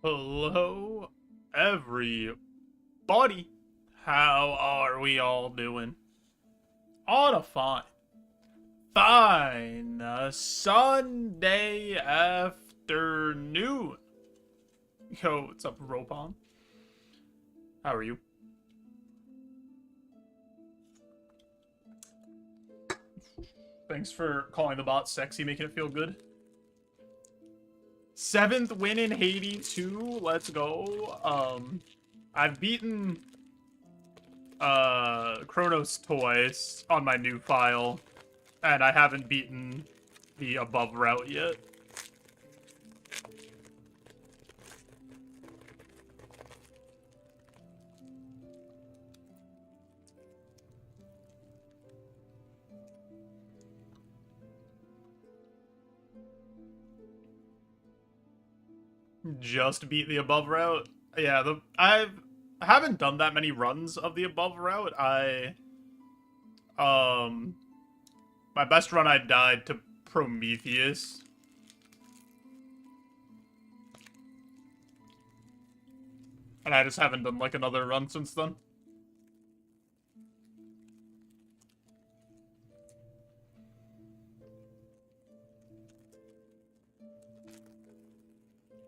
Hello, everybody. How are we all doing? On a fine Sunday afternoon. Yo, what's up, Ropon? How are you? Thanks for calling the bot sexy, making it feel good. 7th win in Hades 2. Let's go. I've beaten Chronos twice on my new file, and I haven't beaten the above route yet. Just beat the above route. Yeah, I haven't done that many runs of the above route. Um my best run I died to Prometheus. And I just haven't done like another run since then.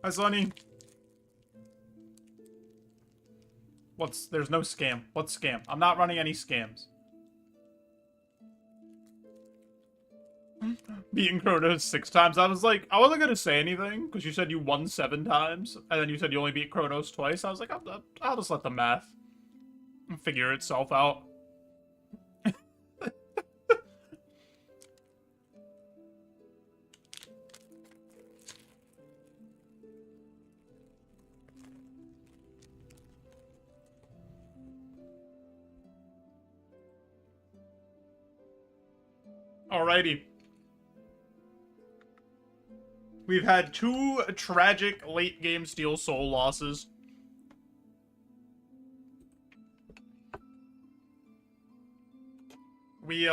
Hi Sonny. There's no scam. What's scam? I'm not running any scams. Beating Chronos 6 times. I wasn't gonna say anything, because you said you won 7 times, and then you said you only beat Chronos twice. I was like, I'll just let the math figure itself out. Alrighty. We've had 2 tragic late-game Steel Soul losses. We,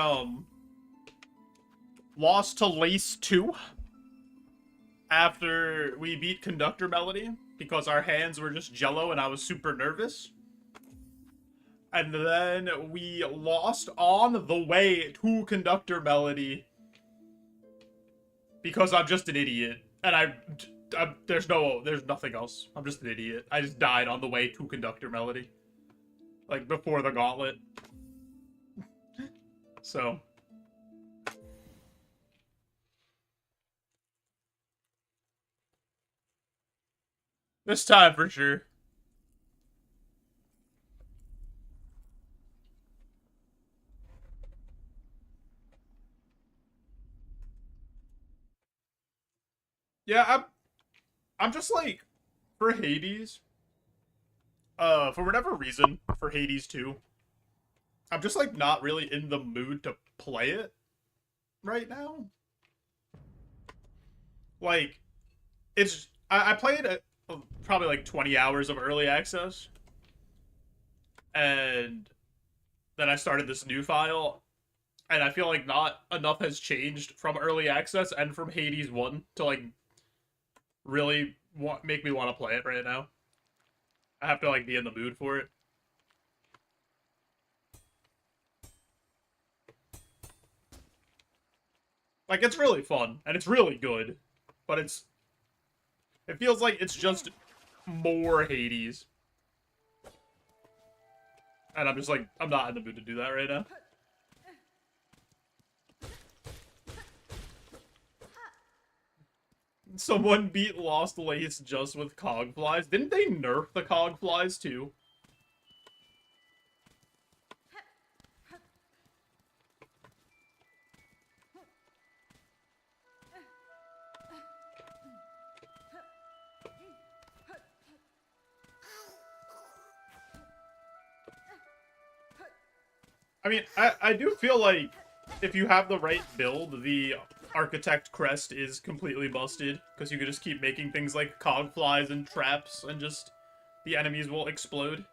lost to Lace 2 after we beat Conductor Melody because our hands were just jello and I was super nervous. And then we lost on the way to Conductor Melody because I'm just an idiot. And there's nothing else. I'm just an idiot. I just died on the way to Conductor Melody. Like, before the gauntlet. So. This time for sure. Yeah, I'm just like, for Hades, for whatever reason, for Hades 2, I'm just like not really in the mood to play it right now. Like, I played probably like 20 hours of early access, and then I started this new file, and I feel like not enough has changed from early access and from Hades 1 to like really make me want to play it right now. I have to like be in the mood for it. Like, it's really fun and it's really good, but it feels like it's just more Hades. And I'm just like, I'm not in the mood to do that right now. Someone beat Lost Lace just with Cogflies. Didn't they nerf the Cogflies too? I mean, I do feel like if you have the right build, the Architect Crest is completely busted, because you could just keep making things like Cogflies and traps, and just the enemies will explode.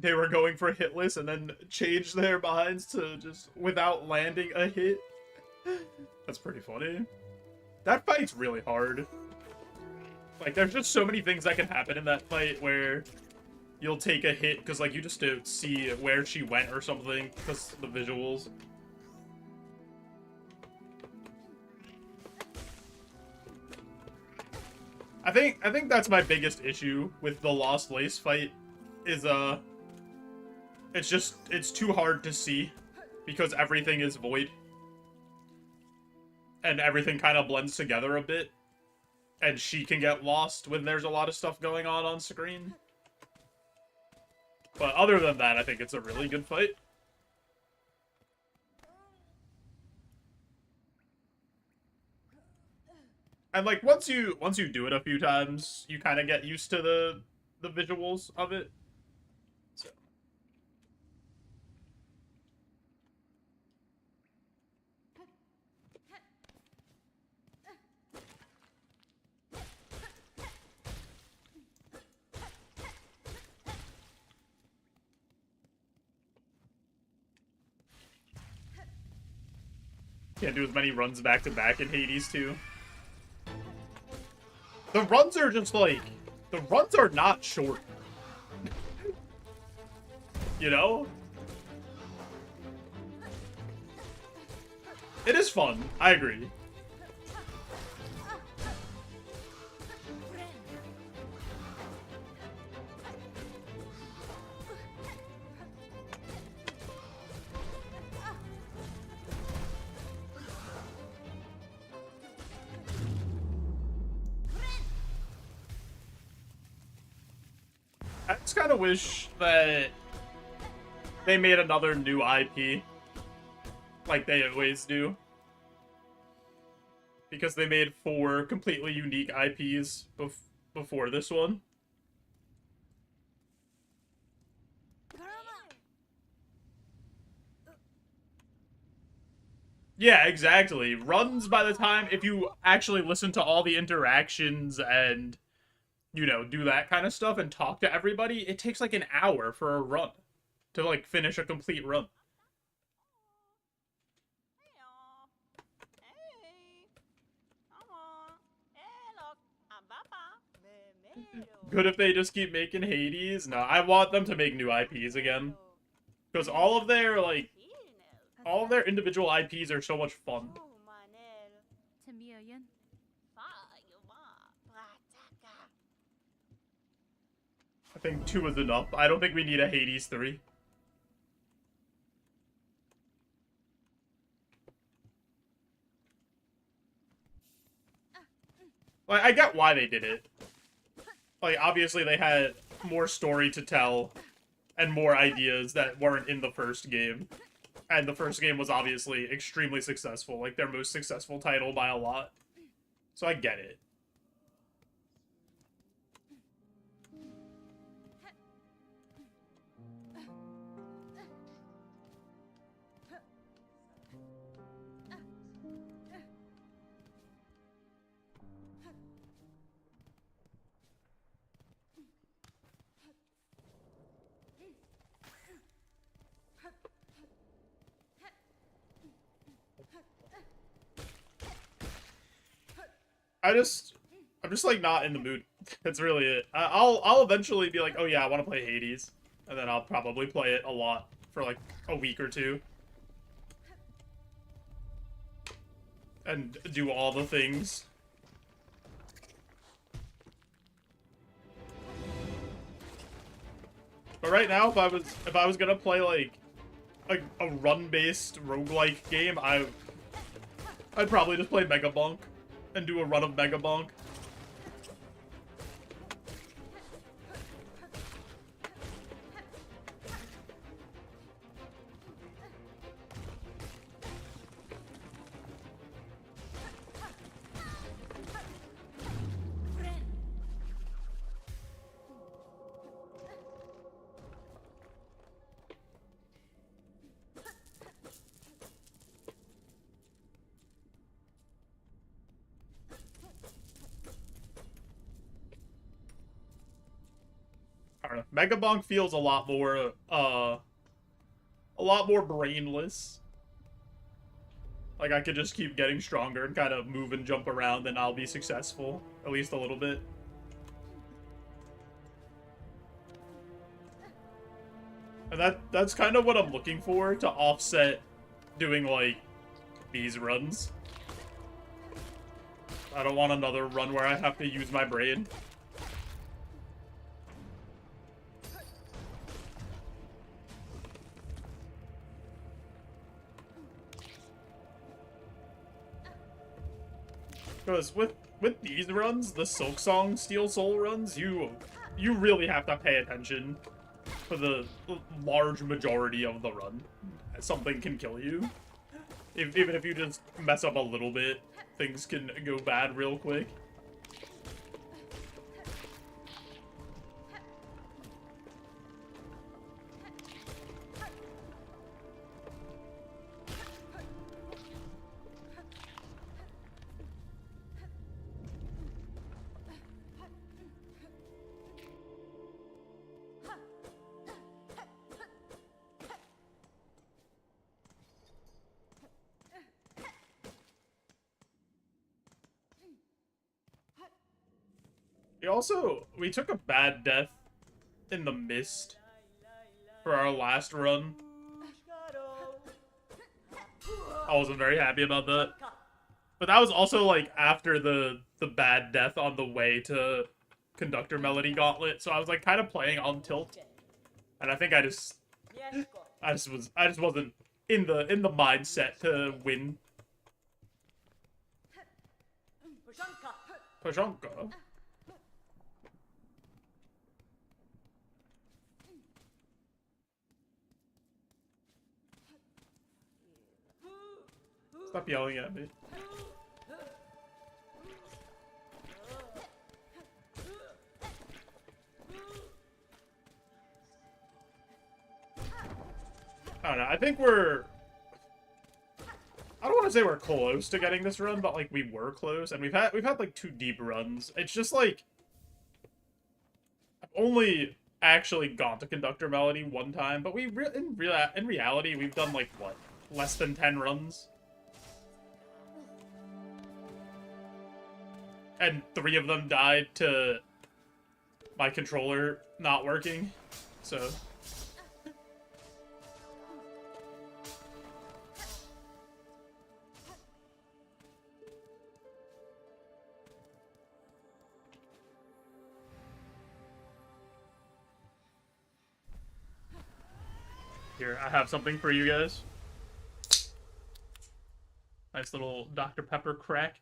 they were going for hitless and then changed their minds to just without landing a hit. That's pretty funny. That fight's really hard. Like, there's just so many things that can happen in that fight where you'll take a hit because, like, you just don't see where she went or something because of the visuals. I think that's my biggest issue with the Lost Lace fight is it's too hard to see because everything is void and everything kind of blends together a bit and she can get lost when there's a lot of stuff going on screen. But other than that, I think it's a really good fight. And like once you do it a few times, you kind of get used to the visuals of it. So. Can't do as many runs back to back in Hades too. The runs are just like, the runs are not short. You know? It is fun, I agree. I just kind of wish that they made another new IP, like they always do. Because they made 4 completely unique IPs before this one. Yeah, exactly. Runs by the time, if you actually listen to all the interactions and, you know, do that kind of stuff and talk to everybody, it takes like an hour for a run to like finish a complete run. Good if they just keep making Hades. No, I want them to make new IPs again. Because all of their, like, all of their individual IPs are so much fun. I think 2 is enough. I don't think we need a Hades 3. Like, I get why they did it. Like, obviously they had more story to tell and more ideas that weren't in the first game. And the first game was obviously extremely successful, like their most successful title by a lot. So I get it. I'm just like not in the mood. That's really it. I'll eventually be like, oh yeah, I want to play Hades, and then I'll probably play it a lot for like a week or 2, and do all the things. But right now, if I was gonna play like a run-based roguelike game, I'd probably just play Mega Bonk and do a run of Mega Bonk. don't know. Mega Bonk feels a lot more brainless. Like, I could just keep getting stronger and kind of move and jump around and I'll be successful. At least a little bit. And that's kind of what I'm looking for to offset doing, like, these runs. I don't want another run where I have to use my brain. Because with these runs, the Silksong Steel Soul runs, you really have to pay attention for the large majority of the run. Something can kill you. Even if you just mess up a little bit, things can go bad real quick. We took a bad death in the mist for our last run. I wasn't very happy about that. But that was also, like, after the bad death on the way to Conductor Melody Gauntlet, so I was, like, kind of playing on tilt. And I think I just wasn't in the mindset to win. Pajanka. Stop yelling at me. I don't know, I think we're... I don't want to say we're close to getting this run, but, like, we were close, and we've had like, 2 deep runs. It's just, like... I've only actually gone to Conductor Melody 1 time, but in reality, we've done, like, what? Less than 10 runs? And 3 of them died to my controller not working, so... Here, I have something for you guys. Nice little Dr. Pepper crack.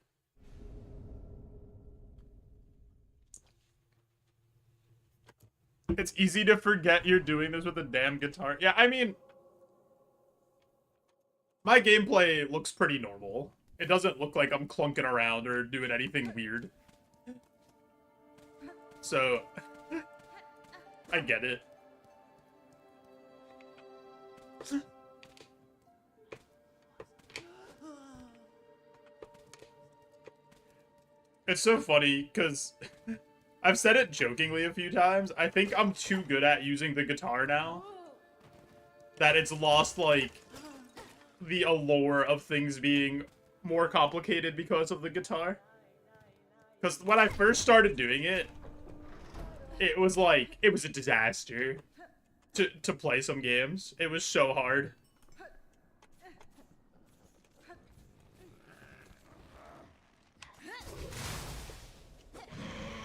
It's easy to forget you're doing this with a damn guitar. Yeah, I mean... My gameplay looks pretty normal. It doesn't look like I'm clunking around or doing anything weird. So... I get it. It's so funny, because... I've said it jokingly a few times. I think I'm too good at using the guitar now. That it's lost, like, the allure of things being more complicated because of the guitar. Because when I first started doing it, it was like, it was a disaster to play some games. It was so hard.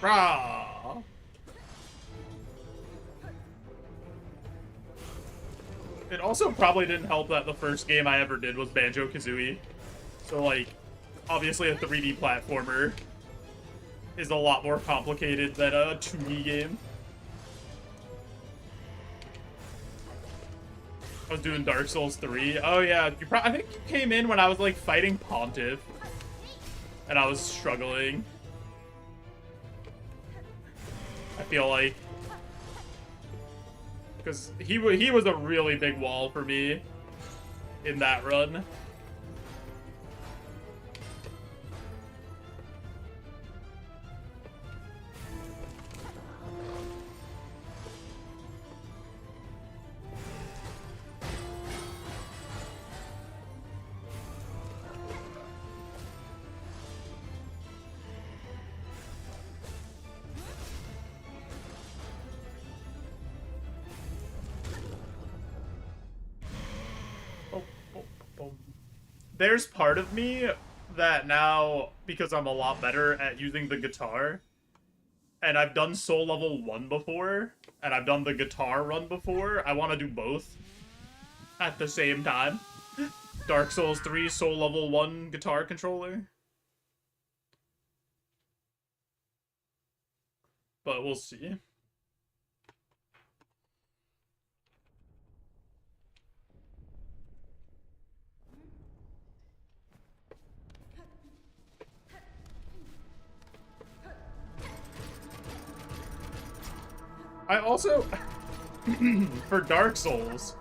Rah! It also probably didn't help that the first game I ever did was Banjo-Kazooie. So, like, obviously a 3D platformer is a lot more complicated than a 2D game. I was doing Dark Souls 3. Oh yeah, I think you came in when I was, like, fighting Pontiff. And I was struggling. I feel like, because he was a really big wall for me in that run. There's part of me that now, because I'm a lot better at using the guitar, and I've done Soul Level 1 before, and I've done the guitar run before, I want to do both at the same time. Dark Souls 3 Soul Level 1 guitar controller. But we'll see. I also, for Dark Souls,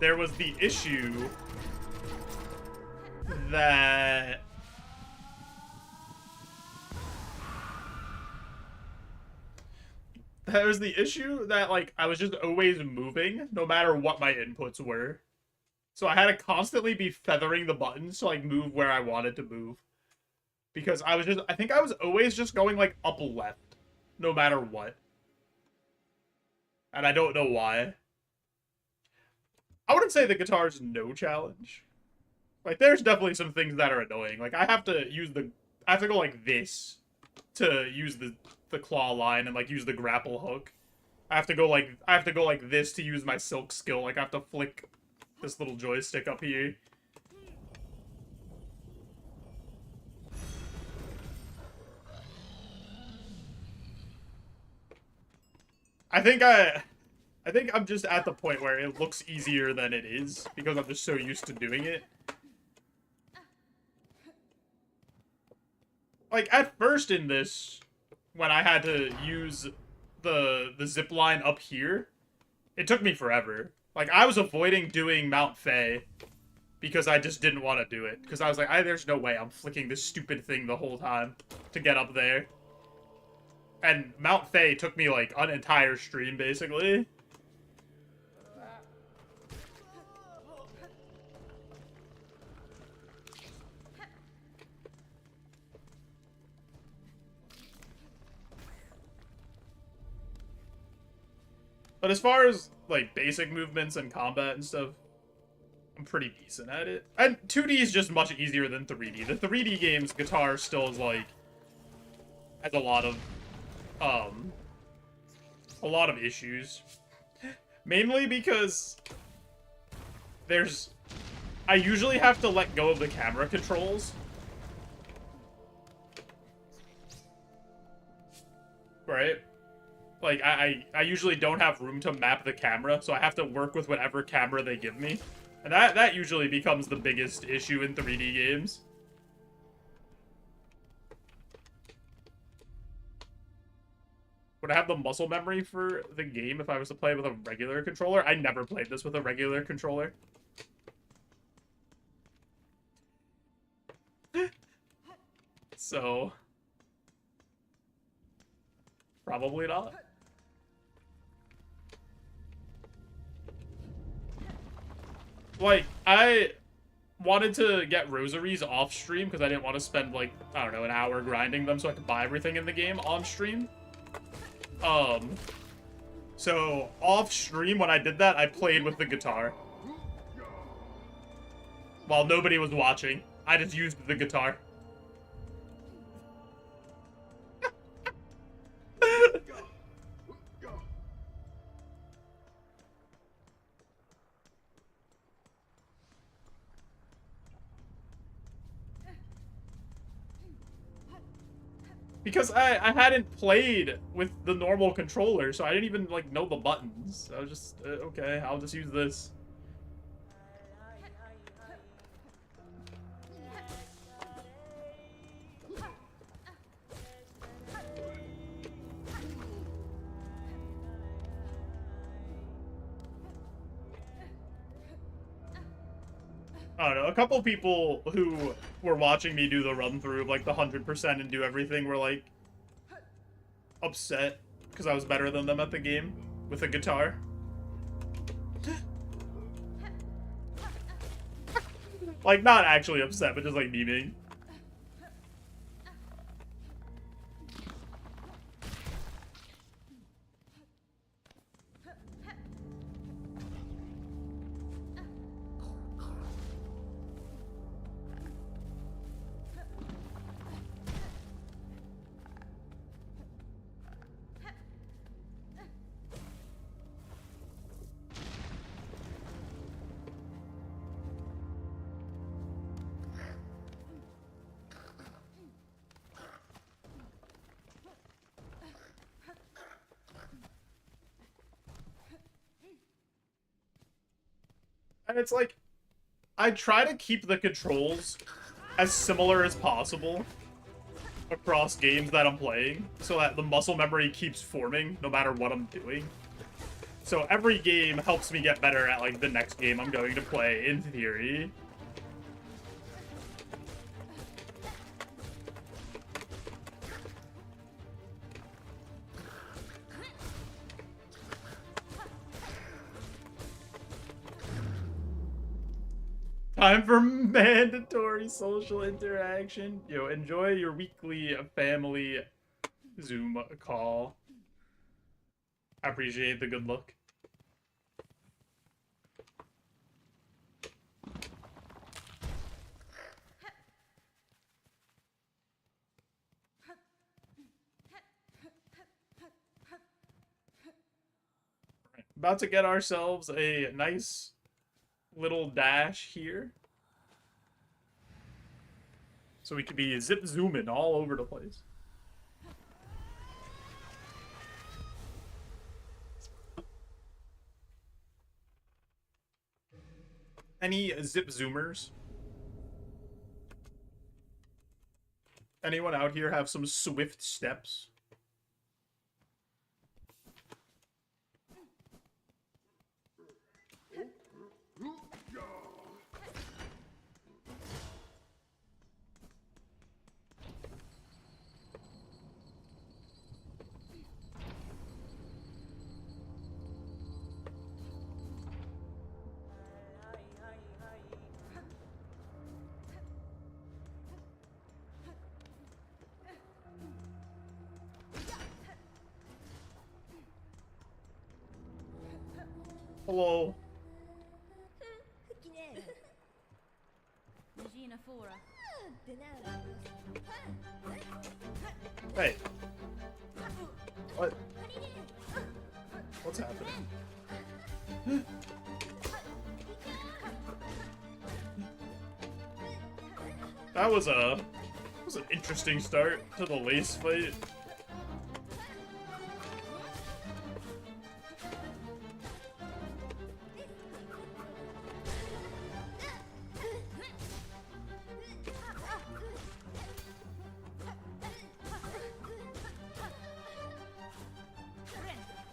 there was the issue that like I was just always moving no matter what my inputs were. So I had to constantly be feathering the buttons to like move where I wanted to move. Because I think I was always just going like up left no matter what. And I don't know why. I wouldn't say the guitar's no challenge. Like, there's definitely some things that are annoying. Like, I have to go like this to use the claw line and like use the grapple hook. I have to go like this to use my silk skill. Like, I have to flick this little joystick up here. I think I'm just at the point where it looks easier than it is because I'm just so used to doing it. Like, at first in this, when I had to use the zip line up here, it took me forever. Like, I was avoiding doing Mount Faye because I just didn't want to do it. Because I was like, there's no way I'm flicking this stupid thing the whole time to get up there. And Mount Faye took me, like, an entire stream, basically. But as far as, like, basic movements and combat and stuff, I'm pretty decent at it. And 2D is just much easier than 3D. The 3D games, guitar still is, like, has a lot of issues. Mainly because I usually have to let go of the camera controls. Right? Like, I usually don't have room to map the camera, so I have to work with whatever camera they give me. And that usually becomes the biggest issue in 3D games. Would I have the muscle memory for the game if I was to play with a regular controller? I never played this with a regular controller. So, probably not. Like, I wanted to get rosaries off stream because I didn't want to spend, like, I don't know, an hour grinding them so I could buy everything in the game on stream. So off stream when I did that, I played with the guitar. While nobody was watching, I just used the guitar. Because I hadn't played with the normal controller, so I didn't even, like, know the buttons. I was just, okay, I'll just use this. I don't know, a couple people who were watching me do the run-through of, like, the 100% and do everything were, like, upset because I was better than them at the game with a guitar. Like, not actually upset, but just, like, memeing. And it's like, I try to keep the controls as similar as possible across games that I'm playing, so that the muscle memory keeps forming no matter what I'm doing. So every game helps me get better at, like, the next game I'm going to play, in theory. Time for mandatory social interaction. Yo, enjoy your weekly family Zoom call. I appreciate the good look. About to get ourselves a nice little dash here. So we could be zip zooming all over the place. Any zip zoomers? Anyone out here have some swift steps? Hello. Hey. What? What's happening? That was an interesting start to the lace fight.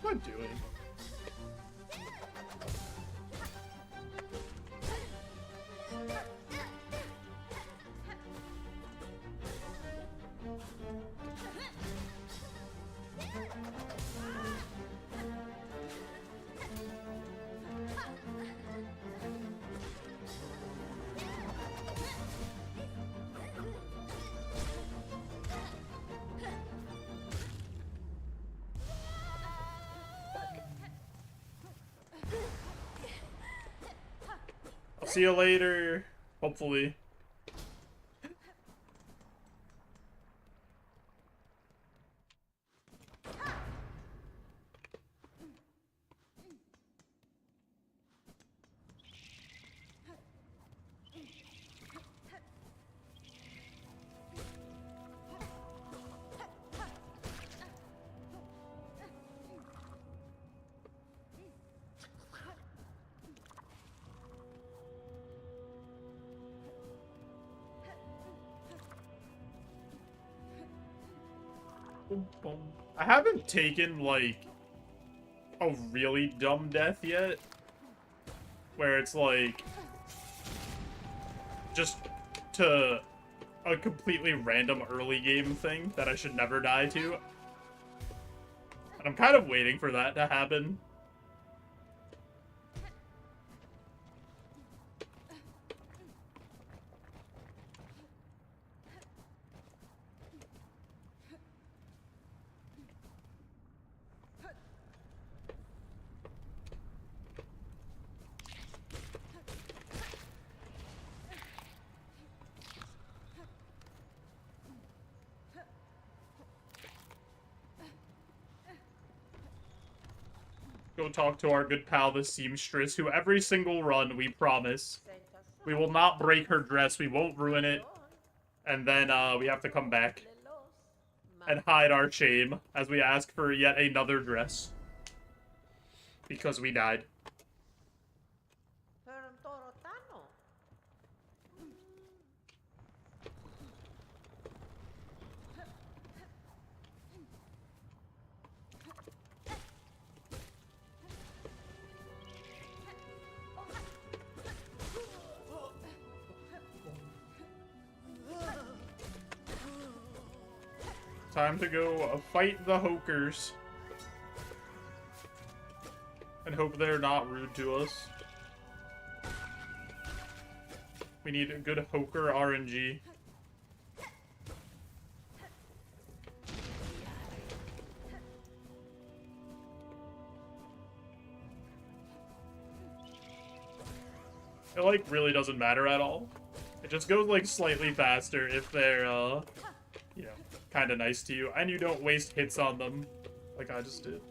What am I doing? I'll see you later, hopefully. I haven't taken, like, a really dumb death yet. Where it's, like, just to a completely random early game thing that I should never die to. And I'm kind of waiting for that to happen. Go talk to our good pal, the seamstress, who every single run, we promise, we will not break her dress, we won't ruin it, and then we have to come back and hide our shame as we ask for yet another dress. Because we died. Time to go fight the Hokers. And hope they're not rude to us. We need a good Hoker RNG. It, like, really doesn't matter at all. It just goes, like, slightly faster if they're, you know, kind of nice to you. And you don't waste hits on them, like I just did.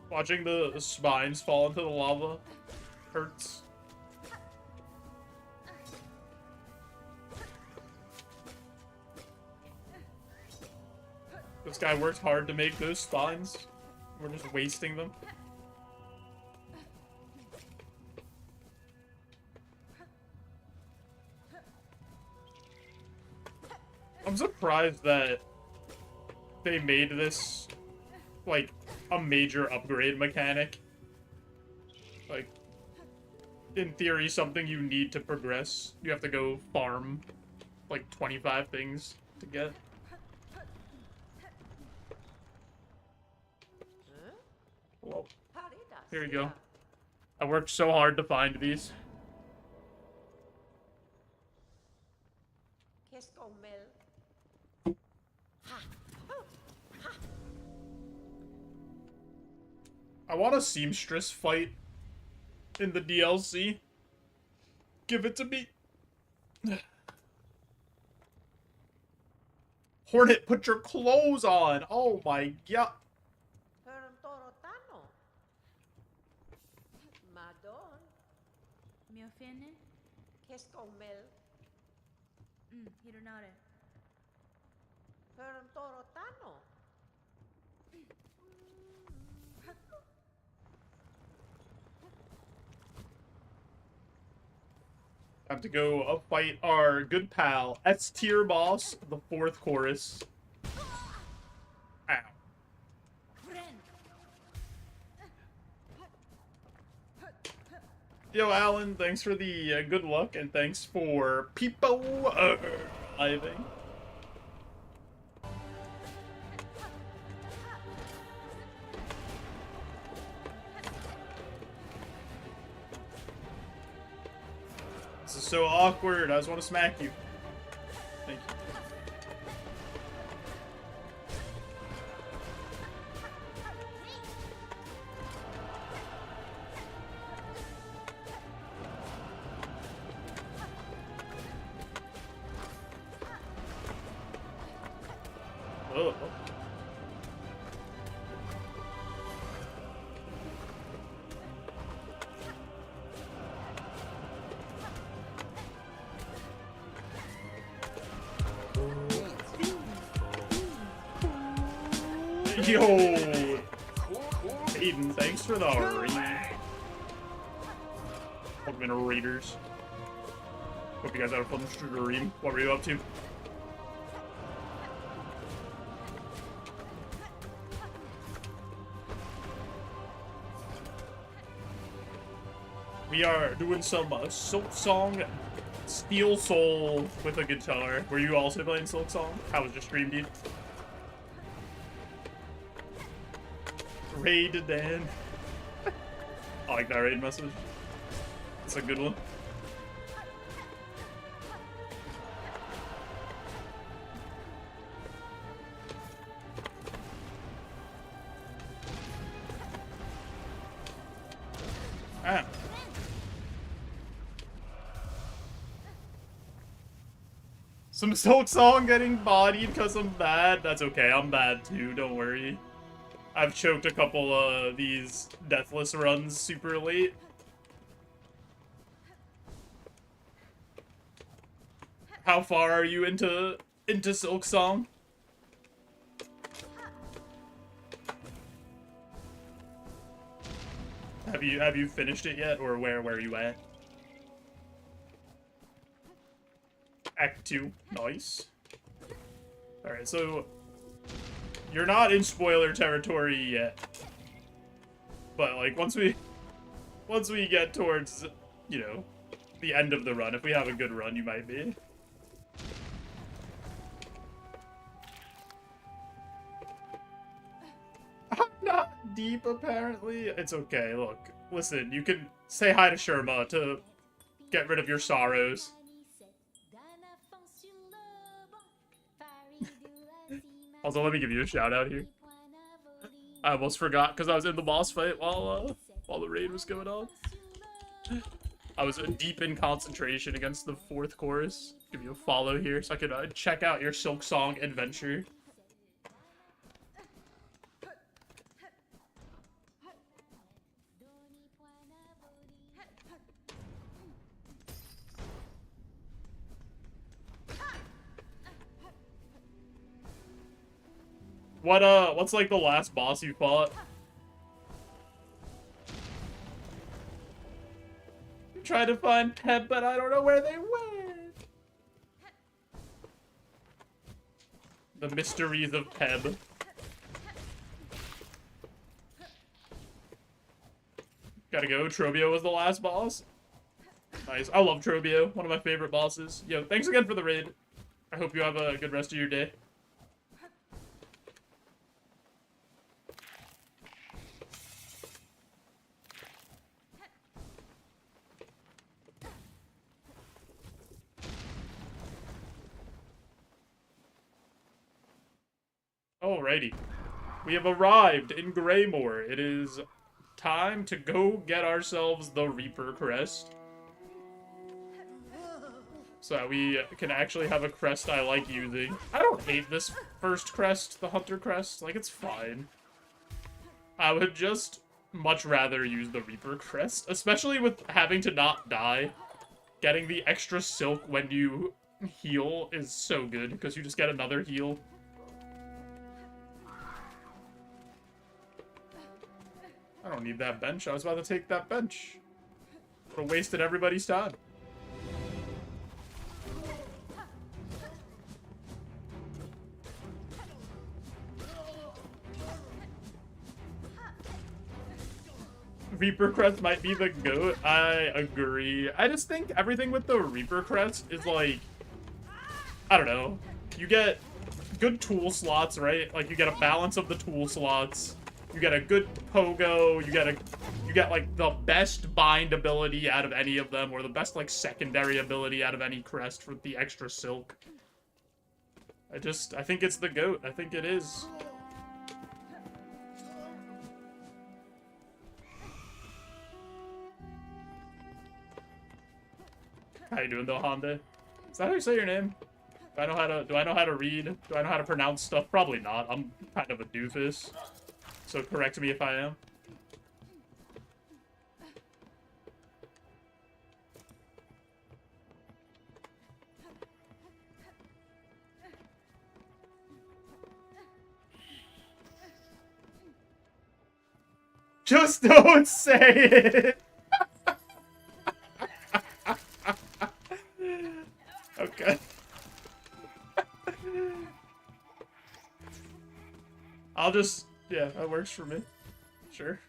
Watching the spines fall into the lava hurts. This guy worked hard to make those spines. We're just wasting them. I'm surprised that they made this, like, a major upgrade mechanic. Like, in theory, something you need to progress. You have to go farm, like, 25 things to get. Well, here you go. I worked so hard to find these. I want a seamstress fight in the DLC. Give it to me. Hornet, put your clothes on. Oh my god. Time to go fight our good pal, S-tier boss, the 4th chorus. Ow. Yo, Alan, thanks for the good luck, and thanks for people arriving. This is so awkward. I just want to smack you. Thank you. Oh. Yo! Aiden, thanks for the raid. Welcome in, Raiders. Hope you guys had a fun stream. What were you up to? We are doing some Silksong Steel Soul with a guitar. Were you also playing Silksong? How was your stream, dude? Raid Dan. I like that raid message. It's a good one. Ah. Some Silksong getting bodied because I'm bad. That's okay, I'm bad too, don't worry. I've choked a couple of these deathless runs super late. How far are you into Silksong? Have you finished it yet, or where are you at? Act 2. Nice. Alright, so you're not in spoiler territory yet. But like once we get towards, you know, the end of the run, if we have a good run, you might be. I'm not deep, apparently. It's okay, look. Listen, you can say hi to Sherma to get rid of your sorrows. Also, let me give you a shout out here. I almost forgot because I was in the boss fight while the raid was going on. I was deep in concentration against the 4th chorus. Give you a follow here so I could check out your Silksong adventure. What's like the last boss you fought? I'm trying to find Peb, but I don't know where they went. The mysteries of Peb. Gotta go. Trobio was the last boss. Nice. I love Trobio. One of my favorite bosses. Yo, thanks again for the raid. I hope you have a good rest of your day. Alrighty. We have arrived in Greymore. It is time to go get ourselves the Reaper crest. So that we can actually have a crest I like using. I don't hate this first crest, the Hunter crest. Like, it's fine. I would just much rather use the Reaper crest. Especially with having to not die. Getting the extra silk when you heal is so good. Because you just get another heal. I don't need that bench. I was about to take that bench. Would have wasted everybody's time. Reaper crest might be the GOAT. I agree. I just think everything with the Reaper crest is like, I don't know. You get good tool slots, right? Like you get a balance of the tool slots. You get a good pogo, you get like the best bind ability out of any of them, or the best like secondary ability out of any crest for the extra silk. I think it's the GOAT. I think it is. How you doing though, Honda? Is that how you say your name? Do I know how to read? Do I know how to pronounce stuff? Probably not. I'm kind of a doofus. So correct me if I am. Just don't say it! Okay. I'll just... Yeah, that works for me. Sure.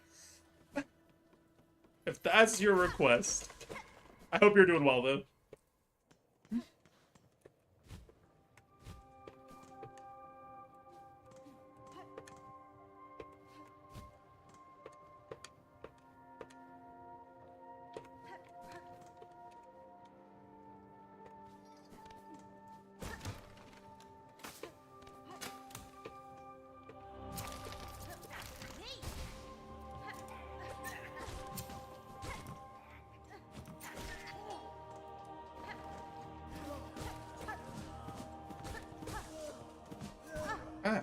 If that's your request. I hope you're doing well, though. Ah.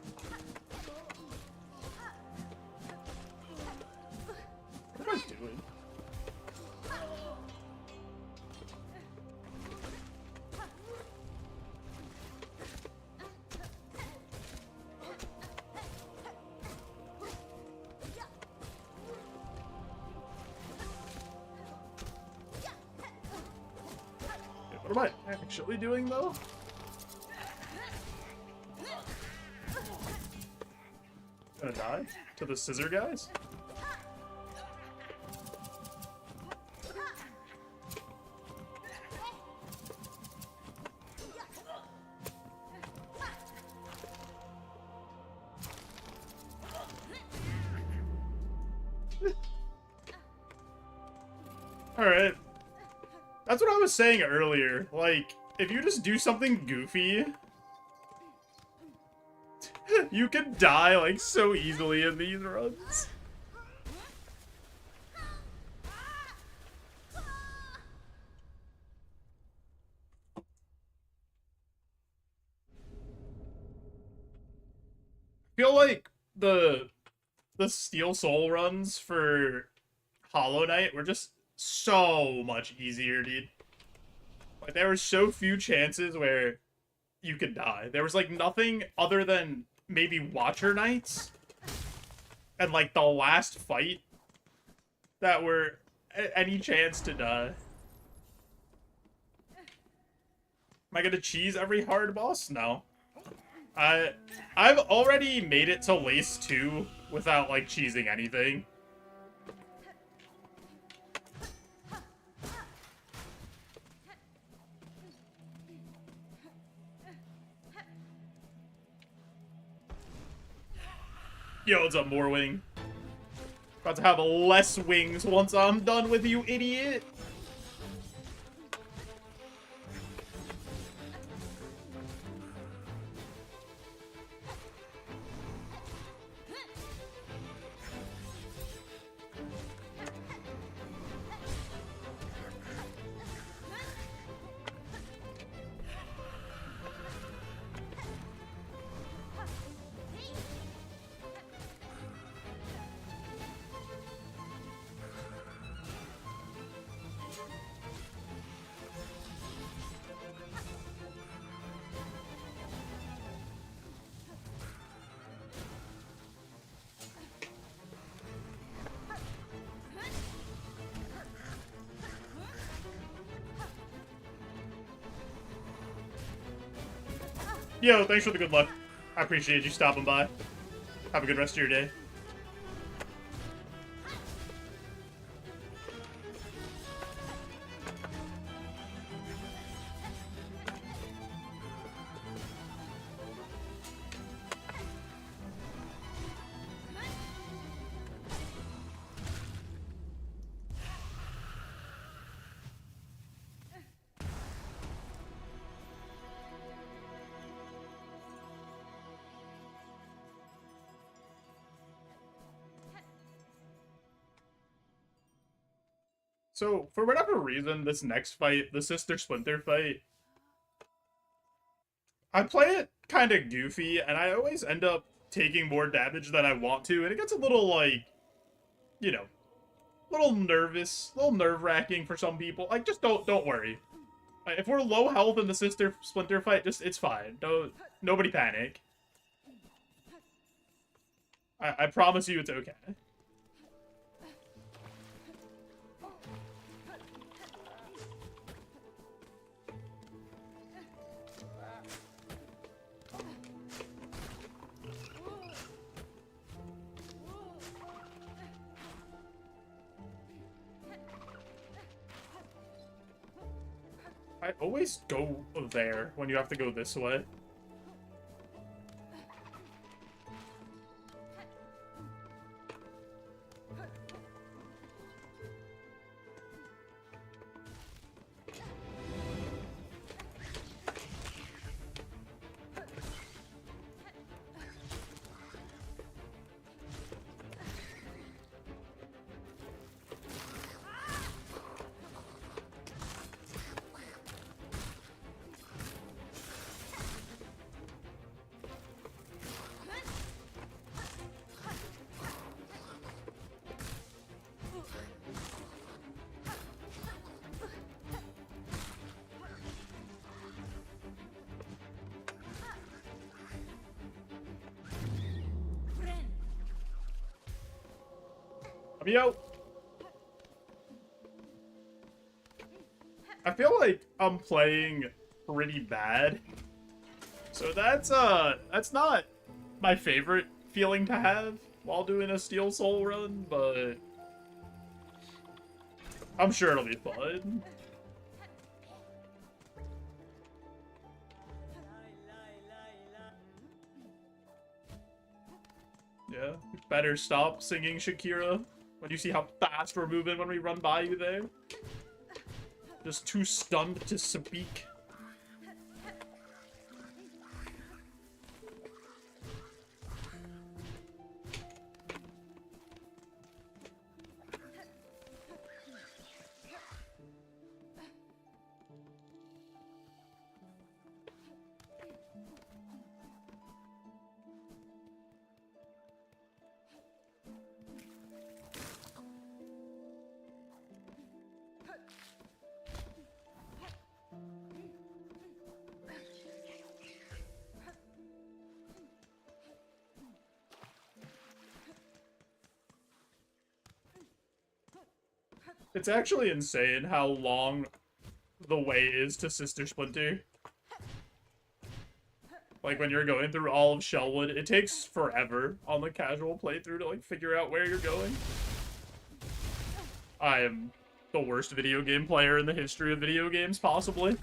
What am I doing? What am I actually doing, though? Gonna die to the scissor guys? Alright. That's what I was saying earlier. Like, if you just do something goofy, you can die, like, so easily in these runs. I feel like the Steel Soul runs for Hollow Knight were just so much easier, dude. Like, there were so few chances where you could die. There was, like, nothing other than maybe Watcher Knights and, like, the last fight that were any chance to die. Am I gonna cheese every hard boss? No. I've already made it to Lace 2 without, like, cheesing anything. Yo, what's up, Moorwing? About to have less wings once I'm done with you, idiot. Yo, thanks for the good luck. I appreciate you stopping by. Have a good rest of your day. So, for whatever reason, this next fight, the Sister Splinter fight, I play it kind of goofy, and I always end up taking more damage than I want to, and it gets a little, like, you know, a little nervous, a little nerve-wracking for some people. Like, just don't worry. If we're low health in the Sister Splinter fight, it's fine. Nobody panic. I promise you it's okay. I always go there when you have to go this way. I'm out. I feel like I'm playing pretty bad. So that's not my favorite feeling to have while doing a Steel Soul run, but I'm sure it'll be fun. Yeah, you better stop singing Shakira when you see how fast we're moving when we run by you there. Just too stunned to speak. It's actually insane how long the way is to Sister Splinter. Like, when you're going through all of Shellwood, it takes forever on the casual playthrough to, like, figure out where you're going. I am the worst video game player in the history of video games, possibly.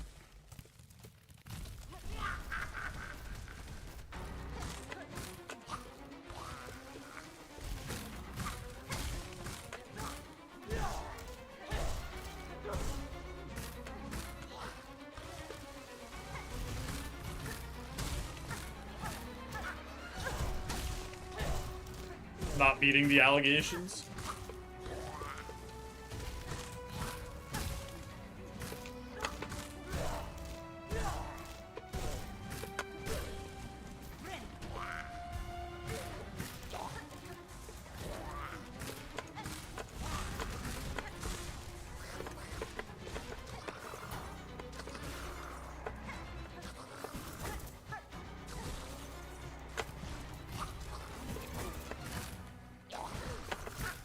Not meeting the allegations.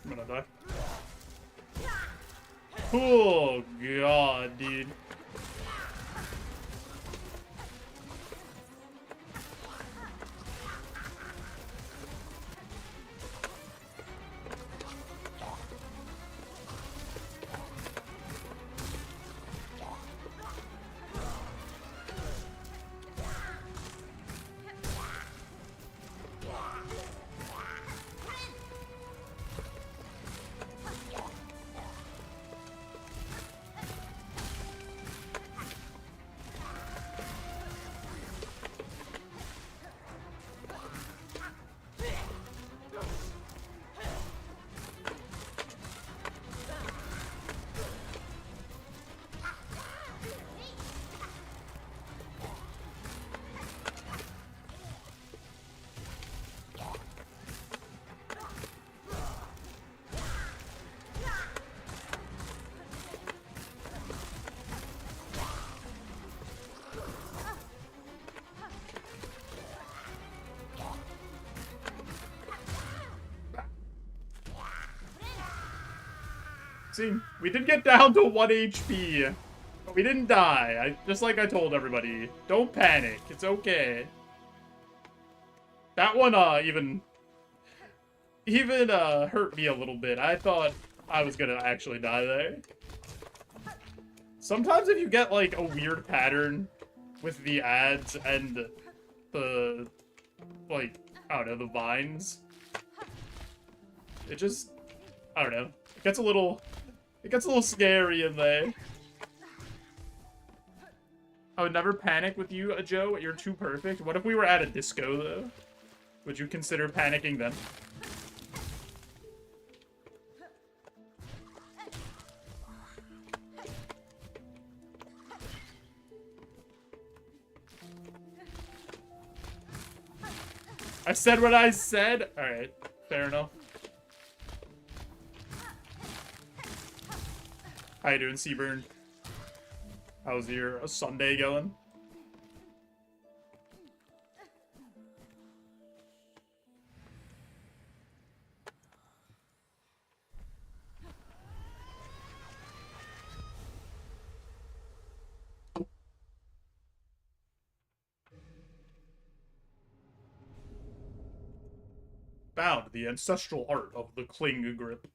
I'm gonna die. Oh, God, dude. See, we did get down to 1 HP. But we didn't die. Just like I told everybody. Don't panic. It's okay. That one, even hurt me a little bit. I thought I was gonna actually die there. Sometimes if you get, like, a weird pattern with the ads and the, like, I don't know, the vines, it just, I don't know, it gets a little scary in there. I would never panic with you, Joe. You're too perfect. What if we were at a disco, though? Would you consider panicking then? I said what I said. All right, fair enough. How you doing, Seaburn? How's your Sunday going? Bound, the ancestral art of the cling grip.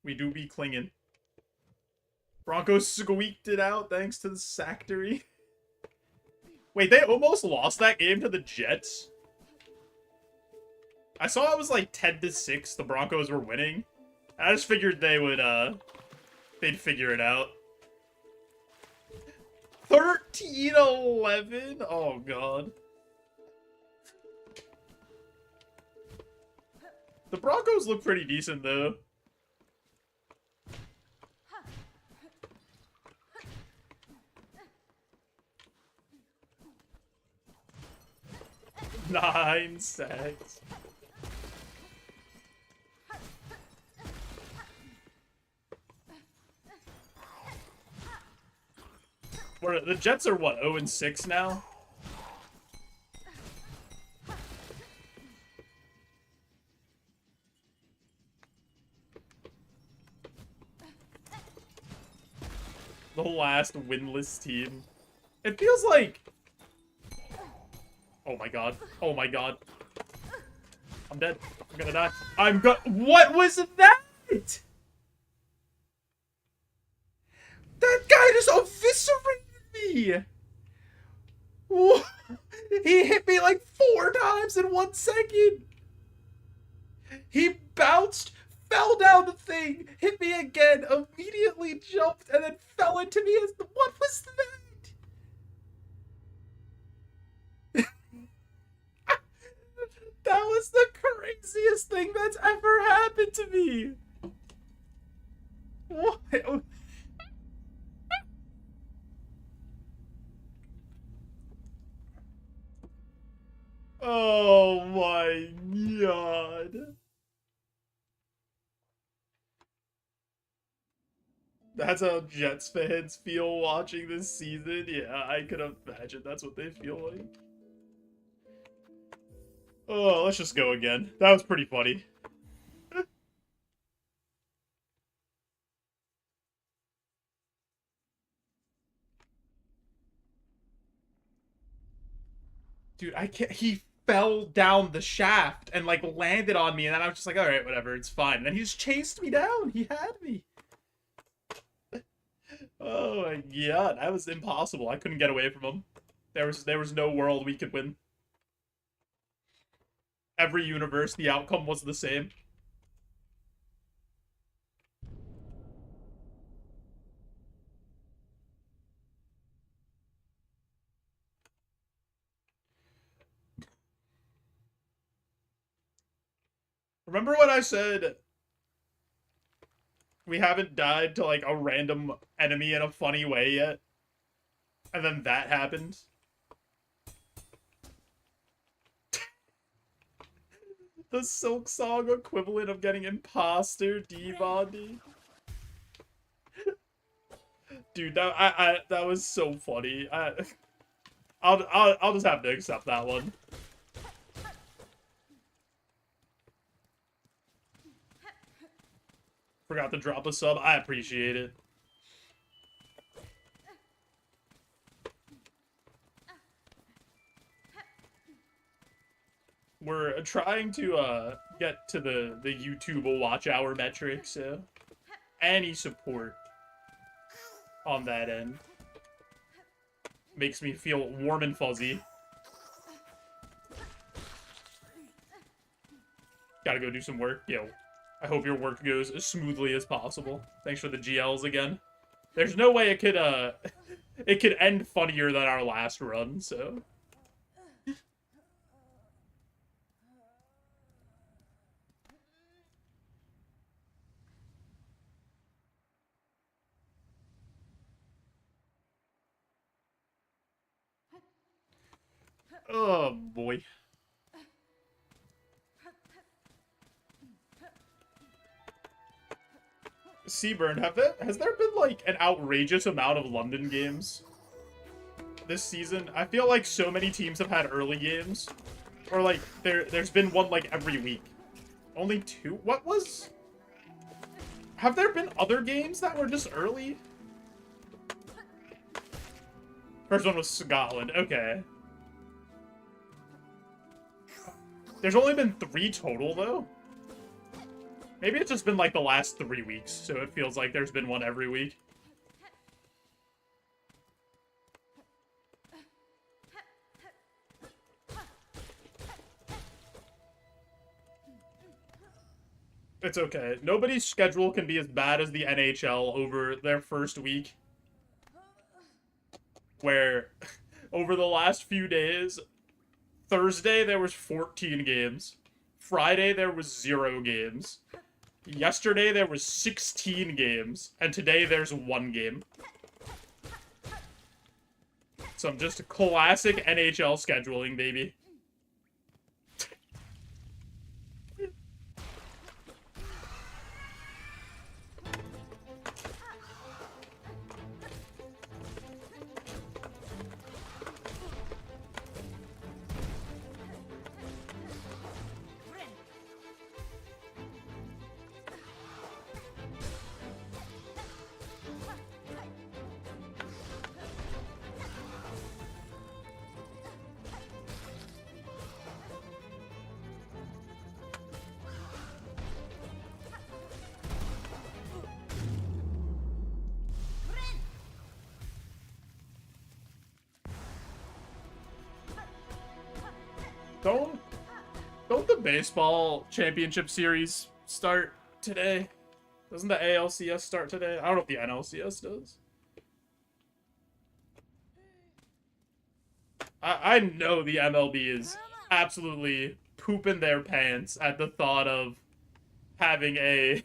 We do be clinging. Broncos squeaked it out thanks to the Sactory. Wait, they almost lost that game to the Jets? I saw it was like 10-6, the Broncos were winning. I just figured they would, they'd figure it out. 13-11? Oh, God. The Broncos look pretty decent, though. Nine sacks. The Jets are what, 0-6 now? The last winless team. It feels like... Oh my god. Oh my god. I'm dead. I'm gonna die. What was that? That guy just eviscerated me! He hit me like 4 times in 1 second! He bounced, fell down the thing, hit me again, immediately jumped, and then fell into me as the... What was that? That was the craziest thing that's ever happened to me! What? Oh my god. That's how Jets fans feel watching this season? Yeah, I could imagine that's what they feel like. Oh, let's just go again. That was pretty funny. Dude, I can't... He fell down the shaft and, like, landed on me, and then I was just like, alright, whatever, it's fine. And then he just chased me down. He had me. Oh my god, that was impossible. I couldn't get away from him. There was no world we could win. Every universe, the outcome was the same. Remember when I said we haven't died to, like, a random enemy in a funny way yet? And then that happened? The Silksong equivalent of getting imposter debonded. Dude, that was so funny. I'll just have to accept that one. Forgot to drop a sub. I appreciate it. We're trying to get to the YouTube watch hour metric, so any support on that end makes me feel warm and fuzzy. Gotta go do some work. Yo, I hope your work goes as smoothly as possible. Thanks for the GLs again. There's no way it could it could end funnier than our last run, so. Oh boy. Seaburn, has there been like an outrageous amount of London games this season? I feel like so many teams have had early games. Or like there's been one like every week. Only 2? What was... Have there been other games that were just early? First one was Scotland. Okay. There's only been 3 total, though. Maybe it's just been, like, the last 3 weeks, so it feels like there's been one every week. It's okay. Nobody's schedule can be as bad as the NHL over their first week. Where, over the last few days, Thursday there was 14 games. Friday there was 0 games. Yesterday there was 16 games. And today there's 1 game. Some just classic NHL scheduling, baby. Don't the baseball championship series start today? Doesn't the ALCS start today? I don't know if the NLCS does. I know the MLB is absolutely pooping their pants at the thought of having a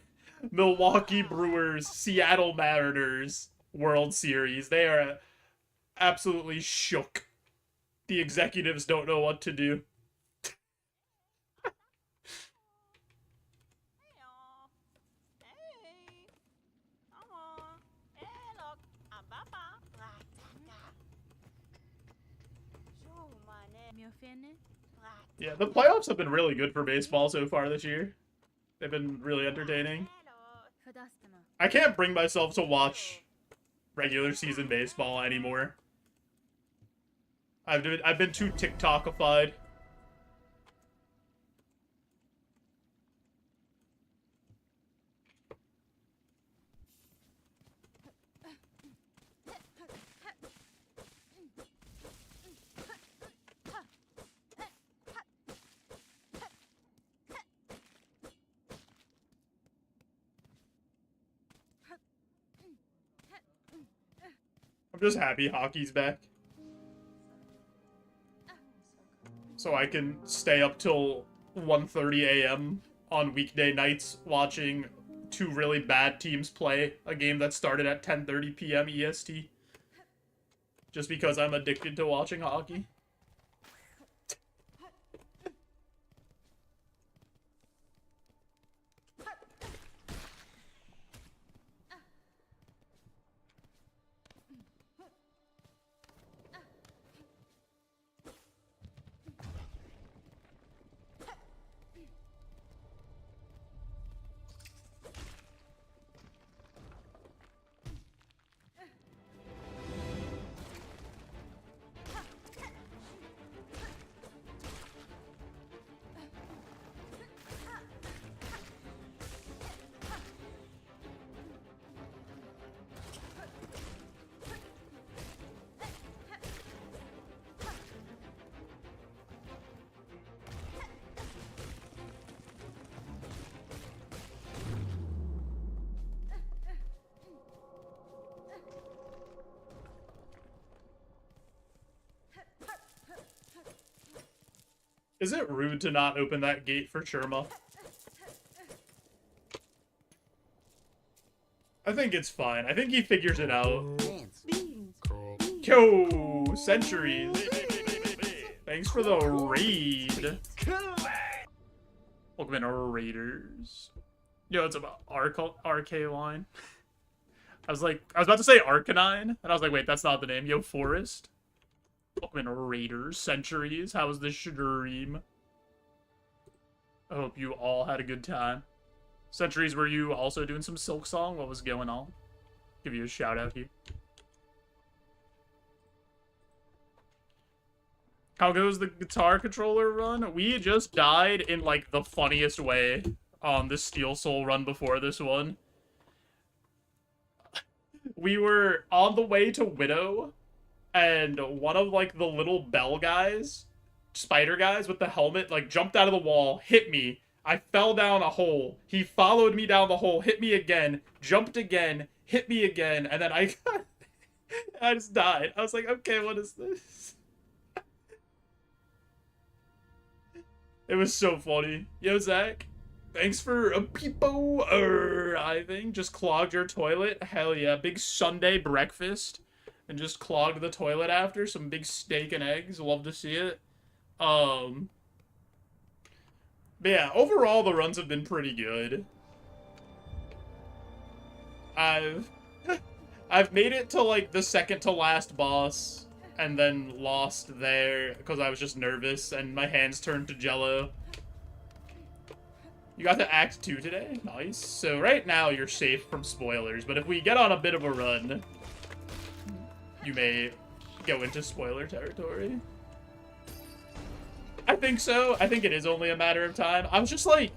Milwaukee Brewers, Seattle Mariners World Series. They are absolutely shook. The executives don't know what to do. Yeah, the playoffs have been really good for baseball so far this year. They've been really entertaining. I can't bring myself to watch regular season baseball anymore. I've been too TikTokified. I'm just happy hockey's back. So I can stay up till 1:30 a.m. on weekday nights watching 2 really bad teams play a game that started at 10:30 p.m. EST. Just because I'm addicted to watching hockey. Is it rude to not open that gate for Sherma? I think it's fine. I think he figures it out. Yo, centuries. Thanks for the raid. Welcome in, Raiders. Yo, it's about RK line. I was about to say Arcanine, and I was like, wait, that's not the name. Yo, Forest. Welcome in, Raiders. Centuries. How was the stream? I hope you all had a good time. Centuries, were you also doing some Silksong? What was going on? Give you a shout out here. How goes the guitar controller run? We just died in like the funniest way on the Steel Soul run before this one. We were on the way to Widow, and one of like the little bell guys, spider guys with the helmet, like jumped out of the wall, hit me. I fell down a hole. He followed me down the hole, hit me again, jumped again, hit me again, and then I just died. I was like, okay, what is this? It was so funny. Yo, Zach, thanks for a peepo. I think just clogged your toilet. Hell yeah, big Sunday breakfast, and just clogged the toilet after some big steak and eggs. Love to see it. Um, but yeah, overall the runs have been pretty good. I've I've made it to like the second to last boss, and then lost there because I was just nervous and my hands turned to jello. You got to Act 2 today? Nice. So right now you're safe from spoilers, but if we get on a bit of a run, you may go into spoiler territory. I think so. I think it is only a matter of time. I was just like,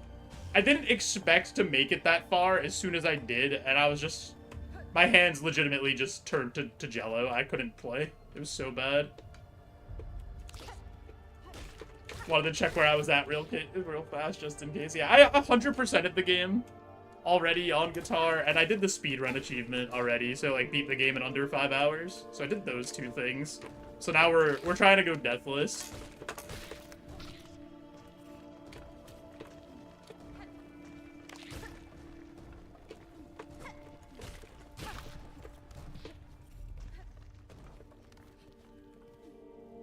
I didn't expect to make it that far as soon as I did, and I was just, my hands legitimately just turned to jello. I couldn't play. It was so bad. Wanted to check where I was at real fast, just in case. Yeah, I 100%ed the game already on guitar, and I did the speedrun achievement already, so like beat the game in under 5 hours. So I did those two things. So now we're trying to go deathless.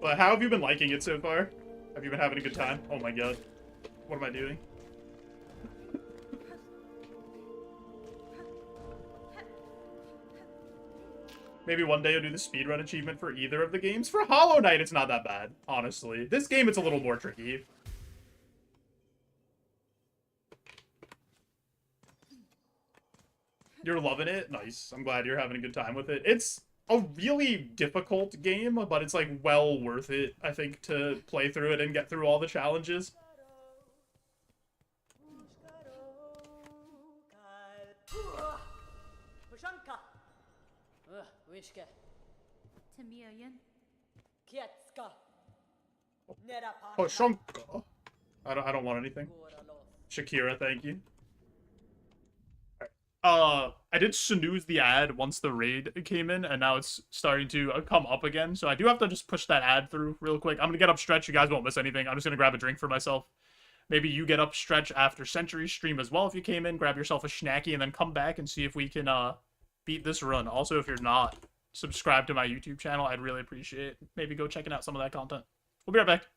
But how have you been liking it so far? Have you been having a good time? Oh my god. What am I doing? Maybe one day I'll do the speedrun achievement for either of the games. For Hollow Knight, it's not that bad, honestly. This game, it's a little more tricky. You're loving it? Nice. I'm glad you're having a good time with it. It's a really difficult game, but it's like well worth it, I think, to play through it and get through all the challenges. Poshanka. I don't want anything. Shakira, thank you. I did snooze the ad once the raid came in, and now it's starting to come up again. So I do have to just push that ad through real quick. I'm gonna get up stretch. You guys won't miss anything. I'm just gonna grab a drink for myself. Maybe you get up stretch after Century's stream as well if you came in. Grab yourself a snacky and then come back and see if we can beat this run. Also, if you're not subscribed to my YouTube channel, I'd really appreciate maybe go checking out some of that content. We'll be right back.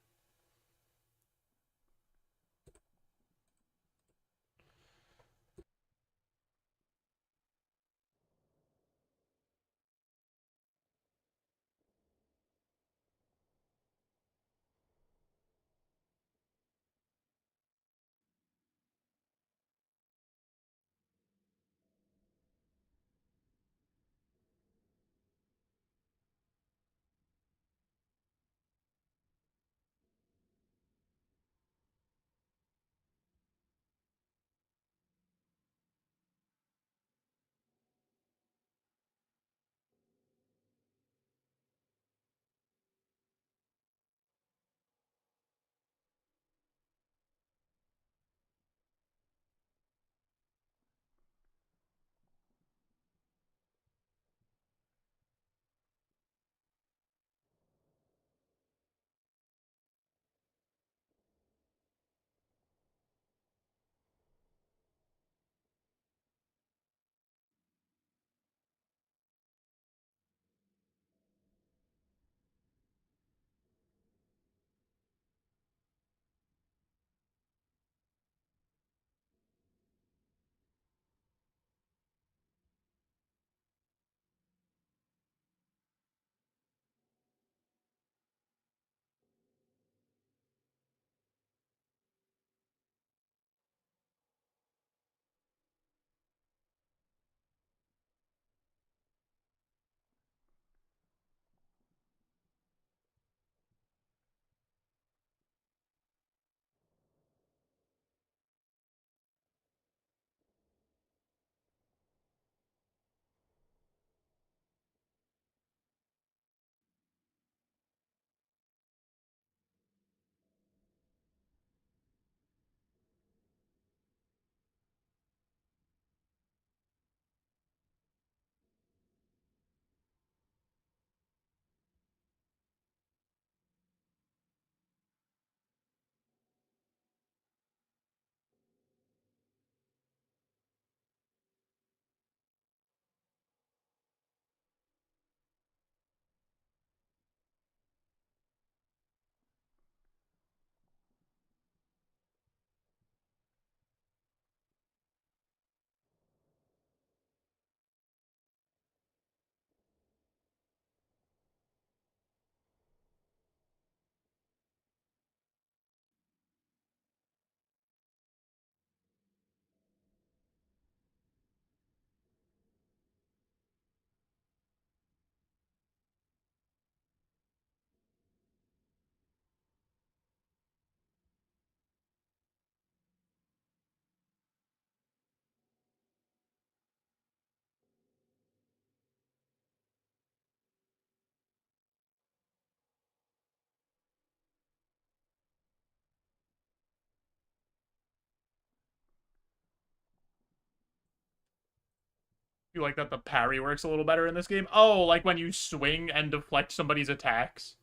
You like that the parry works a little better in this game? Oh, like when you swing and deflect somebody's attacks.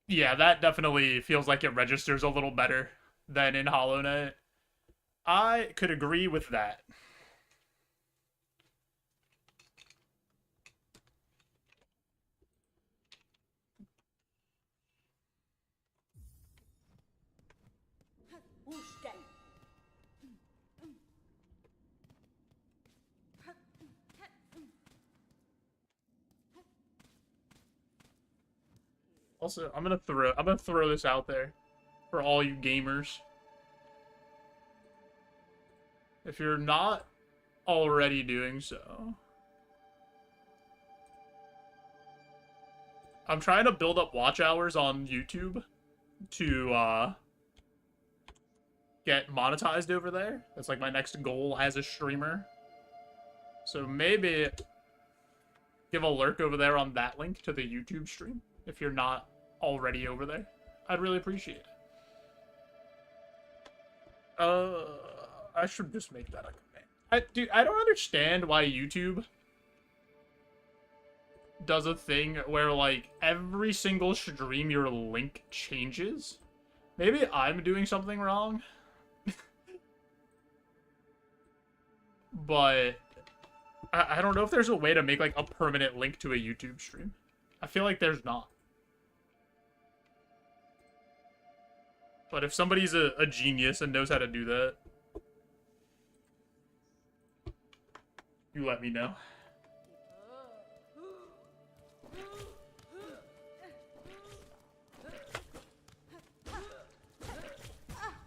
Yeah, that definitely feels like it registers a little better than in Hollow Knight. I could agree with that. Also, I'm gonna throw this out there for all you gamers. If you're not already doing so, I'm trying to build up watch hours on YouTube to get monetized over there. That's like my next goal as a streamer. So maybe give a lurk over there on that link to the YouTube stream if you're not already over there. I'd really appreciate it. I should just make that a command. Dude, I don't understand why YouTube does a thing where, like, every single stream your link changes. Maybe I'm doing something wrong. But I don't know if there's a way to make, like, a permanent link to a YouTube stream. I feel like there's not. But if somebody's a genius and knows how to do that, you let me know.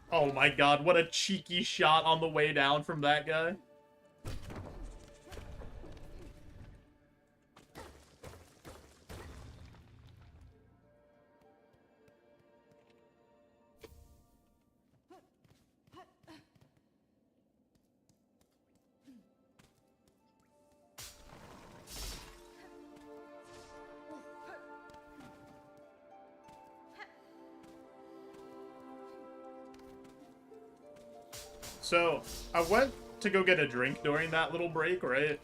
Oh my god, what a cheeky shot on the way down from that guy. So, I went to go get a drink during that little break, right?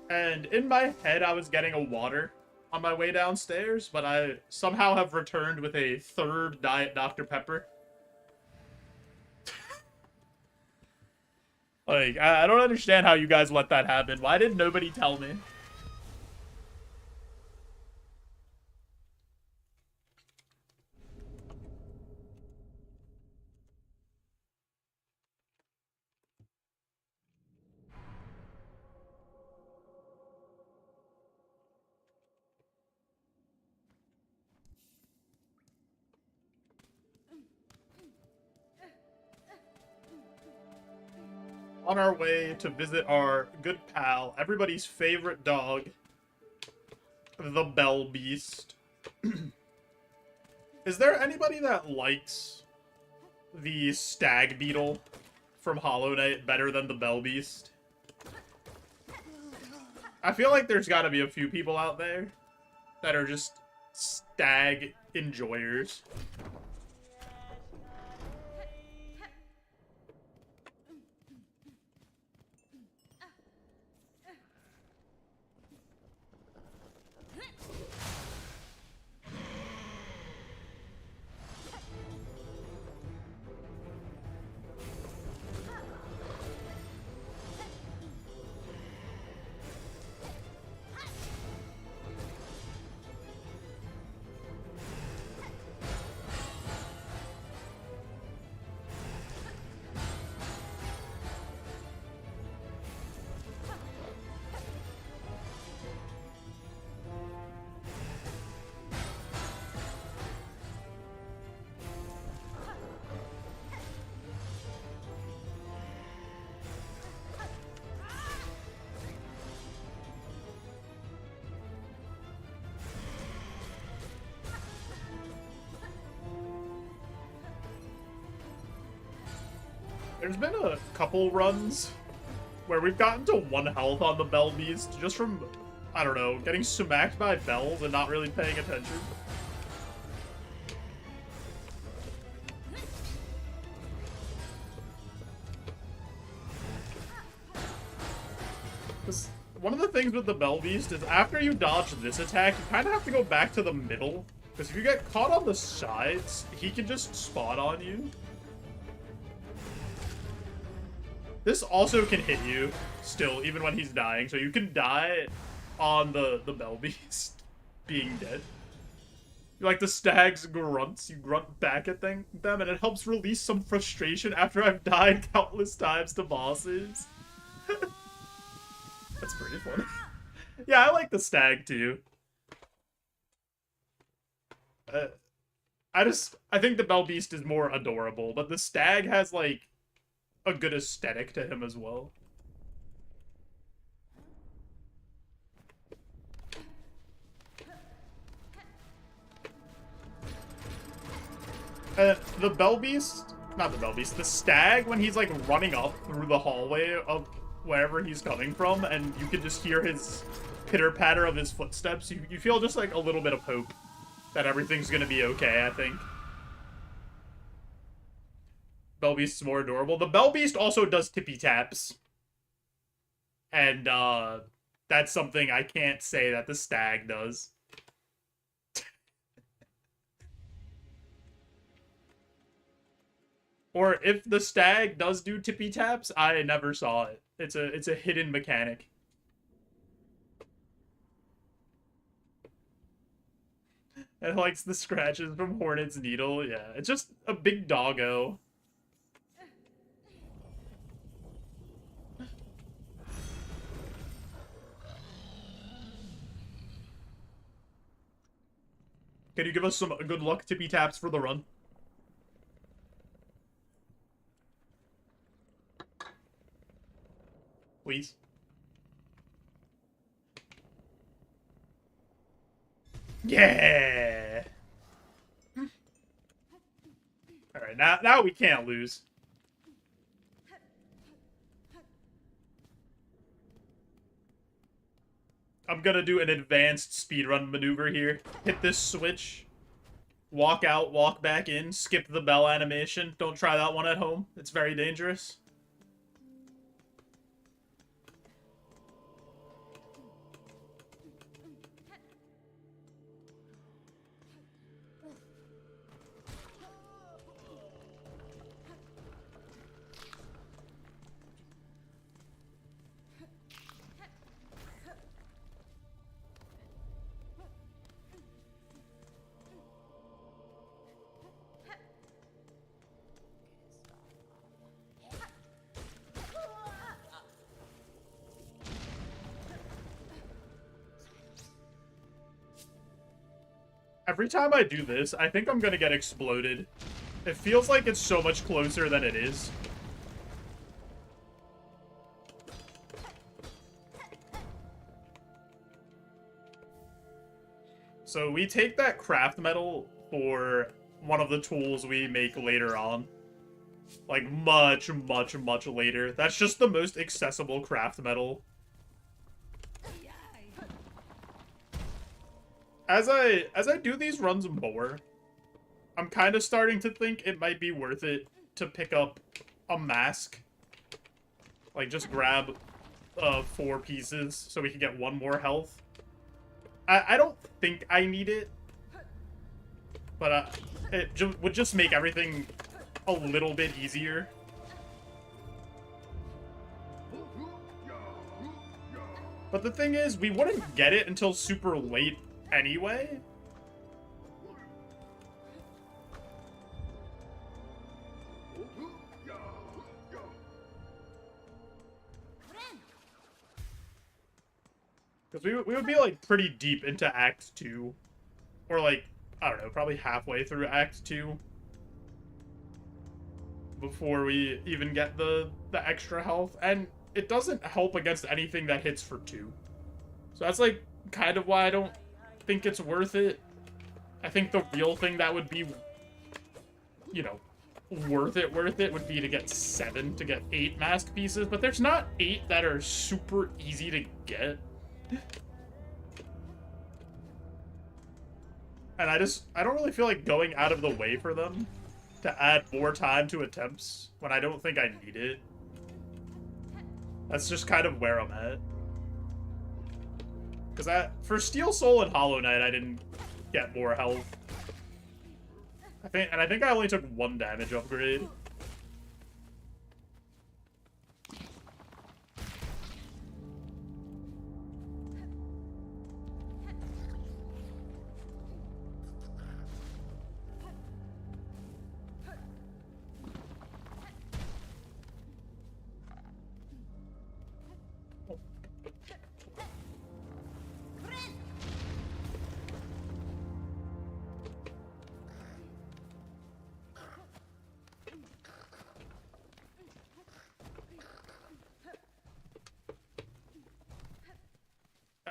And in my head, I was getting a water on my way downstairs, but I somehow have returned with a third Diet Dr. Pepper. Like, I don't understand how you guys let that happen. Why did nobody tell me? On our way to visit our good pal, everybody's favorite dog, the Bell Beast. Is there anybody that likes the Stag Beetle from Hollow Knight better than the Bell Beast? I feel like there's gotta be a few people out there that are just Stag enjoyers. There's been a couple runs where we've gotten to 1 health on the Bell Beast just from, I don't know, getting smacked by bells and not really paying attention. One of the things with the Bell Beast is after you dodge this attack, you kind of have to go back to the middle. Because if you get caught on the sides, he can just spawn on you. This also can hit you still, even when he's dying. So you can die on the Bell Beast being dead. Like the stag's grunts, you grunt back at them, and it helps release some frustration after I've died countless times to bosses. That's pretty funny. Yeah, I like the stag too. I think the Bell Beast is more adorable, but the stag has like a good aesthetic to him as well. The Bell Beast, not the Bell Beast, the stag, when he's like running up through the hallway of wherever he's coming from, and you can just hear his pitter-patter of his footsteps, you feel just like a little bit of hope that everything's gonna be okay, I think. Bell Beast's more adorable. The Bell Beast also does tippy taps. And, that's something I can't say that the stag does. Or if the stag does do tippy taps, I never saw it. It's a hidden mechanic. It likes the scratches from Hornet's Needle. Yeah, it's just a big doggo. Can you give us some good luck tippy taps for the run? Please. Yeah. All right, now we can't lose. I'm gonna do an advanced speedrun maneuver here. Hit this switch. Walk out, walk back in, skip the bell animation. Don't try that one at home. It's very dangerous. Every time I do this, I think I'm gonna get exploded. It feels like it's so much closer than it is. So we take that craft metal for one of the tools we make later on. Like much, much, much later. That's just the most accessible craft metal. As I do these runs more, I'm kind of starting to think it might be worth it to pick up a mask. Like, just grab 4 pieces so we can get 1 more health. I don't think I need it, but it would just make everything a little bit easier. But the thing is, we wouldn't get it until super late anyway. Because we would be, like, pretty deep into Act 2. Or, like, I don't know, probably halfway through Act 2. Before we even get the extra health. And it doesn't help against anything that hits for 2. So that's, like, kind of why I don't think it's worth it. I think the real thing that would be, you know, worth it would be to get 7, to get 8 mask pieces. But there's not 8 that are super easy to get. And I don't really feel like going out of the way for them to add more time to attempts when I don't think I need it. That's just kind of where I'm at. Because for Steel Soul and Hollow Knight, I didn't get more health. I think I only took 1 damage upgrade.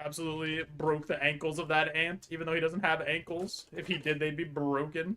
Absolutely broke the ankles of that ant, even though he doesn't have ankles. If he did, they'd be broken.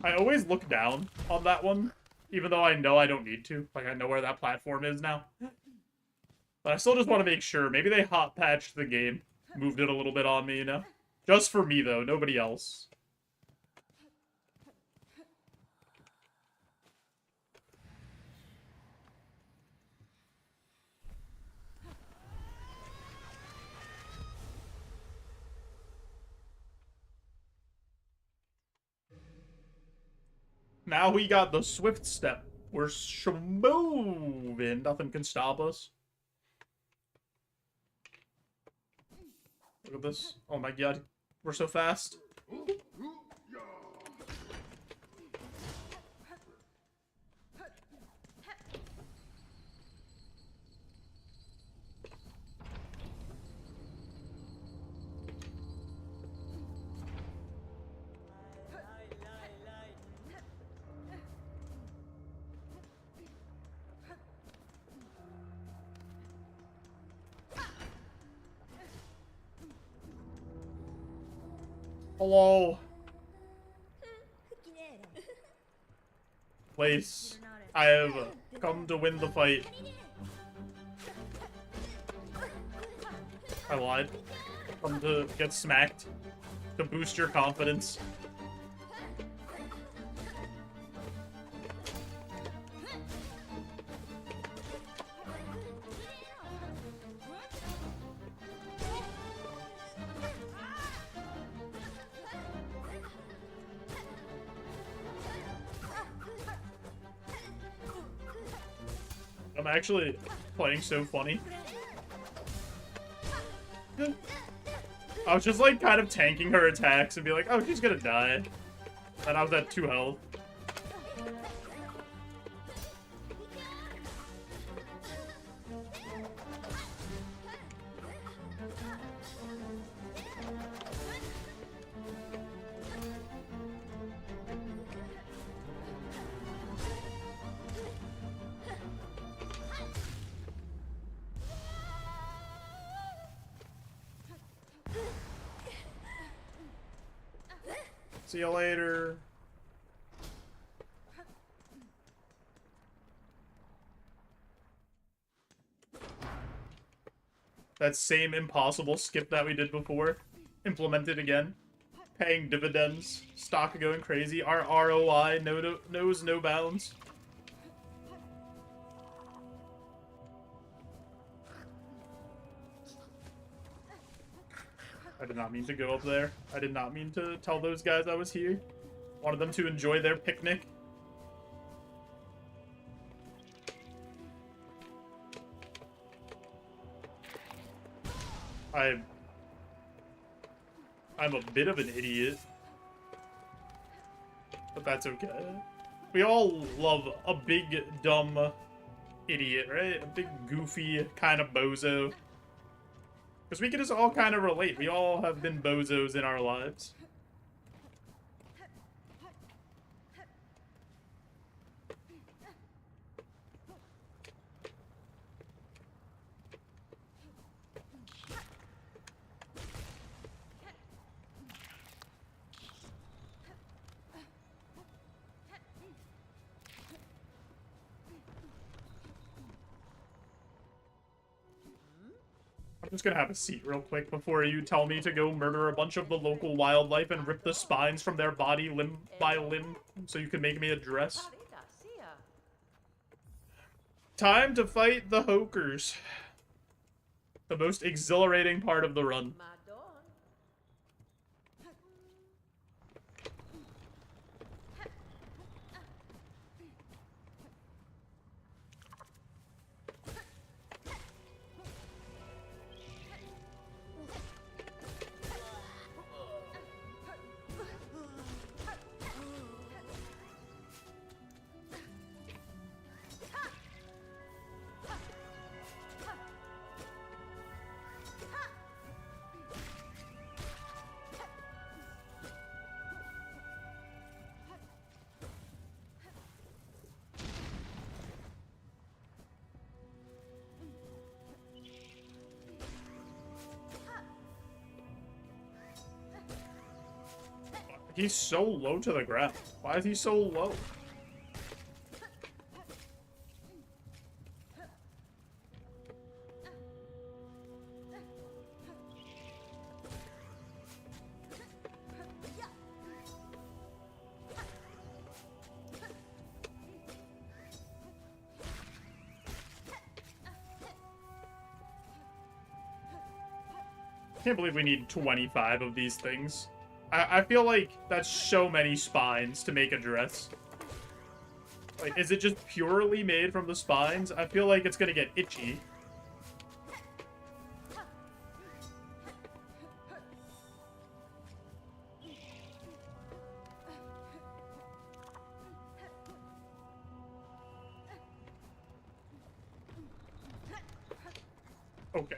I always look down on that one, even though I know I don't need to. Like, I know where that platform is now. But I still just want to make sure. Maybe they hot patched the game. Moved it a little bit on me, you know? Just for me, though. Nobody else. Now we got the Swift Step. We're moving. Nothing can stop us. Look at this. Oh my god. We're so fast. Hello. Place. I have come to win the fight. I lied. Come to get smacked. To boost your confidence. I'm actually playing so funny. I was just like kind of tanking her attacks and be like, oh, she's gonna die. And I was at 2 health. See you later. That same impossible skip that we did before, implemented again. Paying dividends, stock going crazy. Our ROI knows no bounds. I did not mean to go up there. I did not mean to tell those guys I was here. Wanted them to enjoy their picnic. I'm a bit of an idiot. But that's okay. We all love a big, dumb idiot, right? A big, goofy kind of bozo. Because we can just all kind of relate. We all have been bozos in our lives. I'm just gonna have a seat real quick before you tell me to go murder a bunch of the local wildlife and rip the spines from their body limb by limb so you can make me a dress. Time to fight the Hokers. The most exhilarating part of the run. He's so low to the ground. Why is he so low? I can't believe we need 25 of these things. I feel like that's so many spines to make a dress. Like, is it just purely made from the spines? I feel like it's gonna get itchy. Okay.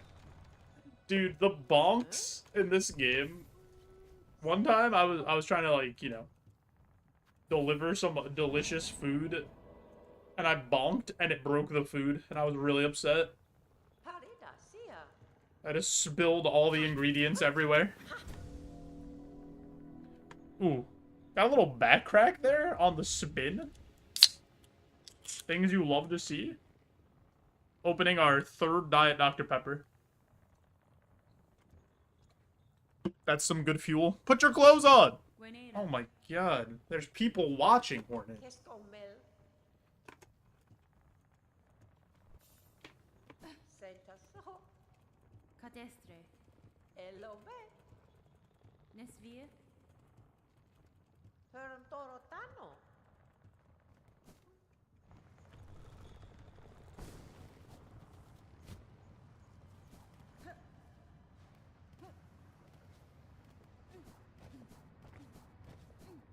Dude, the bonks in this game... One time, I was trying to, like, you know, deliver some delicious food, and I bonked, and it broke the food, and I was really upset. I just spilled all the ingredients everywhere. Ooh. Got a little back crack there on the spin. Things you love to see. Opening our third Diet Dr. Pepper. That's some good fuel. Put your clothes on! Oh my god. There's people watching, Hornet.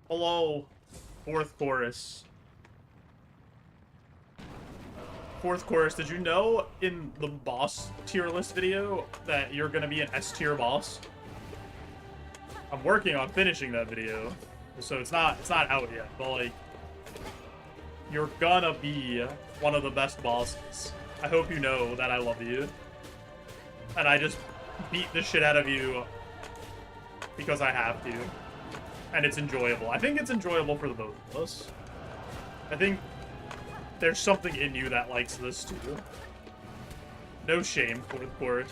Hello, fourth chorus. Fourth chorus, did you know in the boss tier list video that you're gonna be an S tier boss? I'm working on finishing that video, so it's not out yet, but like, you're gonna be one of the best bosses. I hope you know that I love you. And I just beat the shit out of you because I have to. And it's enjoyable. I think it's enjoyable for the both of us. I think there's something in you that likes this too. No shame, fourth chorus.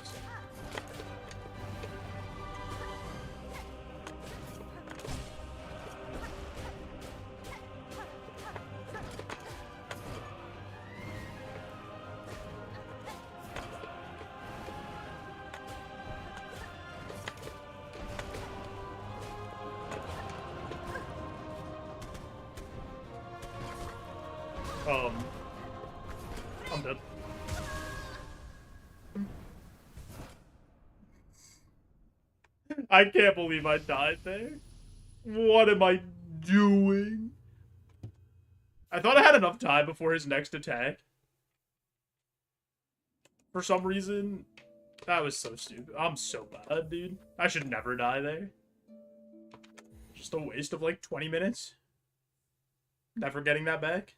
I'm dead. I can't believe I died there. What am I doing? I thought I had enough time before his next attack. For some reason, that was so stupid. I'm so bad, dude. I should never die there. Just a waste of like 20 minutes. Never getting that back.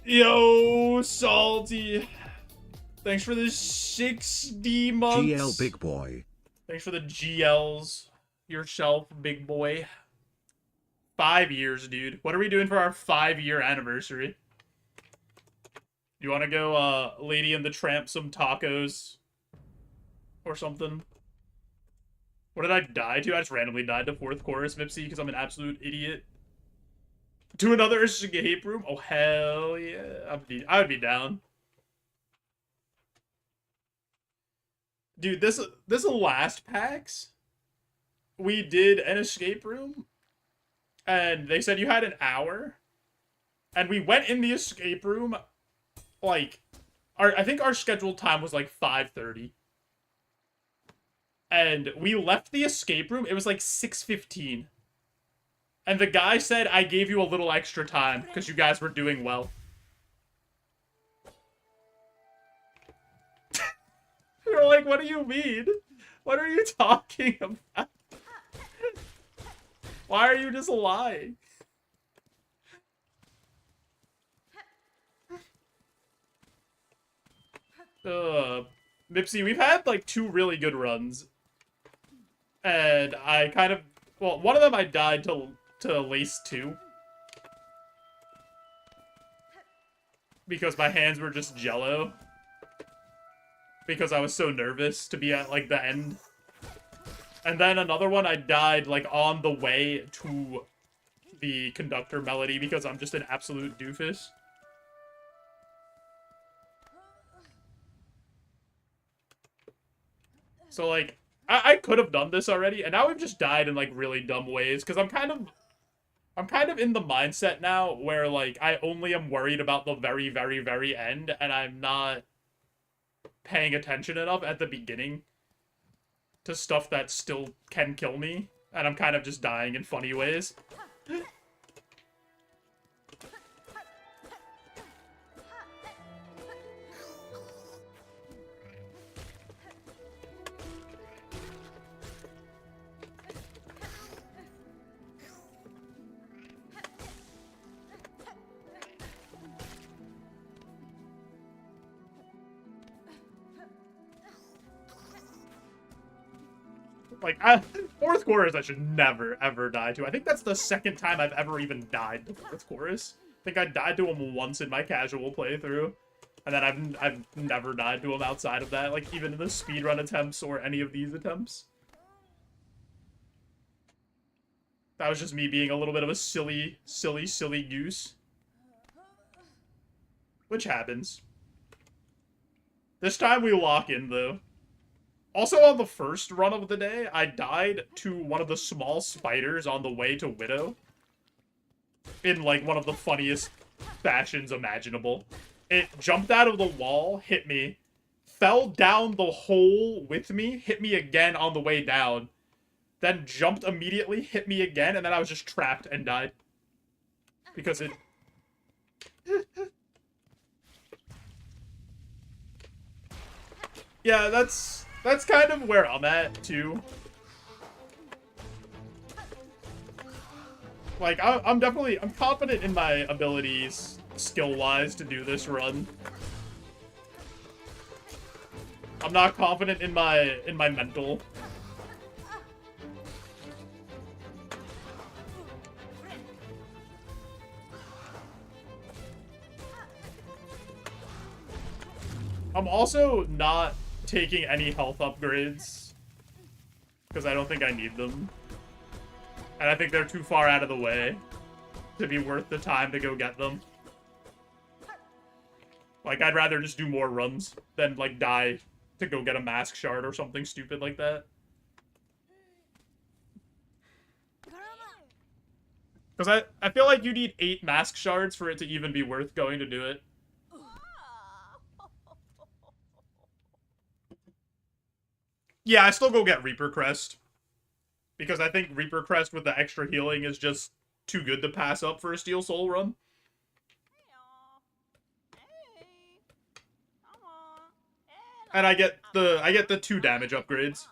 Yo, Salty. Thanks for the 60 months. GL big boy. Thanks for the GLs. Yourself, big boy. 5 years, dude. What are we doing for our 5-year anniversary? You want to go, Lady and the Tramp some tacos or something? What did I die to? I just randomly died to fourth chorus, Mipsy, because I'm an absolute idiot. To another escape room? Oh, hell yeah. I would be down. Dude, this last PAX, we did an escape room, and they said you had an hour, and we went in the escape room, like, I think our scheduled time was like 5:30. And we left the escape room, it was like 6:15. And the guy said, I gave you a little extra time, because you guys were doing well. You're like, what do you mean? What are you talking about? Why are you just lying? Mipsy, we've had like 2 really good runs. And I kind of... Well, one of them I died to Lace 2. Because my hands were just jello. Because I was so nervous to be at, like, the end. And then another one I died, like, on the way to the conductor melody because I'm just an absolute doofus. So, like, I could have done this already, and now we've just died in, like, really dumb ways, because I'm kind of in the mindset now where, like, I only am worried about the very, very, very end, and I'm not paying attention enough at the beginning to stuff that still can kill me, and I'm kind of just dying in funny ways. Like, fourth chorus I should never, ever die to. I think that's the second time I've ever even died to fourth chorus. I think I died to him once in my casual playthrough. And then I've never died to him outside of that, like, even in the speedrun attempts or any of these attempts. That was just me being a little bit of a silly goose. Which happens. This time we lock in, though. Also, on the first run of the day, I died to one of the small spiders on the way to Widow. In, like, one of the funniest fashions imaginable. It jumped out of the wall, hit me, fell down the hole with me, hit me again on the way down, then jumped immediately, hit me again, and then I was just trapped and died. Because it... Yeah, that's kind of where I'm at, too. Like, I'm confident in my abilities, skill-wise, to do this run. I'm not confident in my mental. I'm also not taking any health upgrades because I don't think I need them. And I think they're too far out of the way to be worth the time to go get them. Like, I'd rather just do more runs than, like, die to go get a mask shard or something stupid like that. Because I feel like you need 8 mask shards for it to even be worth going to do it. Yeah, I still go get Reaper Crest. Because I think Reaper Crest with the extra healing is just too good to pass up for a Steel Soul run. And I get the 2 damage upgrades.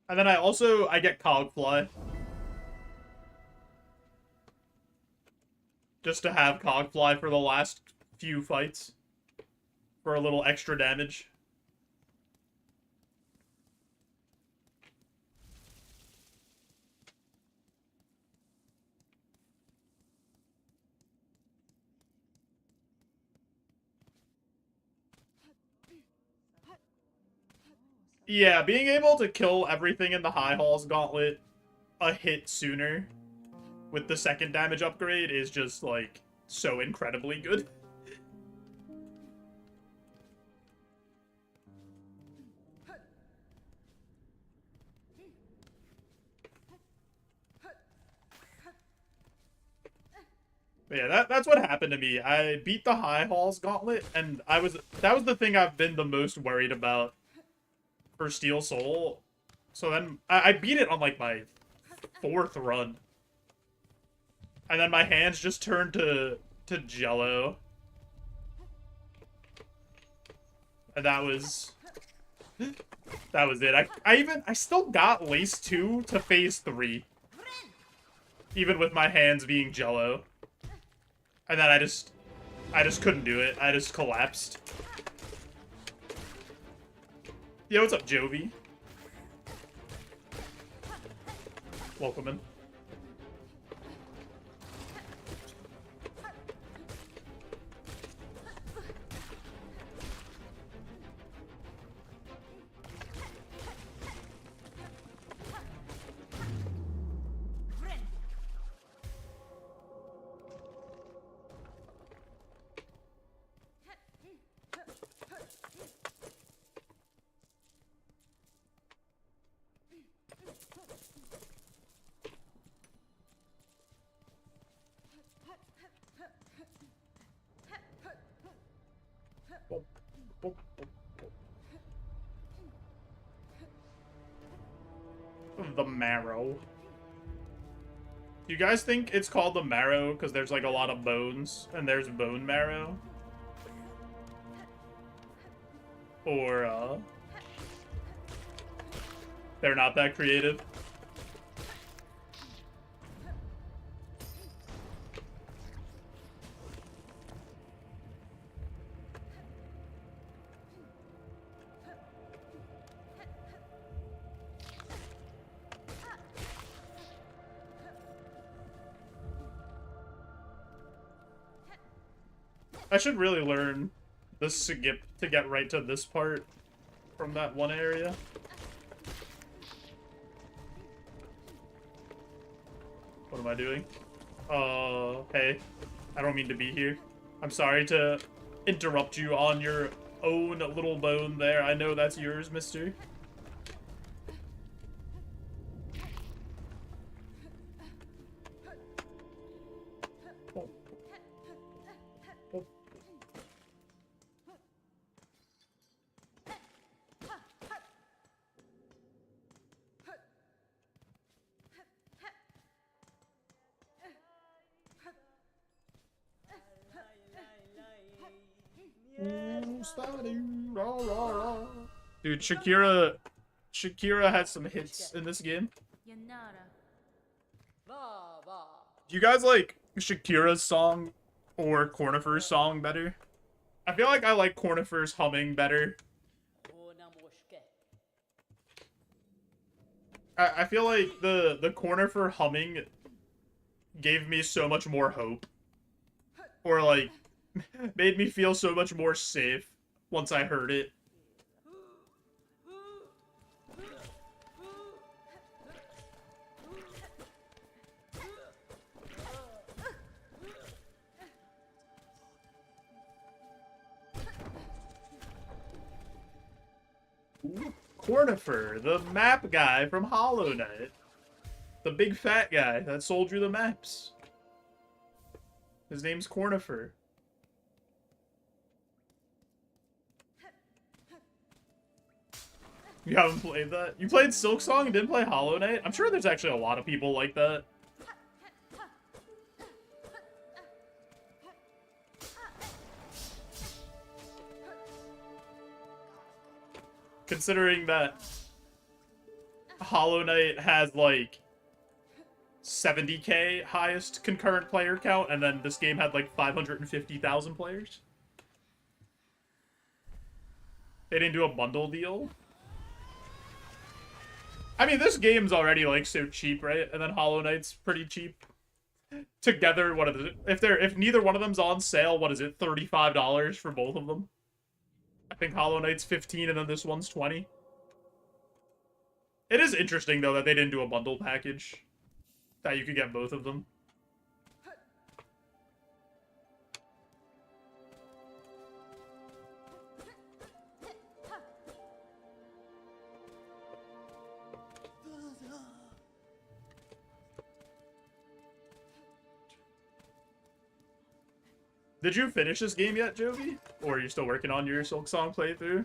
And then I get Cogfly. Just to have Cogfly for the last few fights. for a little extra damage. Yeah, being able to kill everything in the High Halls Gauntlet a hit sooner with the second damage upgrade is just, like, so incredibly good. But yeah, that's what happened to me. I beat the High Halls Gauntlet, and that was the thing I've been the most worried about for Steel Soul. So then I beat it on like my 4th run. And then my hands just turned to jello. And that was it. I still got Lace 2 to phase 3. Even with my hands being jello. And then I just couldn't do it. I just collapsed. Yo, what's up, Jovi? Welcome in. The marrow. Do you guys think it's called the marrow because there's like a lot of bones and there's bone marrow? Or they're not that creative? I should really learn the skip to get right to this part from that one area. What am I doing? Hey. I don't mean to be here. I'm sorry to interrupt you on your own little bone there. I know that's yours, mister. Dude, Shakira had some hits in this game. Do you guys like Shakira's song or Cornifer's song better? I feel like I like Cornifer's humming better. I feel like the Cornifer humming gave me so much more hope. Or like made me feel so much more safe once I heard it. Ooh, Cornifer, the map guy from Hollow Knight. The big fat guy that sold you the maps. His name's Cornifer. You haven't played that? You played Silksong and didn't play Hollow Knight? I'm sure there's actually a lot of people like that. Considering that Hollow Knight has like 70k highest concurrent player count, and then this game had like 550,000 players. They didn't do a bundle deal. I mean, this game's already like so cheap, right? And then Hollow Knight's pretty cheap. Together, what is it? If neither one of them's on sale, what is it? $35 for both of them. I think Hollow Knight's 15 and then this one's 20. It is interesting though that they didn't do a bundle package that you could get both of them. Did you finish this game yet, Jovi? Or are you still working on your Silksong playthrough?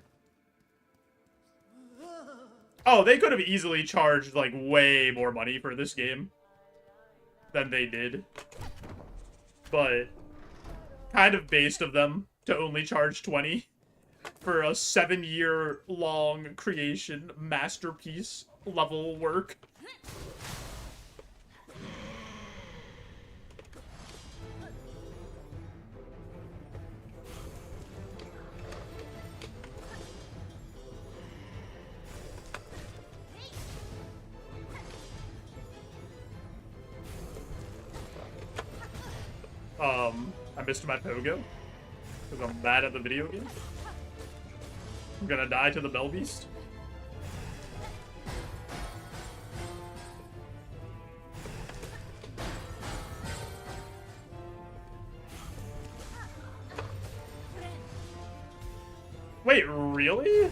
Oh, they could have easily charged, like, way more money for this game than they did. But, kind of based of them to only charge 20 for a 7-year-long creation, masterpiece level work. I missed my pogo because I'm bad at the video game. I'm gonna die to the Bell Beast. Wait, really?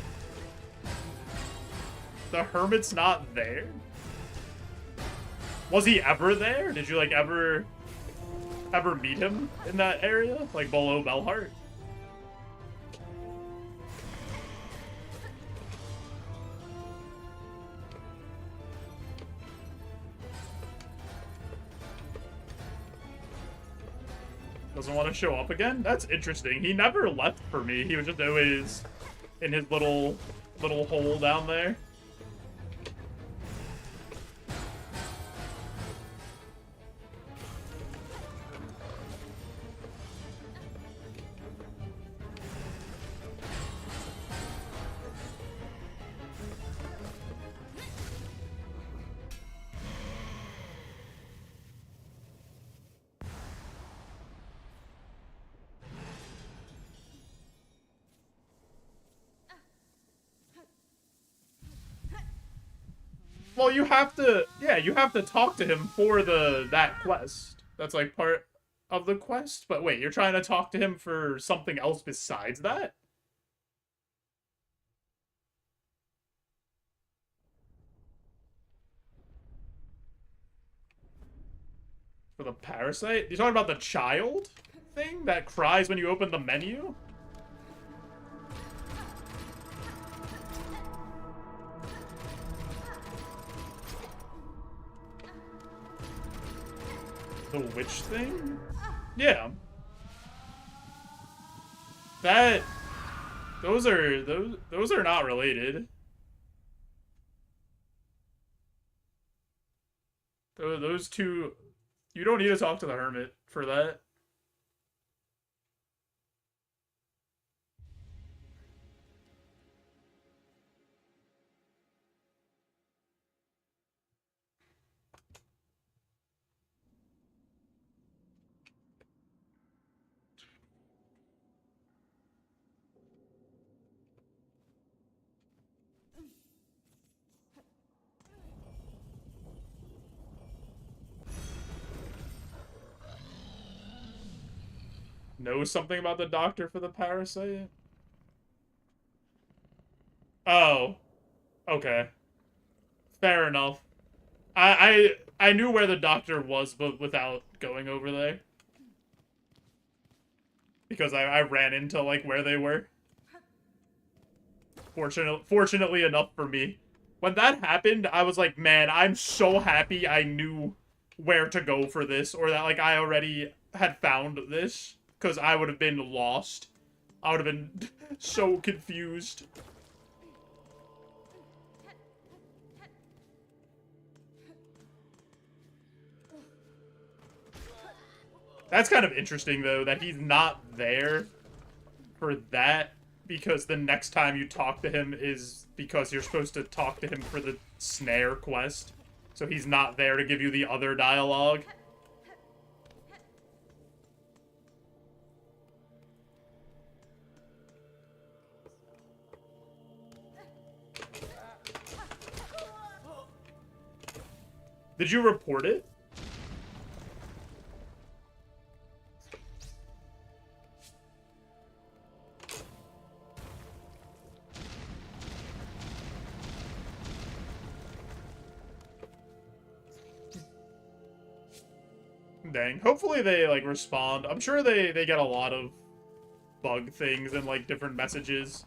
The Hermit's not there? Was he ever there? Did you, like, ever meet him in that area? Like, below Bellheart? Doesn't want to show up again? That's interesting. He never left for me. He was just always in his little hole down there. Well, you have to, yeah, you have to talk to him for that quest. That's like part of the quest. But wait, you're trying to talk to him for something else besides that? For the parasite? You talking about the child thing that cries when you open the menu? The witch thing? Yeah. Those are not related. Those two, you don't need to talk to the hermit for that. Know something about the doctor for the parasite? Oh. Okay. Fair enough. I knew where the doctor was, but without going over there. Because I ran into, like, where they were. Fortunately enough for me. When that happened, I was like, man, I'm so happy I knew where to go for this. Or that, like, I already had found this. Because I would have been lost. I would have been so confused. That's kind of interesting, though, that he's not there for that because the next time you talk to him is because you're supposed to talk to him for the snare quest. So he's not there to give you the other dialogue. Did you report it? Dang. Hopefully they, like, respond. I'm sure they get a lot of bug things and, like, different messages.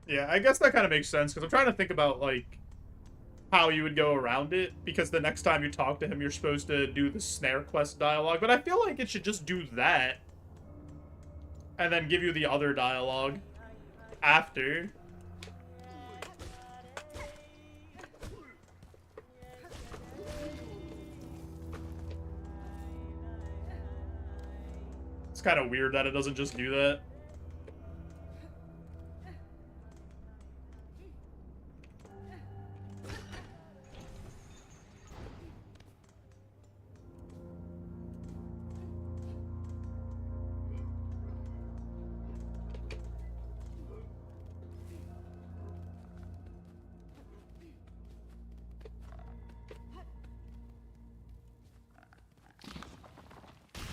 Yeah, I guess that kind of makes sense, because I'm trying to think about, like, how you would go around it, because the next time you talk to him, you're supposed to do the snare quest dialogue, but I feel like it should just do that, and then give you the other dialogue after. It's kind of weird that it doesn't just do that.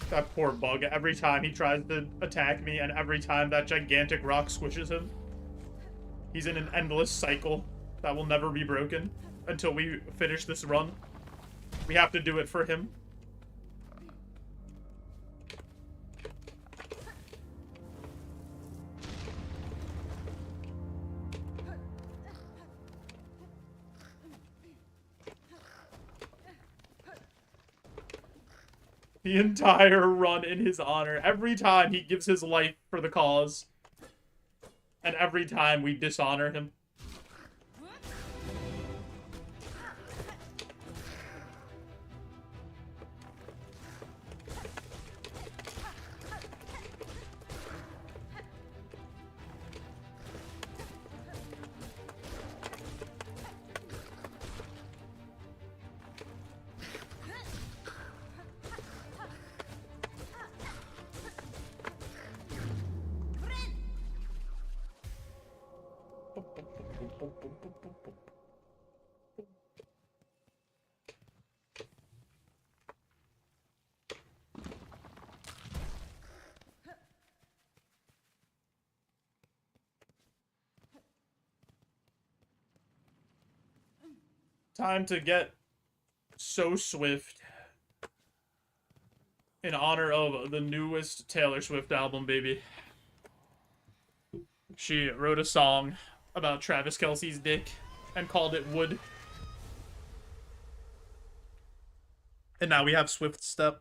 That poor bug, every time he tries to attack me and every time that gigantic rock squishes him. He's in an endless cycle that will never be broken until we finish this run. We have to do it for him. The entire run in his honor. Every time he gives his life for the cause. And every time we dishonor him. Time to get so swift in honor of the newest Taylor Swift album, baby. She wrote a song about Travis Kelce's dick and called it Wood. And now we have Swift Step.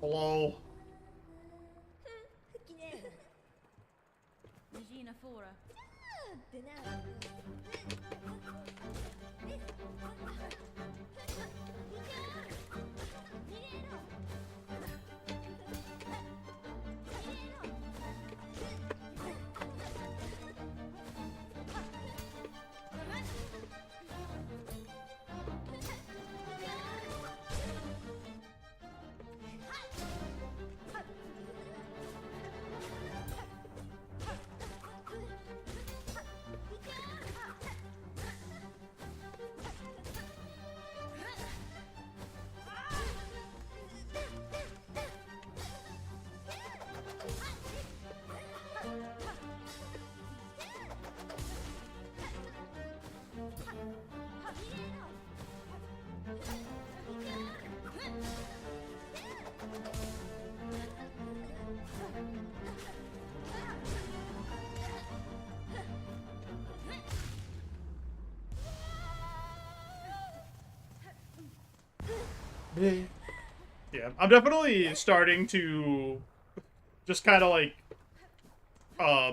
Hello. Yeah, I'm definitely starting to just kind of like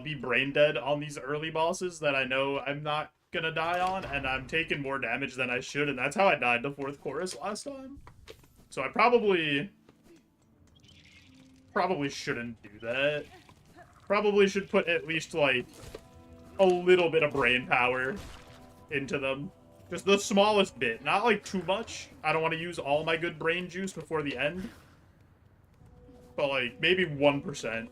be brain dead on these early bosses that I know I'm not gonna die on, and I'm taking more damage than I should, and that's how I died the 4th chorus last time. So I probably shouldn't do that. Probably should put at least like a little bit of brain power into them. Just the smallest bit, not like too much. I don't want to use all my good brain juice before the end. But like maybe 1%.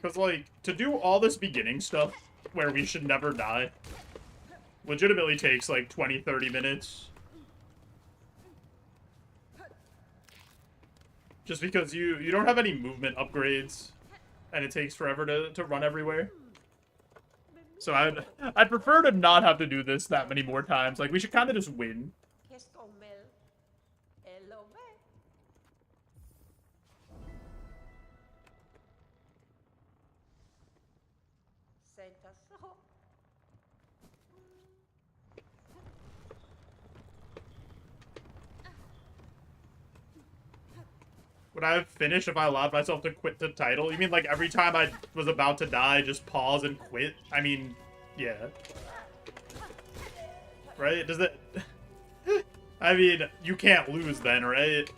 Because, like, to do all this beginning stuff where we should never die legitimately takes, like, 20-30 minutes. Just because you don't have any movement upgrades, and it takes forever to run everywhere. So I'd prefer to not have to do this that many more times. Like, we should kind of just win. Would I have finished if I allowed myself to quit the title? You mean like every time I was about to die, just pause and quit? I mean, yeah. Right? Does it... I mean, you can't lose then, right?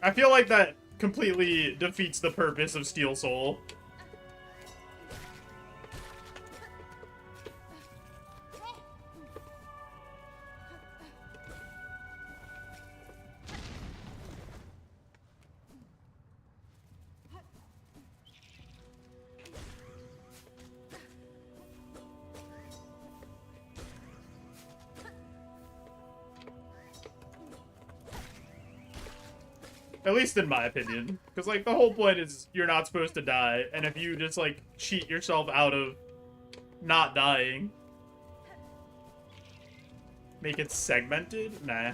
I feel like that completely defeats the purpose of Steel Soul. At least in my opinion. Because, like, the whole point is you're not supposed to die. And if you just, like, cheat yourself out of not dying... Make it segmented? Nah.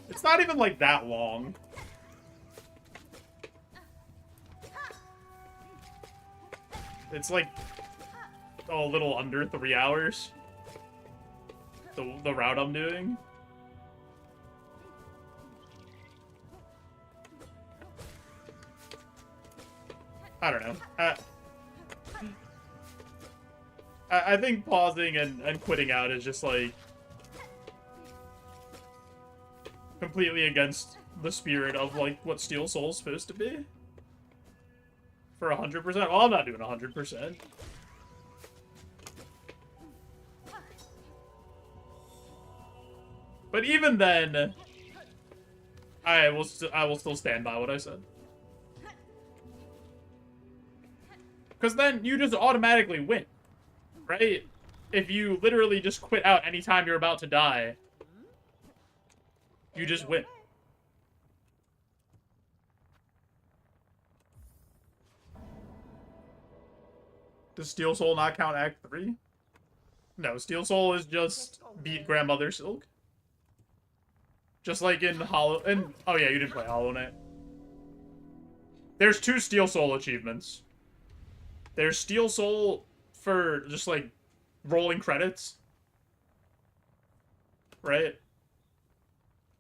It's not even, like, that long. It's, like, a little under 3 hours. The route I'm doing. I don't know. I think pausing and quitting out is just, like, completely against the spirit of, like, what Steel Soul's supposed to be. For 100%? Well, I'm not doing 100%. But even then, I will still stand by what I said. Because then you just automatically win, right? If you literally just quit out anytime you're about to die, you just win. Does Steel Soul not count Act 3? No, Steel Soul is just beat Grandmother Silk. Just like in Hollow... oh yeah, you didn't play Hollow Knight. There's 2 Steel Soul achievements. There's Steel Soul for just, like, rolling credits. Right?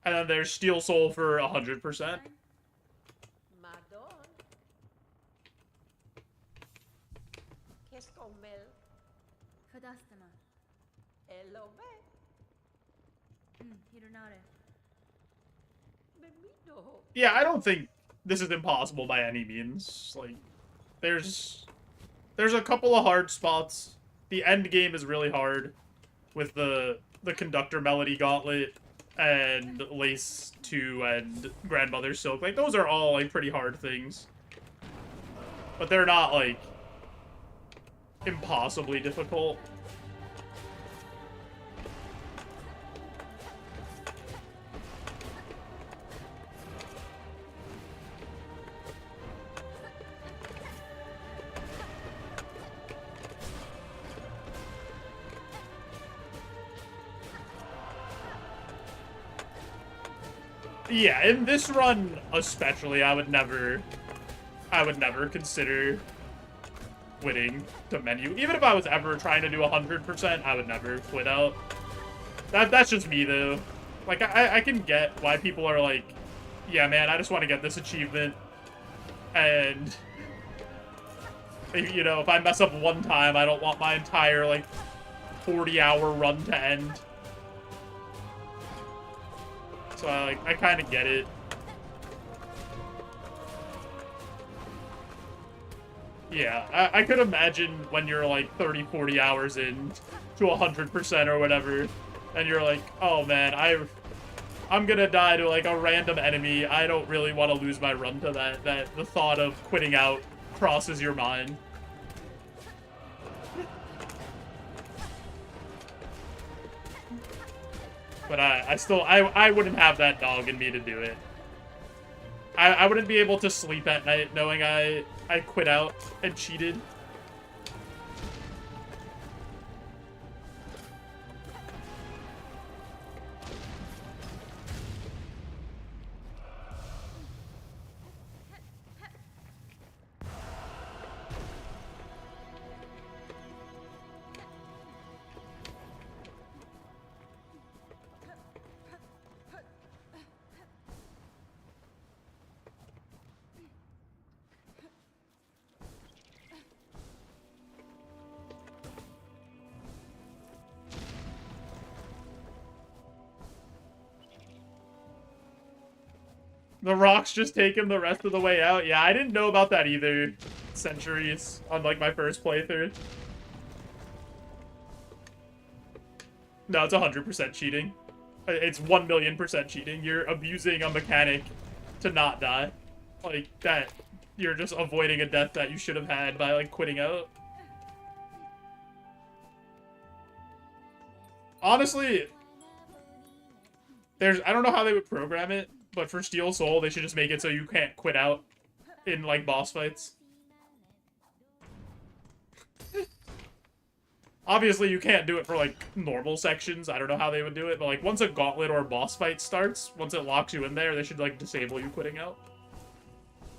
And then there's Steel Soul for 100%. Yeah, I don't think this is impossible by any means. Like, there's a couple of hard spots. The end game is really hard with the Conductor Melody Gauntlet and Lace 2 and Grandmother Silk. Like, those are all, like, pretty hard things. But they're not, like, impossibly difficult. Yeah, in this run especially, I would never consider quitting to menu. Even if I was ever trying to do 100%, I would never quit out. That's just me, though. Like, I can get why people are like, yeah, man, I just want to get this achievement. And, you know, if I mess up one time, I don't want my entire, like, 40-hour run to end. So, I kind of get it. Yeah, I could imagine when you're, like, 30, 40 hours in to 100% or whatever, and you're like, oh, man, I'm gonna die to, like, a random enemy. I don't really want to lose my run to that the thought of quitting out crosses your mind. But I wouldn't have that dog in me to do it. I wouldn't be able to sleep at night knowing I quit out and cheated. The rocks just take him the rest of the way out. Yeah, I didn't know about that either. Centuries on, like, my first playthrough. No, it's 100% cheating. It's 1,000,000% cheating. You're abusing a mechanic to not die. Like, that. You're just avoiding a death that you should have had by, like, quitting out. Honestly, I don't know how they would program it, but for Steel Soul, they should just make it so you can't quit out in, like, boss fights. Obviously, you can't do it for, like, normal sections. I don't know how they would do it, but, like, once a gauntlet or a boss fight starts, once it locks you in there, they should, like, disable you quitting out.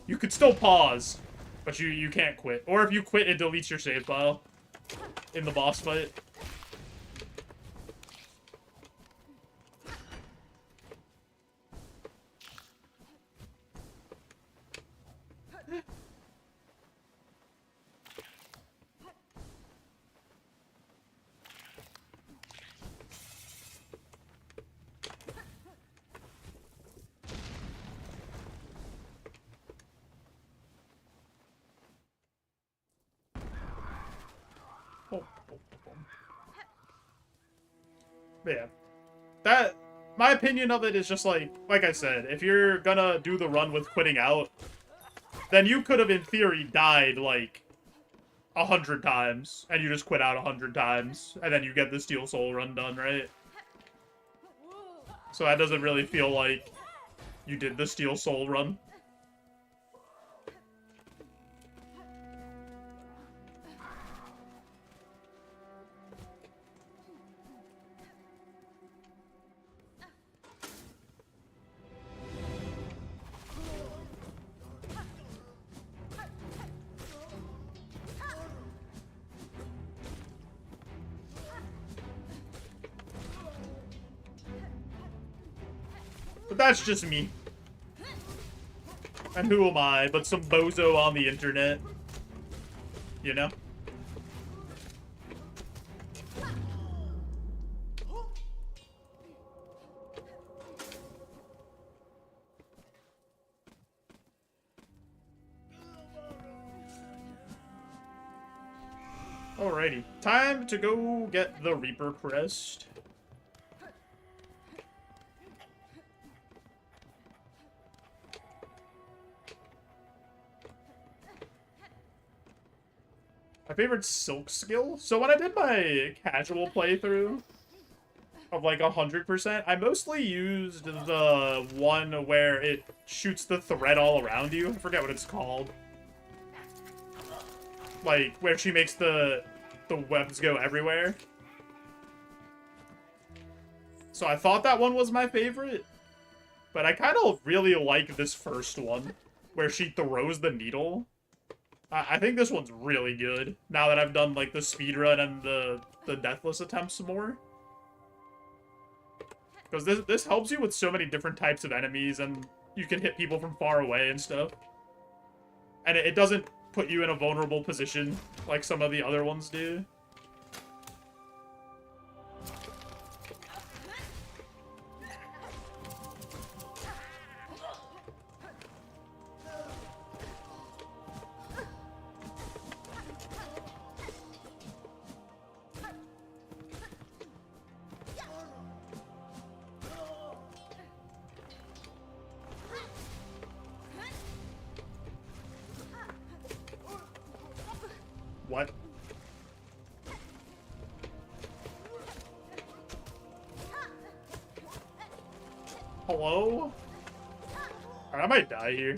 You could still pause, but you can't quit. Or if you quit, it deletes your save file in the boss fight. Yeah. My opinion of it is just like I said, if you're gonna do the run with quitting out, then you could have, in theory, died, like, 100 times, and you just quit out 100 times, and then you get the Steel Soul run done, right? So that doesn't really feel like you did the Steel Soul run. But that's just me. And who am I but some bozo on the internet? You know? Alrighty. Time to go get the Reaper Crest. My favorite Silk skill? So when I did my casual playthrough of like 100%, I mostly used the one where it shoots the thread all around you. I forget what it's called. Like, where she makes the webs go everywhere. So I thought that one was my favorite. But I kind of really like this first one, where she throws the needle. I think this one's really good, now that I've done, like, the speedrun and the deathless attempts more. Because this helps you with so many different types of enemies, and you can hit people from far away and stuff. And it doesn't put you in a vulnerable position like some of the other ones do. What? Hello? I might die here.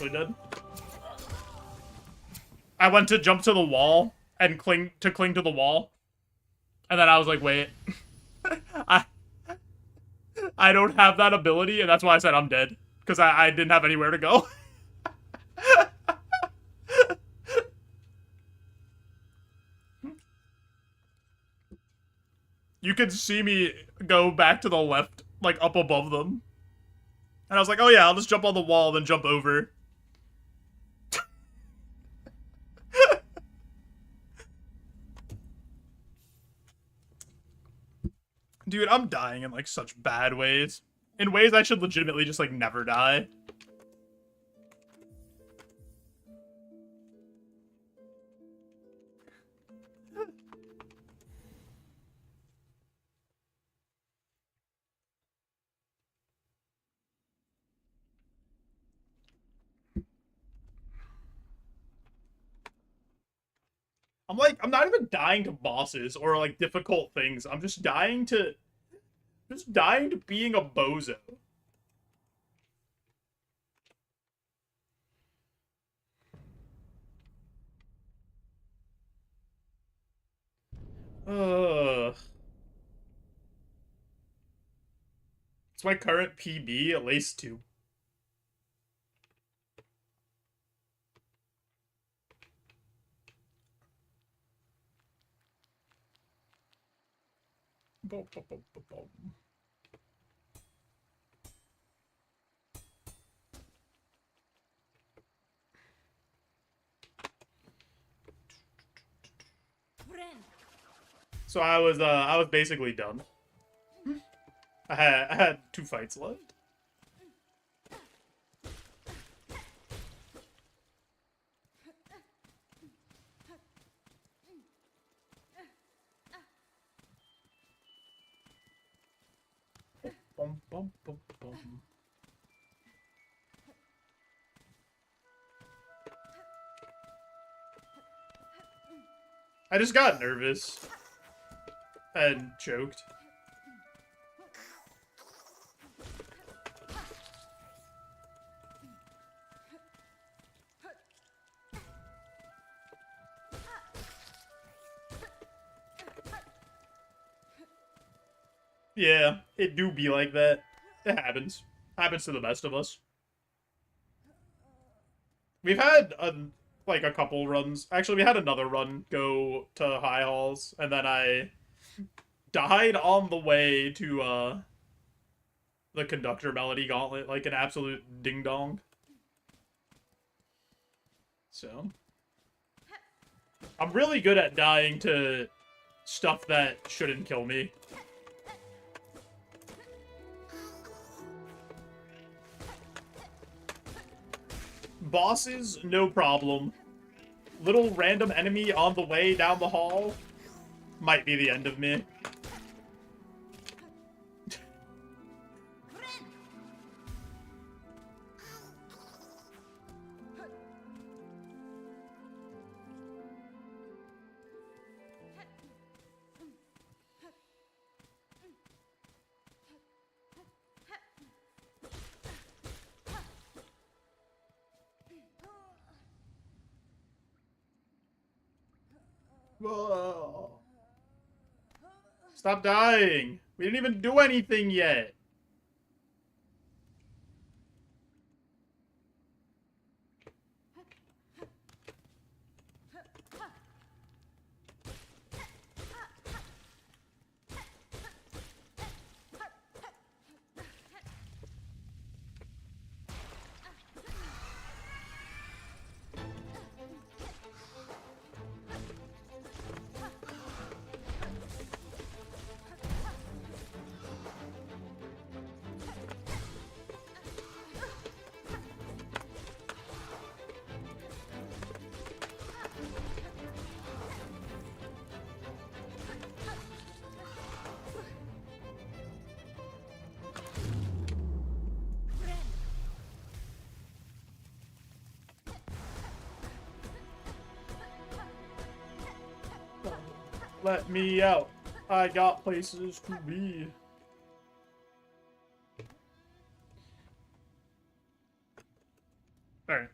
We dead? I went to jump to the wall and cling to the wall. And then I was like, wait. I don't have that ability, and that's why I said I'm dead. Because I didn't have anywhere to go. You could see me go back to the left, like up above them. And I was like, oh yeah, I'll just jump on the wall, then jump over. Dude, I'm dying in, like, such bad ways. In ways I should legitimately just, like, never die. I'm not even dying to bosses or, like, difficult things. I'm just dying to being a bozo. Ugh. It's my current PB, at least 2. Boom, boom, boom, boom, boom. So I was basically done. I had 2 fights left. Bum, bum, bum, bum. I just got nervous and choked. Yeah, it do be like that. It happens. Happens to the best of us. We've had like a couple runs. Actually, we had another run go to high halls, and then I died on the way to the conductor melody gauntlet, like an absolute ding dong. So I'm really good at dying to stuff that shouldn't kill me. Bosses, no problem. Little random enemy on the way down the hall might be the end of me. Whoa. Stop dying. We didn't even do anything yet. Let me out. I got places to be. Alright.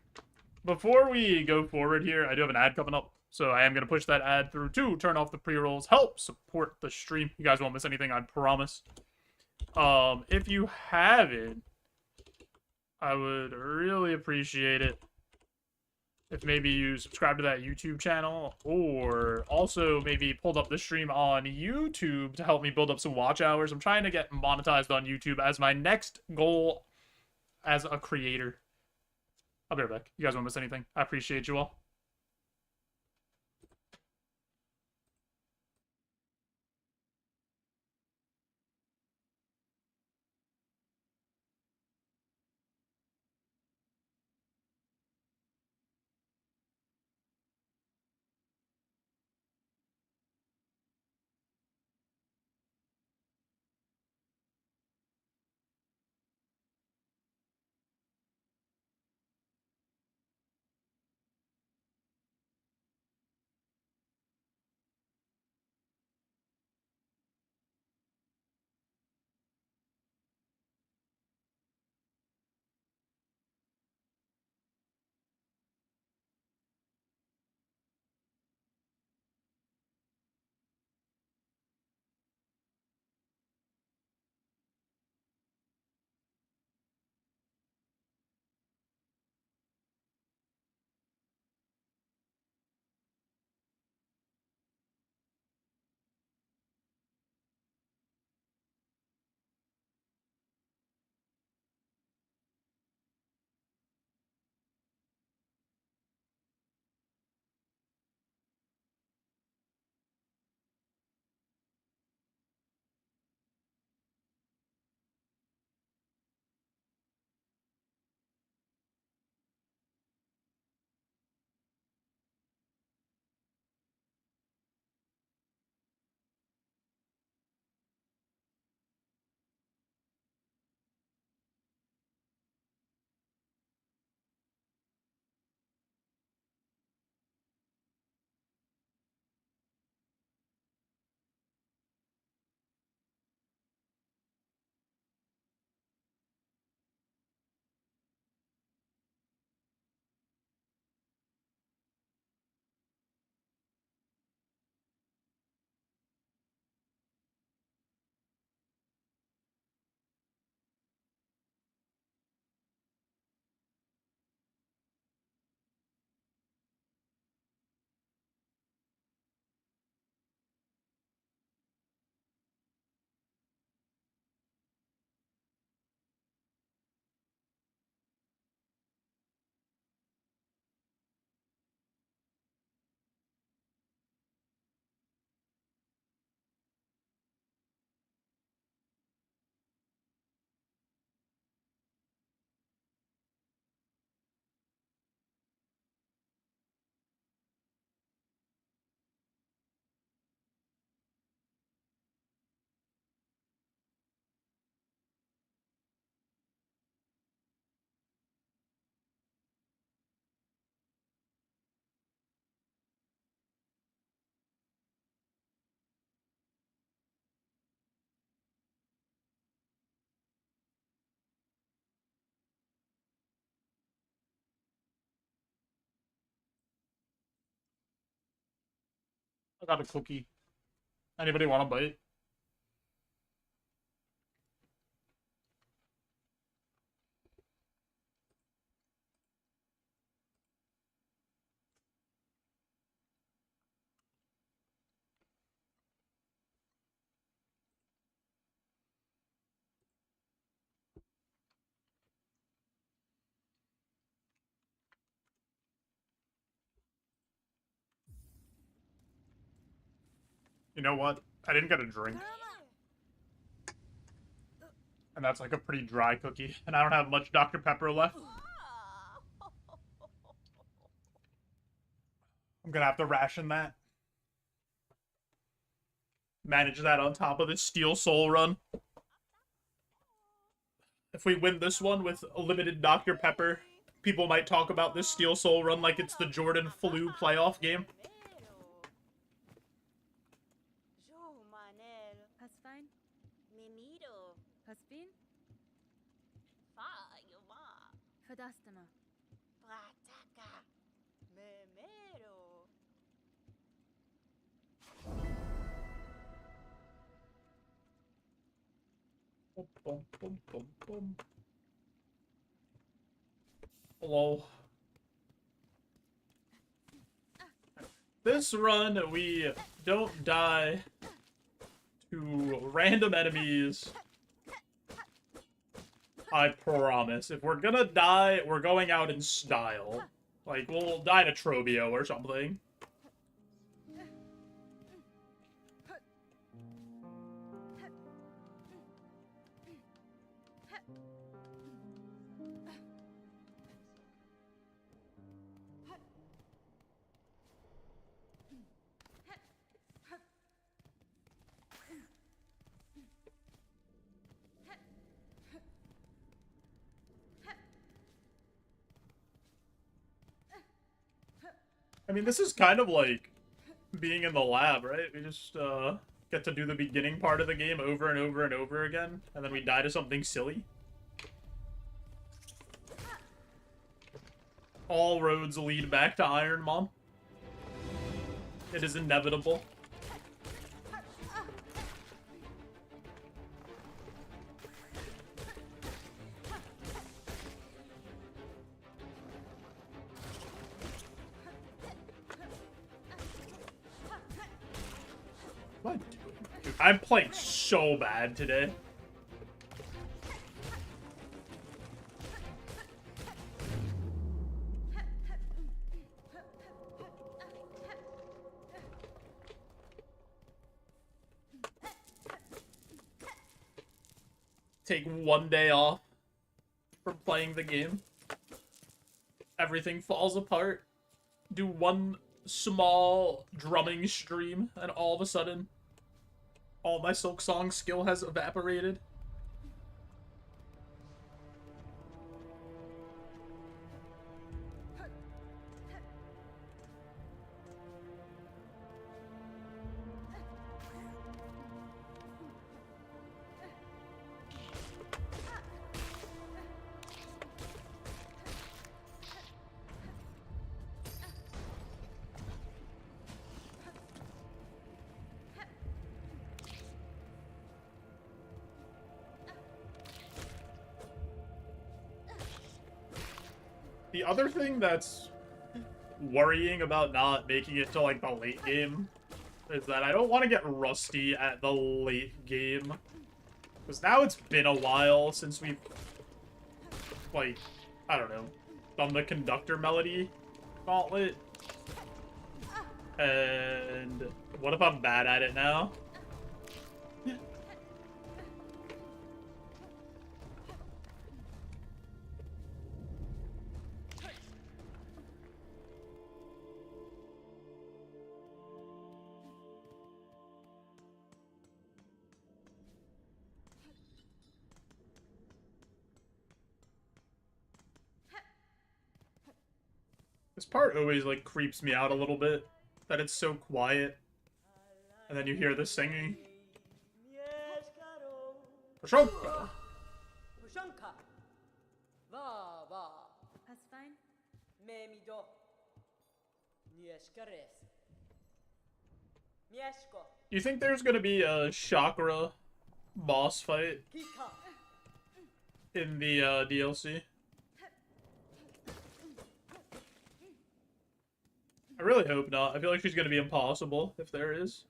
Before we go forward here, I do have an ad coming up. So I am going to push that ad through to turn off the pre-rolls. Help support the stream. You guys won't miss anything, I promise. If you haven't, I would really appreciate it if maybe you subscribe to that YouTube channel, or also maybe pulled up the stream on YouTube to help me build up some watch hours. I'm trying to get monetized on YouTube as my next goal as a creator. I'll be right back. You guys won't miss anything. I appreciate you all. I got a cookie. Anybody want a bite? You know what? I didn't get a drink. And that's like a pretty dry cookie. And I don't have much Dr. Pepper left. I'm gonna have to ration that. Manage that on top of this Steel Soul run. If we win this one with a limited Dr. Pepper, people might talk about this Steel Soul run like it's the Jordan Flu playoff game. Boom, boom, boom, boom. Hello. This run, we don't die to random enemies. I promise. If we're gonna die, we're going out in style. Like, we'll die to Trobio or something. I mean, this is kind of like being in the lab, right? We just get to do the beginning part of the game over and over and over again, and then we die to something silly. All roads lead back to Ironmon. It is inevitable. What? Dude, I'm playing so bad today. Take one day off from playing the game. Everything falls apart. Do one small drumming stream, and all of a sudden, all my Silksong skill has evaporated. The other thing that's worrying about not making it to, like, the late game is that I don't want to get rusty at the late game. Because now it's been a while since we've, like, I don't know, done the conductor melody gauntlet. And what if I'm bad at it now? This part always, like, creeps me out a little bit. That it's so quiet. And then you hear the singing. Pashonka! You think there's gonna be a chakra boss fight in the DLC? I really hope not. I feel like she's gonna be impossible if there is.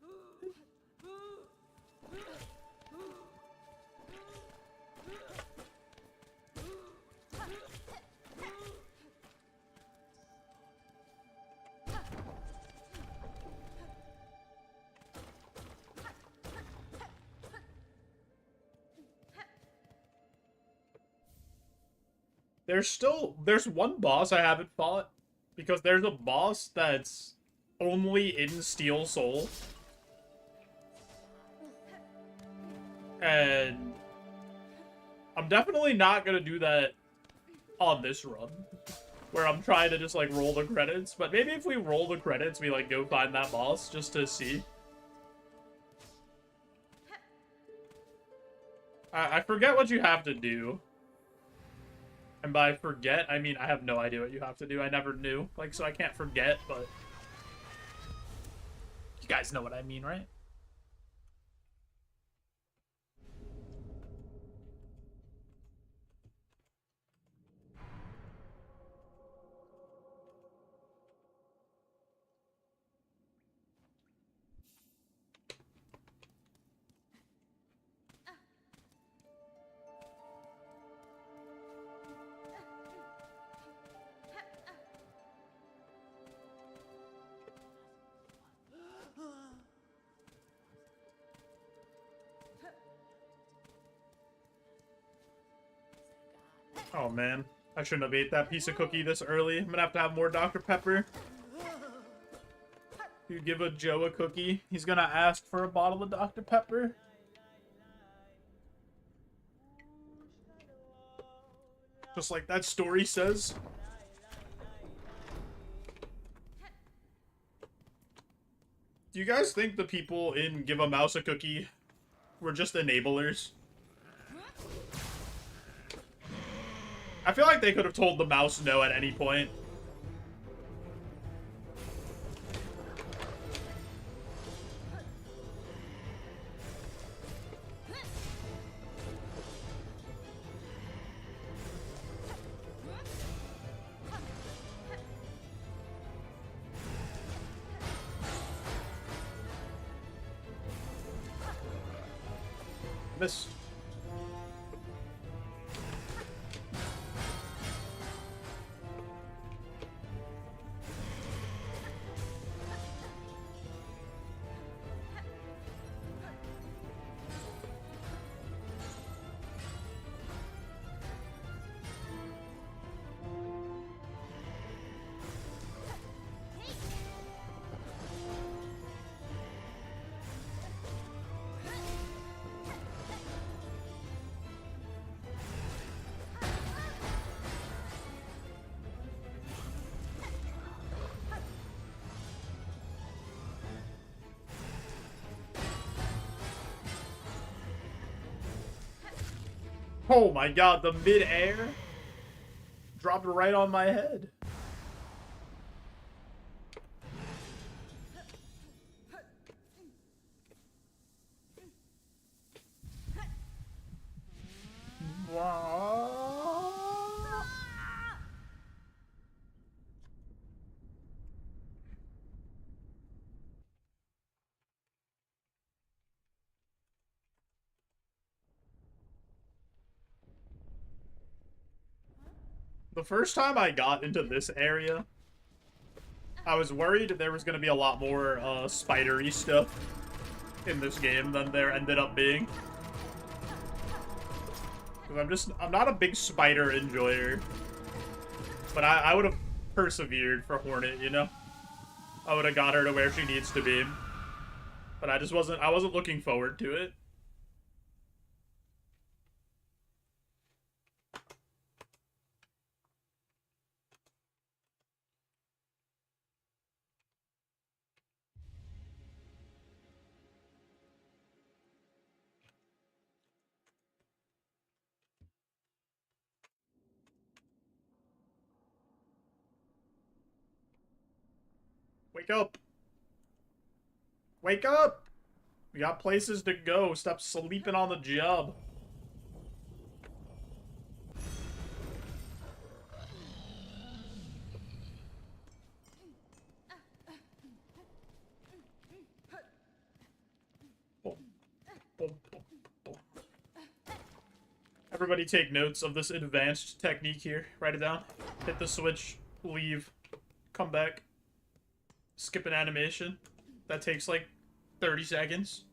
There's one boss I haven't fought because there's a boss that's only in Steel Soul. And I'm definitely not gonna do that on this run, where I'm trying to just, like, roll the credits. But maybe if we roll the credits, we, like, go find that boss just to see. I forget what you have to do. And by forget, I mean I have no idea what you have to do. I never knew. Like, so I can't forget, but... You guys know what I mean, right? Oh, man. I shouldn't have ate that piece of cookie this early. I'm gonna have more Dr. Pepper. You give a Joe a cookie, he's gonna ask for a bottle of Dr. Pepper. Just like that story says. Do you guys think the people in Give a Mouse a Cookie were just enablers? I feel like they could have told the mouse no at any point. Miss. Oh my god, the mid-air dropped right on my head. The first time I got into this area, I was worried there was going to be a lot more spidery stuff in this game than there ended up being. Because I'm not a big spider enjoyer. But I would have persevered for Hornet, you know? I would have got her to where she needs to be. But I wasn't looking forward to it. Wake up! Wake up! We got places to go. Stop sleeping on the job. Everybody take notes of this advanced technique here. Write it down. Hit the switch, leave, come back, skip an animation. That takes like 30 seconds.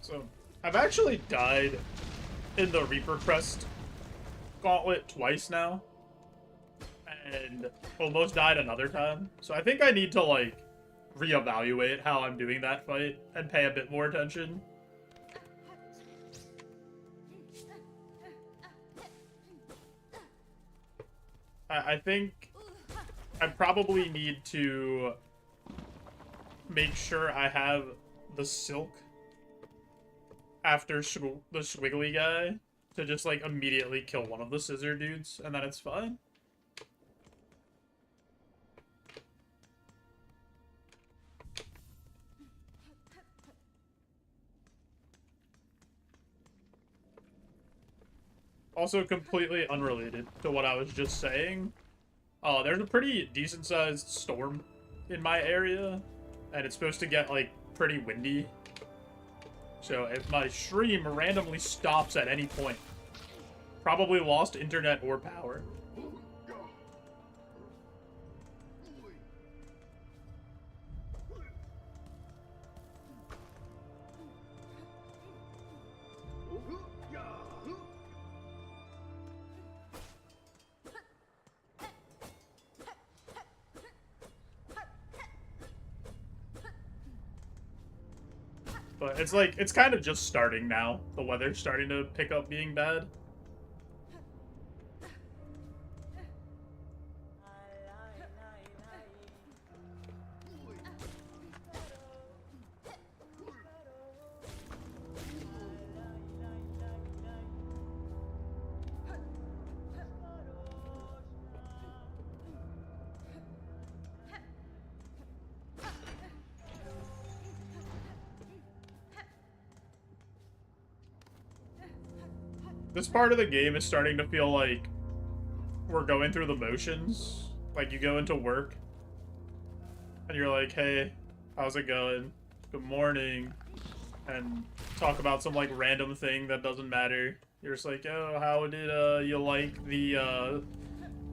So, I've actually died in the Reaper Crest Gauntlet twice now. And almost died another time. So I think I need to, like, reevaluate how I'm doing that fight and pay a bit more attention. I think I probably need to make sure I have the silk after the squiggly guy to just, like, immediately kill one of the scissor dudes, and then it's fine. Also, completely unrelated to what I was just saying, there's a pretty decent-sized storm in my area, and it's supposed to get, like, pretty windy. So if my stream randomly stops at any point, probably lost internet or power. But it's like, it's kind of just starting now. The weather's starting to pick up being bad. This part of the game is starting to feel like we're going through the motions. Like, you go into work, and you're like, hey, how's it going? Good morning. And talk about some, like, random thing that doesn't matter. You're just like, oh, how did, you like the,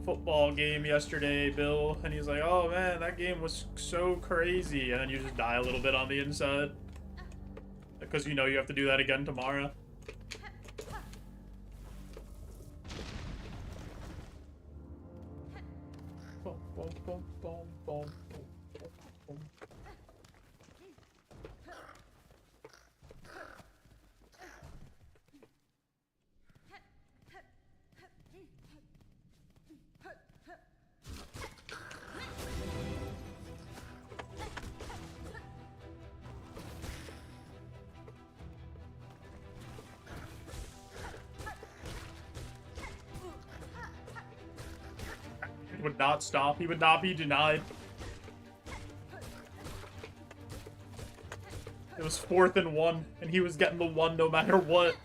football game yesterday, Bill? And he's like, oh, man, that game was so crazy. And then you just die a little bit on the inside. Because you know you have to do that again tomorrow. He would not stop. He would not be denied. It was 4th and 1, and he was getting the 1 no matter what.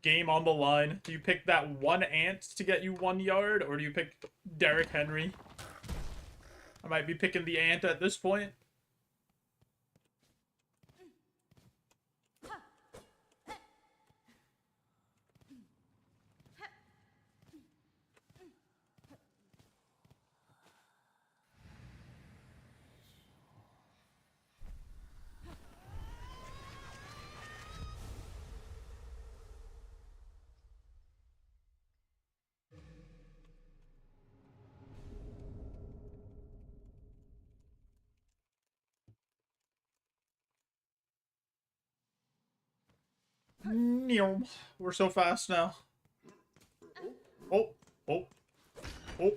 Game on the line. Do you pick that one ant to get you 1 yard, or do you pick Derrick Henry? I might be picking the ant at this point. We're so fast now. Oh, oh, oh.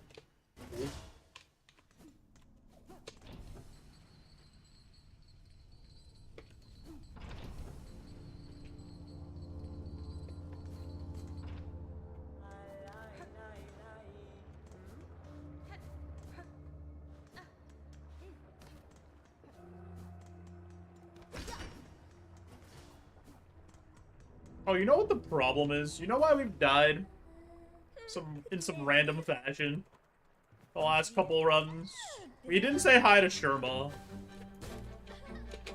Oh, you know what the problem is? You know why we've died? In some random fashion. The last couple runs. We didn't say hi to Sherma.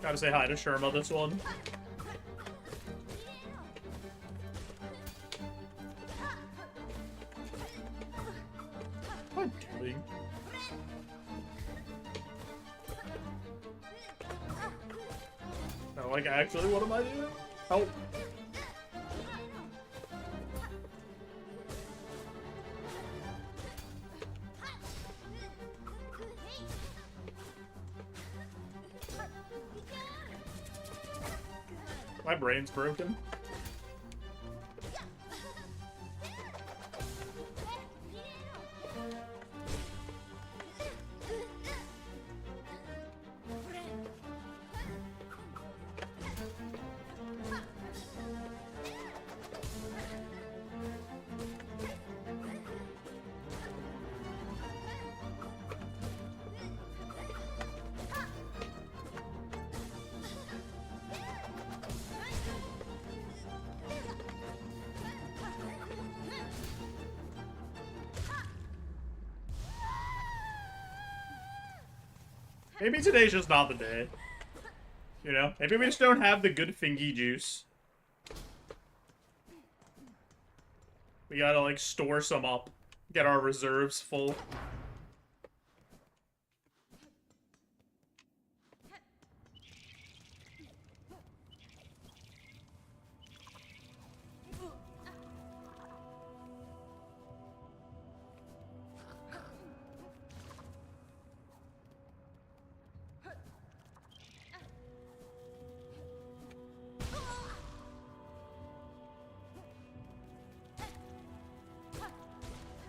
Gotta say hi to Sherma this one. What am I doing? No, like, actually, what am I doing? Help. My brain's broken. Maybe today's just not the day. You know? Maybe we just don't have the good fingy juice. We gotta, like, store some up. Get our reserves full.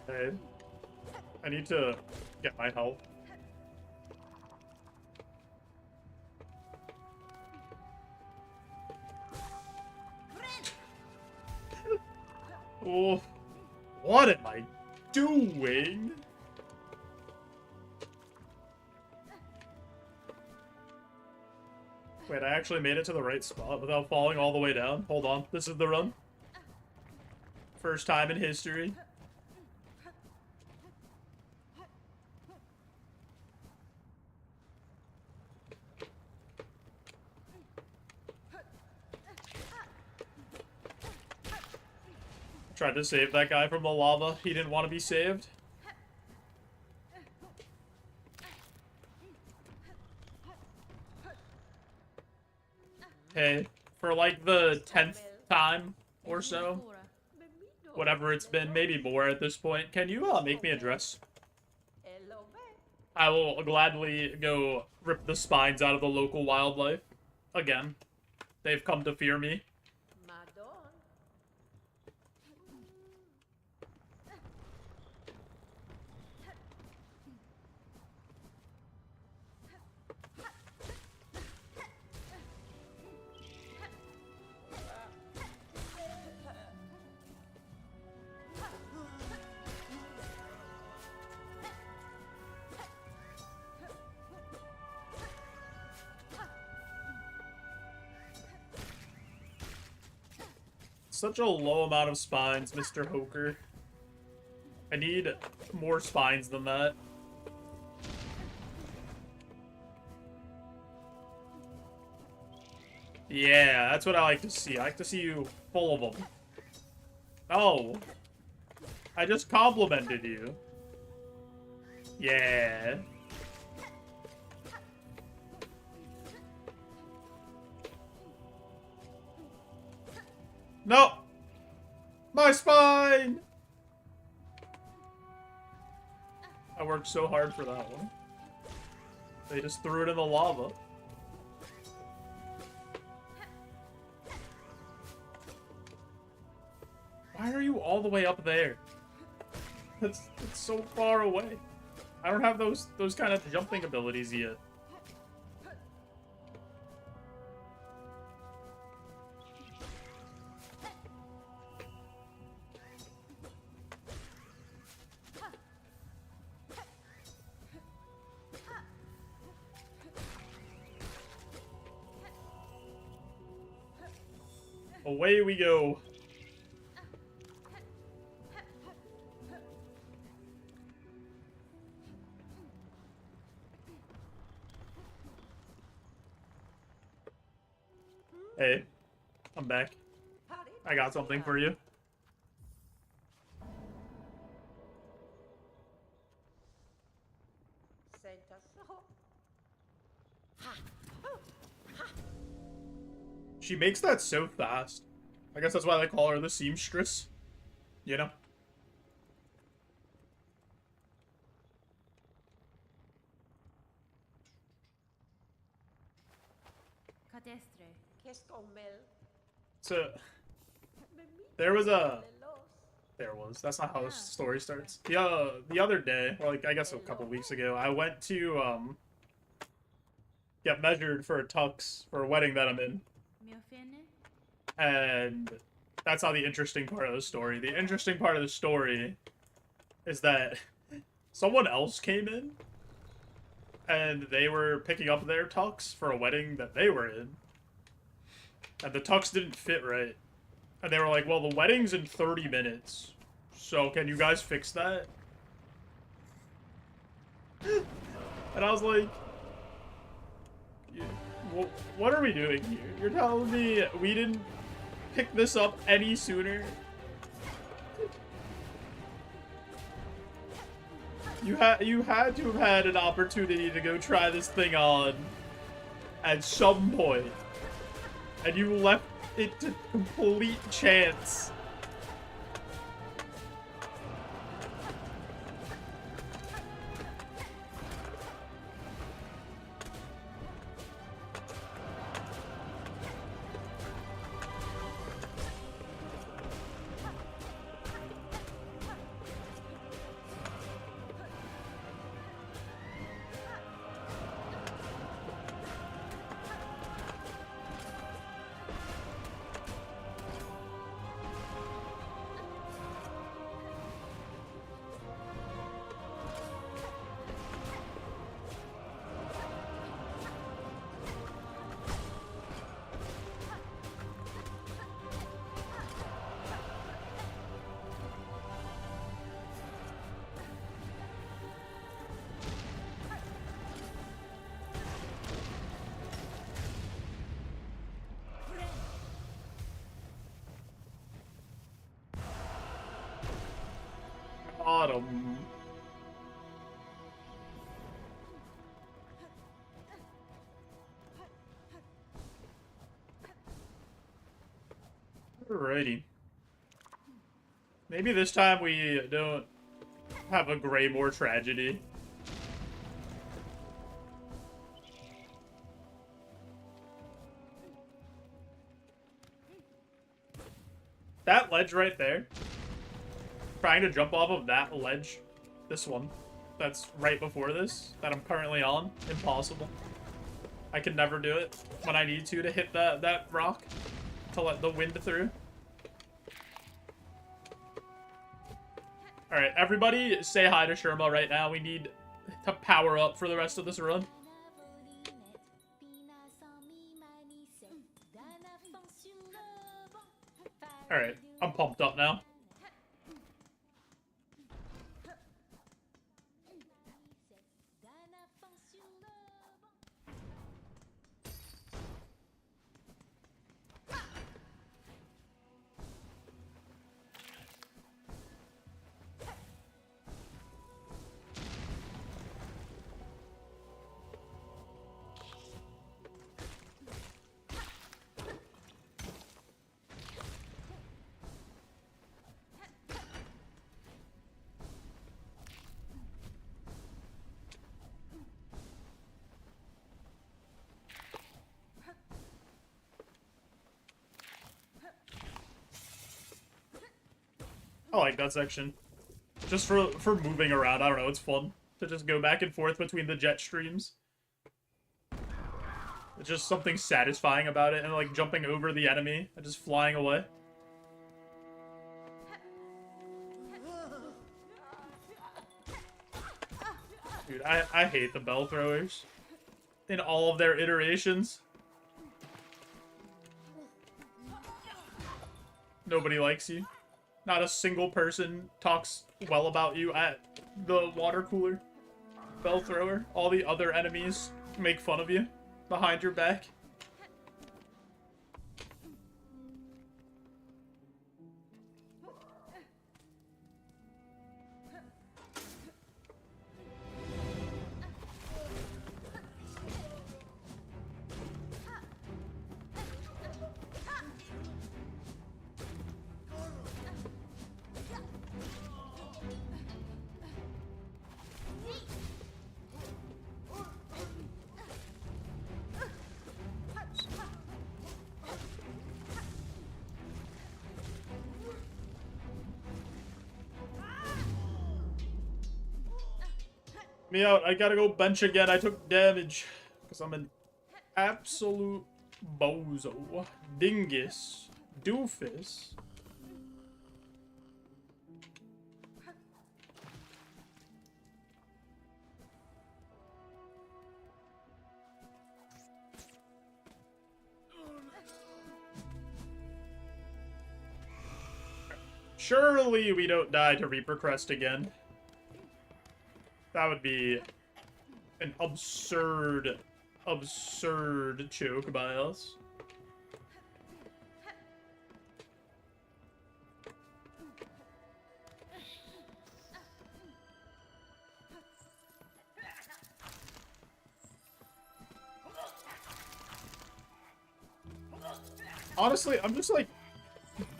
Okay. I need to get my health. Oh, what am I doing? Wait, I actually made it to the right spot without falling all the way down. Hold on, this is the run. First time in history. Tried to save that guy from the lava. He didn't want to be saved. Hey, for like the 10th time or so, whatever it's been, maybe more at this point, can you make me a dress? I will gladly go rip the spines out of the local wildlife. Again, they've come to fear me. Such a low amount of spines, Mr. Hoker. I need more spines than that. Yeah, that's what I like to see. I like to see you full of them. Oh. I just complimented you. Yeah. No! My spine! I worked so hard for that one. They just threw it in the lava. Why are you all the way up there? It's so far away. I don't have those kind of jumping abilities yet. Away we go. Hey, I'm back. I got something for you. She makes that so fast. I guess that's why they call her the seamstress. You know? So, that's not how the story starts. The other day, or like I guess a couple weeks ago, I went to get measured for a tux for a wedding that I'm in. And that's not the interesting part of the story. The interesting part of the story is that someone else came in and they were picking up their tux for a wedding that they were in. And the tux didn't fit right. And they were like, well, the wedding's in 30 minutes. So can you guys fix that? And I was like, what are we doing here? You're telling me we didn't pick this up any sooner? You had to have had an opportunity to go try this thing on at some point, and you left it to complete chance. Autumn. Alrighty. Maybe this time we don't have a Greymore tragedy. That ledge right there. Trying to jump off of that ledge. This one. That's right before this. That I'm currently on. Impossible. I can never do it when I need to hit that rock. To let the wind through. Alright, everybody say hi to Sherma right now. We need to power up for the rest of this run. Alright, I'm pumped up now. I like that section. Just for moving around, I don't know, it's fun to just go back and forth between the jet streams. It's just something satisfying about it, and like jumping over the enemy and just flying away. Dude, I hate the bell throwers in all of their iterations. Nobody likes you. Not a single person talks well about you at the water cooler. Bell thrower. All the other enemies make fun of you behind your back. Me out. I gotta go bench again. I took damage. Because I'm an absolute bozo. Dingus. Doofus. Surely we don't die to Reaper Crest again. That would be an absurd, absurd choke by us. Honestly, I'm just like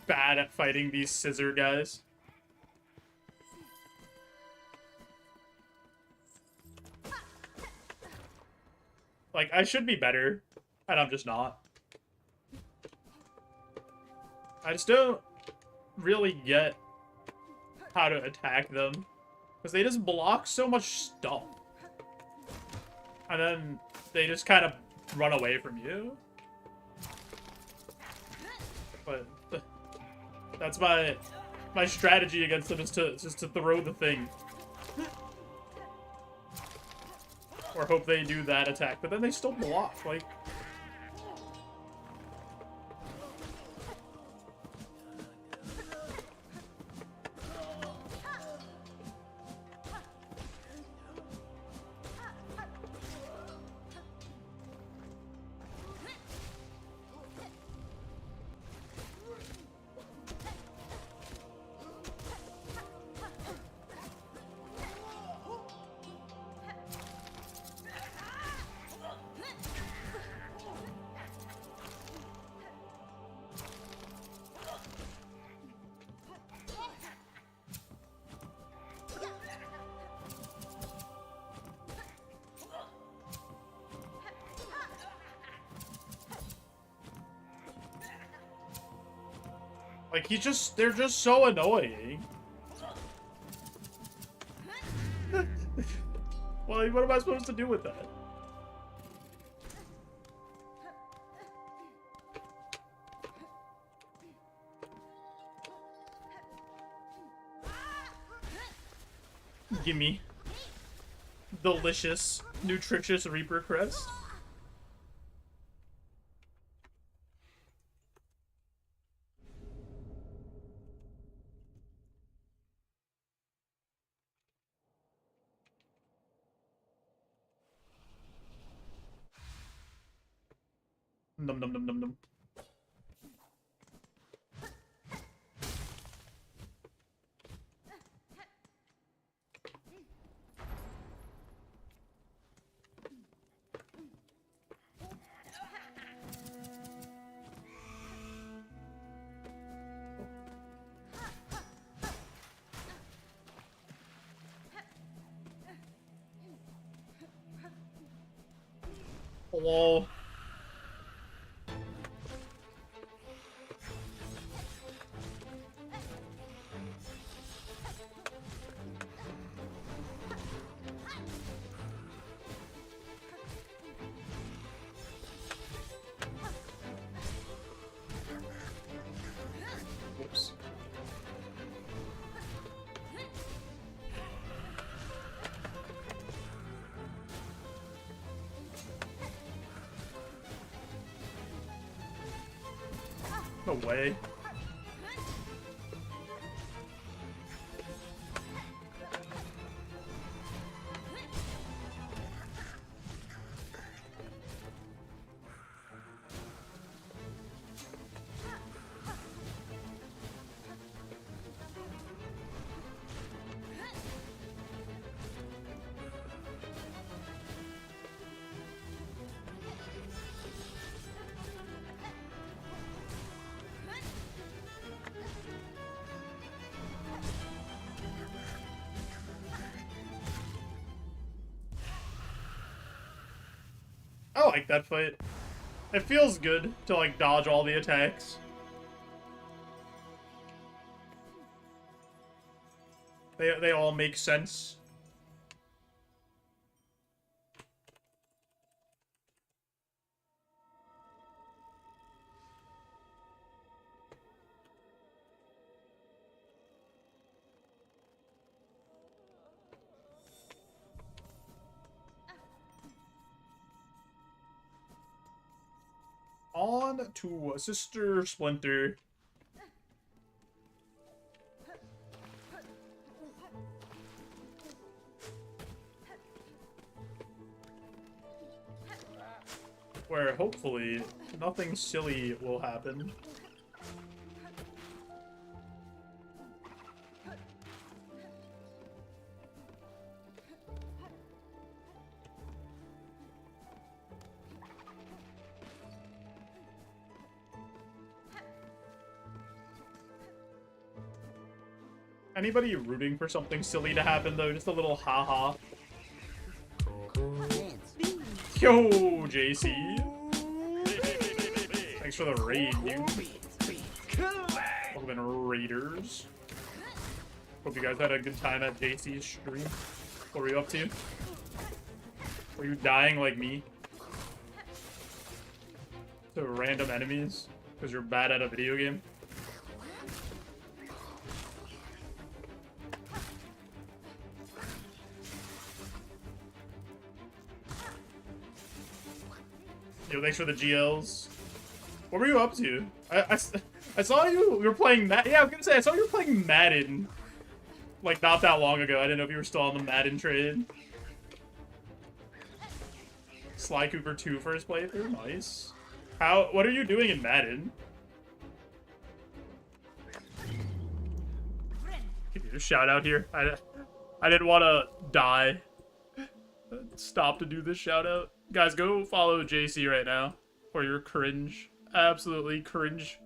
bad at fighting these scissor guys. Like, I should be better, and I'm just not. I just don't really get how to attack them. Because they just block so much stuff. And then they just kind of run away from you. But that's my strategy against them is to throw the thing. Or hope they do that attack, but then they still block, like... Like, they're just so annoying. Well, what am I supposed to do with that? Gimme. Delicious, nutritious Reaper Crest. Num num num num num. Hello. way. I like that fight. It feels good to, like, dodge all the attacks. They all make sense. On to Sister Splinter. Where hopefully nothing silly will happen. Anybody rooting for something silly to happen, though? Just a little haha. Yo, JC. Thanks for the raid, dude. Welcome in, Raiders. Hope you guys had a good time at JC's stream. What were you up to? Were you dying like me? To random enemies? Because you're bad at a video game? Yo, thanks for the GLs. What were you up to? I saw you were playing Madden. Yeah, I was gonna say, I saw you were playing Madden. Like, not that long ago. I didn't know if you were still on the Madden trade. Sly Cooper 2 first playthrough? Nice. What are you doing in Madden? Give you a shout out here. I didn't want to die. Stop to do this shout out. Guys, go follow JC right now for your cringe. Absolutely cringe.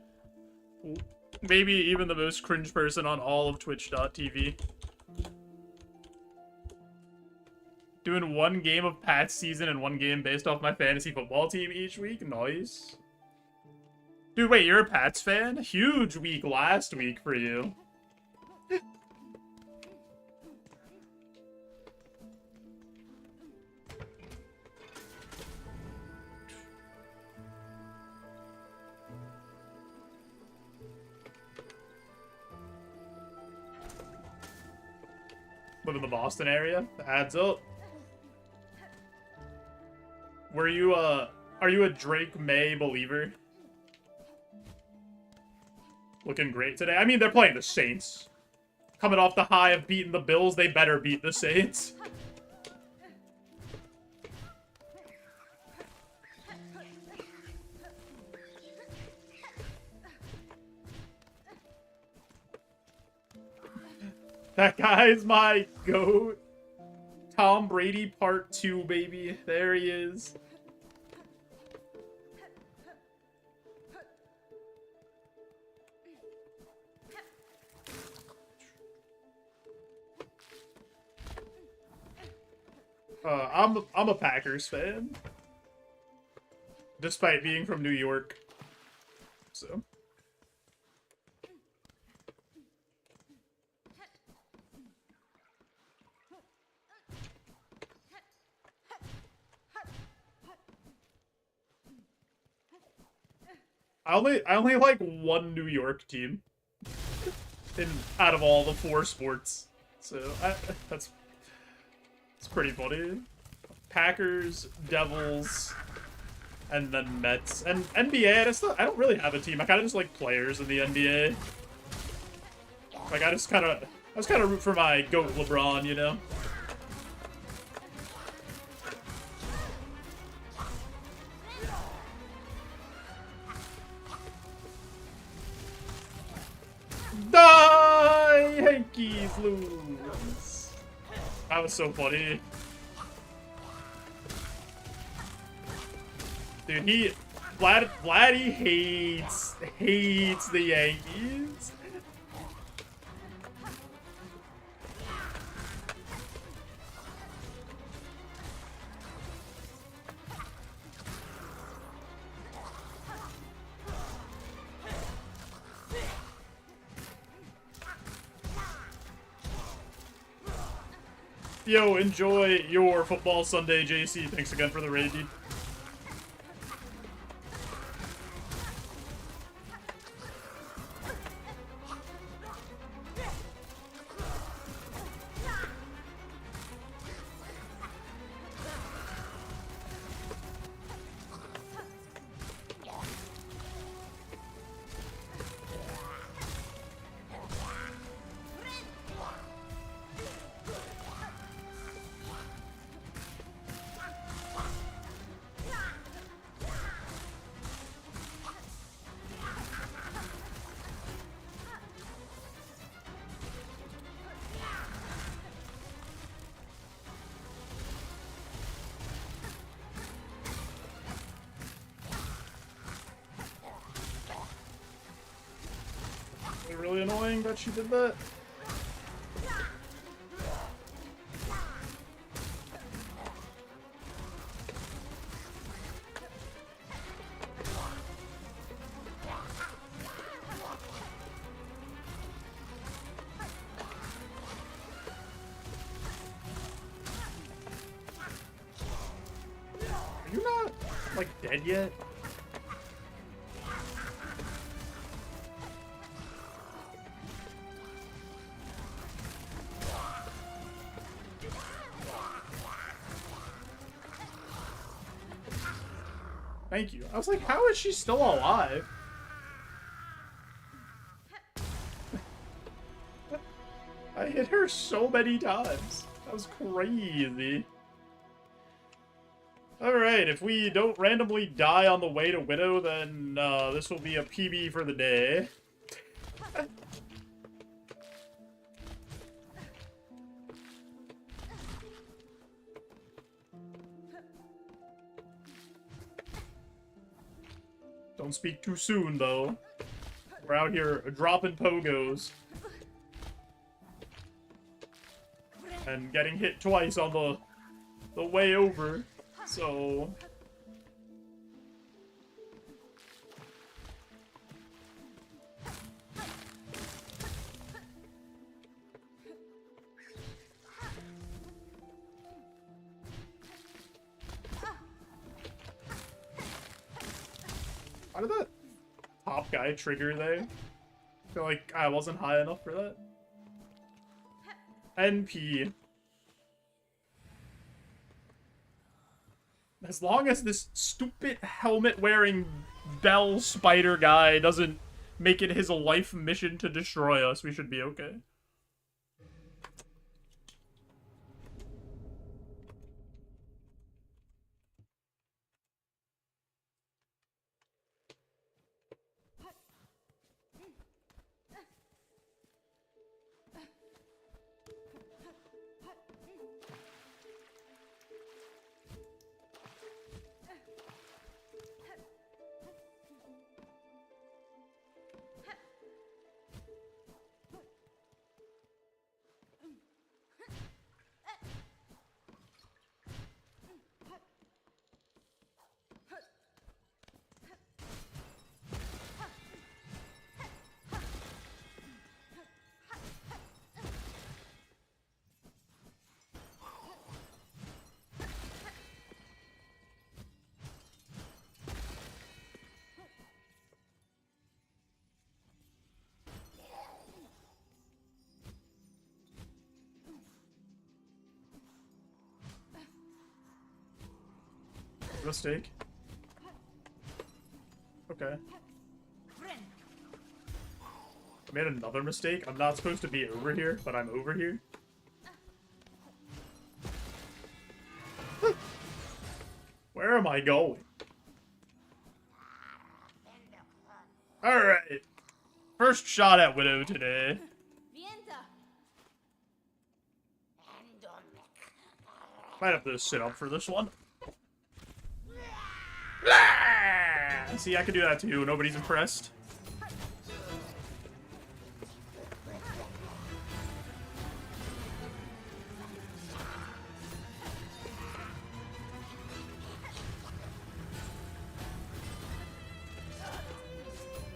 Maybe even the most cringe person on all of Twitch.tv. Doing one game of Pat's season and one game based off my fantasy football team each week. Nice. Dude, wait, you're a Pats fan? Huge week last week for you. Live in the Boston area? Adds up. Are you a Drake May believer? Looking great today. I mean, they're playing the Saints. Coming off the high of beating the Bills, they better beat the Saints. That guy's my GOAT. Tom Brady Part 2, baby. There he is. I'm a Packers fan. Despite being from New York. So... I only like one New York team out of all the 4 sports, so that's pretty funny. Packers, Devils, And then Mets. And NBA, I don't really have a team. I kind of just like players in the NBA. Like, I just kind of root for my GOAT LeBron, you know? Die! Yankees lose! That was so funny. Dude, Vladdy hates the Yankees. Yo, enjoy your football Sunday, JC. Thanks again for the raid, dude. Really annoying that she did that. Are you not, like, dead yet? Thank you. I was like, how is she still alive? I hit her so many times. That was crazy. Alright, if we don't randomly die on the way to Widow, then this will be a PB for the day. Don't speak too soon, though. We're out here dropping pogos. And getting hit twice on the way over, so... How did that top guy trigger there? I feel like I wasn't high enough for that. NP. As long as this stupid helmet-wearing bell spider guy doesn't make it his life mission to destroy us, we should be okay. Mistake. Okay. I made another mistake. I'm not supposed to be over here, but I'm over here. Where am I going? Alright. First shot at Widow today. Might have to sit up for this one. See, I can do that too. Nobody's impressed.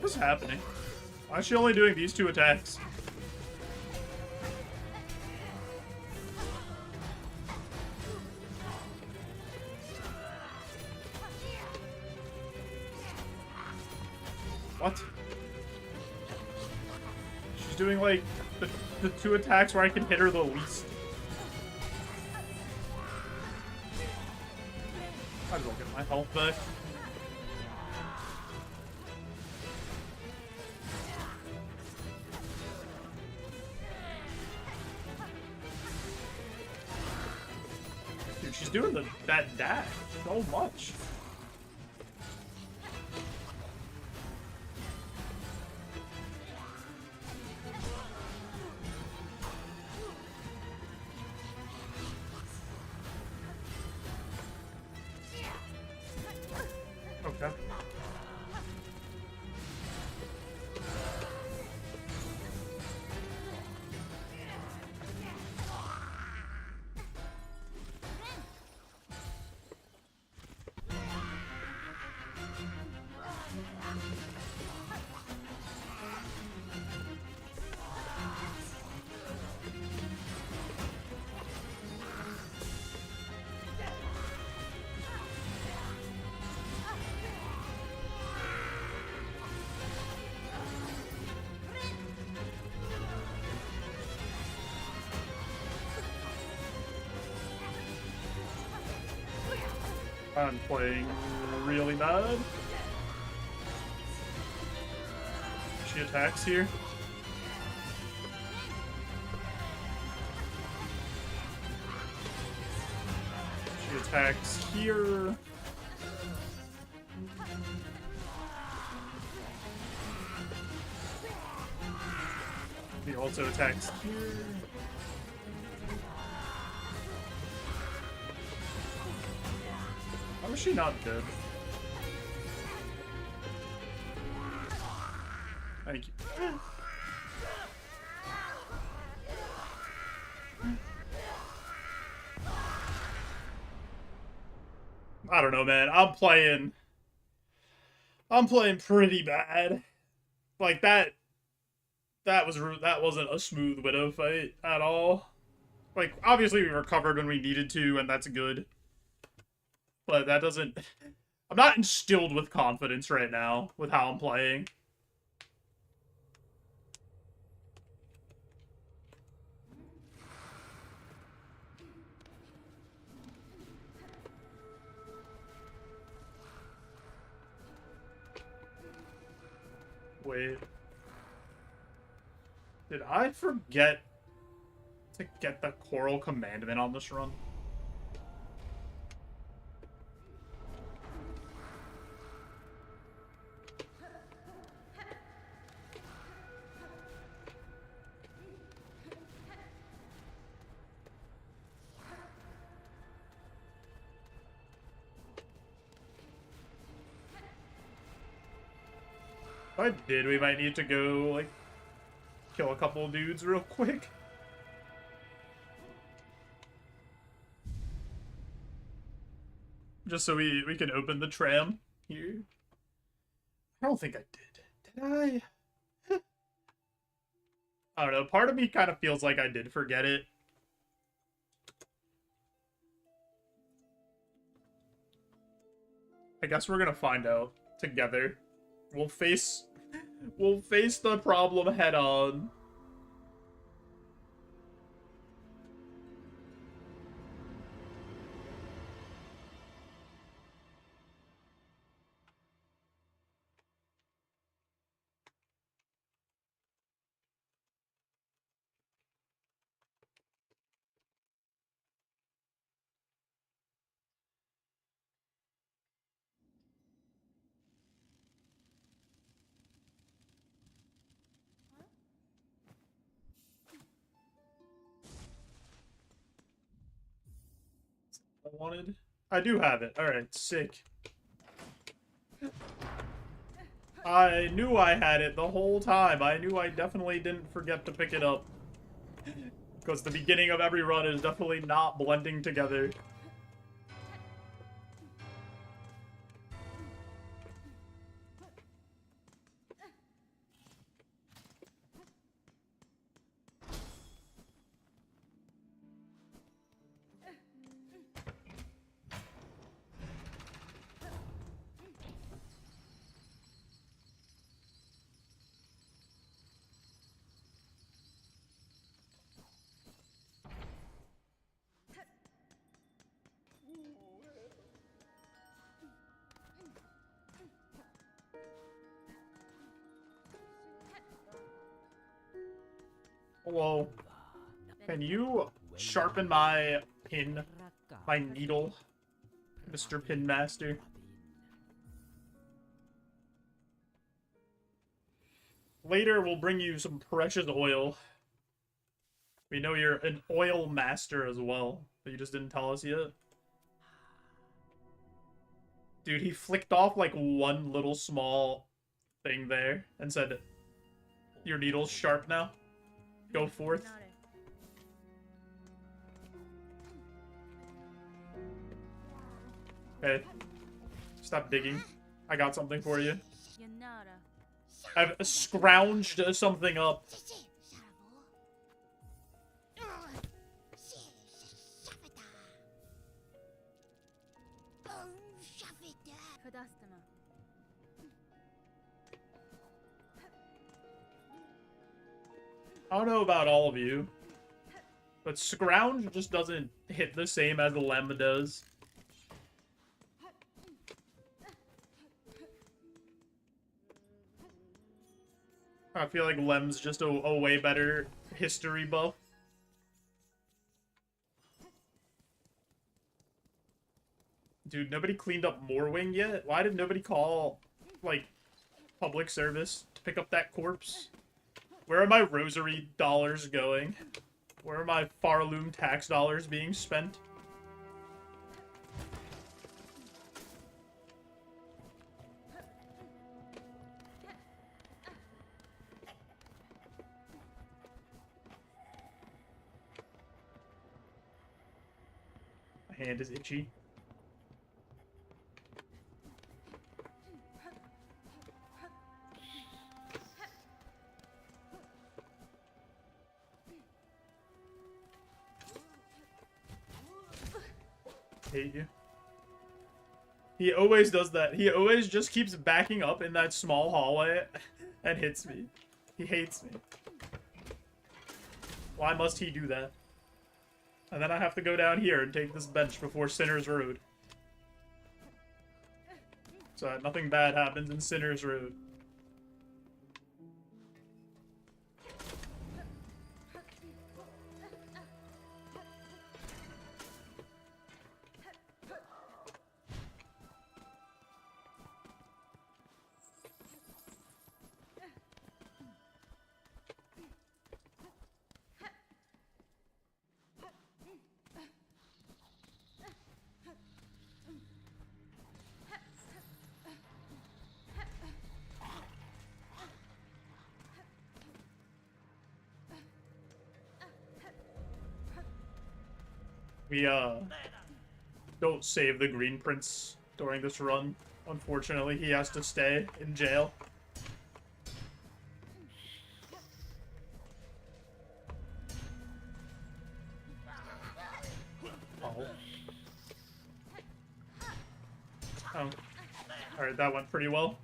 What's happening? Why is she only doing these 2 attacks? What? She's doing, like, the 2 attacks where I can hit her the least. Might as well get my health back. Dude, she's doing that dash so much. Okay. I'm playing really bad. She attacks here. She attacks here. He also attacks here. How is she not dead? Thank you. I don't know, man. I'm playing pretty bad. Like that wasn't a smooth Widow fight at all. Like, obviously we recovered when we needed to, and that's good. But that doesn't... I'm not instilled with confidence right now with how I'm playing. Wait. Did I forget to get the Coral Commandment on this run? If I did, we might need to go, like, kill a couple of dudes real quick. Just so we can open the tram here. I don't think I did. Did I? I don't know. Part of me kind of feels like I did forget it. I guess we're gonna find out together. We'll face the problem head on. I wanted. I do have it. Alright, sick. I knew I had it the whole time. I knew I definitely didn't forget to pick it up. Because the beginning of every run is definitely not blending together. Hello. Can you sharpen my pin, my needle, Mr. Pin Master? Later, we'll bring you some precious oil. We know you're an oil master as well, but you just didn't tell us yet. Dude, he flicked off like one little small thing there and said, "Your needle's sharp now. Go forth." Okay. Stop digging. I got something for you. I've scrounged something up. I don't know about all of you, but scrounge just doesn't hit the same as lem does. I feel like lem's just a way better history buff. Dude, nobody cleaned up Moorwing yet? Why did nobody call, like, public service to pick up that corpse? Where are my rosary dollars going? Where are my Farloom tax dollars being spent? My hand is itchy. Hate you. He always does that. He always just keeps backing up in that small hallway and hits me. He hates me. Why must he do that? And then I have to go down here and take this bench before Sinner's Road. So that nothing bad happens in Sinner's Road. We, don't save the Green Prince during this run. Unfortunately, he has to stay in jail. Oh. Oh. Alright, that went pretty well.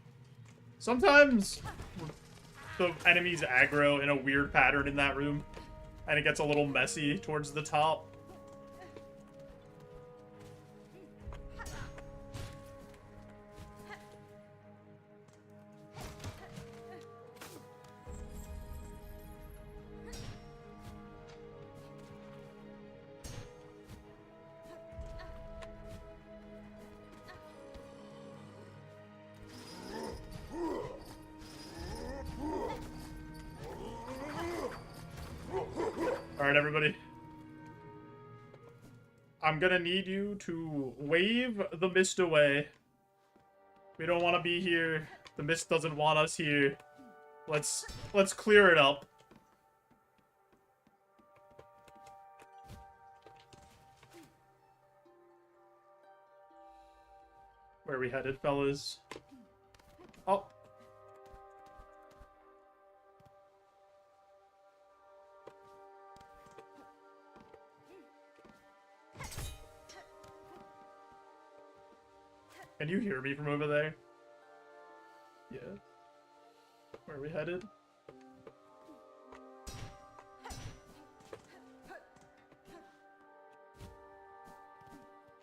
Sometimes the enemies aggro in a weird pattern in that room, and it gets a little messy towards the top. Alright, everybody. I'm gonna need you to wave the mist away. We don't want to be here. The mist doesn't want us here. Let's clear it up. Where are we headed, fellas? Oh. Can you hear me from over there? Yeah. Where are we headed?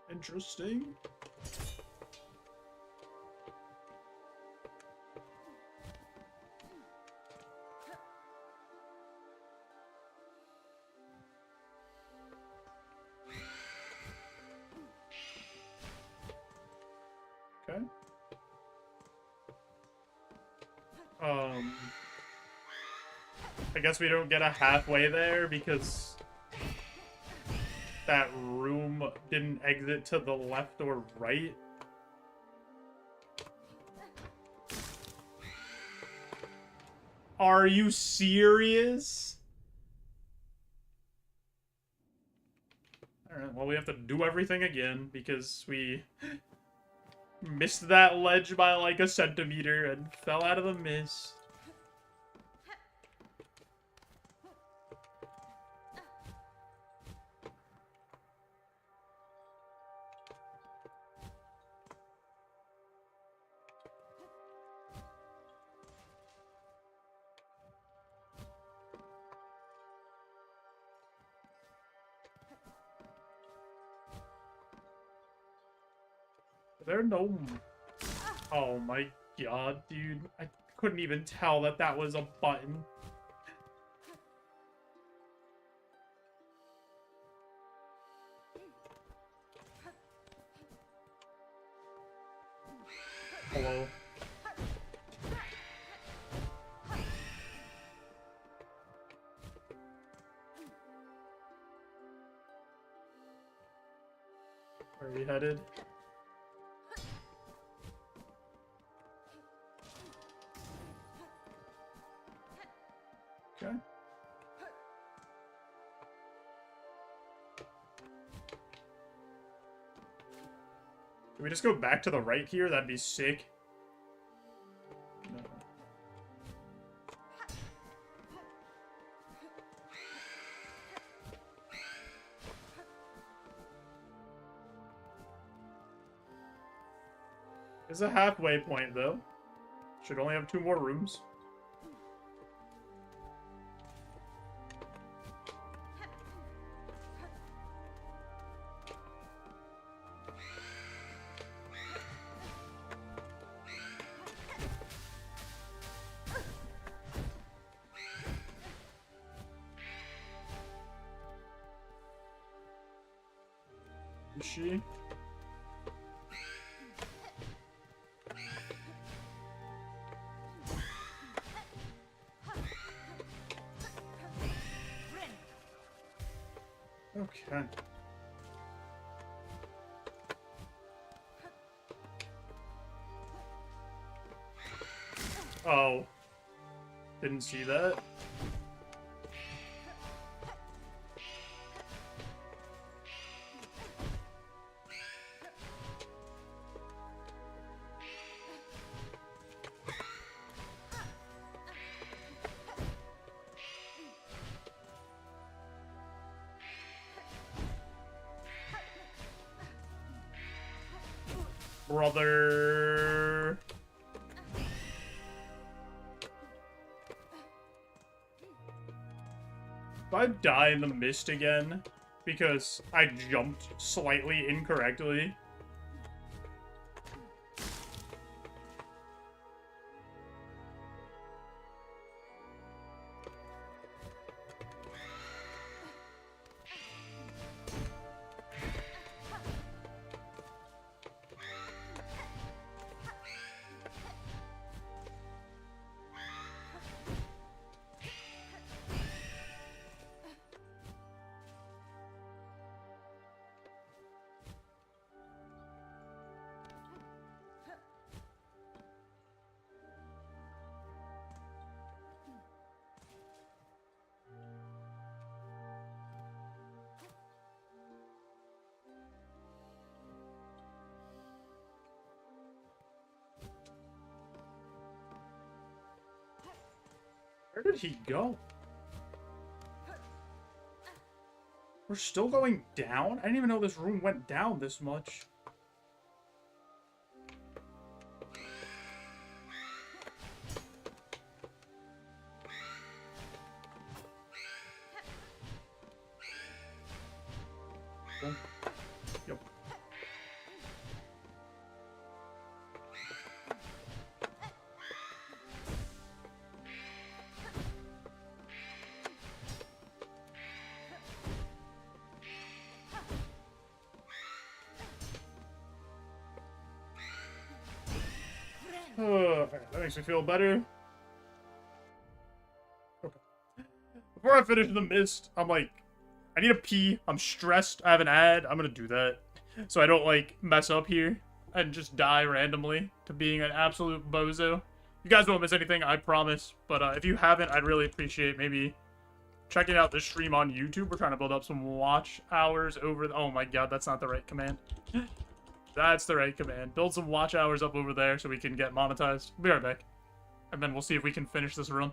Interesting. Okay. I guess we don't get a halfway there because that room didn't exit to the left or right. Are you serious? Alright, well, we have to do everything again because we missed that ledge by like a centimeter and fell out of the mist. There are no... Oh my god, dude. I couldn't even tell that that was a button. Hello. Where are we headed? Okay. Can we just go back to the right here? That'd be sick. No. It's a halfway point, though. Should only have 2 more rooms. Is she? Okay. Oh. Didn't see that. Brother. If I die in the mist again because I jumped slightly incorrectly, Where did he go? We're still going down? I didn't even know this room went down this much. Yep. That makes me feel better. Okay. Before I finish the mist, I'm like, I need a pee. I'm stressed. I have an ad. I'm gonna do that. So I don't, like, mess up here and just die randomly to being an absolute bozo. You guys won't miss anything, I promise. But if you haven't, I'd really appreciate maybe checking out the stream on YouTube. We're trying to build up some watch hours over... Oh my god, that's not the right command. That's the right command. Build some watch hours up over there so we can get monetized. Be right back. And then we'll see if we can finish this run.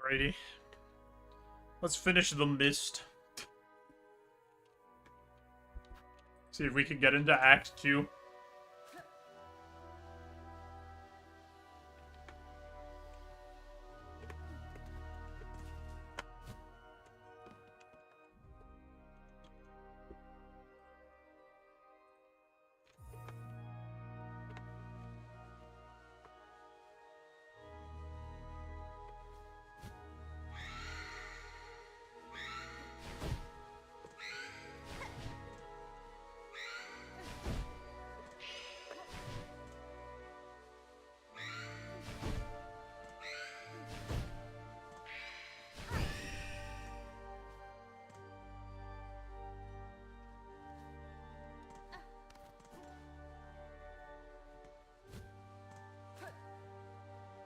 Alrighty. Let's finish the mist. See if we can get into Act 2.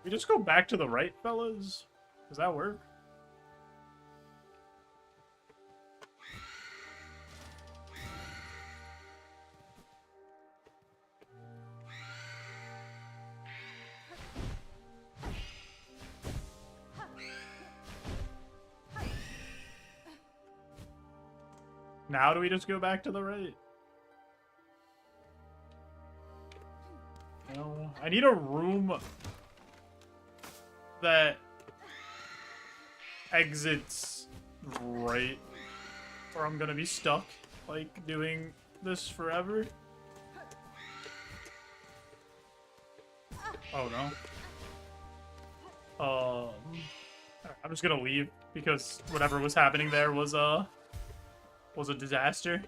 We just go back to the right, fellas? Does that work? Now do we just go back to the right? No. I need a room that exits right, or I'm gonna be stuck, like, doing this forever. Oh no. I'm just gonna leave because whatever was happening there was a disaster.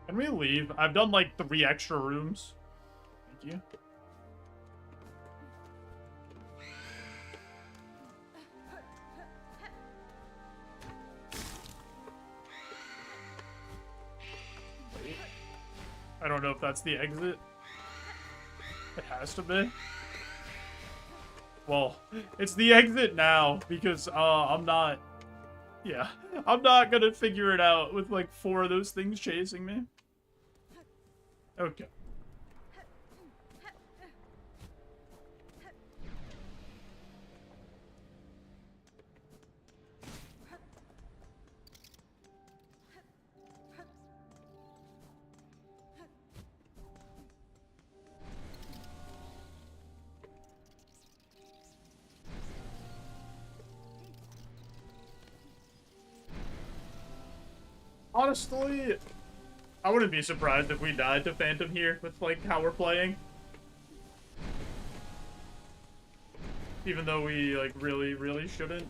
Can we leave? I've done like 3 extra rooms. Thank you. Wait. I don't know if that's the exit. It has to be. Well, it's the exit now because I'm not gonna figure it out with like 4 of those things chasing me. Okay. Honestly, I wouldn't be surprised if we died to Phantom here with, like, how we're playing. Even though we, like, really, really shouldn't.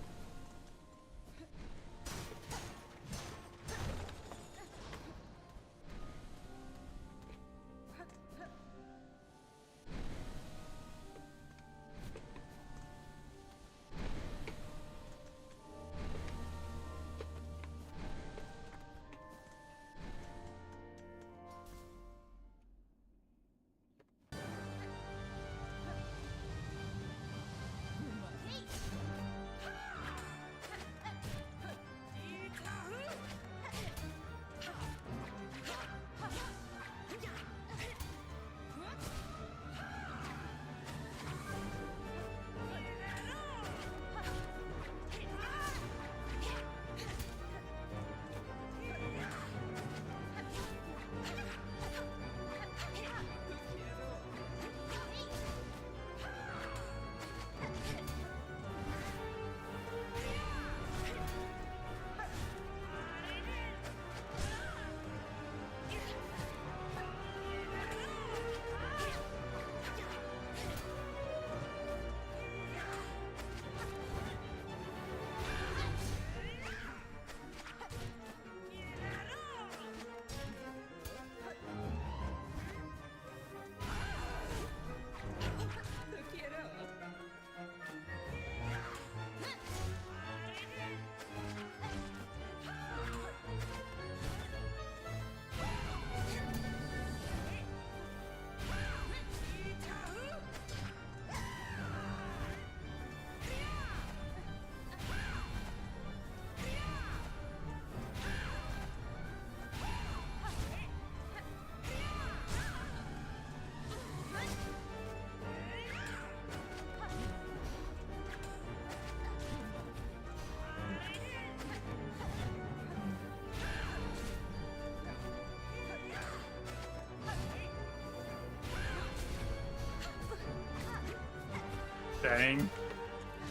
Dang.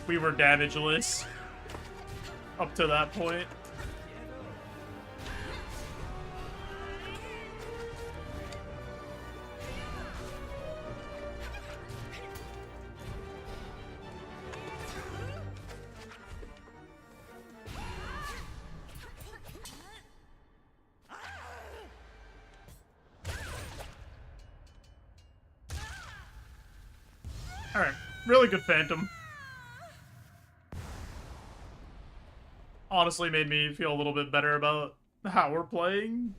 We were damageless up to that point. Alright, really good Phantom. Honestly made me feel a little bit better about how we're playing.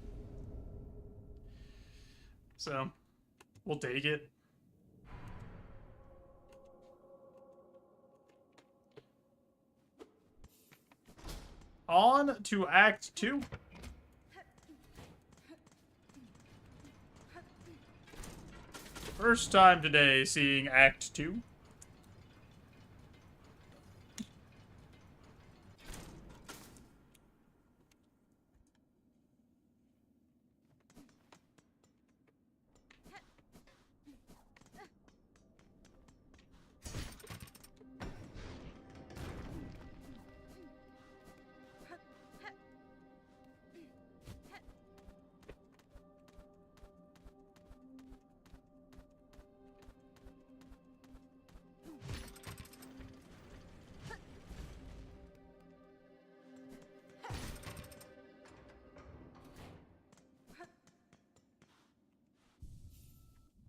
So, we'll take it. On to Act 2. First time today seeing Act 2.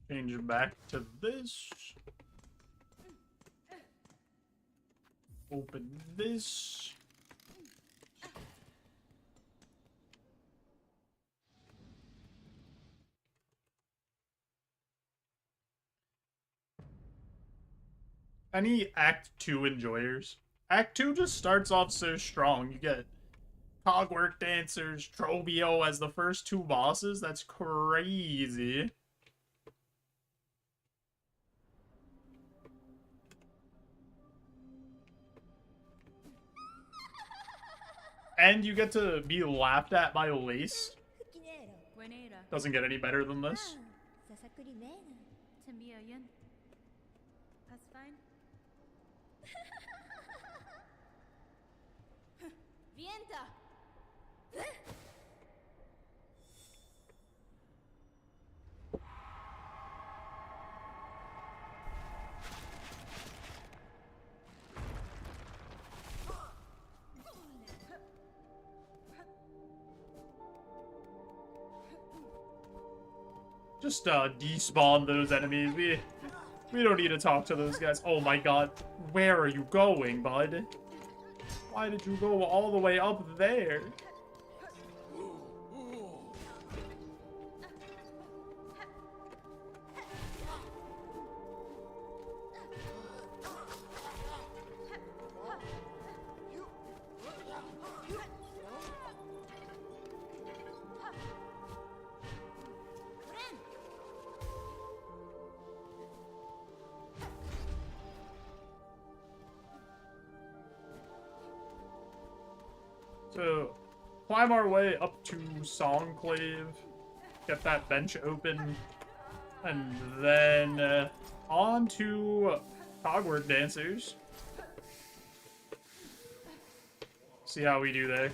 Change it back to this. Open this. Any Act 2 enjoyers? Act 2 just starts off so strong. You get Cogwork Dancers, Trobio as the first two bosses. That's crazy. And you get to be laughed at by Lace. Doesn't get any better than this. That's fine. Vienta. Just despawn those enemies. We don't need to talk to those guys. Oh my god. Where are you going, bud? Why did you go all the way up there? So, climb our way up to Songclave, get that bench open, and then on to Cogwork Dancers. See how we do there.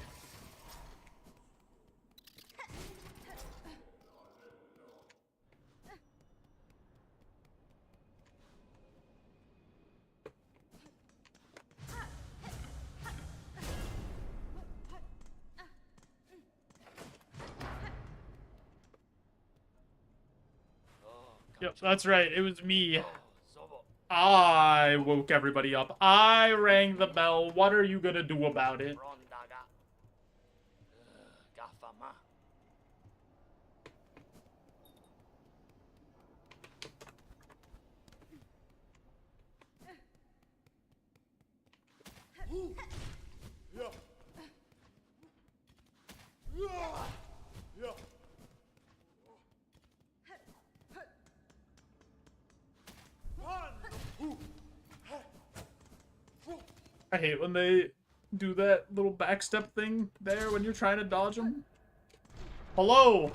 Yep, that's right. It was me. I woke everybody up. I rang the bell. What are you gonna do about it? I hate when they do that little backstep thing there when you're trying to dodge them. Hello!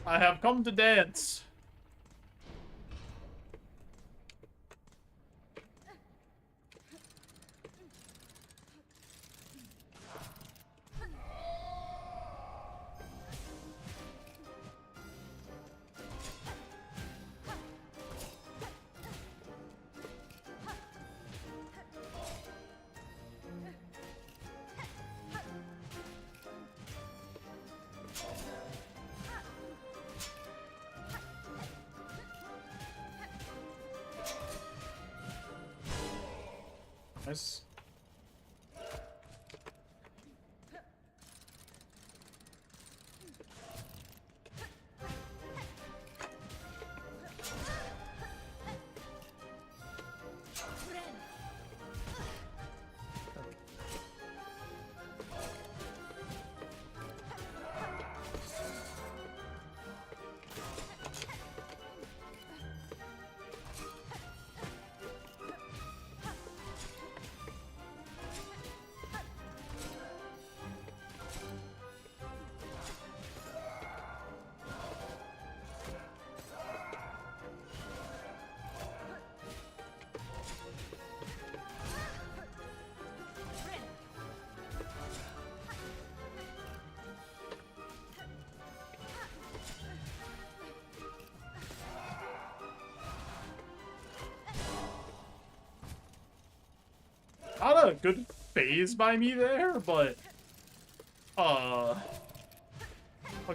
I have come to dance. Nice. Not a good phase by me there, but a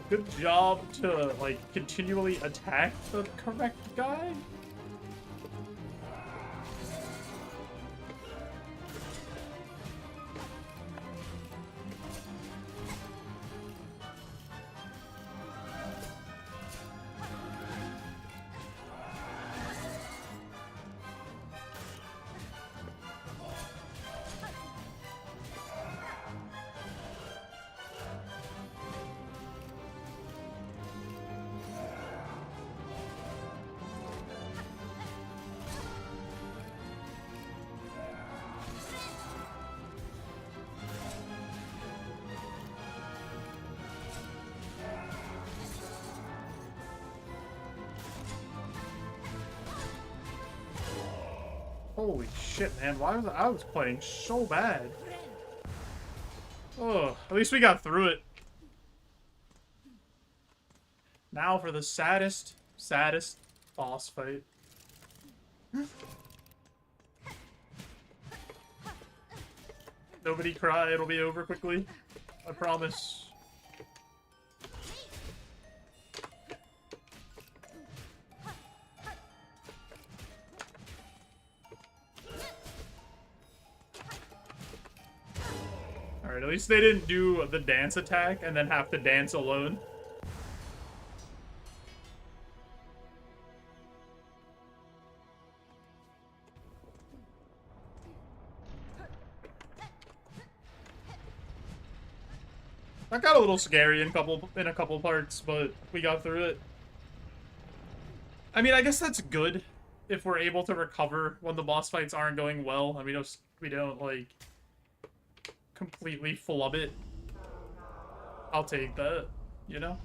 good job to like continually attack the correct guy. Holy shit, man. Why was I was playing so bad? Oh, at least we got through it. Now for the saddest boss fight. Nobody cry, it'll be over quickly. I promise. Alright, at least they didn't do the dance attack and then have to dance alone. That got a little scary in a couple parts, but we got through it. I mean, I guess that's good if we're able to recover when the boss fights aren't going well, and we don't like completely flub it. I'll take that, you know?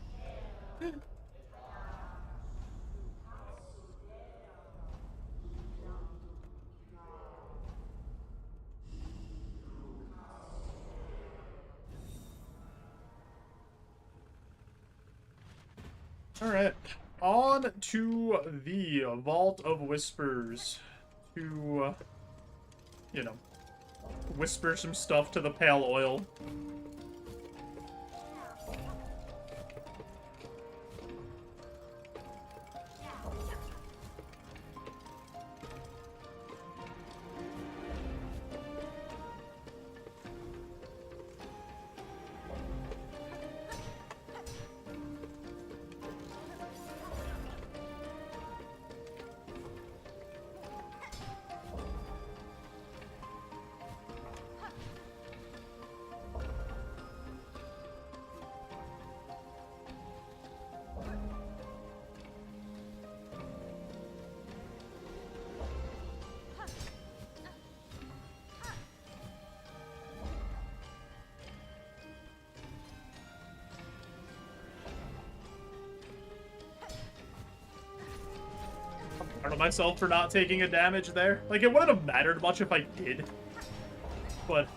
Alright, on to the Vault of Whispers to, you know, whisper some stuff to the pale oil. Proud of myself for not taking a damage there. Like, it wouldn't have mattered much if I did. But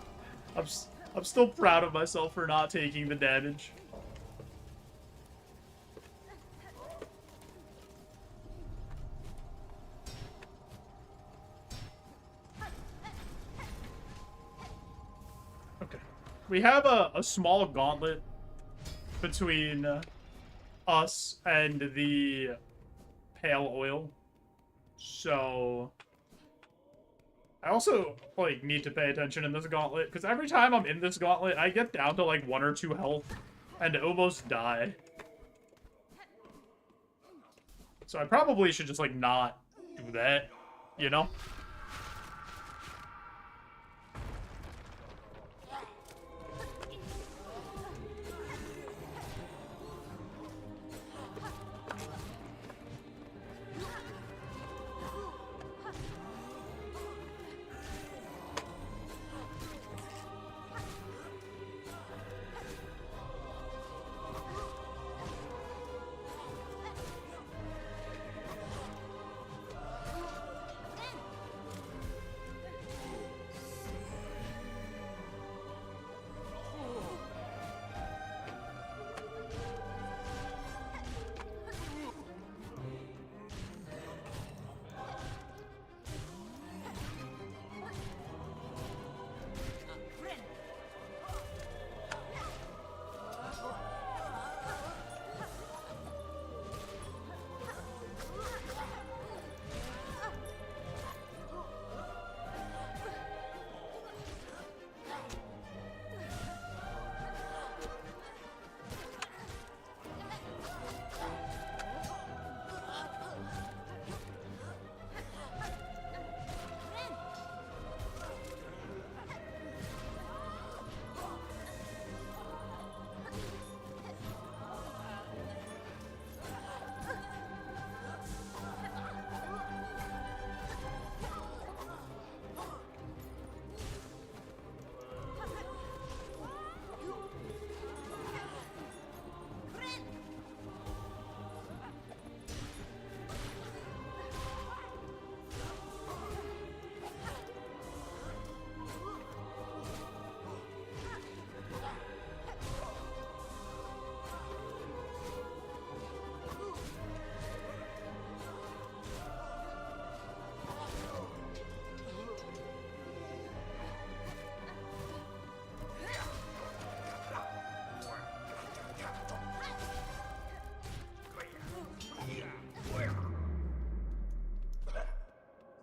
I'm still proud of myself for not taking the damage. Okay. We have a small gauntlet between us and the pale oil. So I also, like, need to pay attention in this gauntlet, because every time I'm in this gauntlet, I get down to, like, 1 or 2 health and almost die. So I probably should just, like, not do that, you know?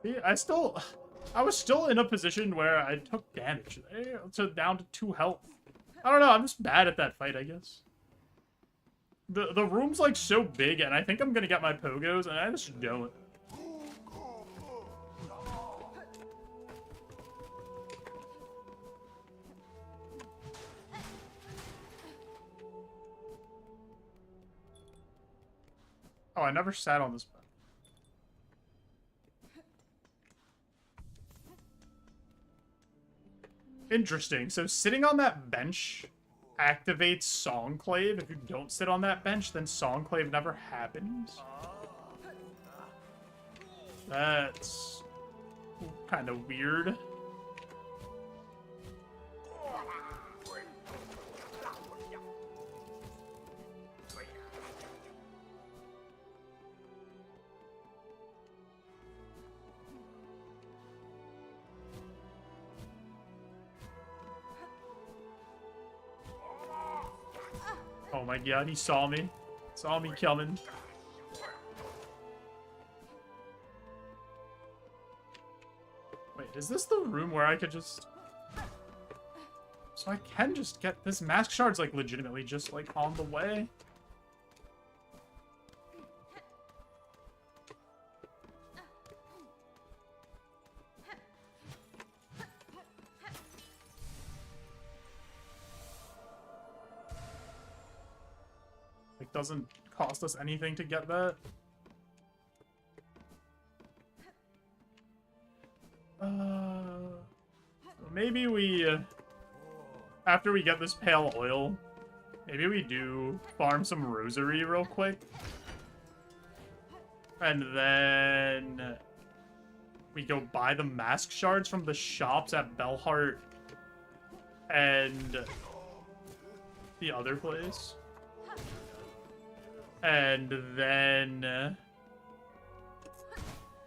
See, I was still in a position where I took damage. So down to 2 health. I don't know, I'm just bad at that fight, I guess. The room's, like, so big, and I think I'm gonna get my pogos, and I just don't. Oh, I never sat on this bench. Interesting. So sitting on that bench activates Songclave. If you don't sit on that bench, then Songclave never happens. That's kind of weird. Oh my god, he saw me. Saw me coming. Wait, is this the room where I could just... So I can just get... This mask shard's, like, legitimately just, like, on the way. Like, doesn't cost us anything to get that. Maybe we, after we get this pale oil, maybe we do farm some rosary real quick. And then we go buy the mask shards from the shops at Bellheart and the other place. And then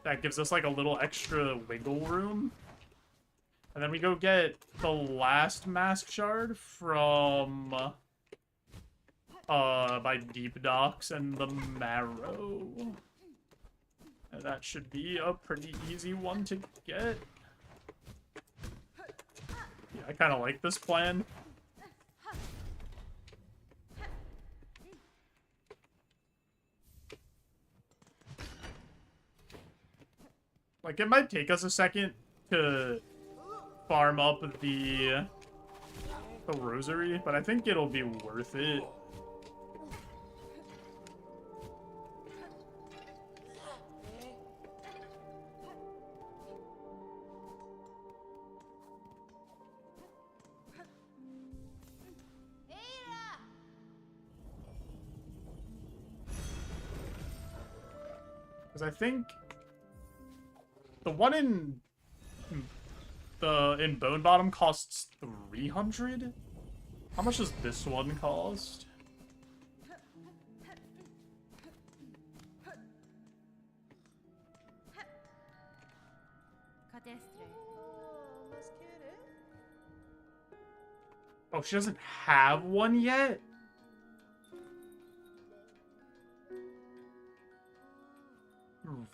that gives us like a little extra wiggle room. And then we go get the last mask shard from by Deep Docks and the Marrow. And that should be a pretty easy one to get. I kind of like this plan. Like, it might take us a second to farm up the rosary, but I think it'll be worth it. Because I think the one in Bone Bottom costs 300. How much does this one cost? Oh, she doesn't have one yet?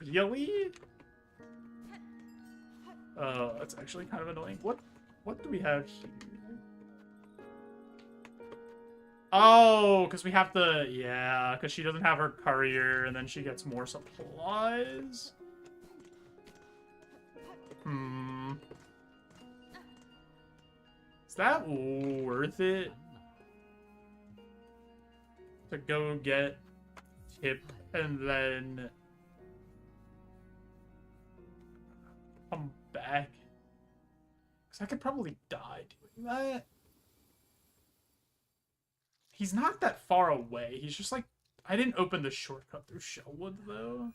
Really? That's actually kind of annoying. What do we have here? Oh, because we have to, yeah, because she doesn't have her courier, and then she gets more supplies. Is that worth it? To go get Tip and then come back? Because I could probably die doing that. He's not that far away. He's just like... I didn't open the shortcut through Shellwood, though.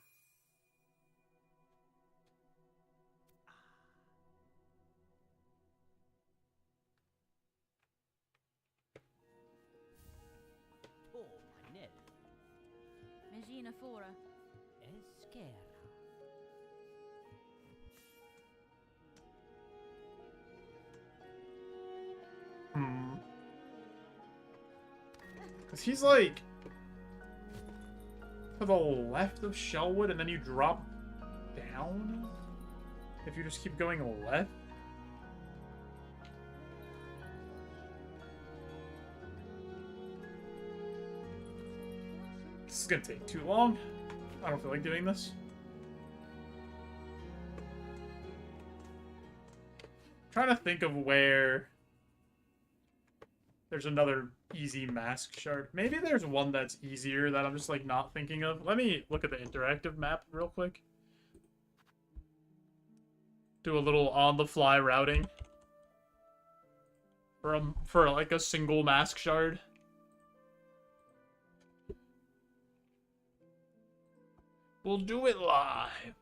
Because he's like... to the left of Shellwood, and then you drop down? If you just keep going left? This is gonna take too long. I don't feel like doing this. I'm trying to think of where there's another easy mask shard. Maybe there's one that's easier that I'm just like not thinking of. Let me look at the interactive map real quick. Do a little on-the-fly routing for like a single mask shard. We'll do it live.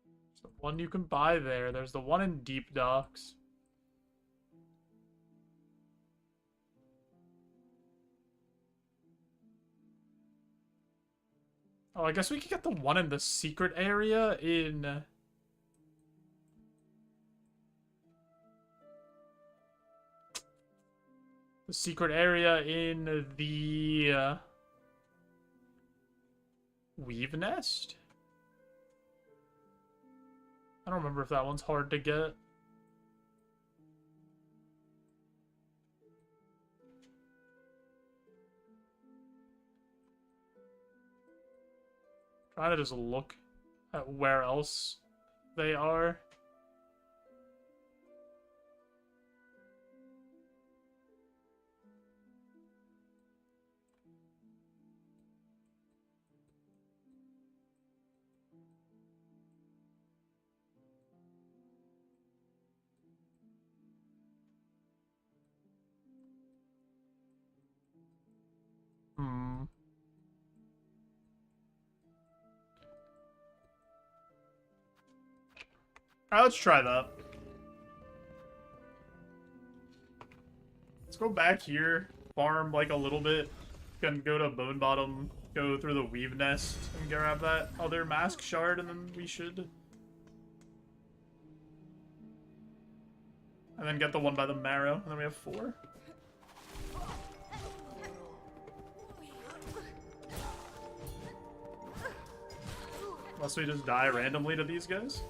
There's the one you can buy there. There's the one in Deep Docks. Oh, I guess we could get the one in the secret area in... the secret area in the... Weave Nest? I don't remember if that one's hard to get. Trying to just look at where else they are. Alright, let's try that. Let's go back here, farm like a little bit, then go to Bone Bottom go through the weave nest and grab that other mask shard, and then we should... And then get the one by the marrow, and then we have 4. Unless we just die randomly to these guys.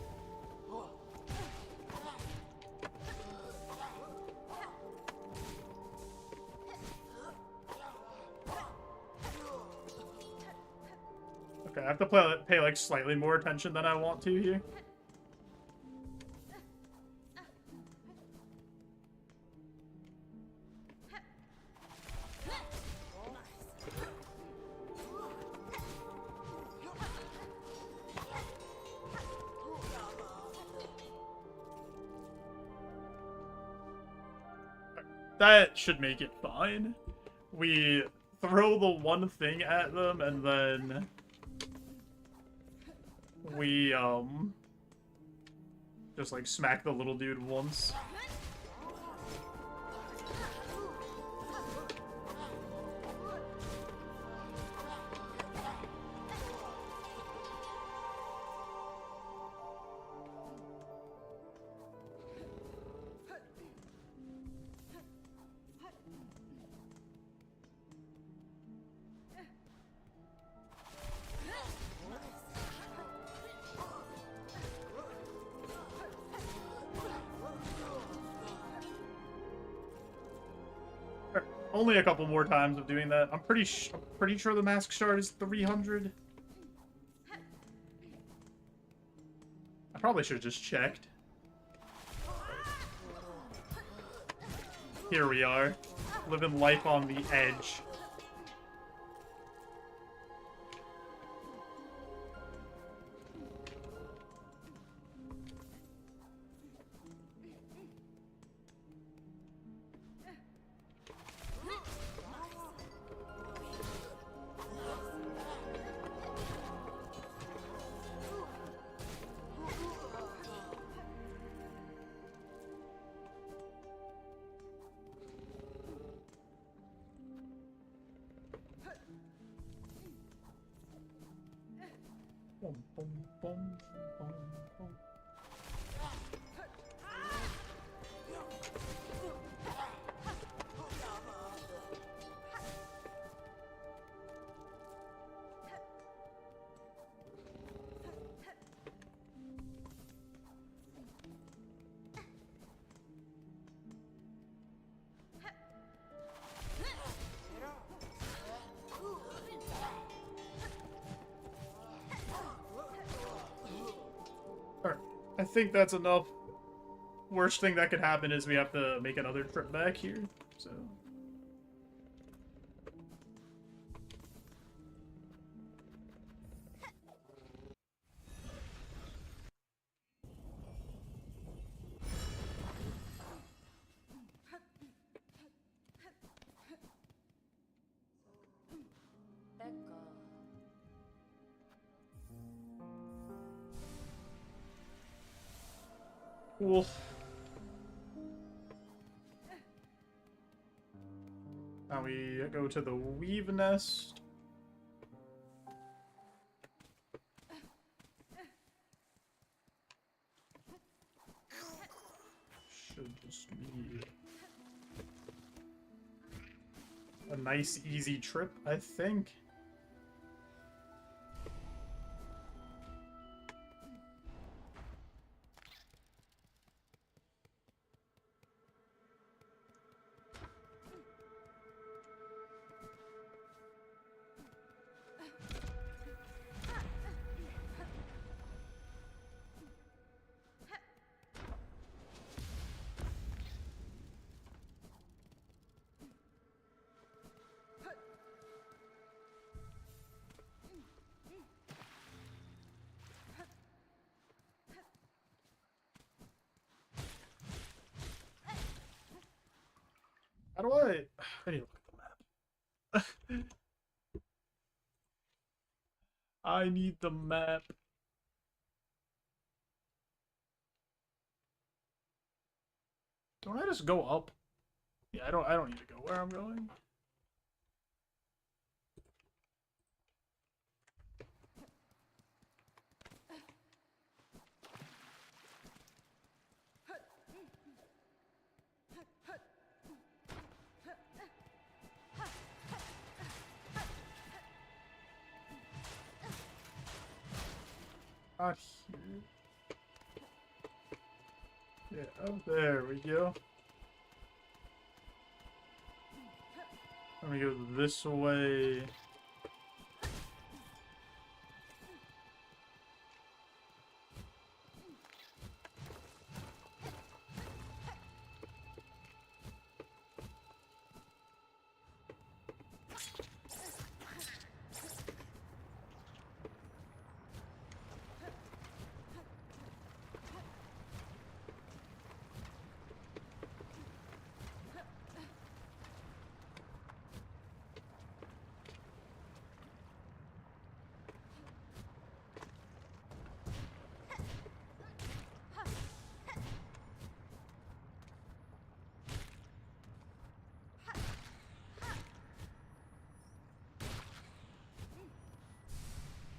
Okay, I have to pay like slightly more attention than I want to here. That should make it fine. We throw the one thing at them, and then we, just, like, smack the little dude once. Only a couple more times of doing that. I'm pretty sure the mask shard is 300. I probably should have just checked. Here we are, living life on the edge. Boom, boom, boom, boom, boom. I think that's enough. Worst thing that could happen is we have to make another trip back here, so... Cool. Now we go to the weave nest. Should just be a nice, easy trip, I think. How do I need to look at the map. I need the map. Don't I just go up? Yeah, I don't need to go where I'm going. Not here. Yeah, oh, there we go. Let me go this way.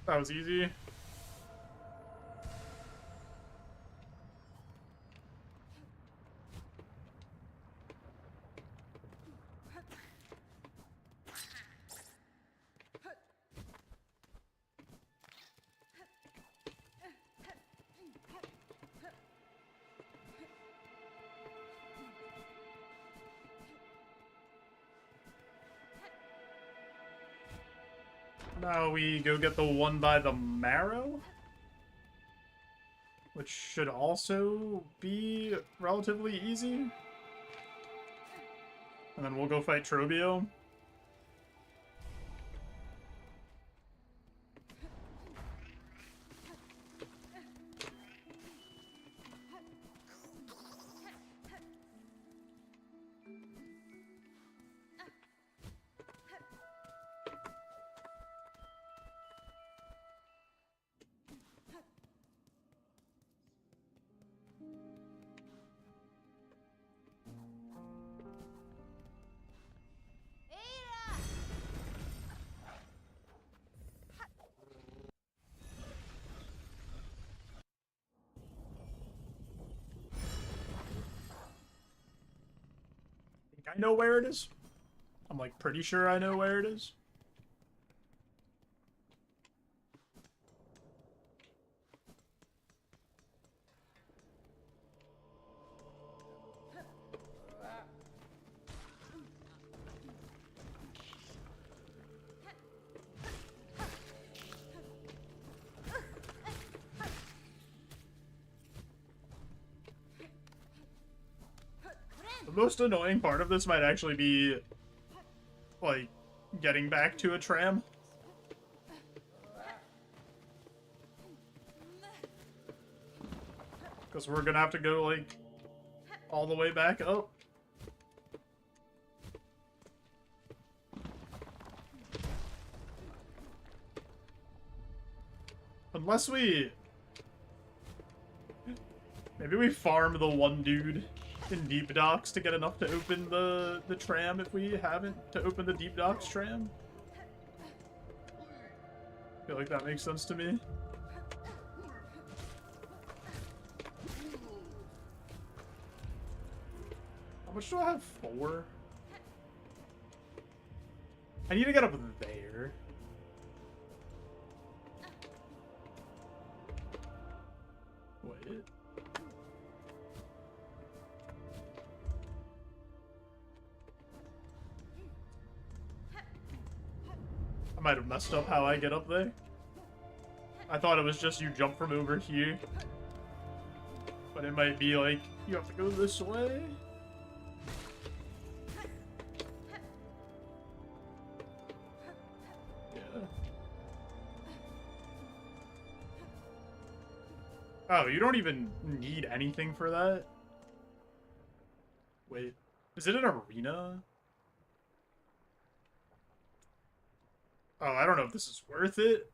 That was easy. Now we go get the one by the marrow, which should also be relatively easy. And then we'll go fight Trobio. I know where it is. I'm like pretty sure I know where it is. The most annoying part of this might actually be, like, getting back to a tram. Because we're gonna have to go, like, all the way back up. Unless we... Maybe we farm the one dude in Deep Docks to get enough to open the tram if we haven't, to open the Deep Docks tram. I feel like that makes sense to me. How much do I have? 4? I need to get up there. Wait. I might have messed up how I get up there. I thought it was just you jump from over here. But it might be like, you have to go this way. Yeah. Oh, you don't even need anything for that? Wait, is it an arena? Oh, I don't know if this is worth it.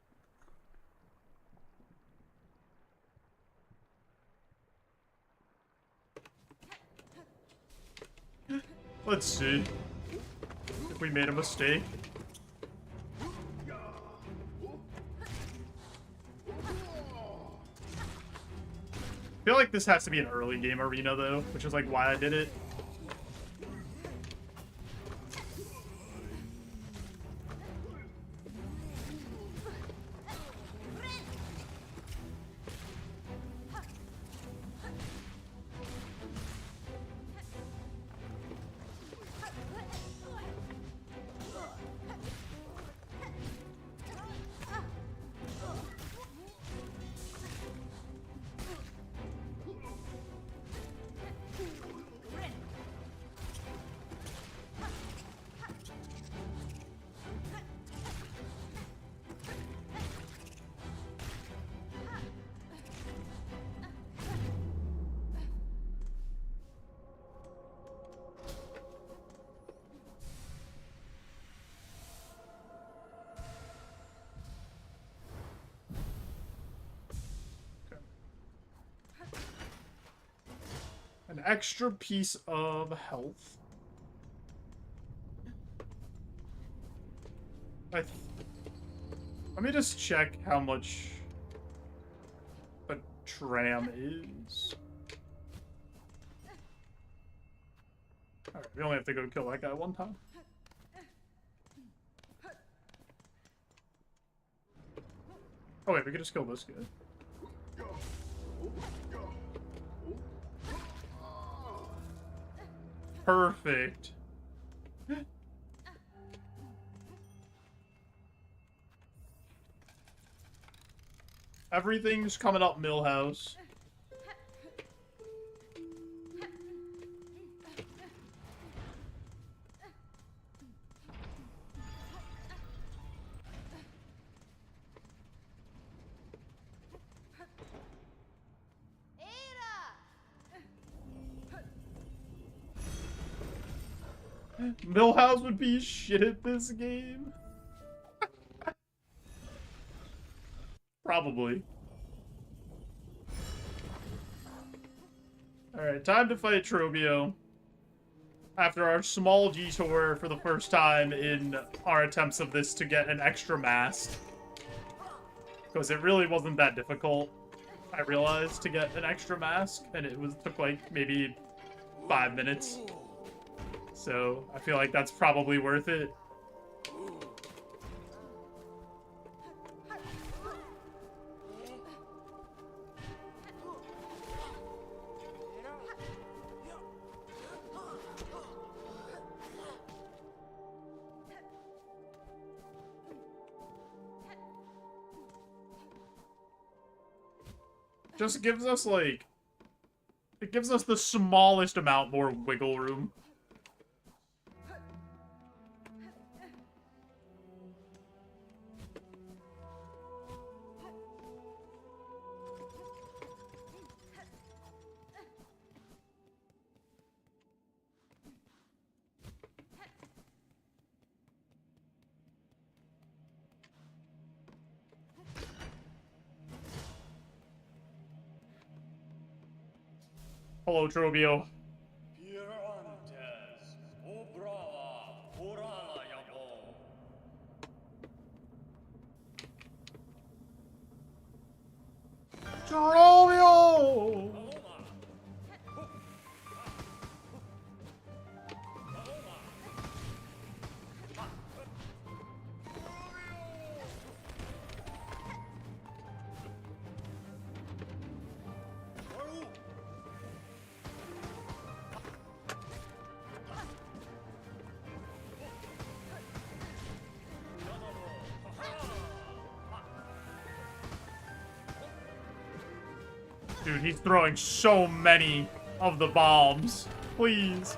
Let's see if we made a mistake. I feel like this has to be an early game arena, though, which is like why I did it. extra piece of health. Let me just check how much a tram is. Alright, we only have to go kill that guy one time. Oh wait, we could just kill this guy. Perfect. Everything's coming up, Millhouse. Millhouse would be shit at this game. Probably. Alright, time to fight Trobio. After our small detour for the first time in our attempts of this to get an extra mask. Because it really wasn't that difficult, I realized, to get an extra mask. And it took like maybe 5 minutes. So I feel like that's probably worth it. Just gives us like, it gives us the smallest amount more wiggle room. Hello, Trobio. Trobio! Dude, he's throwing so many of the bombs. Please.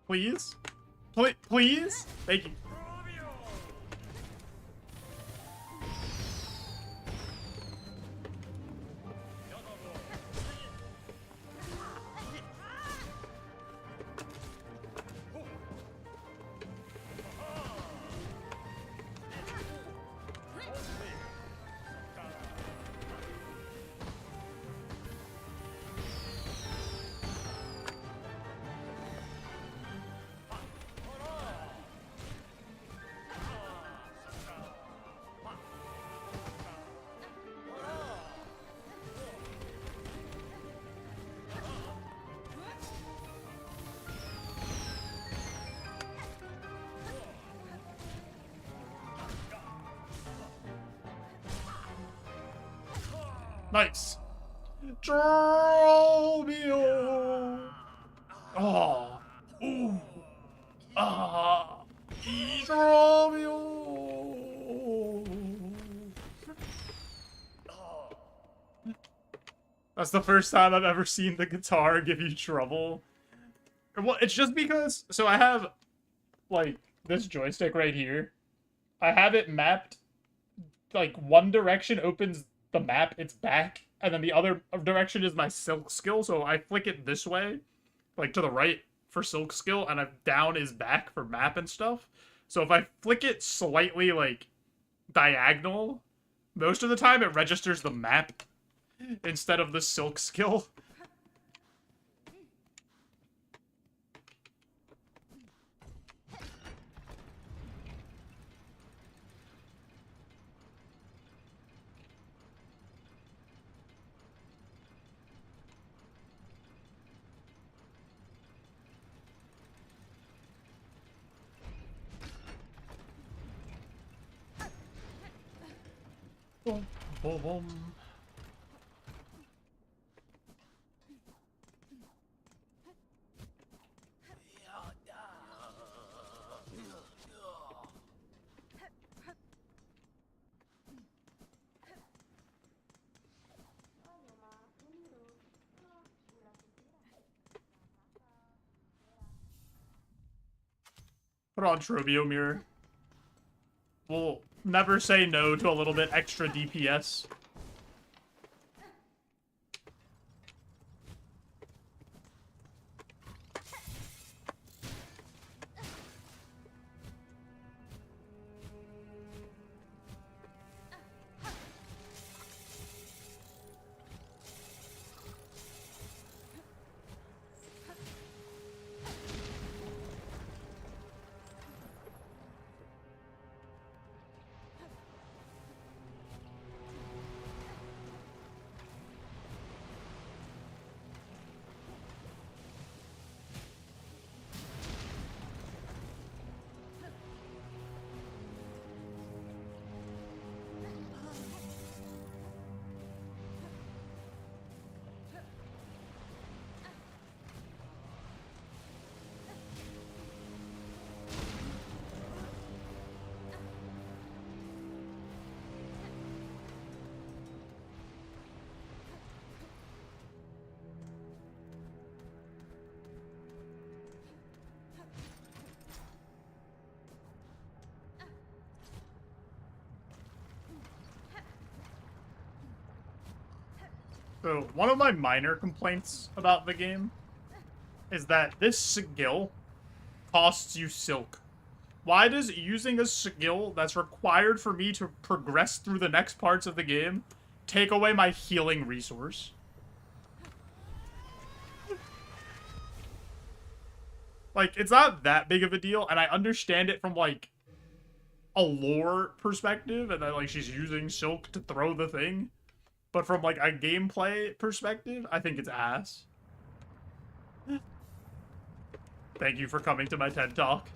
Please? Please? Thank you. Nice. Dromio. Oh. Ooh. Ah. Dromio. That's the first time I've ever seen the guitar give you trouble. Well, it's just because, so I have, like, this joystick right here. I have it mapped, like, one direction opens the map, its back, and then the other direction is my silk skill, so I flick it this way, like, to the right for silk skill, and down is back for map and stuff. So if I flick it slightly, like, diagonal, most of the time it registers the map instead of the silk skill. Boom, boom, boom. Put on Trobio Mirror. We'll never say no to a little bit extra DPS. So, one of my minor complaints about the game is that this skill costs you silk. Why does using a skill that's required for me to progress through the next parts of the game take away my healing resource? Like, it's not that big of a deal, and I understand it from, like, a lore perspective, and that, like, she's using silk to throw the thing. But from, like, a gameplay perspective, I think it's ass. Thank you for coming to my TED Talk.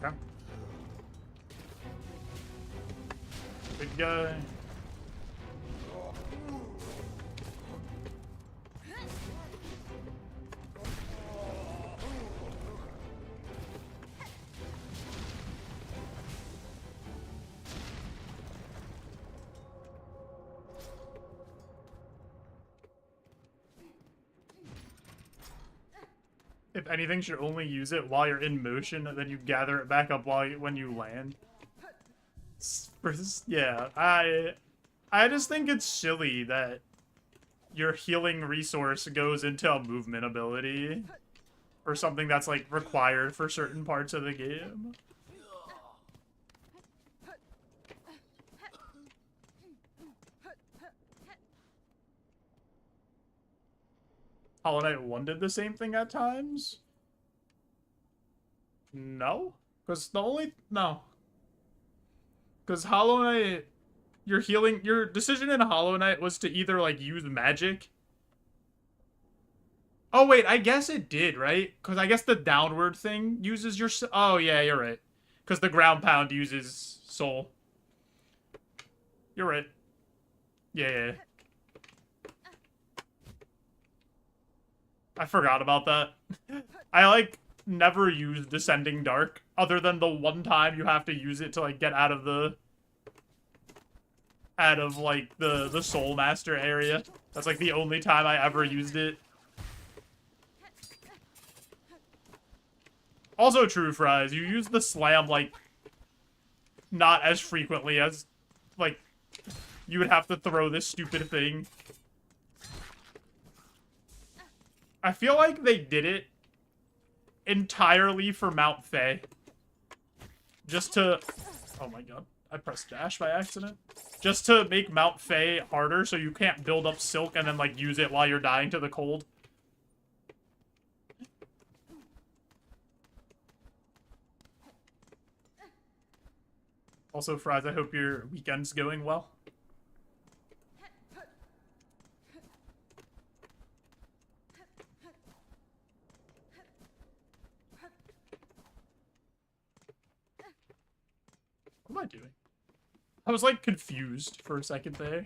Okay. guy. If anything, should only use it while you're in motion, and then you gather it back up when you land. Yeah, I just think it's silly that your healing resource goes into a movement ability or something that's like required for certain parts of the game. Hollow Knight 1 did the same thing at times? No? Because no. Because Hollow Knight, your decision in Hollow Knight was to either, like, use magic. Oh, wait, I guess it did, right? Because I guess the downward thing uses your... Oh, yeah, you're right. Because the ground pound uses soul. You're right. Yeah. I forgot about that. I, like, never used Descending Dark, other than the one time you have to use it to, like, get out of, like, the Soul Master area. That's, like, the only time I ever used it. Also true, Fries. You use the slam, like, not as frequently as, like, you would have to throw this stupid thing. I feel like they did it entirely for Mount Fae. Just to... Oh my god. I pressed dash by accident. Just to make Mount Fae harder so you can't build up silk and then, like, use it while you're dying to the cold. Also, Fries, I hope your weekend's going well. What am I doing? I was, like, confused for a second there.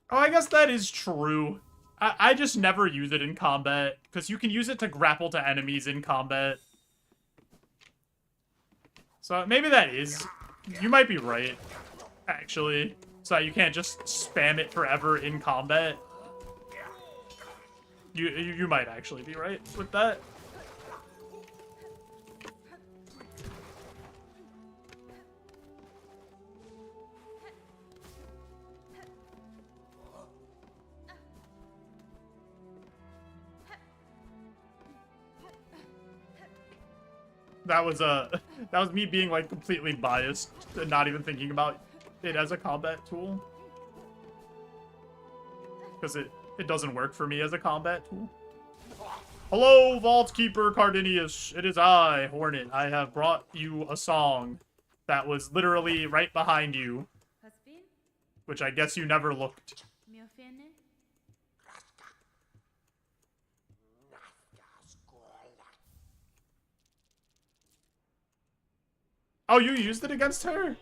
Oh, I guess that is true. I just never use it in combat, because you can use it to grapple to enemies in combat. So maybe that is... You might be right, actually. So you can't just spam it forever in combat. You might actually be right with that. That was me being, like, completely biased and not even thinking about it as a combat tool. Because it doesn't work for me as a combat tool. Hello, Vault Keeper Cardinius. It is I, Hornet. I have brought you a song that was literally right behind you. Which I guess you never looked. Oh, you used it against her?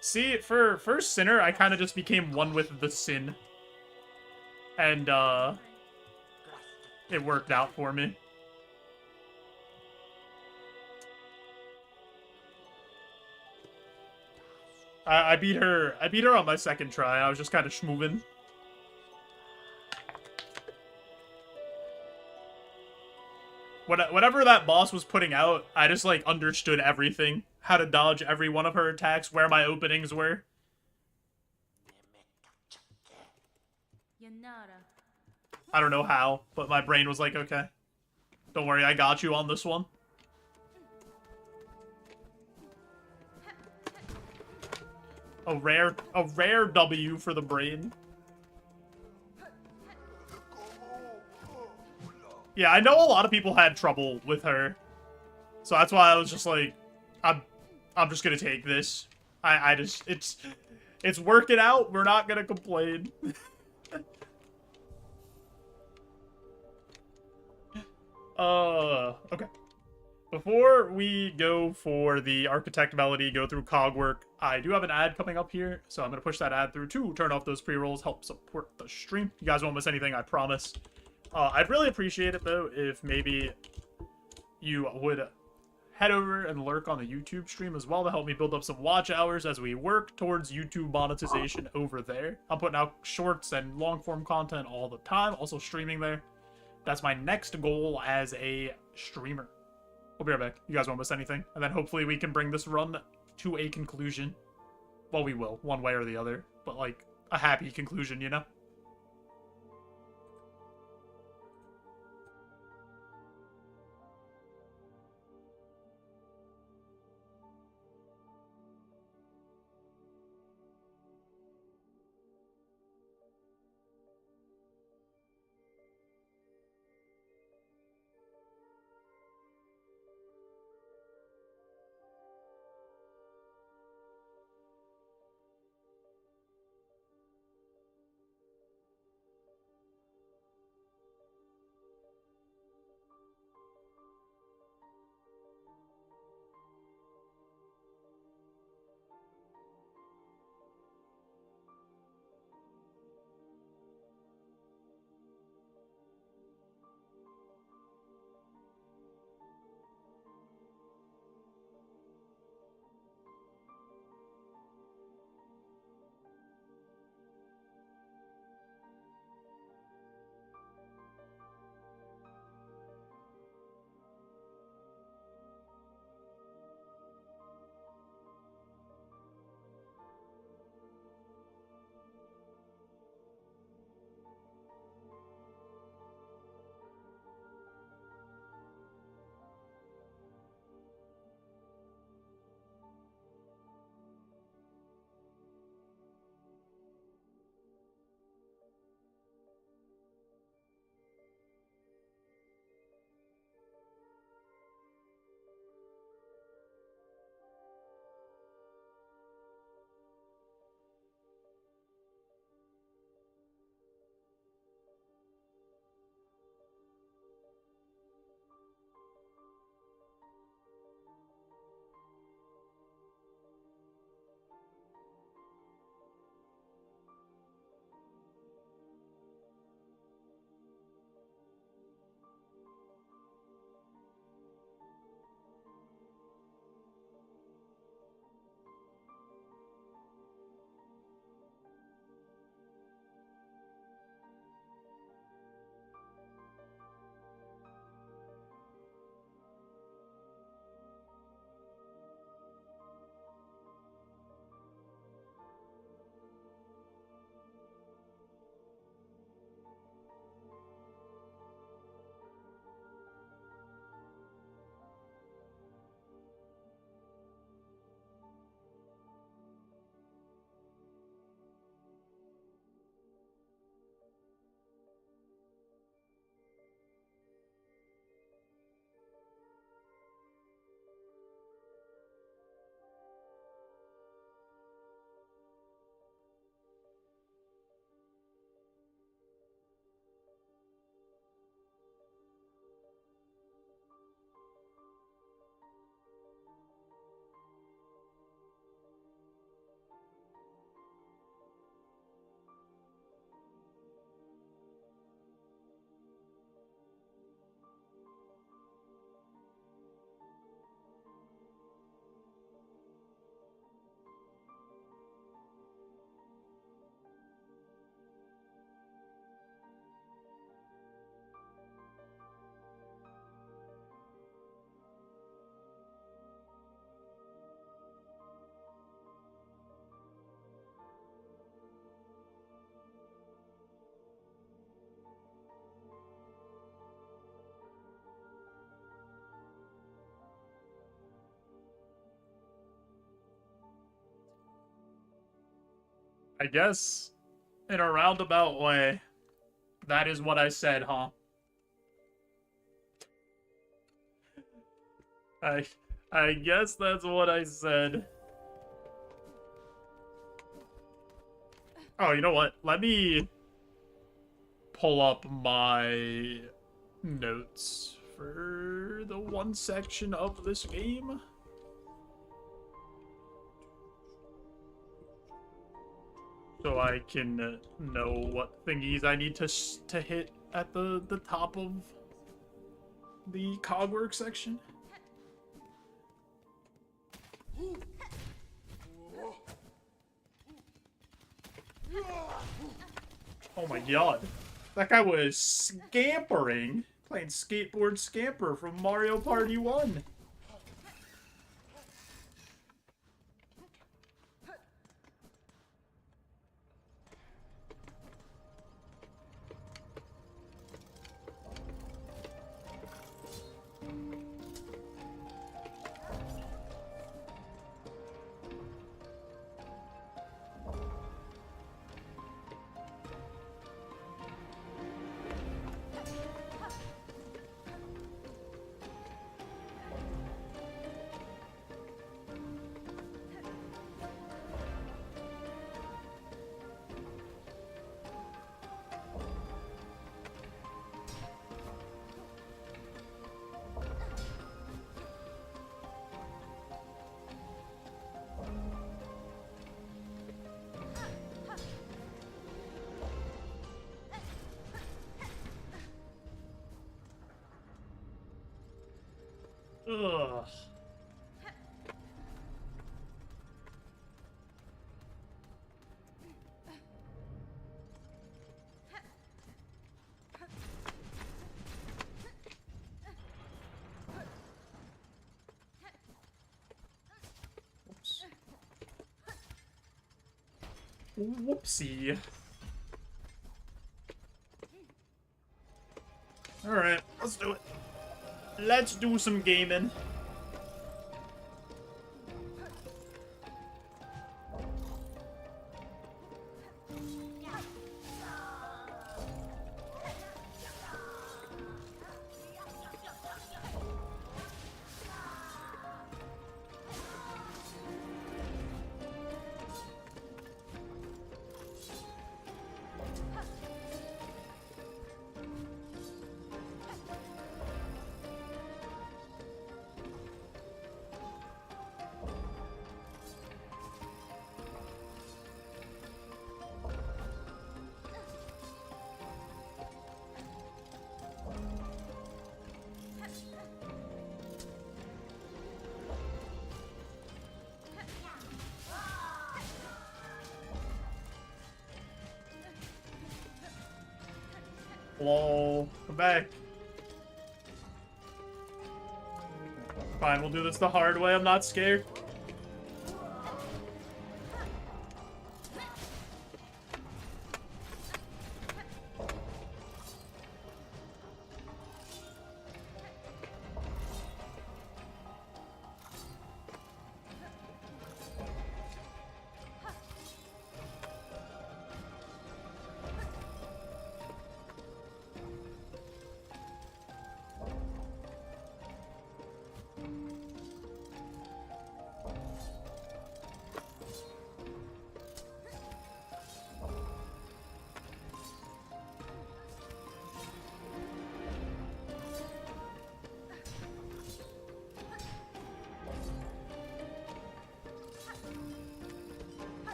See, for First Sinner, I kind of just became one with the sin. And, it worked out for me. I beat her on my second try. I was just kind of schmoovin'. Whatever that boss was putting out, I just, like, understood everything. How to dodge every one of her attacks, where my openings were. I don't know how, but my brain was like, okay. Don't worry, I got you on this one. A rare W for the brain. Yeah, I know a lot of people had trouble with her. So that's why I was just like, I'm just gonna take this. It's working out. We're not gonna complain. Okay. Before we go for the Architect Melody, go through Cogwork, I do have an ad coming up here, so I'm going to push that ad through to turn off those pre-rolls, help support the stream. You guys won't miss anything, I promise. I'd really appreciate it, though, if maybe you would head over and lurk on the YouTube stream as well to help me build up some watch hours as we work towards YouTube monetization over there. I'm putting out shorts and long-form content all the time, also streaming there. That's my next goal as a streamer. We'll be right back. You guys won't miss anything. And then hopefully we can bring this run to a conclusion. Well, we will, one way or the other. But, like, a happy conclusion, you know? I guess, in a roundabout way, that is what I said, huh? I I guess that's what I said. Oh, you know what? Let me pull up my notes for the one section of this game. So I can know what thingies I need to hit at the top of the cogwork section. Oh my god. That guy was scampering. Playing Skateboard Scamper from Mario Party 1. Ugh. Oops. Whoopsie. Alright, let's do it. Let's do some gaming. Hello, come back. Fine, we'll do this the hard way. I'm not scared.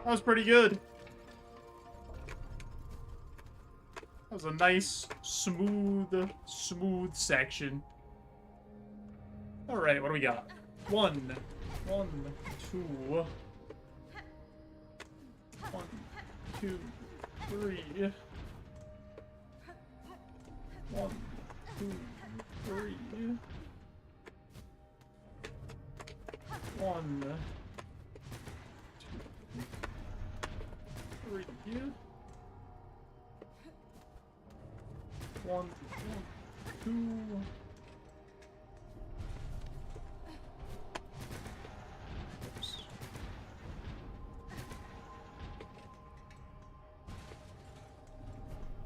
That was pretty good. That was a nice, smooth section. Alright, what do we got? One, two. 1, 2, 3. 1, 2, 3. 1, 2, 3. 1, 2. Oops.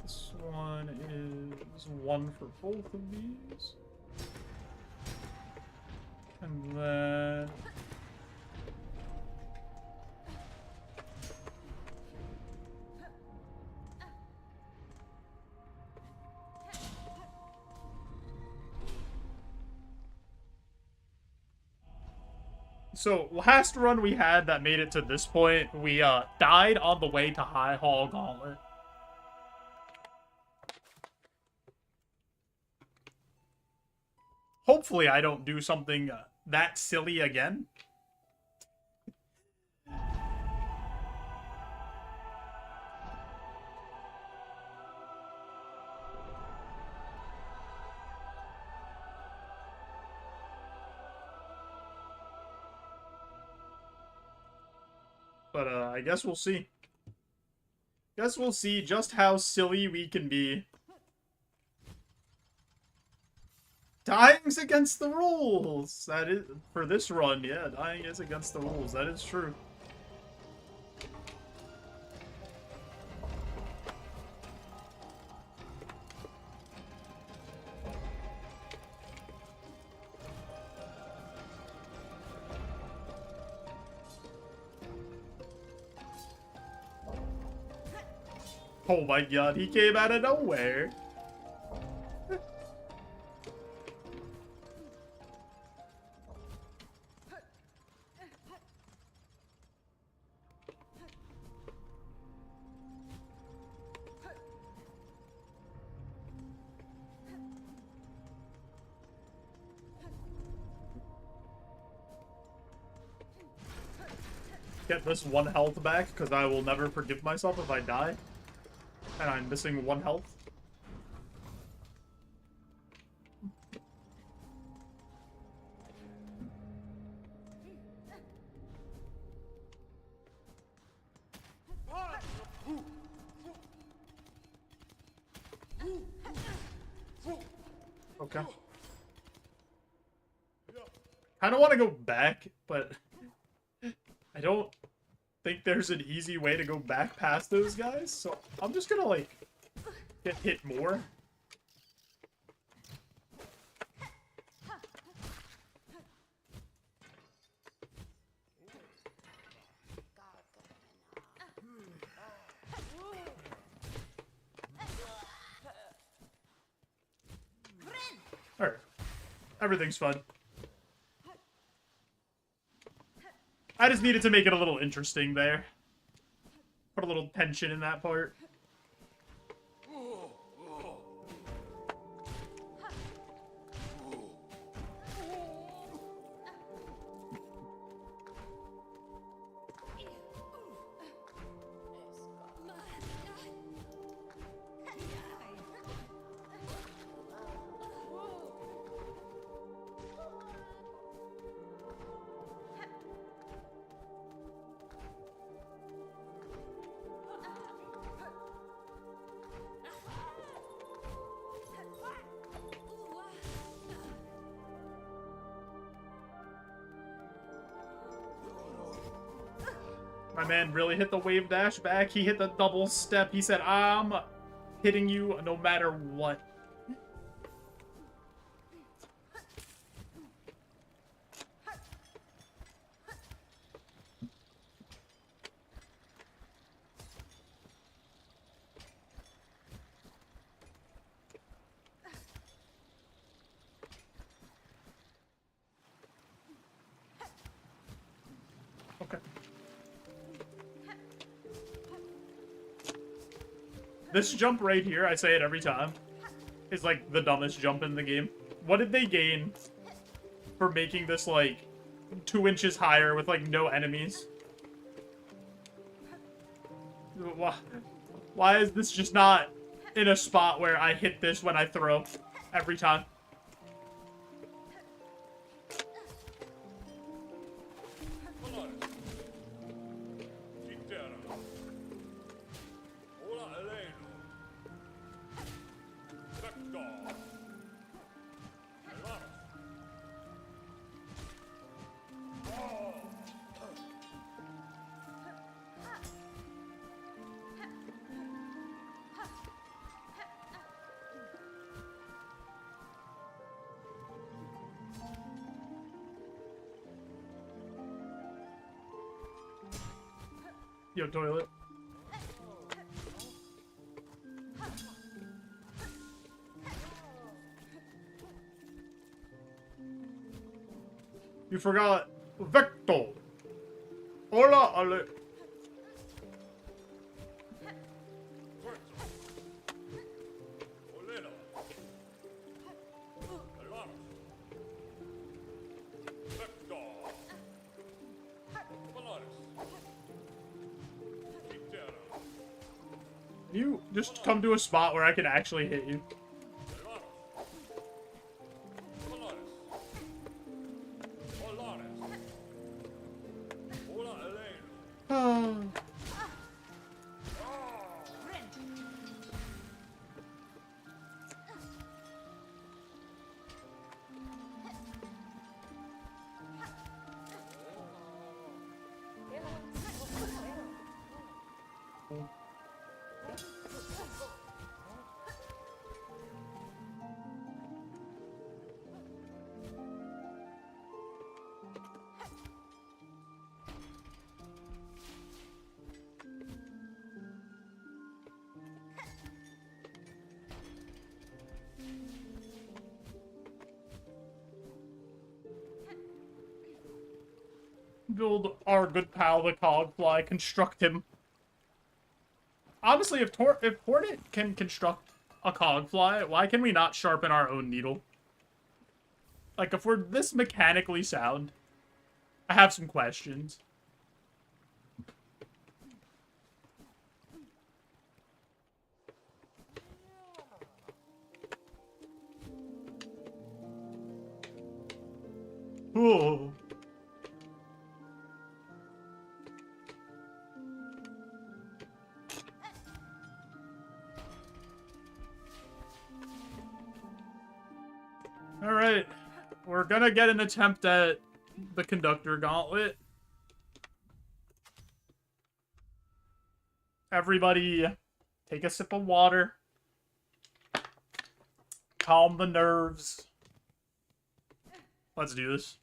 This one is 1 for both of these. And then So, last run we had that made it to this point, we died on the way to High Hall Gauntlet. Hopefully I don't do something that silly again. But I guess we'll see. Guess we'll see just how silly we can be. Dying's against the rules. That is for this run, yeah. Dying is against the rules. That is true. Oh my god, he came out of nowhere. Get this 1 health back, because I will never forgive myself if I die. And I'm missing 1 health. Okay. I don't want to go back, but I don't think there's an easy way to go back past those guys, so I'm just gonna, like, get hit more. Alright. Everything's fun. I just needed to make it a little interesting there. Put a little tension in that part. My man really hit the wave dash back. He hit the double step. He said, I'm hitting you no matter what. Okay. This jump right here, I say it every time, is like the dumbest jump in the game. What did they gain for making this like 2 inches higher with like no enemies? Why is this just not in a spot where I hit this when I throw every time? Yo, toilet. You forgot Vector. Hola, ale. You just come to a spot where I can actually hit you. Build our good pal, the Cogfly. Construct him. Honestly, if Hornet can construct a Cogfly, why can we not sharpen our own needle? Like, if we're this mechanically sound, I have some questions. Oh. Alright, we're gonna get an attempt at the Conductor Gauntlet. Everybody, take a sip of water. Calm the nerves. Let's do this.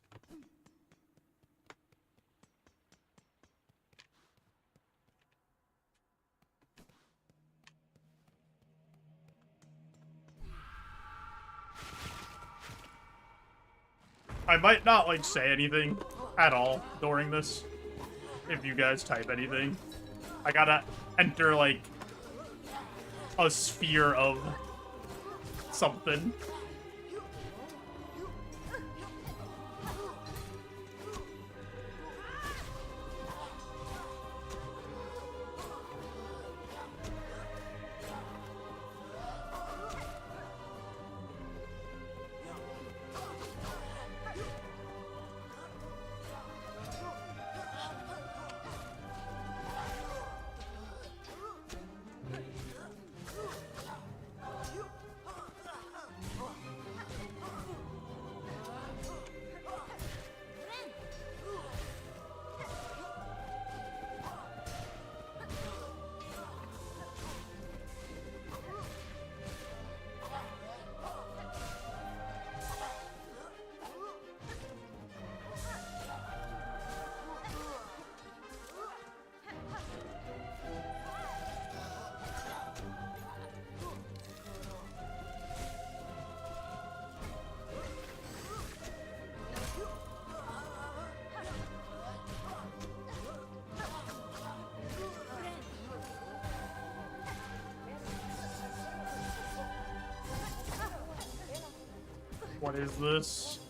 I might not, like, say anything at all during this, if you guys type anything. I gotta enter, like, a sphere of something. What is this?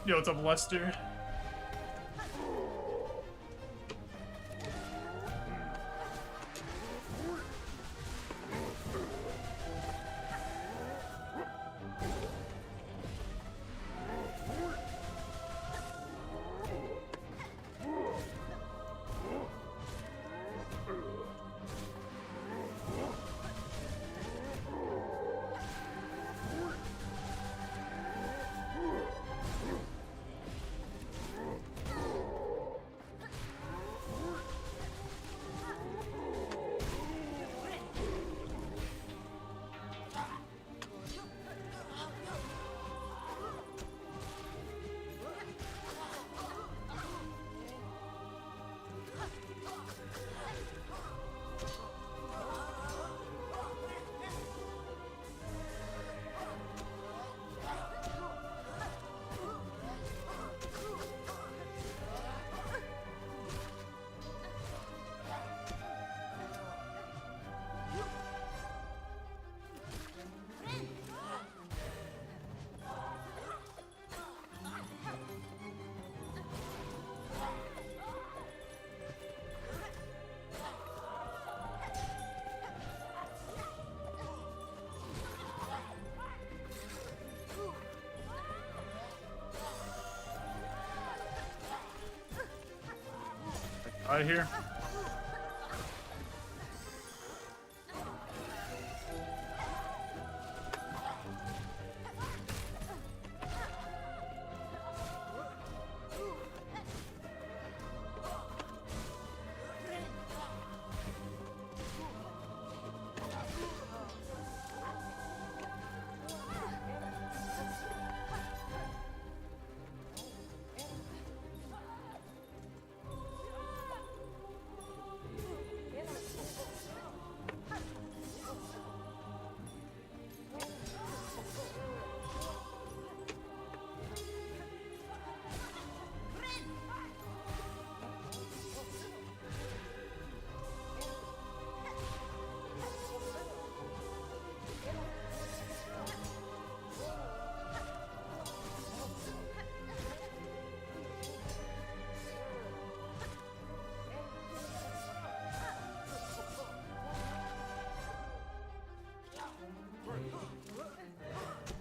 Yo, what's up, Lester? Right here.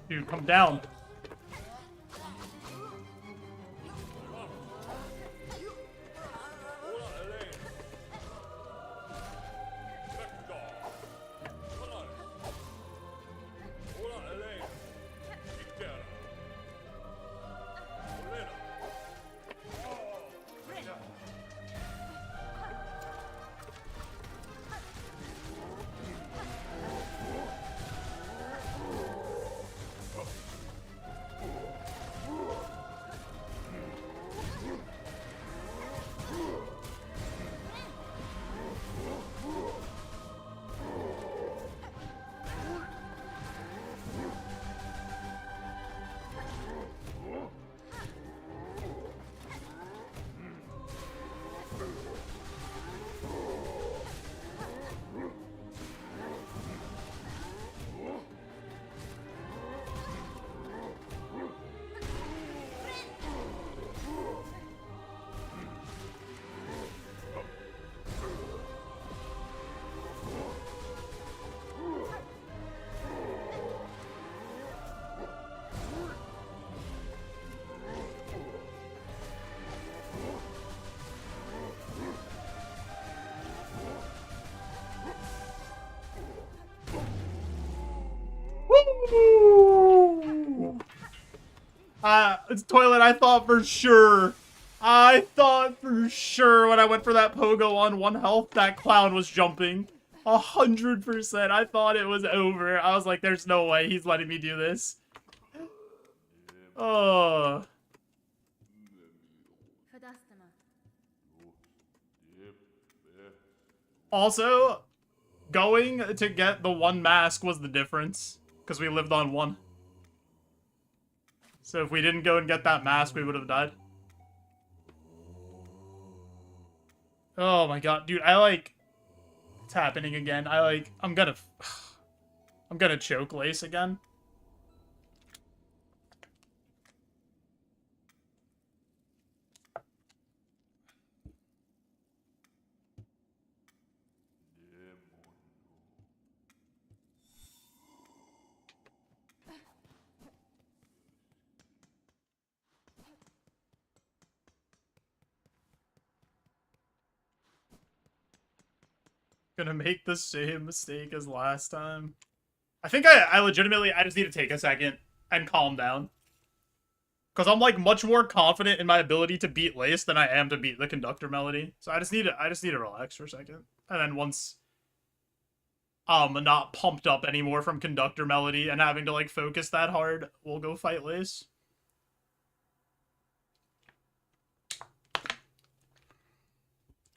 Dude, come down. It's toilet. I thought for sure when I went for that pogo on 1 health, that clown was jumping. 100%. I thought it was over. I was like, there's no way he's letting me do this. Oh. Also, going to get the 1 mask was the difference. Because we lived on 1. So if we didn't go and get that mask, we would have died. Oh my god, dude, it's happening again. I'm gonna choke Lace again. Gonna make the same mistake as last time. I think I legitimately, I just need to take a second and calm down. Because I'm like much more confident in my ability to beat Lace than I am to beat the conductor melody. So I just need to relax for a second. And then once I'm not pumped up anymore from conductor melody and having to like focus that hard, we'll go fight Lace.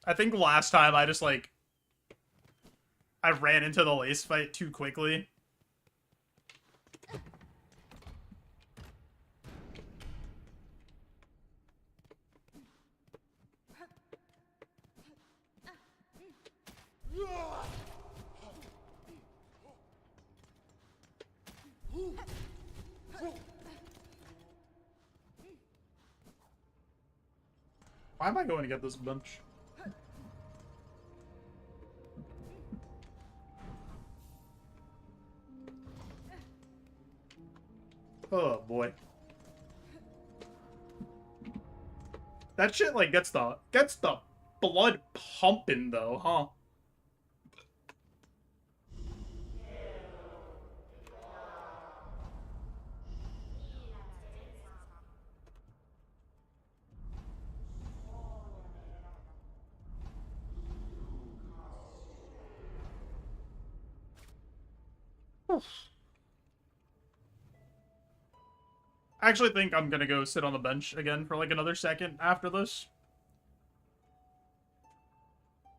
I think last time I just like I ran into the Lace fight too quickly. Why am I going to get this bunch? Oh boy. That shit like gets the blood pumping, though, huh? I actually think I'm gonna go sit on the bench again for like another second after this.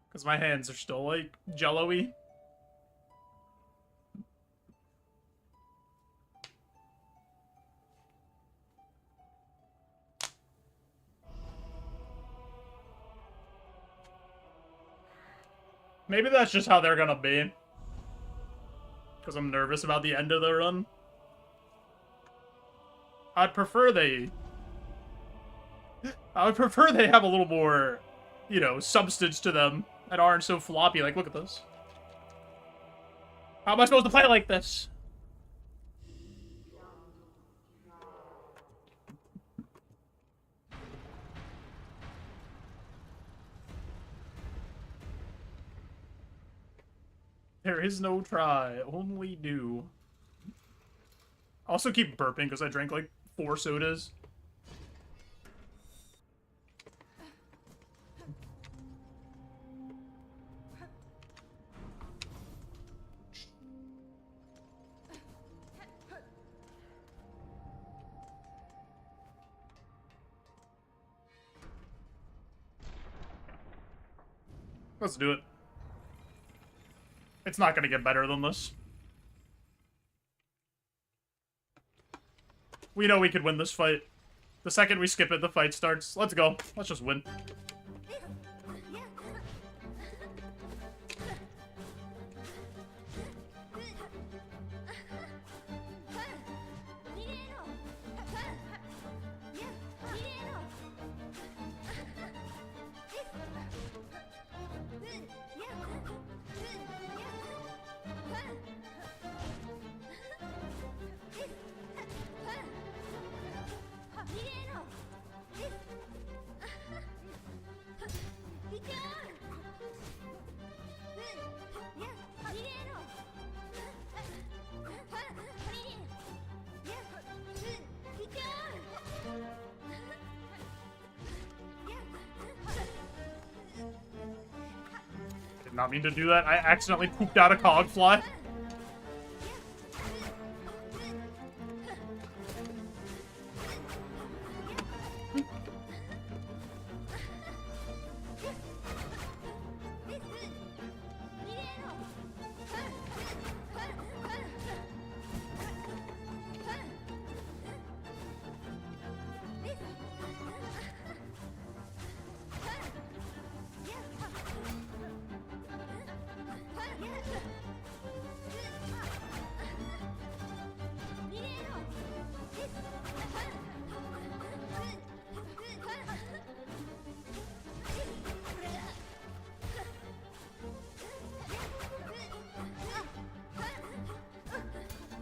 Because my hands are still like jello-y. Maybe that's just how they're gonna be. Because I'm nervous about the end of the run. I would prefer they have a little more, you know, substance to them that aren't so floppy. Like, look at this. How am I supposed to play like this? There is no try, only do. I also keep burping because I drank like 4 sodas. Let's do it. It's not gonna get better than this. We know we could win this fight. The second we skip it, the fight starts. Let's go. Let's just win. Did not mean to do that. I accidentally pooped out a cog fly.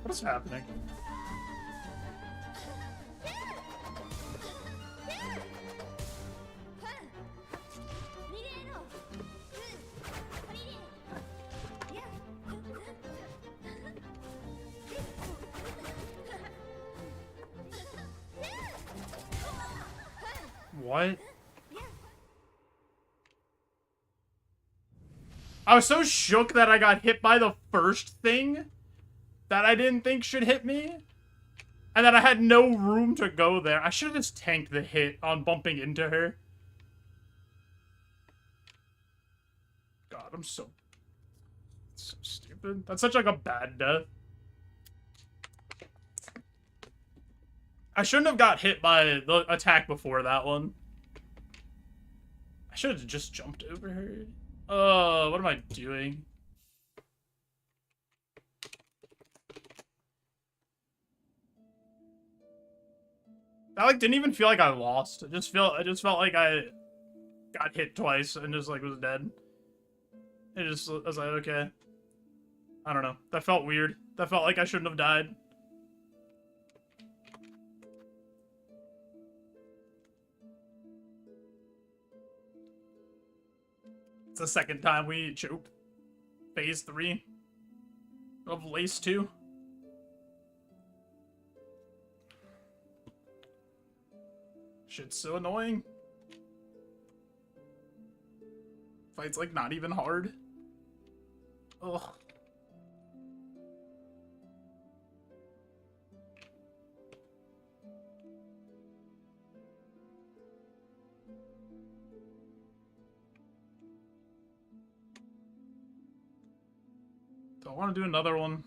What is happening? What? I was so shook that I got hit by the first thing that I didn't think should hit me, and that I had no room to go there. I should have just tanked the hit on bumping into her. God, I'm so stupid. That's such like a bad death. I shouldn't have got hit by the attack before that one. I should have just jumped over her. Oh, what am I doing? That like didn't even feel like I lost. It just felt like I got hit twice and just like was dead. It just I was like, okay. I don't know. That felt weird. That felt like I shouldn't have died. It's the second time we choked phase 3 of Lace 2. Shit's so annoying. Fight's like not even hard. Ugh. Do I want to do another one?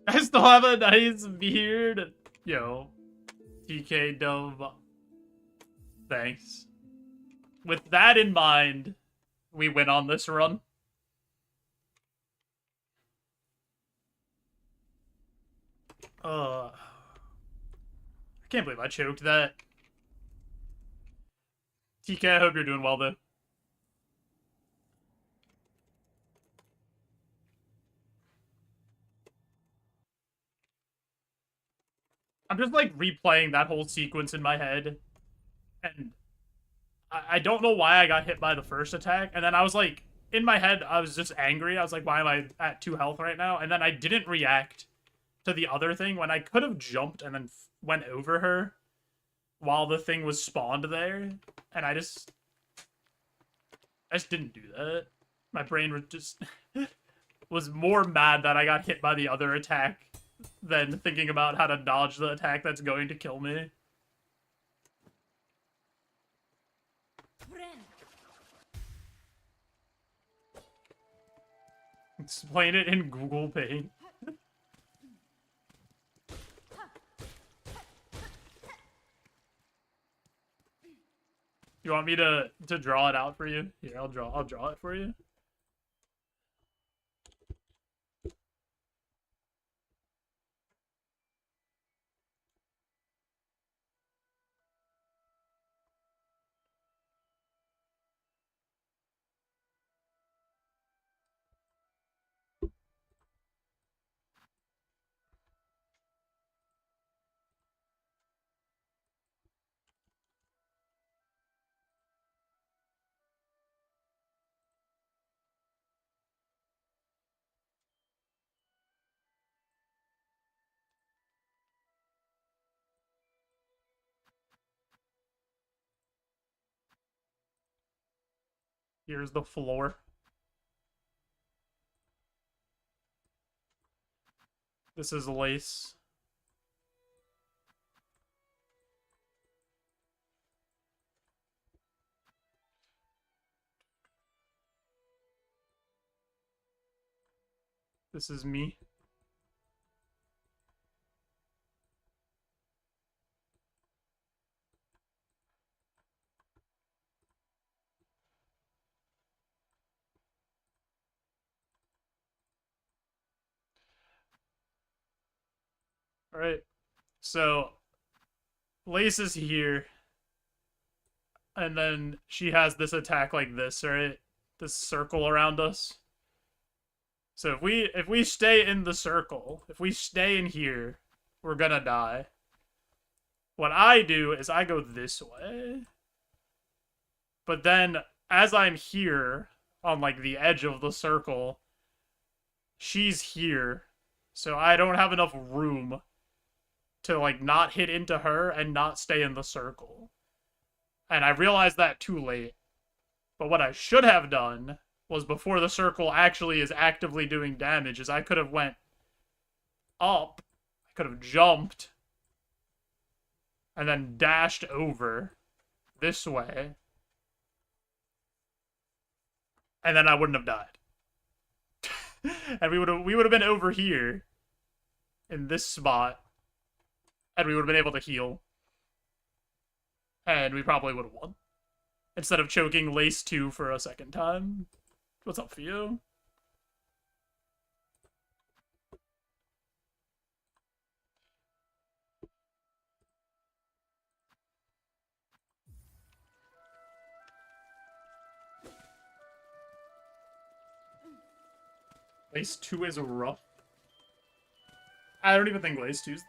I still have a nice beard. Yo, TK Dove. Thanks. With that in mind, we went on this run. I can't believe I choked that. TK, I hope you're doing well, though. I'm just, like, replaying that whole sequence in my head. And I don't know why I got hit by the first attack. And then I was, like, in my head, I was just angry. I was like, why am I at 2 health right now? And then I didn't react to the other thing when I could have jumped and then went over her while the thing was spawned there. And I just didn't do that. My brain was just was more mad that I got hit by the other attack than thinking about how to dodge the attack that's going to kill me. Explain it in Google Paint. You want me to draw it out for you? Here, I'll draw it for you. Here's the floor. This is Lace. This is me. Alright, so Lace is here, and then she has this attack like this, right? This circle around us. So if we stay in the circle, if we stay in here, we're gonna die. What I do is I go this way, but then as I'm here on like the edge of the circle, she's here, so I don't have enough room to, like, not hit into her and not stay in the circle. And I realized that too late. But what I should have done was before the circle actually is actively doing damage is I could have went up, I could have jumped, and then dashed over this way. And then I wouldn't have died. And we would have been over here in this spot. And we would have been able to heal. And we probably would have won. Instead of choking Lace 2 for a second time. What's up, Theo? Lace 2 is rough. I don't even think Lace 2's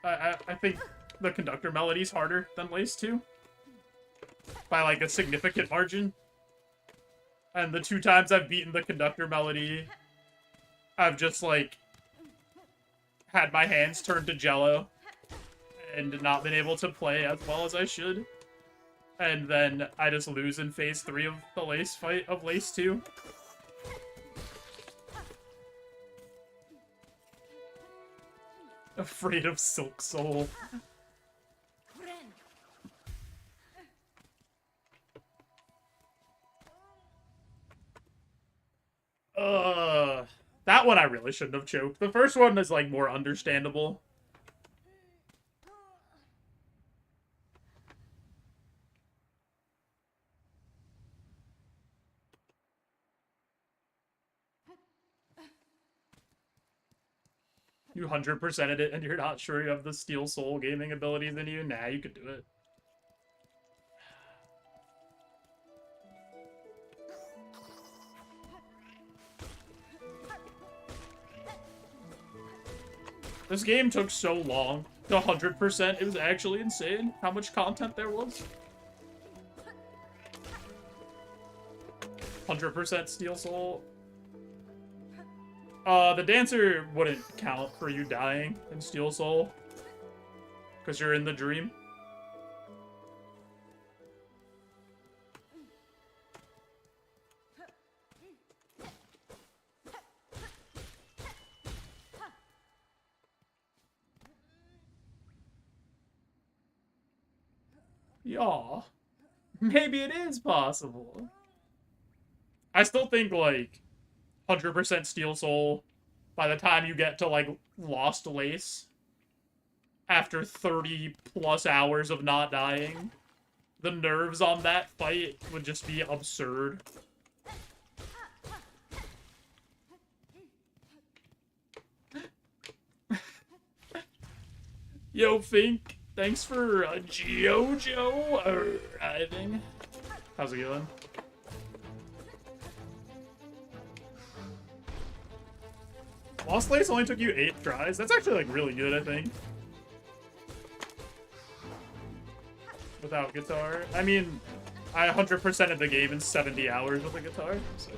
I think the conductor melody's harder than Lace 2. By like a significant margin. And the 2 times I've beaten the conductor melody, I've just like had my hands turned to jello and not been able to play as well as I should. And then I just lose in phase 3 of the Lace fight of Lace 2. Afraid of Silk Soul. That one I really shouldn't have choked. The first one is like more understandable. You 100%ed it and you're not sure you have the Steel Soul gaming abilities in you? Nah, you could do it. This game took so long to 100%. It was actually insane how much content there was. 100% Steel Soul. The dancer wouldn't count for you dying in Steel Soul. Because you're in the dream. Yeah. Maybe it is possible. I still think, like, 100% Steel Soul, by the time you get to, like, Lost Lace, after 30 plus hours of not dying, the nerves on that fight would just be absurd. Yo, Fink, thanks for JoeJo arriving. How's it going? Lost Lace only took you 8 tries. That's actually, like, really good, I think. Without guitar. I mean, I 100%ed the game in 70 hours with a guitar, so...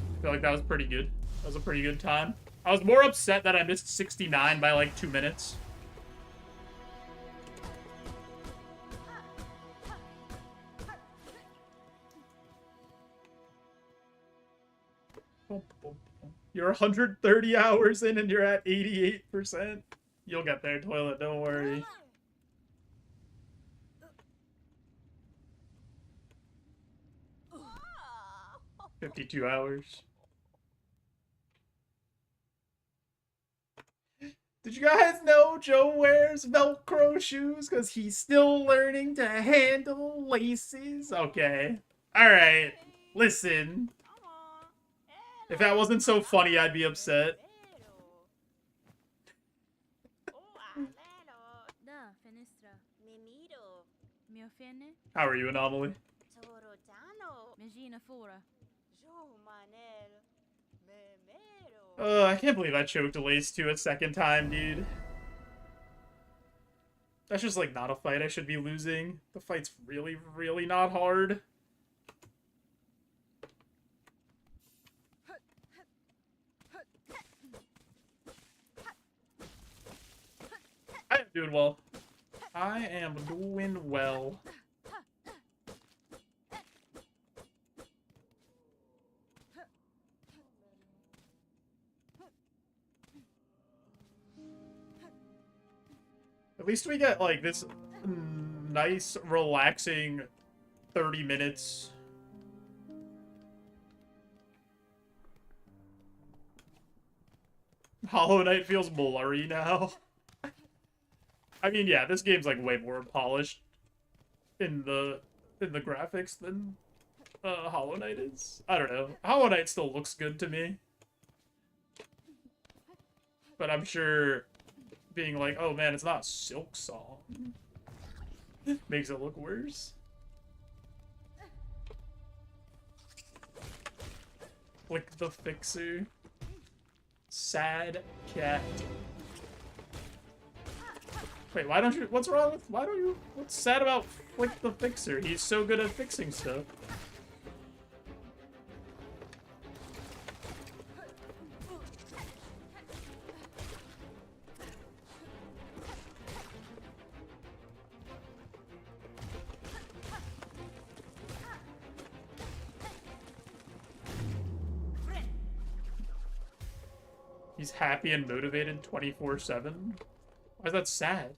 I feel like that was pretty good. That was a pretty good time. I was more upset that I missed 69 by, like, 2 minutes. You're 130 hours in and you're at 88%. You'll get there, Toilet, don't worry. "52 hours. Did you guys know Joe wears Velcro shoes because he's still learning to handle laces? Okay. Alright. Listen. If that wasn't so funny, I'd be upset. How are you, Anomaly? I can't believe I choked Lace 2 a second time, dude. That's just, like, not a fight I should be losing. The fight's really, really not hard. I am doing well. I am doing well. At least we get, like, this nice, relaxing 30 minutes. Hollow Knight feels blurry now. I mean, yeah, this game's, like, way more polished in the graphics than Hollow Knight is. I don't know. Hollow Knight still looks good to me. But I'm sure being like, oh man, it's not Silksong. Makes it look worse. Flick the Fixer. Sad cat. Wait, why don't you... What's wrong with... Why don't you... What's sad about Flick the Fixer? He's so good at fixing stuff. He's happy and motivated 24/7. Why is that sad?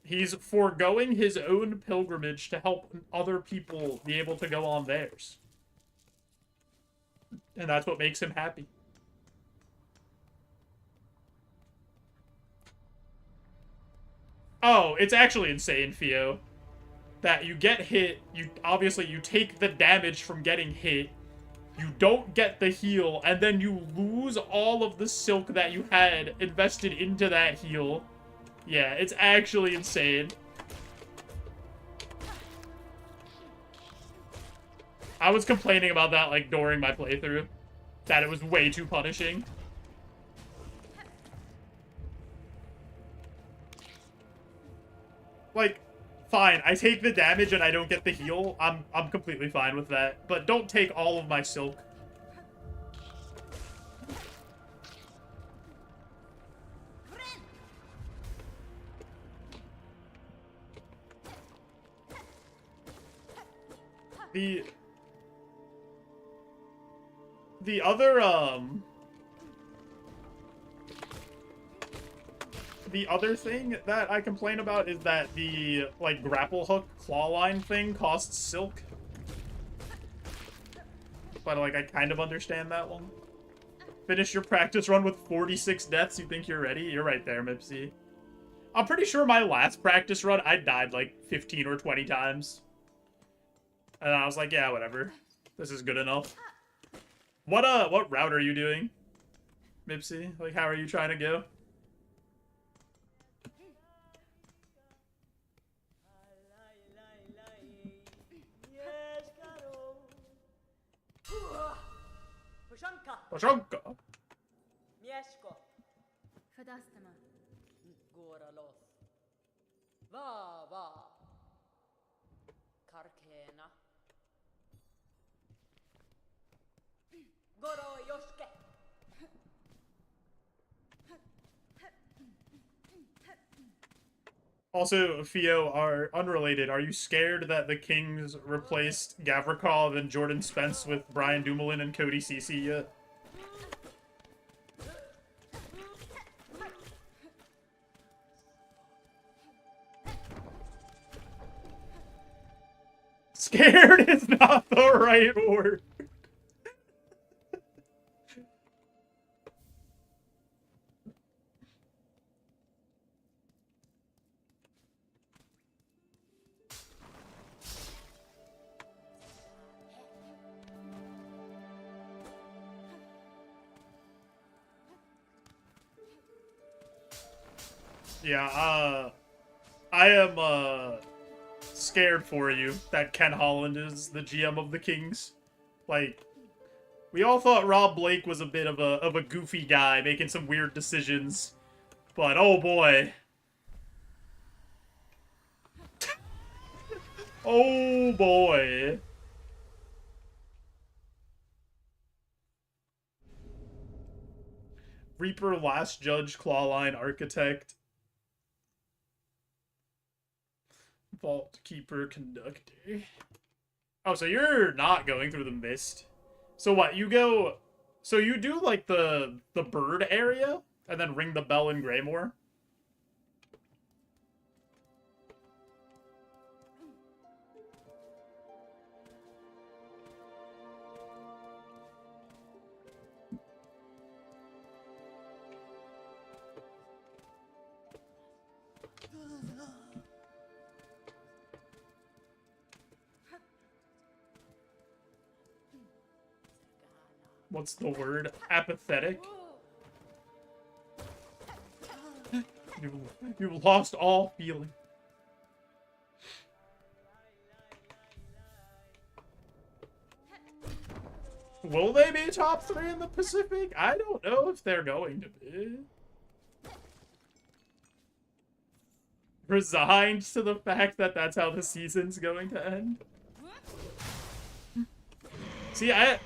He's foregoing his own pilgrimage to help other people be able to go on theirs. And that's what makes him happy. Oh, it's actually insane, Theo. That you get hit, obviously you take the damage from getting hit, you don't get the heal, and then you lose all of the silk that you had invested into that heal. Yeah, it's actually insane. I was complaining about that, like, during my playthrough. That it was way too punishing. Like, fine, I take the damage and I don't get the heal. I'm completely fine with that. But don't take all of my silk. The other thing that I complain about is that the, like, grapple hook claw line thing costs silk. But, like, I kind of understand that one. Finish your practice run with 46 deaths, you think you're ready? You're right there, Mipsy. I'm pretty sure my last practice run, I died, like, 15 or 20 times. And I was like, yeah, whatever. This is good enough. What route are you doing, Mipsy? Like, how are you trying to go? Pashanka. Mieszko. Fadastama. Goralos. Va. Karkena. Goro Yoshke. Also, Theo, are unrelated. Are you scared that the Kings replaced Gavrikov and Jordan Spence with Brian Dumoulin and Cody Cece yet? Scared is not the right word. Yeah, I am, scared for you that Ken Holland is the GM of the Kings. Like, we all thought Rob Blake was a bit of a goofy guy making some weird decisions, but oh boy. Oh boy. Reaper, Last Judge, Clawline, Architect. Vault Keeper, Conductor. Oh, so you're not going through the mist. So what, you go... So you do, like, the bird area, and then ring the bell in Greymore? What's the word? Apathetic? You've lost all feeling. Will they be top 3 in the Pacific? I don't know if they're going to be. Resigned to the fact that that's how the season's going to end. See, I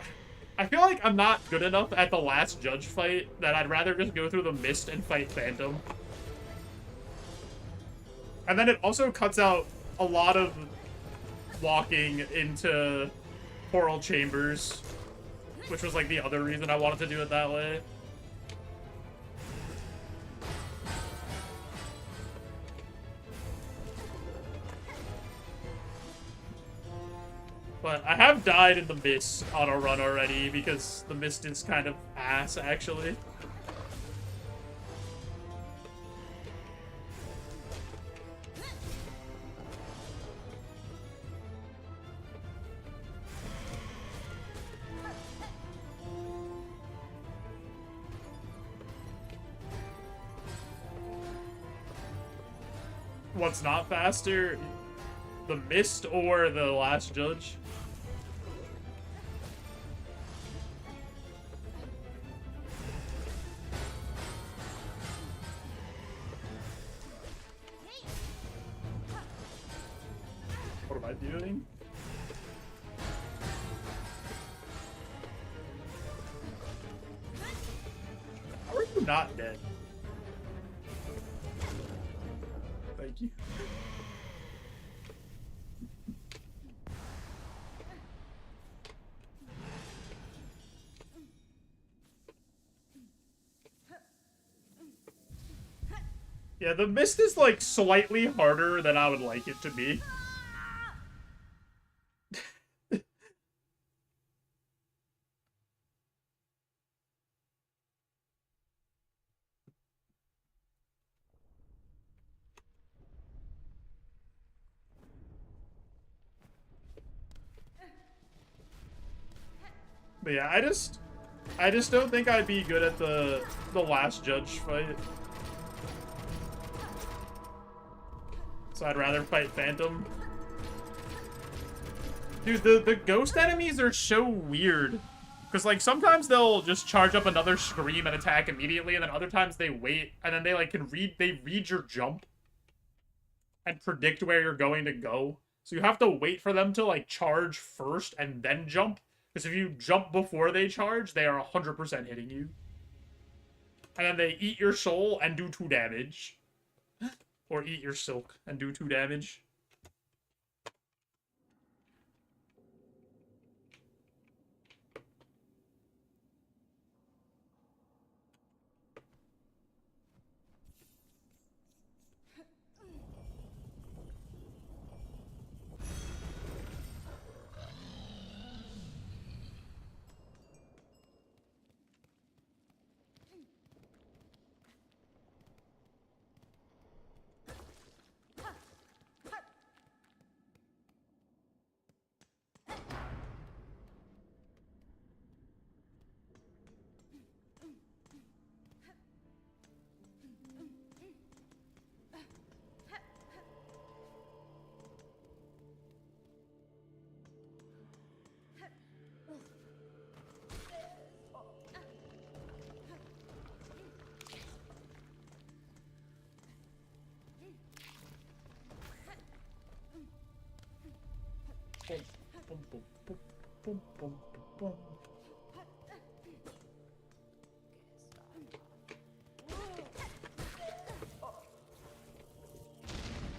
feel like I'm not good enough at the last judge fight that I'd rather just go through the mist and fight Phantom. And then it also cuts out a lot of walking into Coral Chambers, which was like the other reason I wanted to do it that way. But I have died in the mist on a run already because the mist is kind of ass, actually. What's not faster? The mist or the last judge? What am I doing? How are you not dead? Thank you. Yeah, the mist is like slightly harder than I would like it to be. But yeah, I just don't think I'd be good at the last judge fight. So I'd rather fight Phantom. Dude, the ghost enemies are so weird. Because, like, sometimes they'll just charge up another scream and attack immediately, and then other times they wait, and then they, like, they read your jump and predict where you're going to go. So you have to wait for them to, like, charge first and then jump. Because if you jump before they charge, they are 100% hitting you. And then they eat your soul and do 2 damage. Or eat your silk and do 2 damage.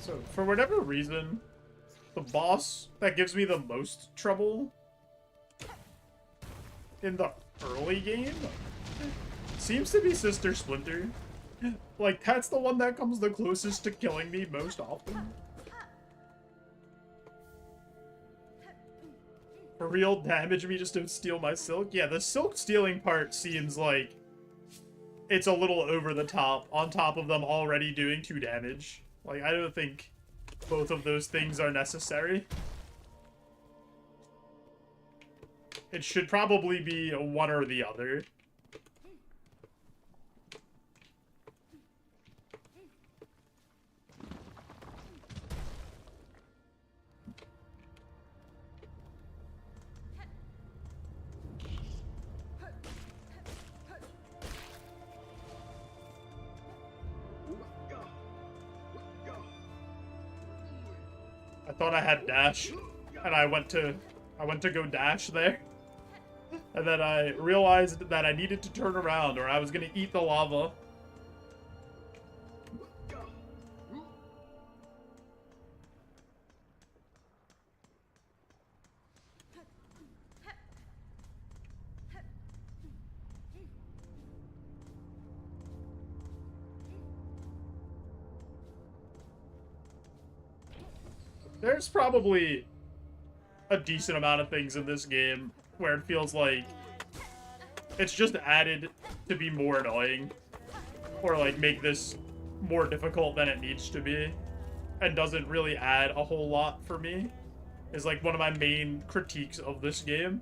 So, for whatever reason, the boss that gives me the most trouble in the early game seems to be Sister Splinter. Like, that's the one that comes the closest to killing me most often. For real, damage me, just don't steal my silk. Yeah, the silk stealing part seems like it's a little over the top, on top of them already doing 2 damage. Like, I don't think both of those things are necessary. It should probably be one or the other. I thought I had dash, and I went to go dash there. And then I realized that I needed to turn around or I was gonna eat the lava. There's probably a decent amount of things in this game where it feels like it's just added to be more annoying or like make this more difficult than it needs to be and doesn't really add a whole lot for me is like one of my main critiques of this game.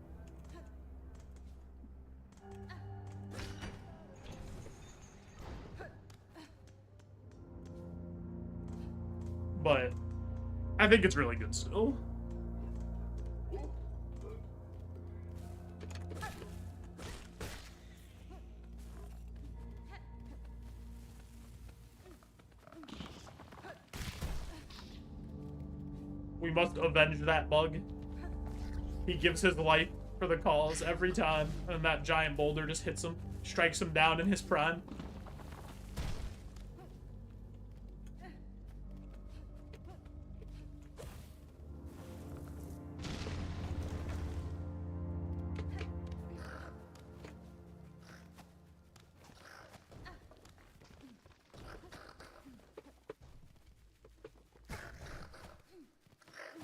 But I think it's really good still. We must avenge that bug. He gives his life for the cause every time, and that giant boulder just hits him, strikes him down in his prime.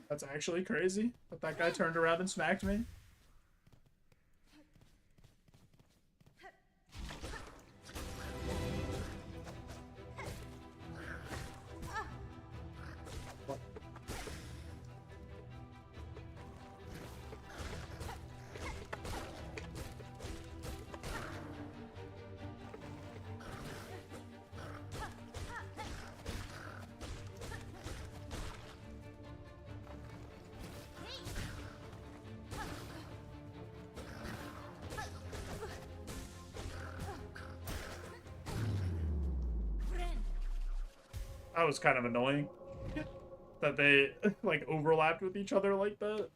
That's actually crazy that that guy turned around and smacked me. That was kind of annoying that they like overlapped with each other like that.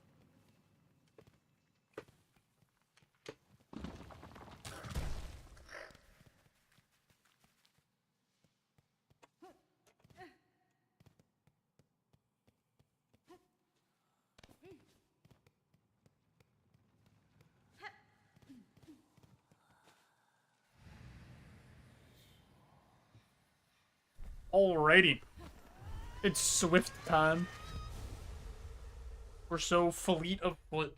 Alrighty. It's Swift time. We're so fleet of foot.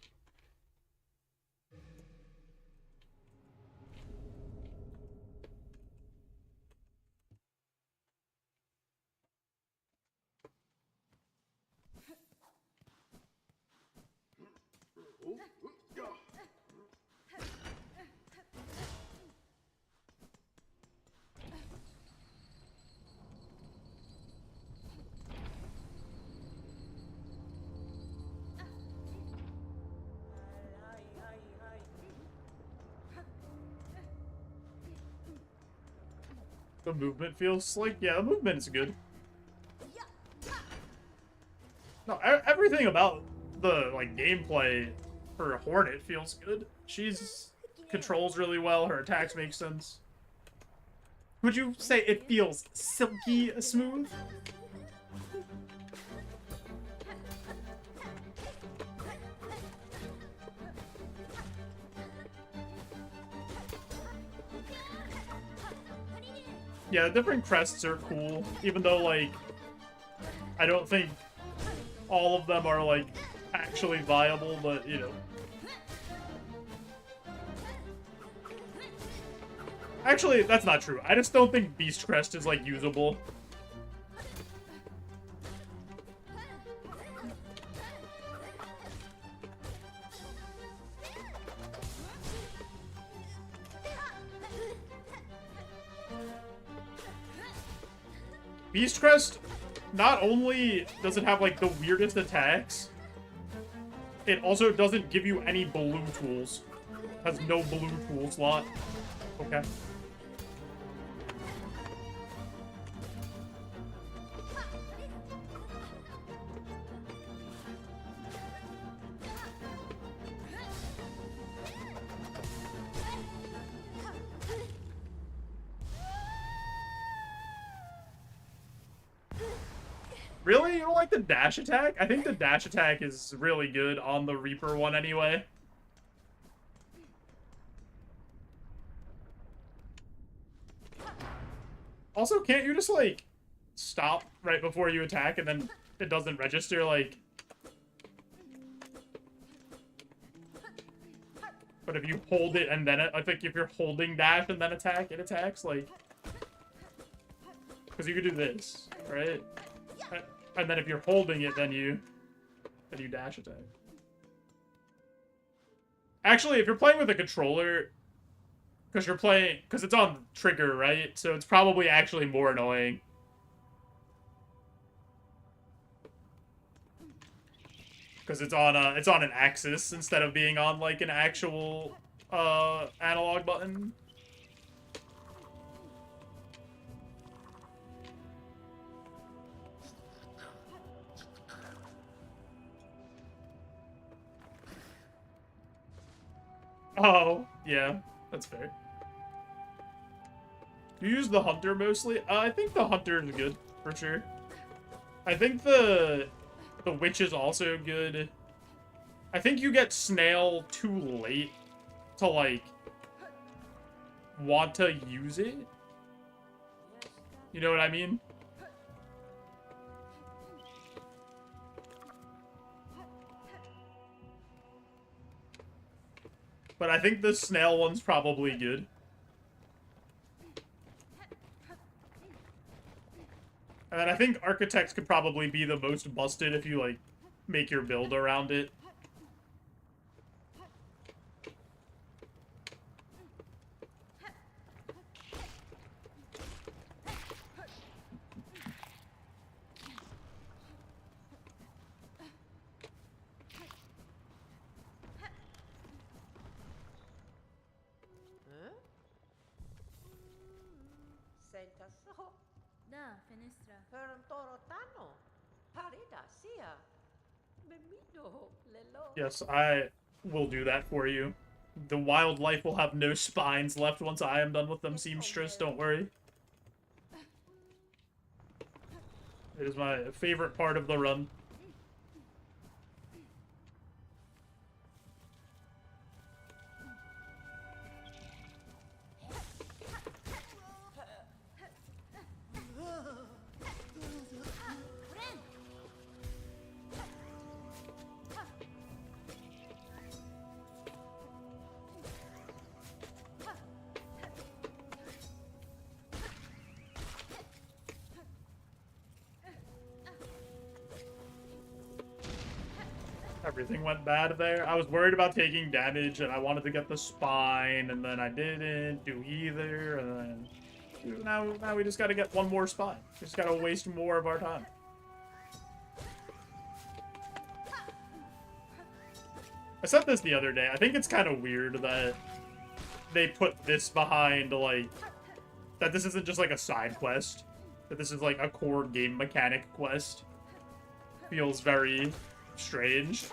The movement feels slick. Yeah, the movement is good. No, everything about the like gameplay for Hornet feels good. She's controls really well. Her attacks make sense. Would you say it feels silky smooth? Yeah, the different crests are cool, even though, like, I don't think all of them are, like, actually viable, but, you know. Actually, that's not true. I just don't think Beast Crest is, like, usable. Beast Crest, not only does it have, like, the weirdest attacks, it also doesn't give you any blue tools. It has no blue tool slot. Okay. Really? You don't like the dash attack? I think the dash attack is really good on the Reaper one anyway. Also, can't you just, like, stop right before you attack and then it doesn't register, like... But if you hold it and then I think if you're holding dash and then attack, it attacks, like... Because you could do this, right? And then if you're holding it, then you dash attack. Actually, if you're playing with a controller... Because it's on trigger, right? So it's probably actually more annoying. Because it's on an axis instead of being on like an actual analog button. Oh, yeah, that's fair. You use the hunter mostly? I think the hunter is good, for sure. I think the witch is also good. I think you get snail too late to, like, want to use it. You know what I mean? But I think the snail one's probably good. And then I think architects could probably be the most busted if you, like, make your build around it. Senta so. Da, fenestra. Ferntoro tano. Parida sia. Memino lelo. Yes, I will do that for you. The wildlife will have no spines left once I am done with them, seamstress, don't worry. It is my favorite part of the run. Everything went bad there. I was worried about taking damage, and I wanted to get the spine, and then I didn't do either, and then... Now we just gotta get one more spine. Just gotta waste more of our time. I said this the other day. I think it's kind of weird that they put this behind, like... That this isn't just, like, a side quest. That this is, like, a core game mechanic quest. Feels very... strange.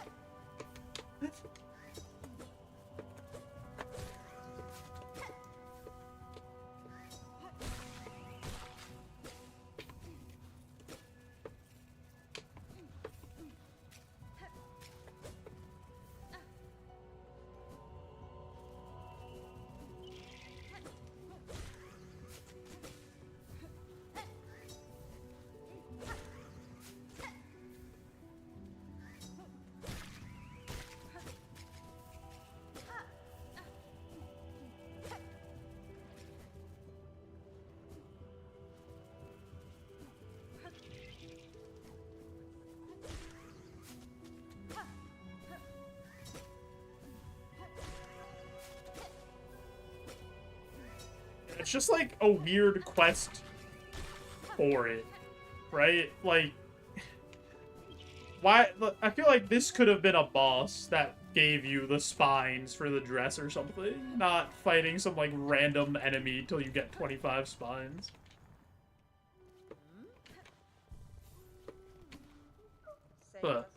It's just like a weird quest for it, right? Like, why? I feel like this could have been a boss that gave you the spines for the dress or something, not fighting some like random enemy till you get 25 spines. But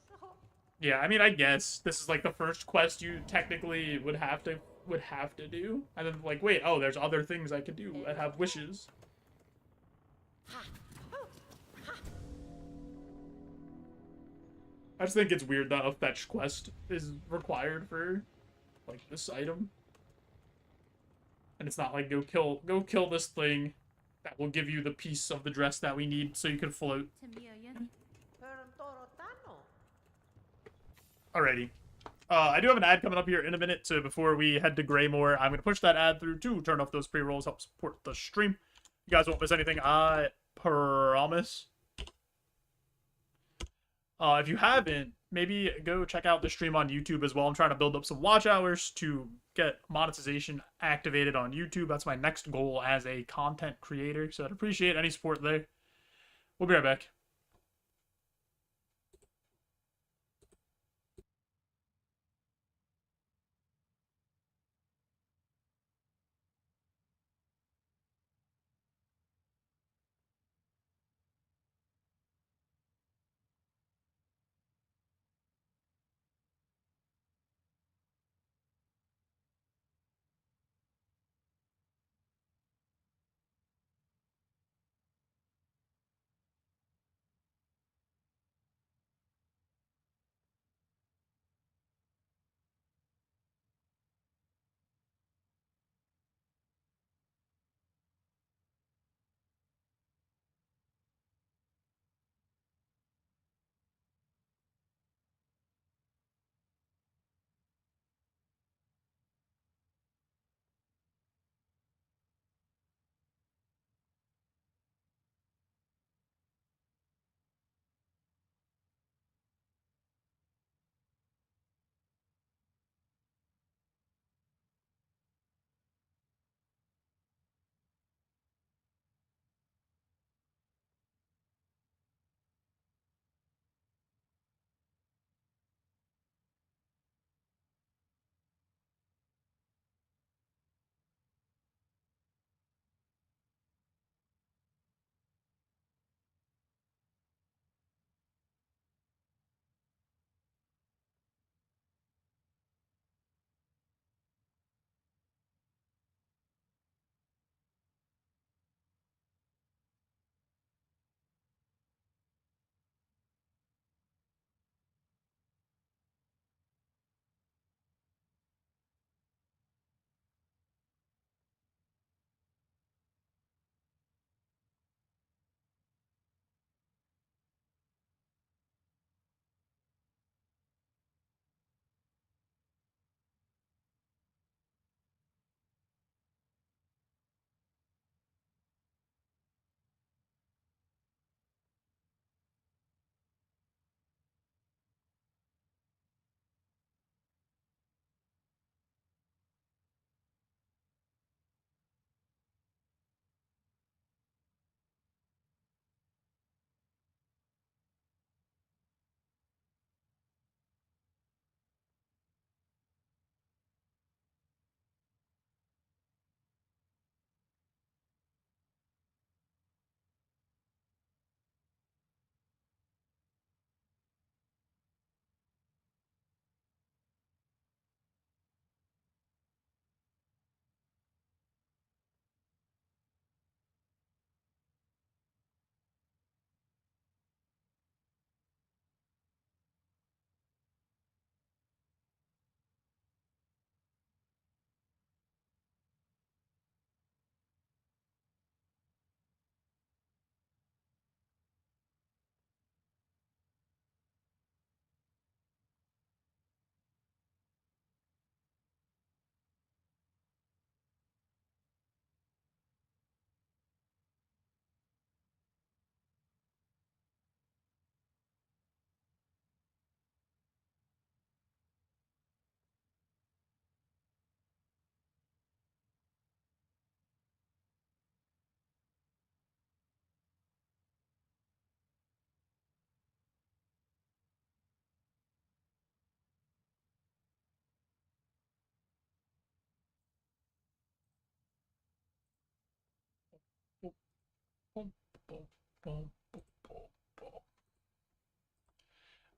yeah, I mean, I guess this is like the first quest you technically would have to do, and then like, wait, oh, there's other things I could do. I have wishes. I just think it's weird that a fetch quest is required for, like, this item. And it's not like, go kill this thing that will give you the piece of the dress that we need so you can float. Tamiya. Alrighty. I do have an ad coming up here in a minute, so before we head to Greymore, I'm going to push that ad through to turn off those pre-rolls, help support the stream. You guys won't miss anything, I promise. If you haven't, maybe go check out the stream on YouTube as well. I'm trying to build up some watch hours to get monetization activated on YouTube. That's my next goal as a content creator, so I'd appreciate any support there. We'll be right back.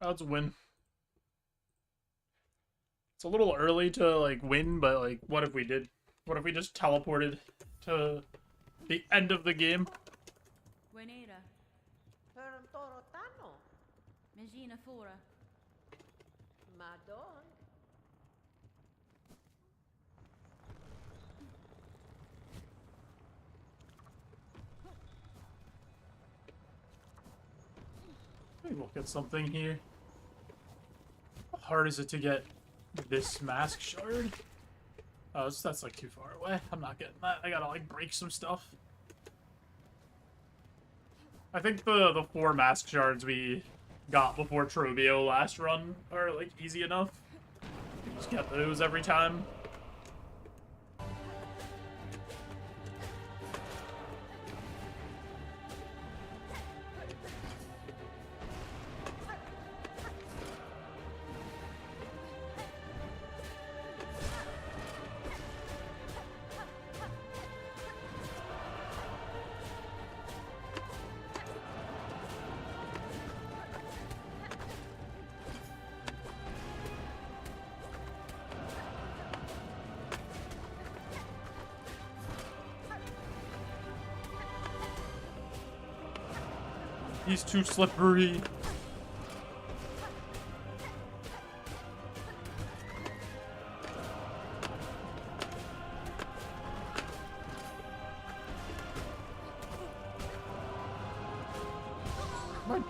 That's a win. It's a little early to, like, win, but, like, what if we did? What if we just teleported to the end of the game? Buenera. Torotano. Megina fora. Madong. Let me look at something here. How hard is it to get this mask shard? Oh, that's like too far away. I'm not getting that. I gotta like break some stuff. I think the 4 mask shards we got before Trobio last run are like easy enough. Just get those every time. He's too slippery. My...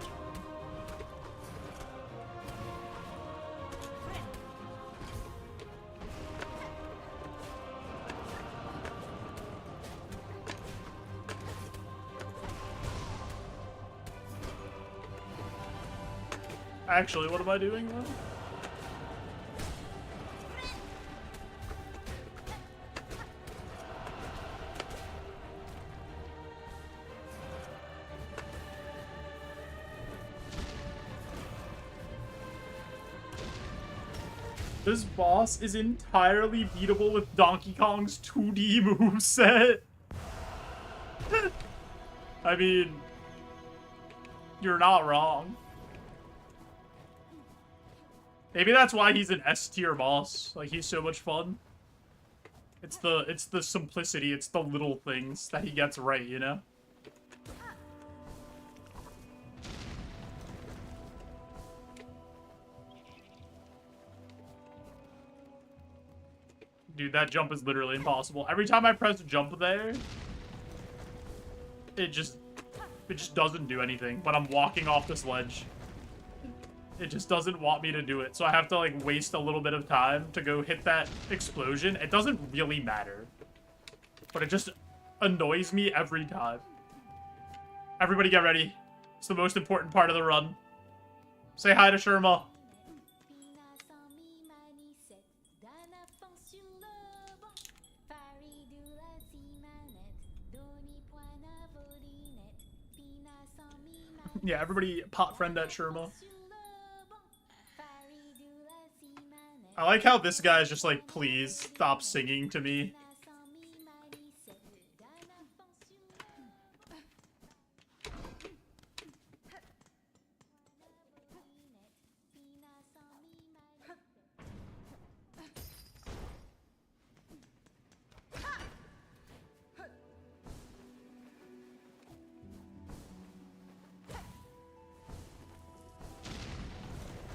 Actually, what am I doing now? This boss is entirely beatable with Donkey Kong's 2D moveset. I mean, you're not wrong. Maybe that's why he's an S tier boss. Like, he's so much fun. It's the simplicity, it's the little things that he gets right, you know? Dude, that jump is literally impossible. Every time I press jump there, it just doesn't do anything when I'm walking off this ledge. It just doesn't want me to do it, so I have to, like, waste a little bit of time to go hit that explosion. It doesn't really matter, but it just annoys me every time. Everybody get ready. It's the most important part of the run. Say hi to Sherma. Yeah, everybody pot friend at Sherma. I like how this guy is just like, please stop singing to me.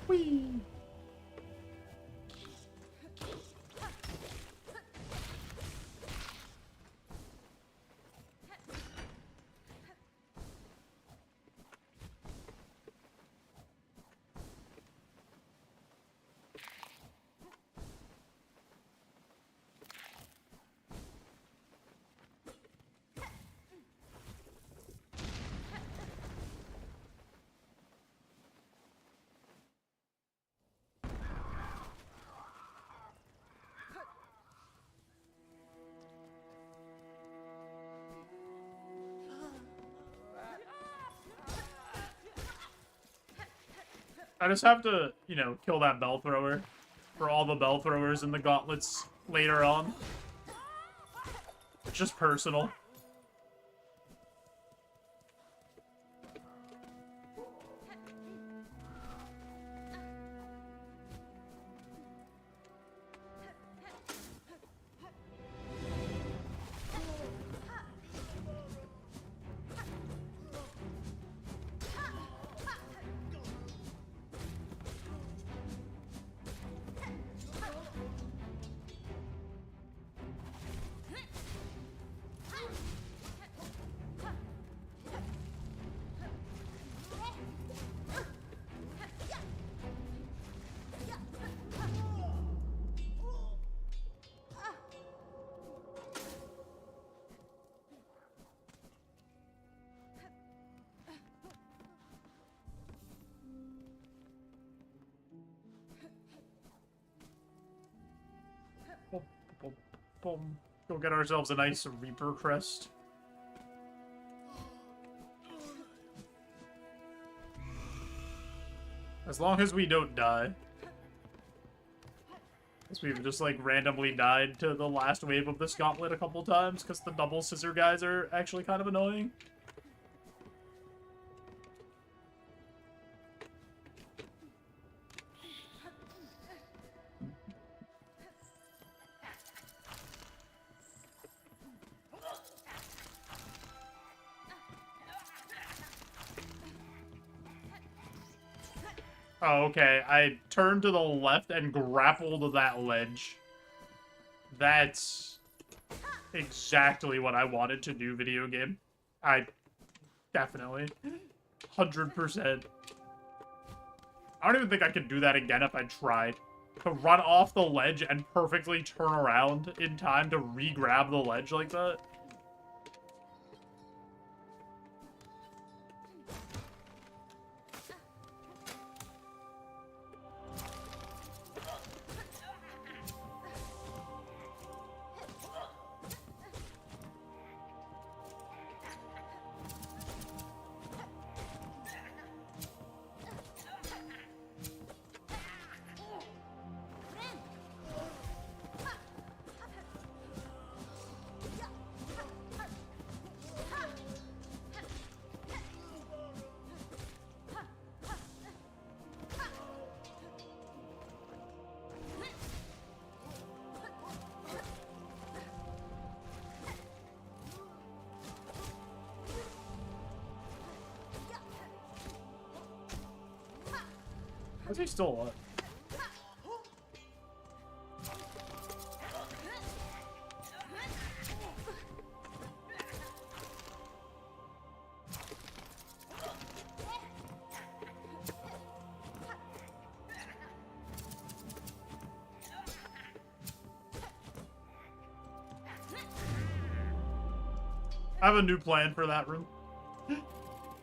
Whee! I just have to, you know, kill that bell thrower for all the bell throwers in the gauntlets later on. It's just personal. Boom. Go get ourselves a nice Reaper crest. As long as we don't die. Because we've just, like, randomly died to the last wave of this gauntlet a couple times, because the double scissor guys are actually kind of annoying. Oh, okay. I turned to the left and grappled that ledge. That's exactly what I wanted to do, video game. I definitely. 100%. I don't even think I could do that again if I tried. To run off the ledge and perfectly turn around in time to re-grab the ledge like that. Is he still alive? I have a new plan for that room.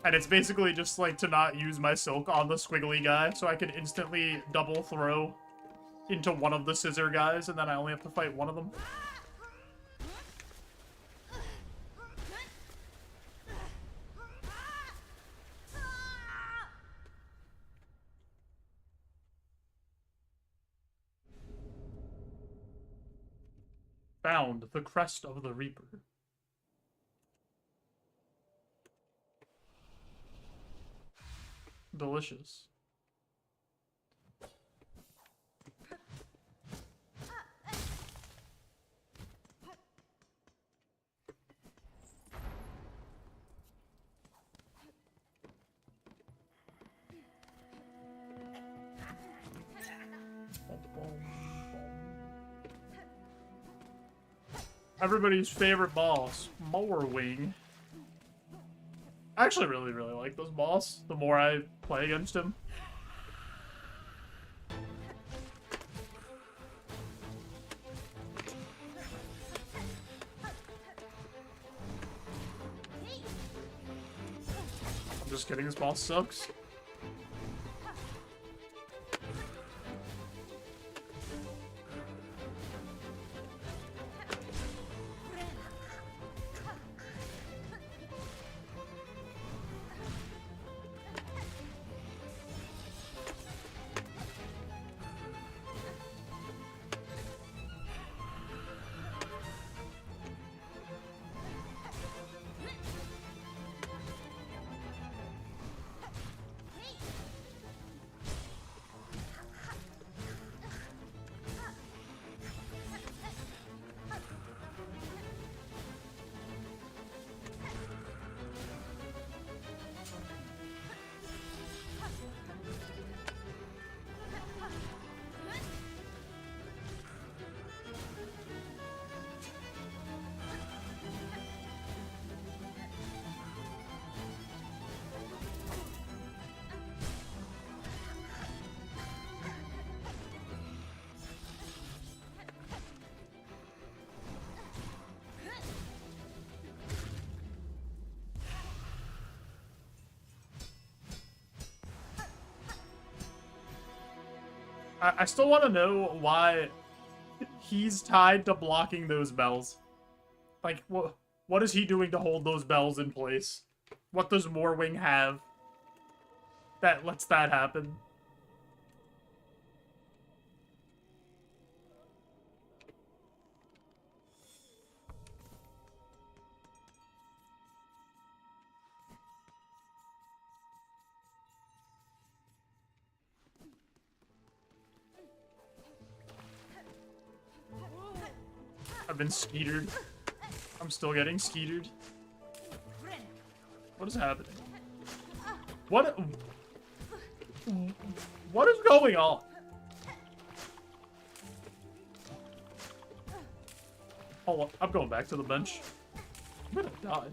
And it's basically just, like, to not use my silk on the squiggly guy, so I can instantly double throw into one of the scissor guys, and then I only have to fight one of them. Found the crest of the Reaper. Delicious. Everybody's favorite boss, Mowerwing. I actually really like this boss, the more I play against him. I'm just kidding, this boss sucks. I still want to know why he's tied to blocking those bells. Like, what is he doing to hold those bells in place? What does Moorwing have that lets that happen? I've been skeetered. I'm still getting skeetered. What is happening? What is going on? Hold on, I'm going back to the bench. I'm gonna die.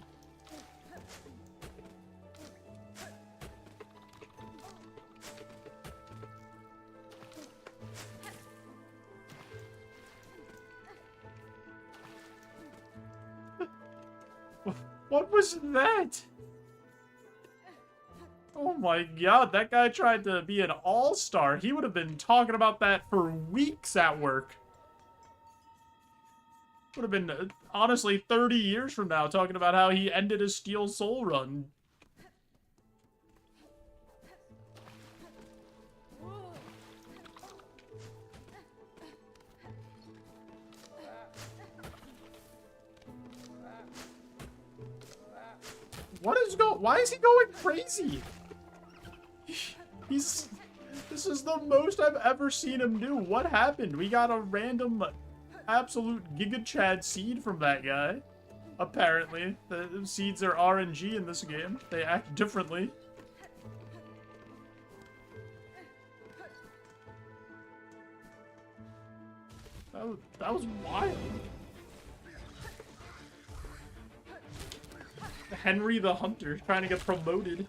What was that? Oh my god, that guy tried to be an all-star. He would have been talking about that for weeks at work. Would have been, honestly, 30 years from now talking about how he ended a Steel Soul run. Why is he going crazy? This is the most I've ever seen him do. What happened? We got a random absolute Giga Chad seed from that guy. Apparently. The seeds are RNG in this game. They act differently. That was wild. Henry the Hunter trying to get promoted.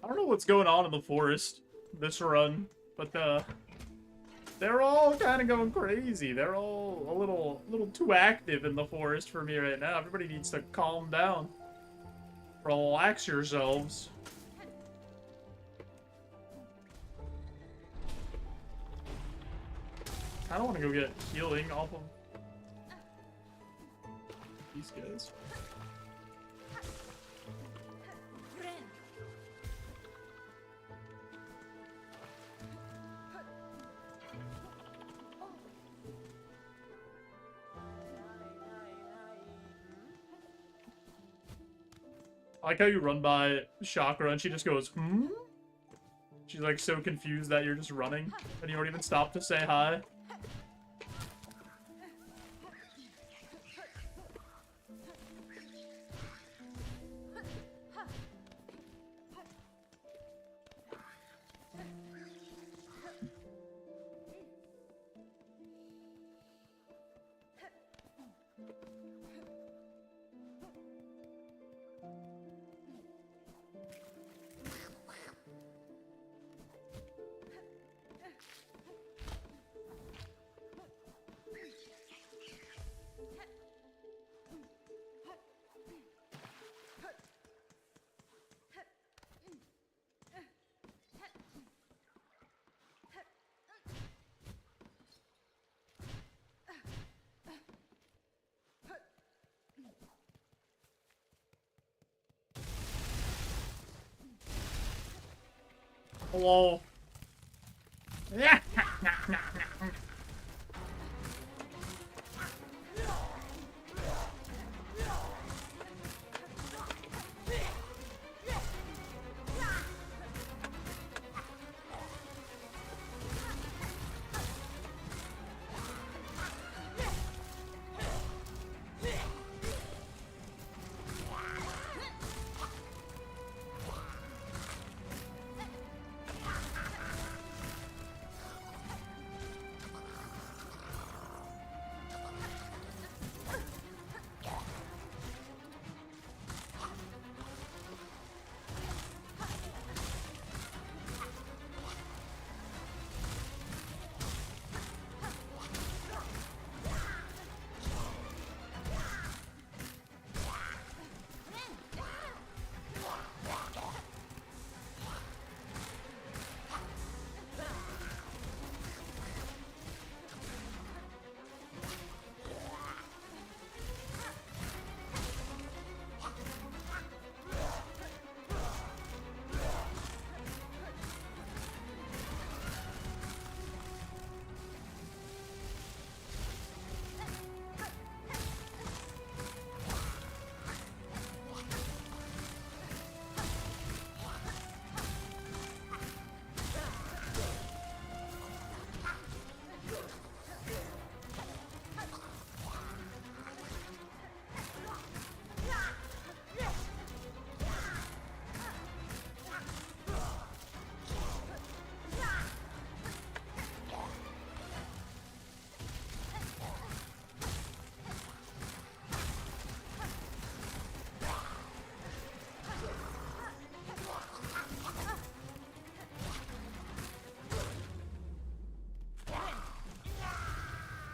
I don't know what's going on in the forest this run, but they're all kind of going crazy. They're all a little too active in the forest for me right now. Everybody needs to calm down. Relax yourselves. I don't want to go get healing off of these guys. I like how you run by Chakra and she just goes, hmm? She's like so confused that you're just running and you don't even stop to say hi. Hello. Yeah.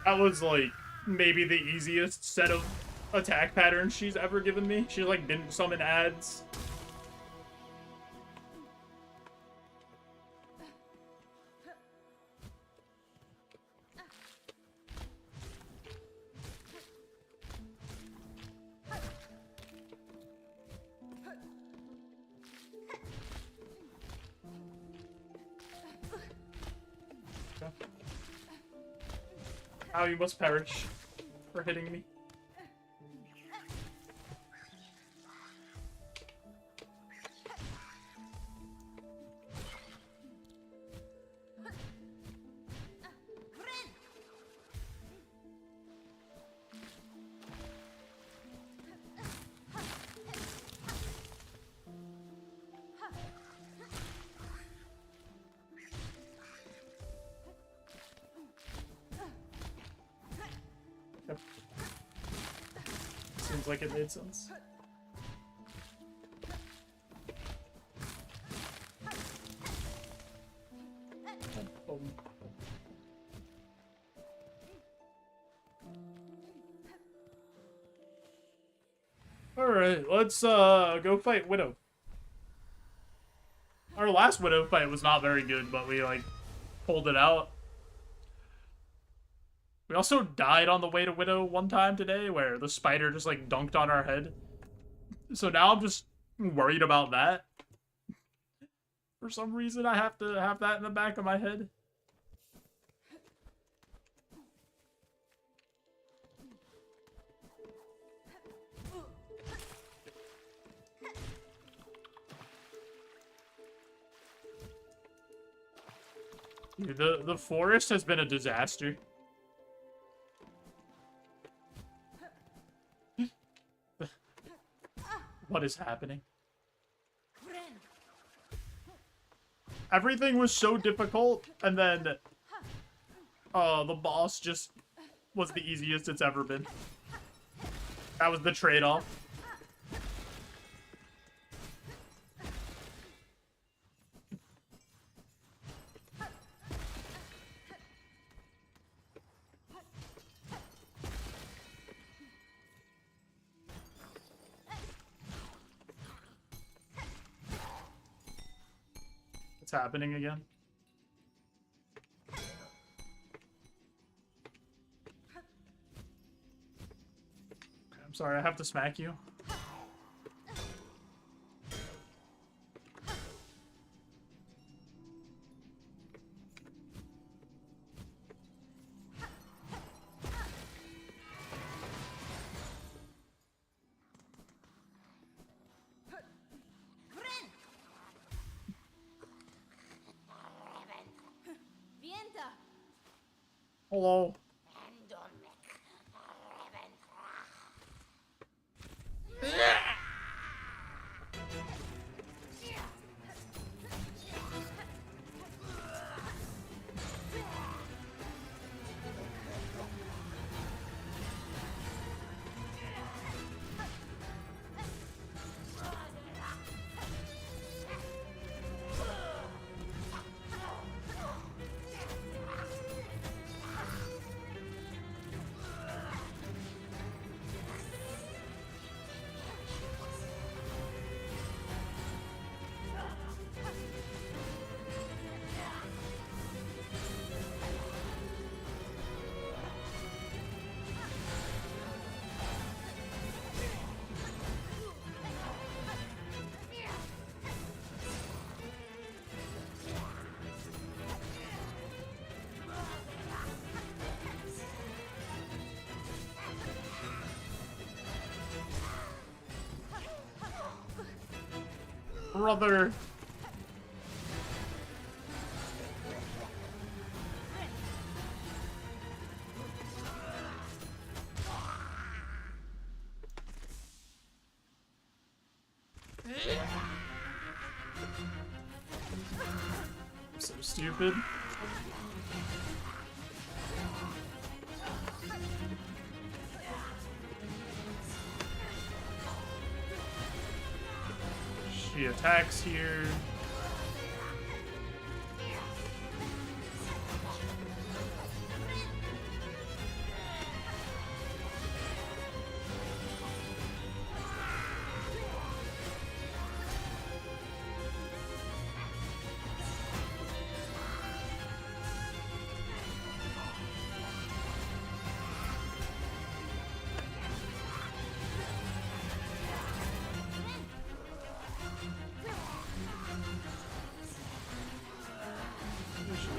That was, like, maybe the easiest set of attack patterns she's ever given me. She, like, didn't summon ads. How you must perish for hitting me. Yep. Seems like it made sense. Alright, let's go fight Widow. Our last Widow fight was not very good, but we like pulled it out. We also died on the way to Widow one time today, where the spider just, like, dunked on our head. So now I'm just worried about that. For some reason, I have to have that in the back of my head. Dude, the forest has been a disaster. What is happening? Everything was so difficult, and then the boss just was the easiest it's ever been. That was the trade-off. It's happening again. Okay, I'm sorry, I have to smack you. Hello. Brother. So stupid. She attacks here.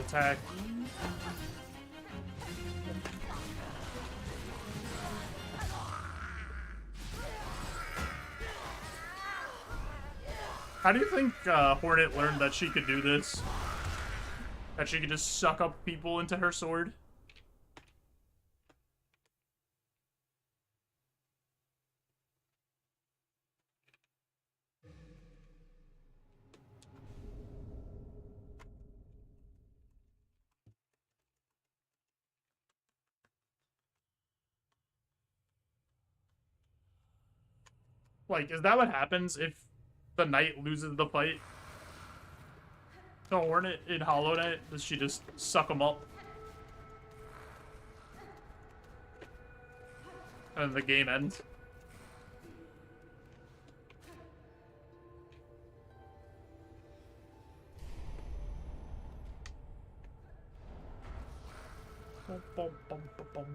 attack. How do you think Hornet learned that she could do this? That she could just suck up people into her sword? Like, is that what happens if the knight loses the fight? The Hornet in Hollow Knight, does she just suck them up? And the game ends? Bum, bum, bum, bum, bum.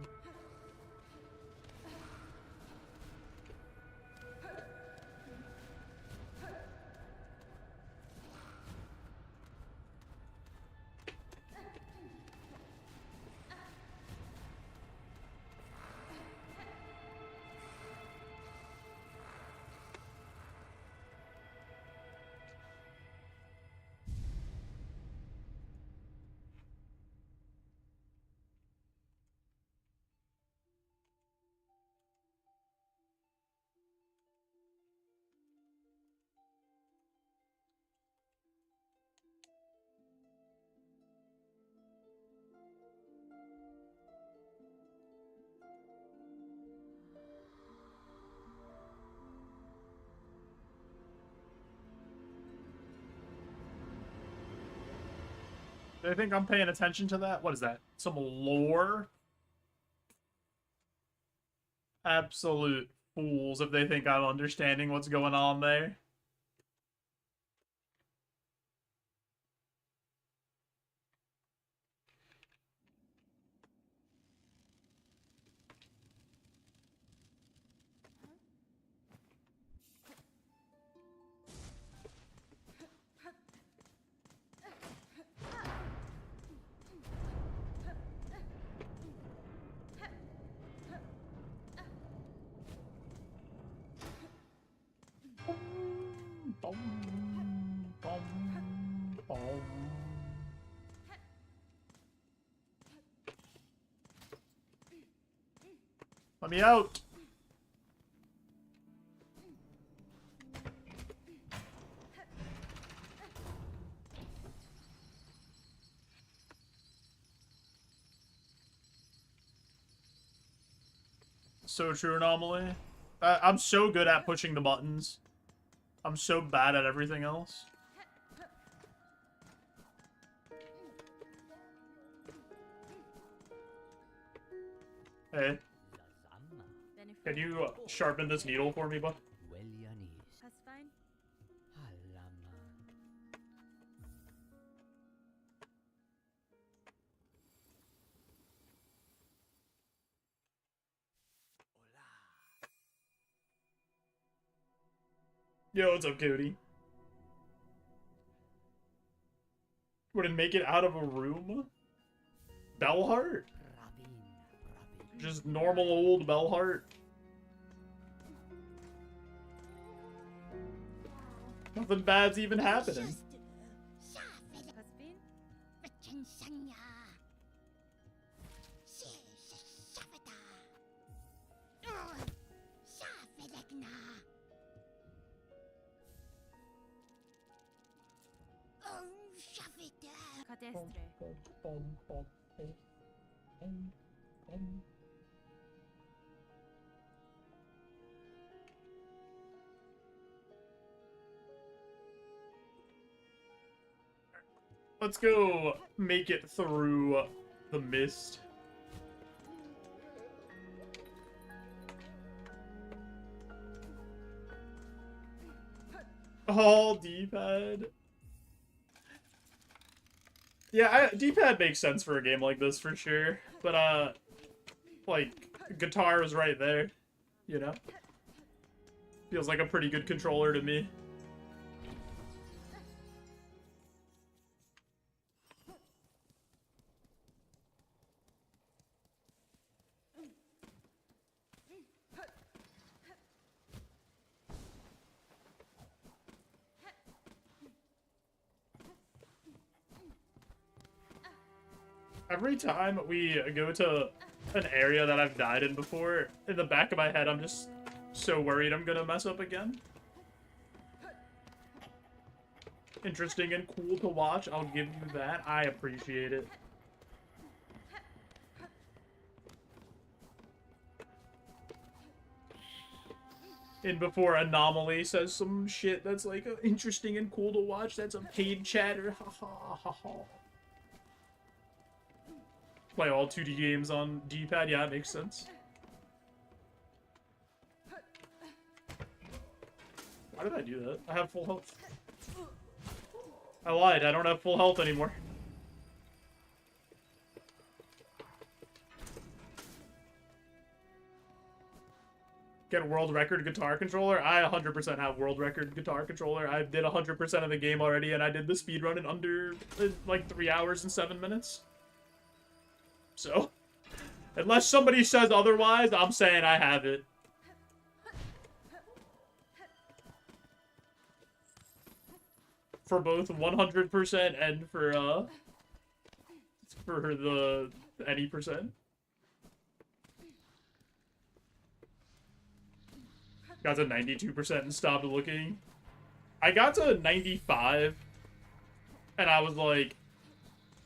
Do they think I'm paying attention to that? What is that? Some lore? Absolute fools if they think I'm understanding what's going on there. Bum, bum, bum. Let me out! So true, Anomaly. I'm so good at pushing the buttons. I'm so bad at everything else. Hey, can you sharpen this needle for me, bud? That's fine. Yo, what's up, Cody? Wouldn't make it out of a room? Bellheart? Just normal old Bellheart? Nothing bad's even happening. Husband? Cadestre. Let's go make it through the mist. Oh, D-pad. Yeah, D-pad makes sense for a game like this for sure. But, like, guitar is right there, you know? Feels like a pretty good controller to me. Every time we go to an area that I've died in before, in the back of my head, I'm just so worried I'm gonna mess up again. Interesting and cool to watch. I'll give you that. I appreciate it. And before Anomaly says some shit that's like interesting and cool to watch, that's a paid chatter. Ha ha ha ha. Play all 2D games on D-pad. Yeah, it makes sense. Why did I do that? I have full health. I lied. I don't have full health anymore. Get world record guitar controller? I 100% have world record guitar controller. I did 100% of the game already, and I did the speedrun in under, like, 3 hours and 7 minutes. So, unless somebody says otherwise, I'm saying I have it. For both 100% and for the any percent. Got to 92% and stopped looking. I got to 95, and I was like,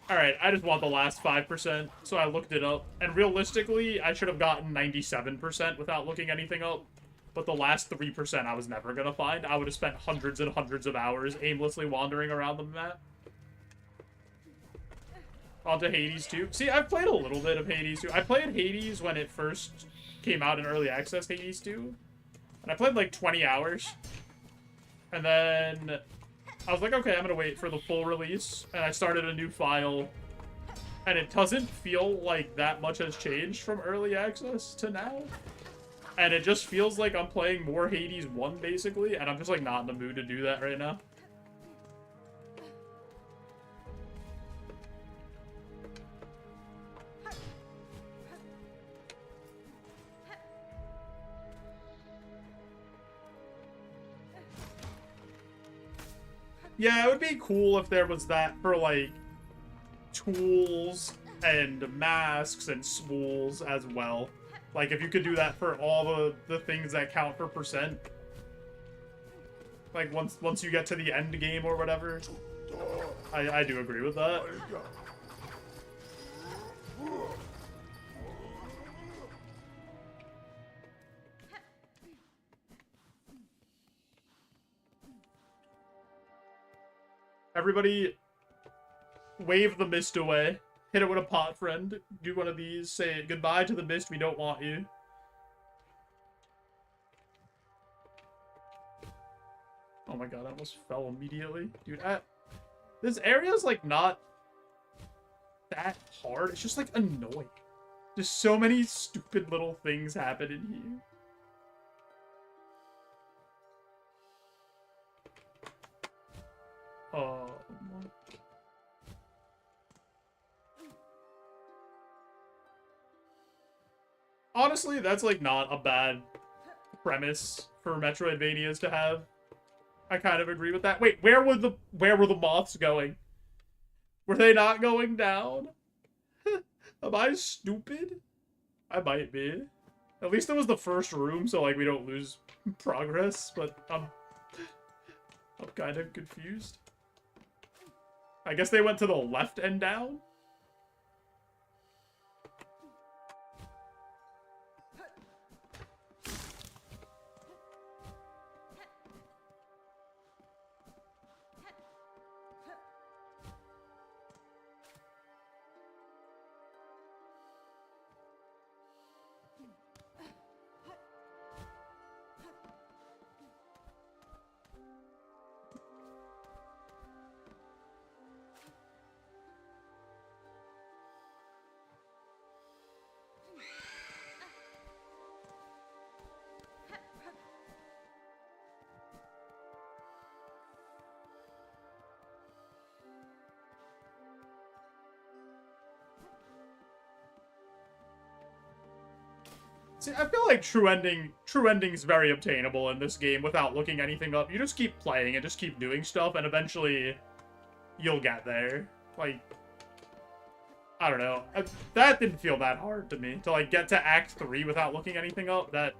alright, I just want the last 5%, so I looked it up. And realistically, I should have gotten 97% without looking anything up. But the last 3% I was never gonna find. I would have spent hundreds and hundreds of hours aimlessly wandering around the map. Onto Hades 2. See, I've played a little bit of Hades 2. I played Hades when it first came out in Early Access, Hades 2. And I played like 20 hours. And then I was like, okay, I'm gonna wait for the full release. And I started a new file. And it doesn't feel like that much has changed from Early Access to now. And it just feels like I'm playing more Hades 1, basically. And I'm just like not in the mood to do that right now. Yeah, it would be cool if there was that for, like, tools and masks and spools as well. Like, if you could do that for all the things that count for percent. Like, once you get to the end game or whatever. I do agree with that. Everybody, wave the mist away. Hit it with a pot, friend. Do one of these. Say goodbye to the mist. We don't want you. Oh my god, I almost fell immediately. Dude, this area's like not that hard. It's just like annoying. There's so many stupid little things happen in here. Honestly, that's like not a bad premise for Metroidvanias to have. I kind of agree with that. Wait, where were the moths going? Were they not going down? Am I stupid? I might be. At least it was the first room, so like we don't lose progress, but I'm kind of confused. I guess they went to the left and down? See, I feel like true ending's very obtainable in this game without looking anything up. You just keep playing and just keep doing stuff, and eventually you'll get there. Like, I don't know. That didn't feel that hard to me. To, like, get to Act 3 without looking anything up, that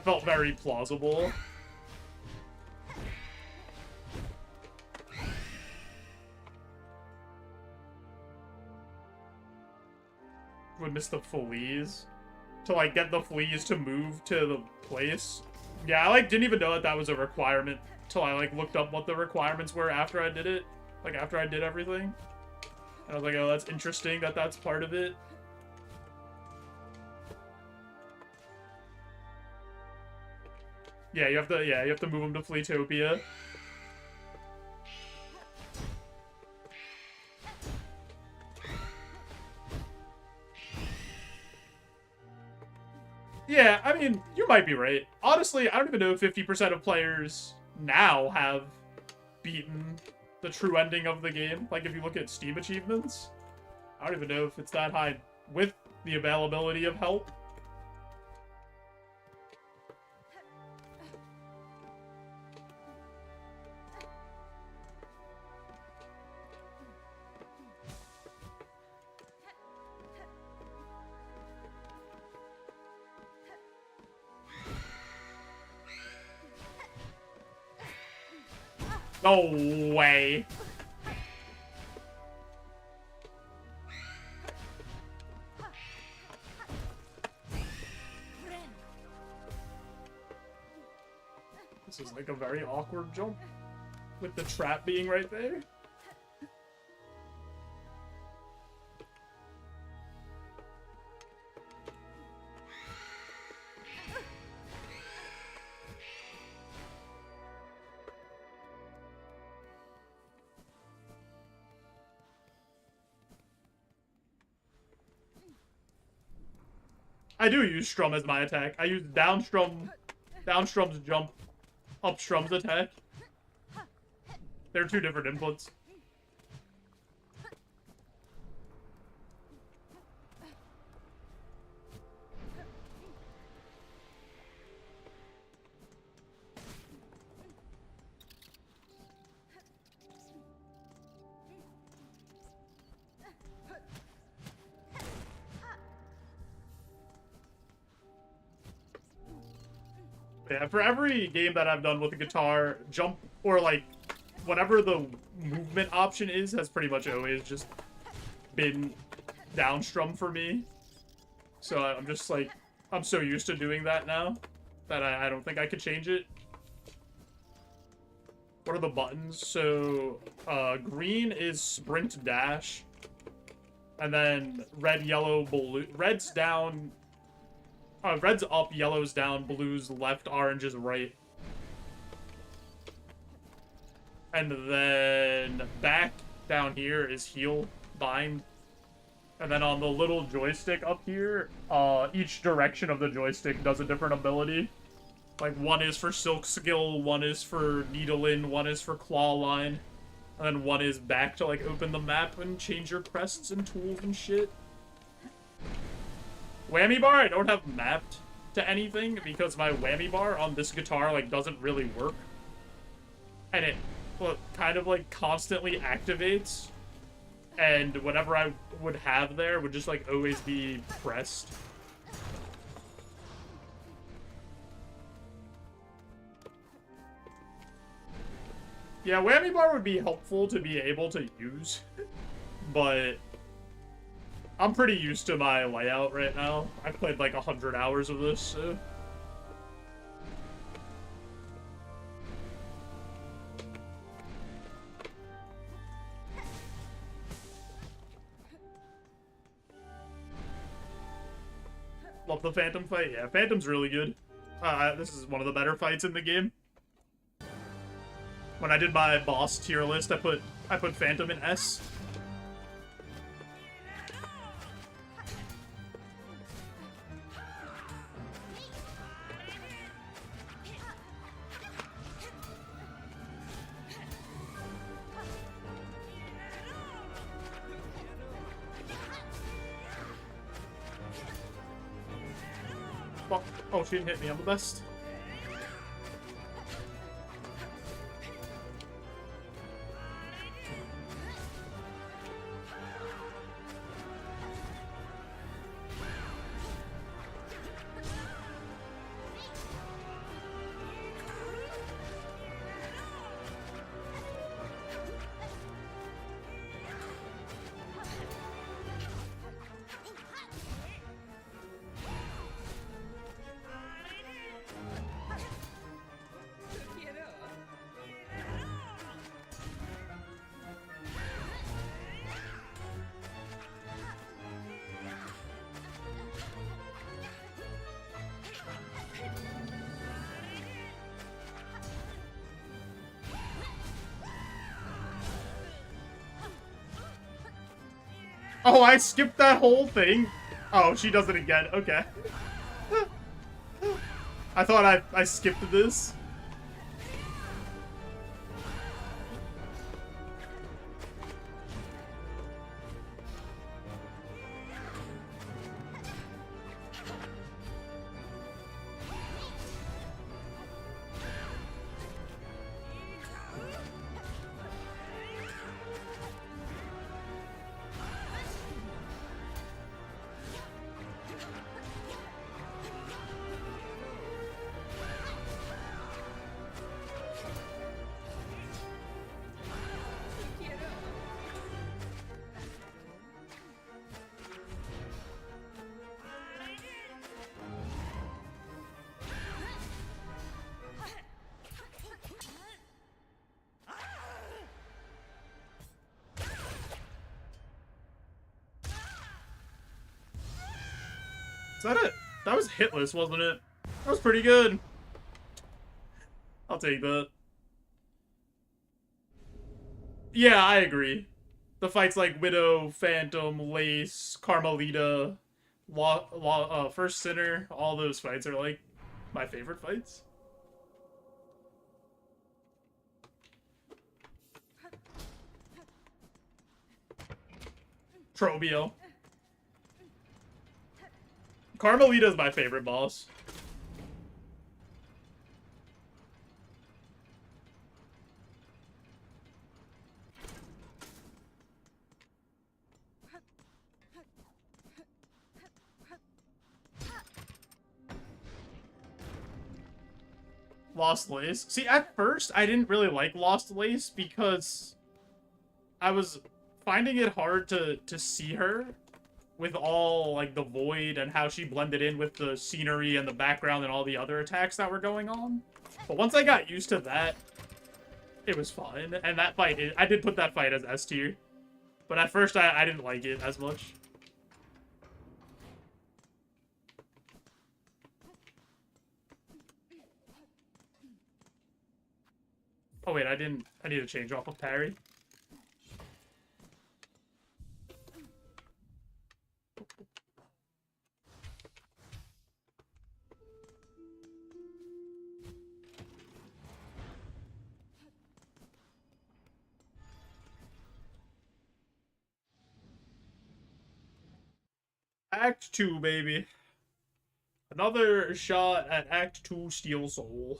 felt very plausible. Would miss the fleas. To, like, get the fleas to move to the place. Yeah, I, like, didn't even know that was a requirement till I, like, looked up what the requirements were after I did it. Like, after I did everything. And I was like, oh, that's interesting that that's part of it. Yeah, you have to move them to Fleetopia. Yeah, I mean, you might be right. Honestly, I don't even know if 50% of players now have beaten the true ending of the game. Like, if you look at Steam achievements, I don't even know if it's that high with the availability of help. No way. This is like a very awkward jump with the trap being right there. I do use Strum as my attack. I use down Strum's jump, up Strum's attack. They're two different inputs. Yeah, for every game that I've done with a guitar, jump, or like, whatever the movement option is, has pretty much always just been down strum for me. So I'm just like, I'm so used to doing that now, that I don't think I could change it. What are the buttons? So, green is sprint dash, and then red, yellow, blue, red's down, red's up, yellow's down, blue's left, orange is right. And then back down here is heal, bind. And then on the little joystick up here, each direction of the joystick does a different ability. Like, one is for Silk Skill, one is for Needle In, one is for Claw Line. And then one is back to, like, open the map and change your crests and tools and shit. Whammy bar, I don't have mapped to anything because my whammy bar on this guitar, like, doesn't really work. And it, well, kind of, like, constantly activates. And whatever I would have there would just, like, always be pressed. Yeah, whammy bar would be helpful to be able to use. But I'm pretty used to my layout right now. I've played like 100 hours of this, so. Love the Phantom fight. Yeah, Phantom's really good. This is one of the better fights in the game. When I did my boss tier list, I put Phantom in S. Fuck. Oh, she didn't hit me. I'm the best. Oh, I skipped that whole thing. Oh, she does it again. Okay. I thought I skipped this. Is that it? That was hitless, wasn't it? That was pretty good. I'll take that. Yeah, I agree. The fights like Widow, Phantom, Lace, Carmelita, First Sinner, all those fights are like my favorite fights. Trobio. Carmelita's my favorite boss. Lost Lace. See, at first, I didn't really like Lost Lace because I was finding it hard to see her with all, like, the void and how she blended in with the scenery and the background and all the other attacks that were going on. But once I got used to that, it was fine. And that fight, I did put that fight as S tier. But at first, I didn't like it as much. Oh wait, I need to change off of parry. Act 2, baby. Another shot at Act 2 Steel Soul.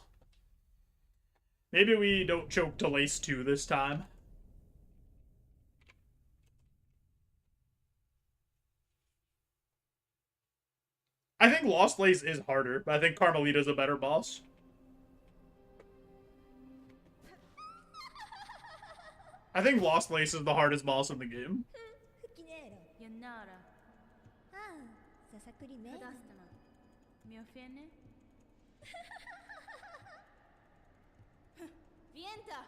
Maybe we don't choke to Lace 2 this time. I think Lost Lace is harder, but I think Carmelita's a better boss. I think Lost Lace is the hardest boss in the game. Yonara. Kadastama. Miofene? Vienta!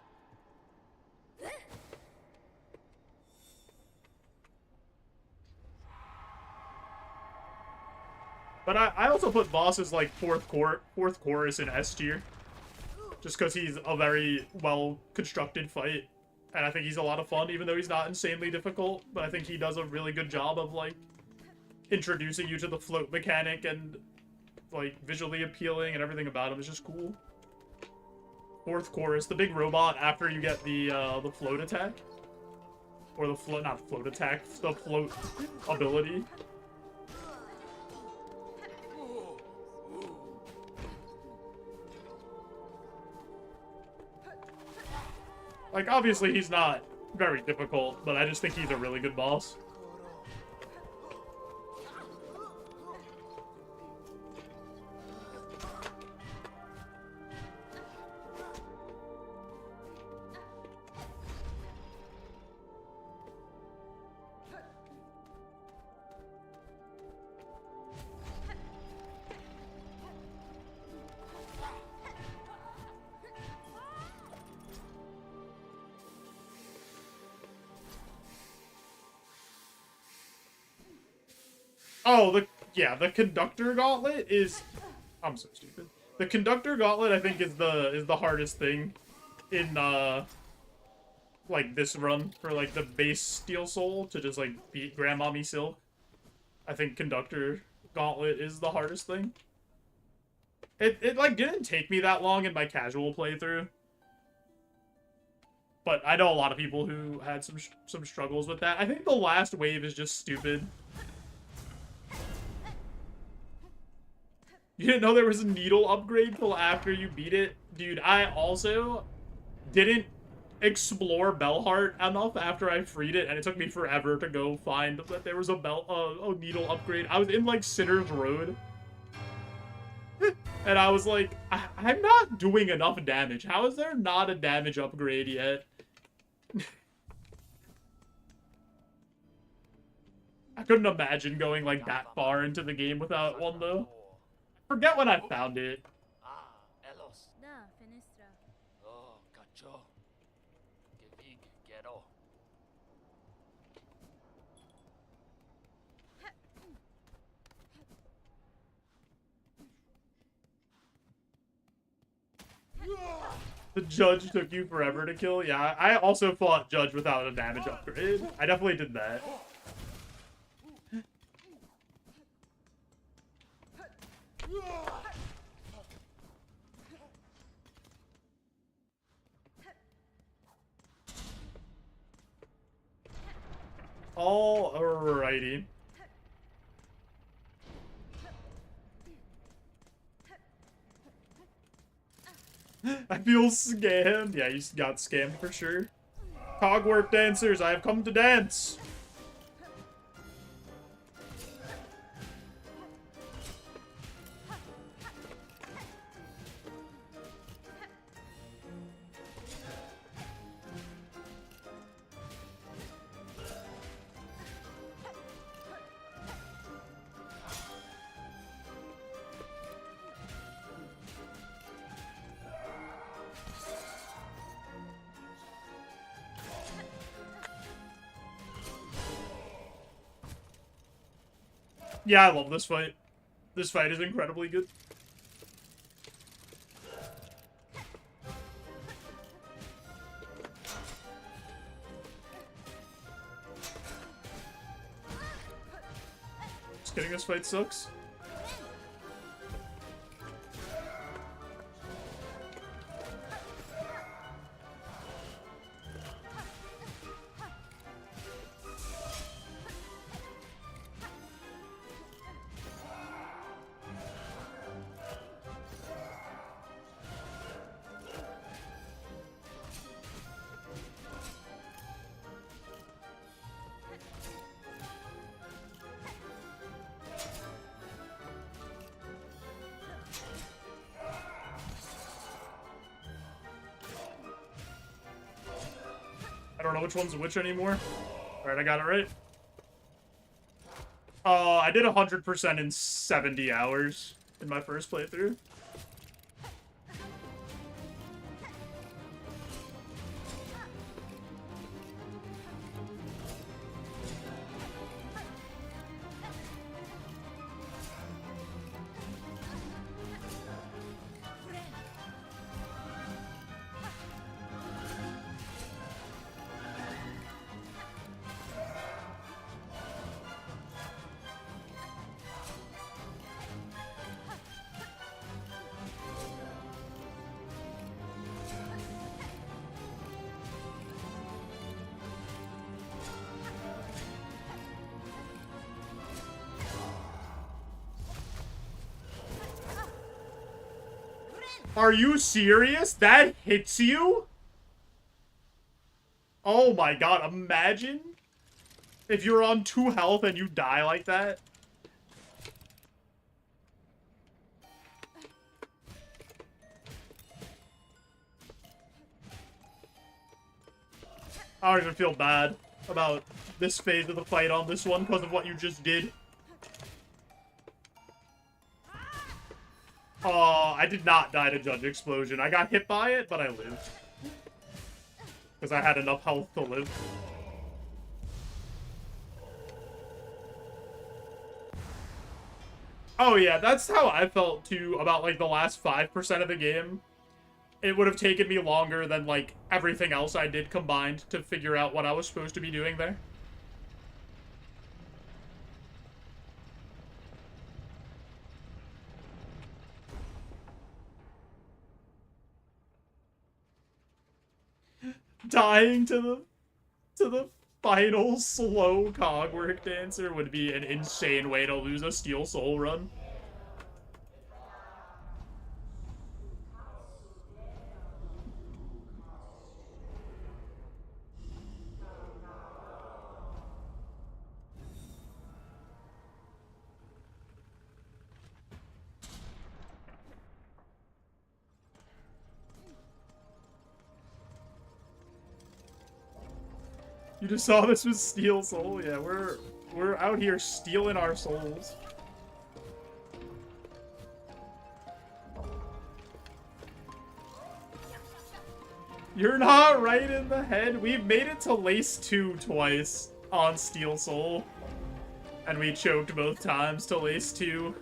But I also put bosses like fourth chorus in S tier. Just because he's a very well-constructed fight. And I think he's a lot of fun, even though he's not insanely difficult. But I think he does a really good job of, like, introducing you to the float mechanic and, like, visually appealing, and everything about him is just cool. Fourth chorus, the big robot after you get the float attack. Or the float, not float attack, the float ability. Like, obviously he's not very difficult, but I just think he's a really good boss. Oh, the Conductor Gauntlet is... I'm so stupid. The Conductor Gauntlet, I think, is the hardest thing in like this run for like the base Steel Soul to just like beat Grandmommy Silk. I think Conductor Gauntlet is the hardest thing. It like didn't take me that long in my casual playthrough. But I know a lot of people who had some struggles with that. I think the last wave is just stupid. You didn't know there was a needle upgrade till after you beat it? Dude, I also didn't explore Bellheart enough after I freed it, and it took me forever to go find that there was a needle upgrade. I was in, like, Sinner's Road. And I was like, I'm not doing enough damage. How is there not a damage upgrade yet? I couldn't imagine going, like, that far into the game without one, though. Forget when I found it. Da, finestra. Oh, cacho. Que big ghetto. The Judge took you forever to kill? Yeah, I also fought Judge without a damage upgrade. I definitely did that. Alrighty. I feel scammed. Yeah, you got scammed for sure. Cogwork dancers, I have come to dance. Yeah, I love this fight. This fight is incredibly good. Just kidding, this fight sucks. I don't know which one's which anymore. Alright, I got it right. I did 100% in 70 hours in my first playthrough. Are you serious? That hits you? Oh my god, imagine if you're on 2 health and you die like that. I don't even feel bad about this phase of the fight on this one because of what you just did. I did not die to Judge Explosion. I got hit by it, but I lived. Because I had enough health to live. Oh yeah, that's how I felt too about like the last 5% of the game. it would have taken me longer than, like, everything else I did combined to figure out what I was supposed to be doing there. Dying to the final slow cogwork dancer would be an insane way to lose a Steel Soul run. You just saw this with Steel Soul? Yeah, we're out here stealing our souls. You're not right in the head. We've made it to Lace 2 twice on Steel Soul. And we choked both times to Lace 2.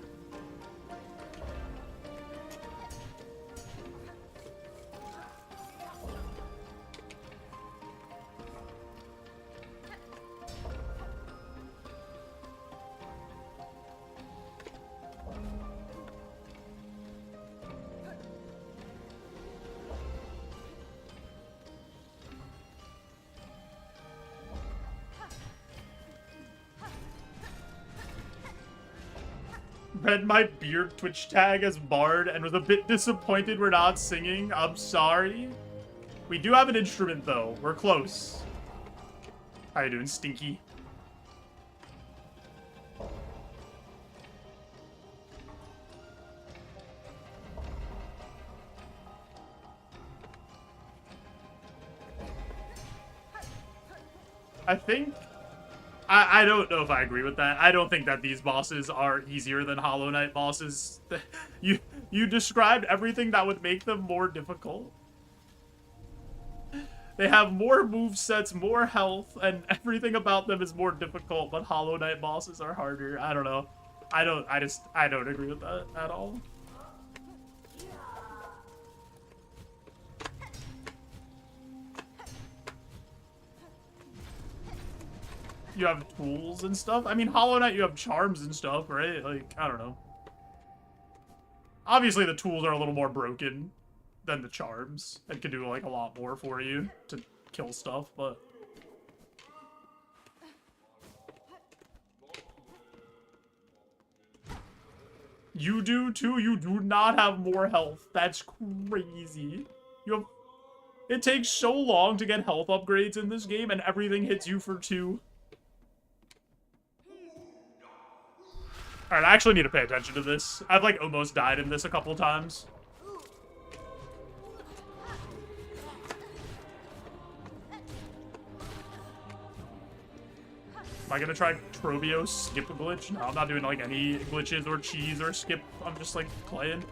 Read my beard Twitch tag as Bard and was a bit disappointed we're not singing. I'm sorry. We do have an instrument, though. We're close. How you doing, Stinky? I think... I don't know if I agree with that. I don't think that these bosses are easier than Hollow Knight bosses. You described everything that would make them more difficult. They have more movesets, more health, and everything about them is more difficult, but Hollow Knight bosses are harder. I don't know. I don't agree with that at all. You have tools and stuff. I mean, Hollow Knight, you have charms and stuff, right? Like, I don't know. Obviously, the tools are a little more broken than the charms and can do, like, a lot more for you to kill stuff, but... You do, too? You do not have more health. That's crazy. You have... It takes so long to get health upgrades in this game, and everything hits you for 2. Alright, I actually need to pay attention to this. I've, like, almost died in this a couple times. Am I gonna try Trobio skip a glitch? No, I'm not doing, like, any glitches or cheese or skip. I'm just, like, playing.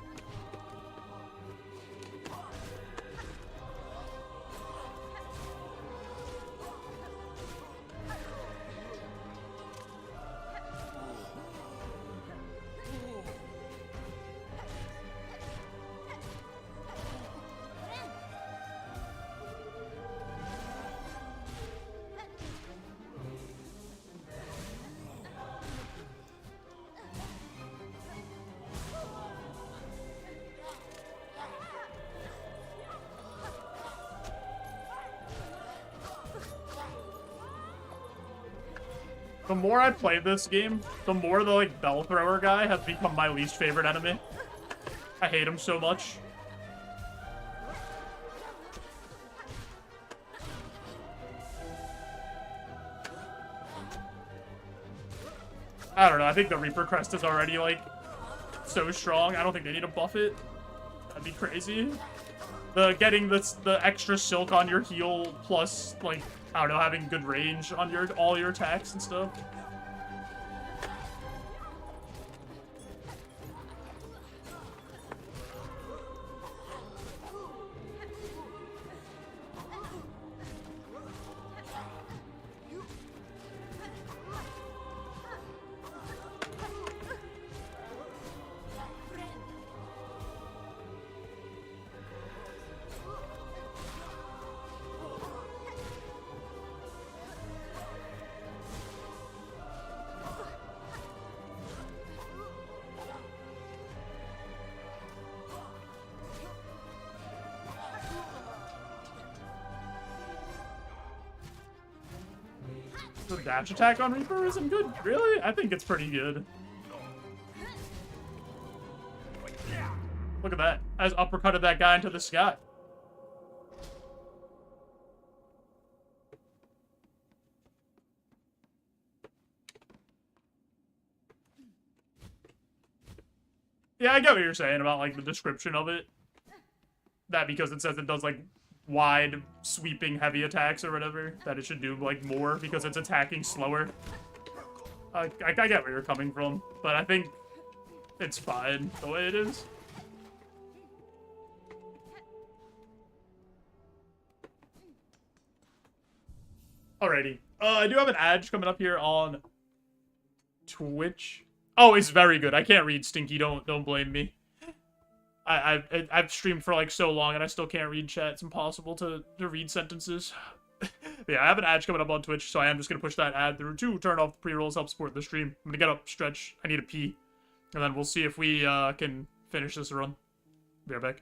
The more I play this game, the more the, like, bell thrower guy has become my least favorite enemy. I hate him so much. I don't know, I think the Reaper Crest is already, like, so strong. I don't think they need to buff it. That'd be crazy. Getting the extra silk on your heal plus, like, I don't know, having good range on all your attacks and stuff. The dash attack on Reaper isn't good? Really? I think it's pretty good. Look at that. I just uppercutted that guy into the sky. Yeah, I get what you're saying about, like, the description of it. That because it says it does, like, wide, sweeping, heavy attacks or whatever, that it should do, like, more because it's attacking slower. I get where you're coming from, but I think it's fine the way it is. Alrighty. I do have an ad coming up here on Twitch. Oh, it's very good. I can't read, Stinky. Don't blame me. I've streamed for like so long and I still can't read chat. It's impossible to read sentences. Yeah, I have an ad coming up on Twitch, so I am just gonna push that ad through to turn off the pre-rolls, help support the stream. I'm gonna get up, stretch. I need a pee, and then we'll see if we can finish this run. Be right back.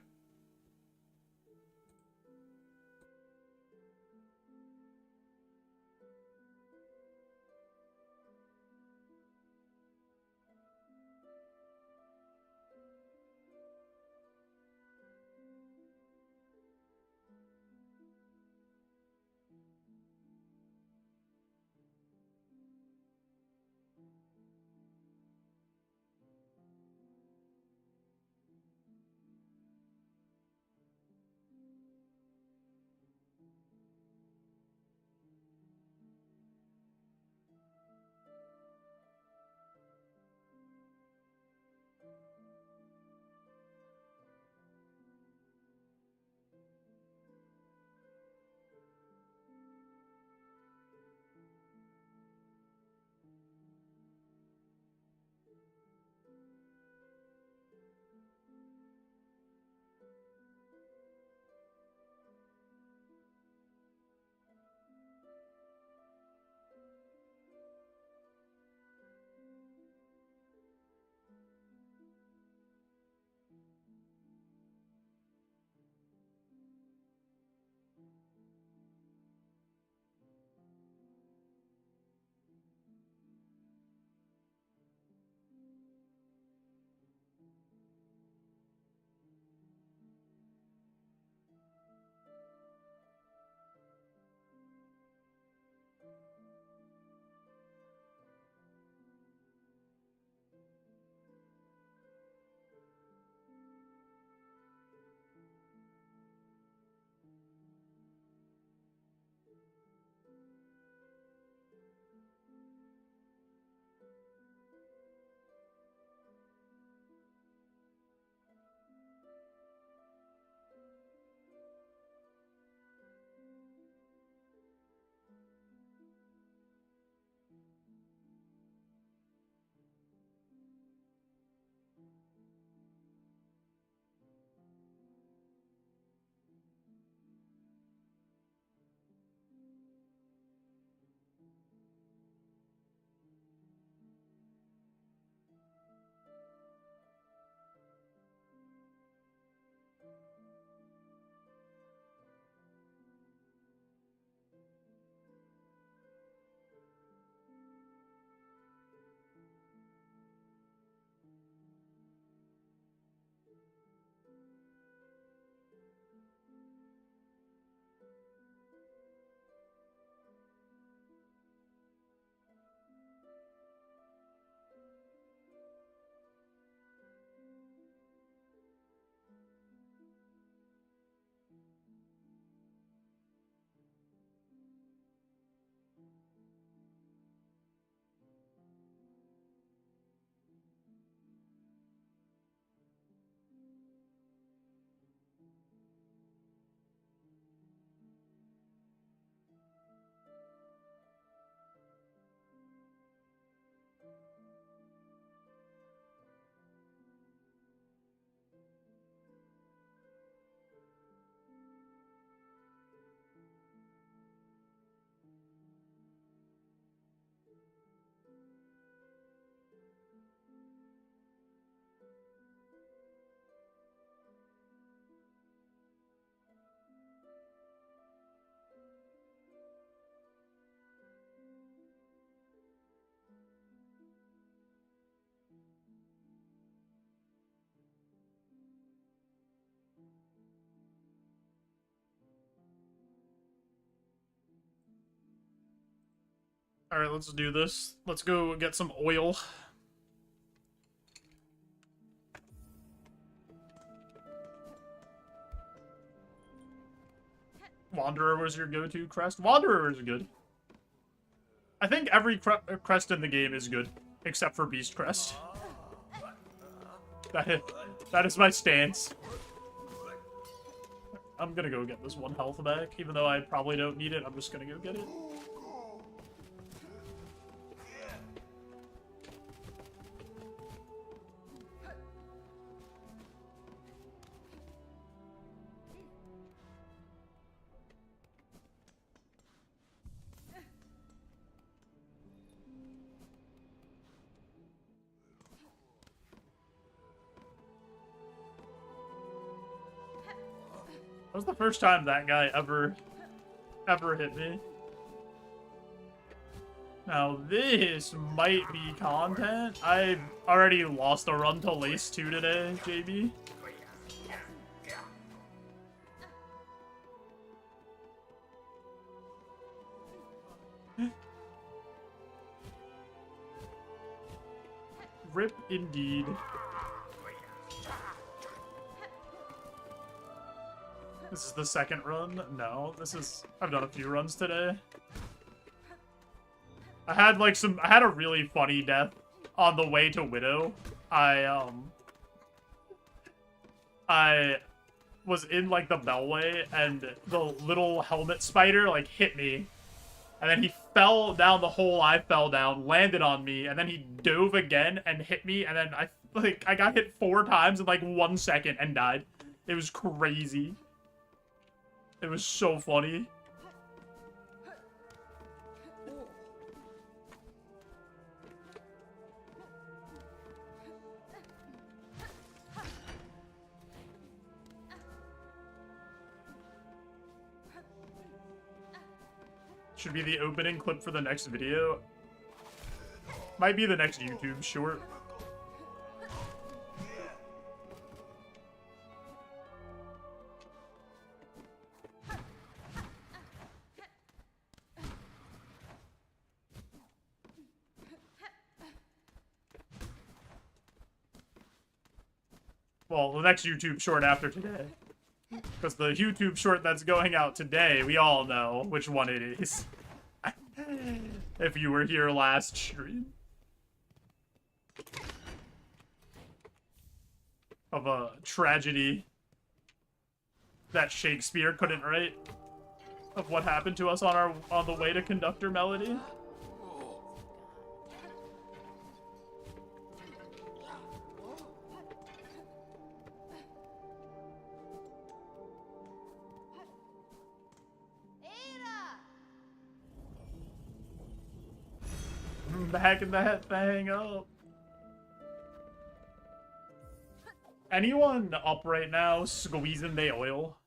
Alright, let's do this. Let's go get some oil. Wanderer was your go-to crest? Wanderer is good. I think every crest in the game is good, except for Beast Crest. That is my stance. I'm gonna go get this 1 health back, even though I probably don't need it. I'm just gonna go get it. That was the first time that guy ever hit me. Now, this might be content. I've already lost a run to Lace 2 today, JB. Rip indeed. This is the second run? No, I've done a few runs today. I had a really funny death on the way to Widow. I was in, like, the Bellway, and the little helmet spider, like, hit me. And then he fell down the hole I fell down, landed on me, and then he dove again and hit me, and then I got hit 4 times in, like, 1 second and died. It was crazy. It was so funny. Should be the opening clip for the next video. Might be the next YouTube short. Well, the next YouTube short after today. Because the YouTube short that's going out today, we all know which one it is. If you were here last stream. Of a tragedy that Shakespeare couldn't write. Of what happened to us on the way to Conductor Melody. Backing that thing up. Anyone up right now squeezing the oil?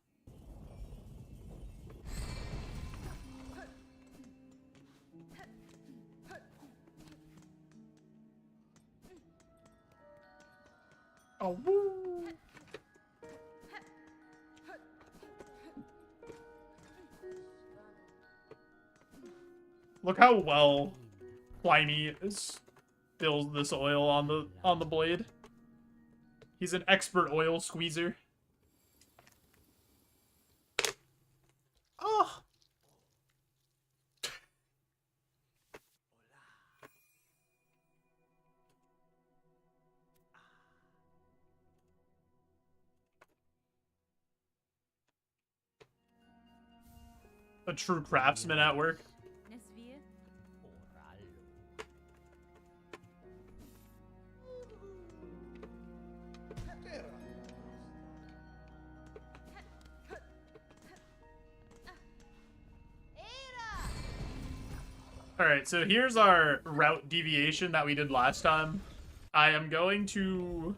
Oh, woo. Look how well Pliny spills this oil on the blade. He's an expert oil squeezer. Oh. A true craftsman at work. Alright, so here's our route deviation that we did last time. I am going to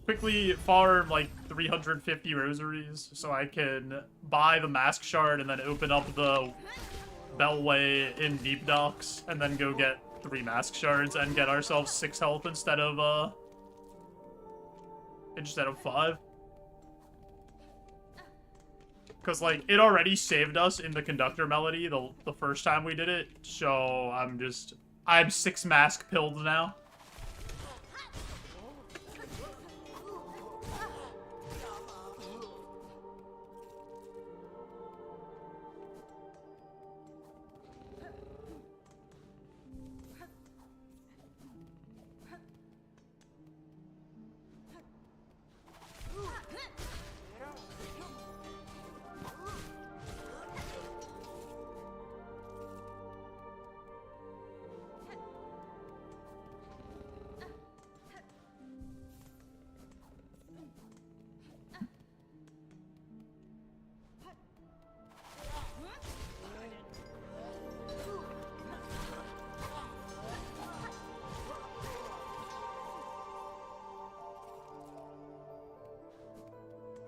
quickly farm like 350 rosaries so I can buy the mask shard and then open up the Bellway in Deep Docks and then go get 3 mask shards and get ourselves 6 health instead of 5. Because, like, it already saved us in the conductor melody the first time we did it. So, I'm 6 mask pilled now.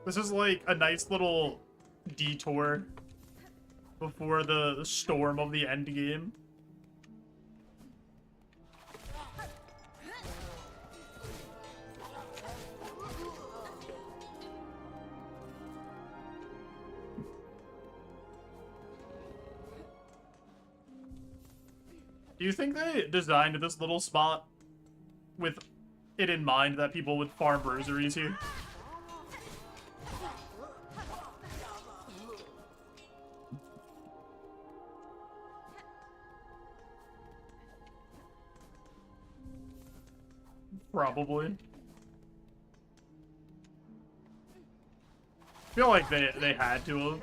This is like a nice little detour before the storm of the end game. Do you think they designed this little spot with it in mind that people would farm rosaries here? Probably. I feel like they had to have.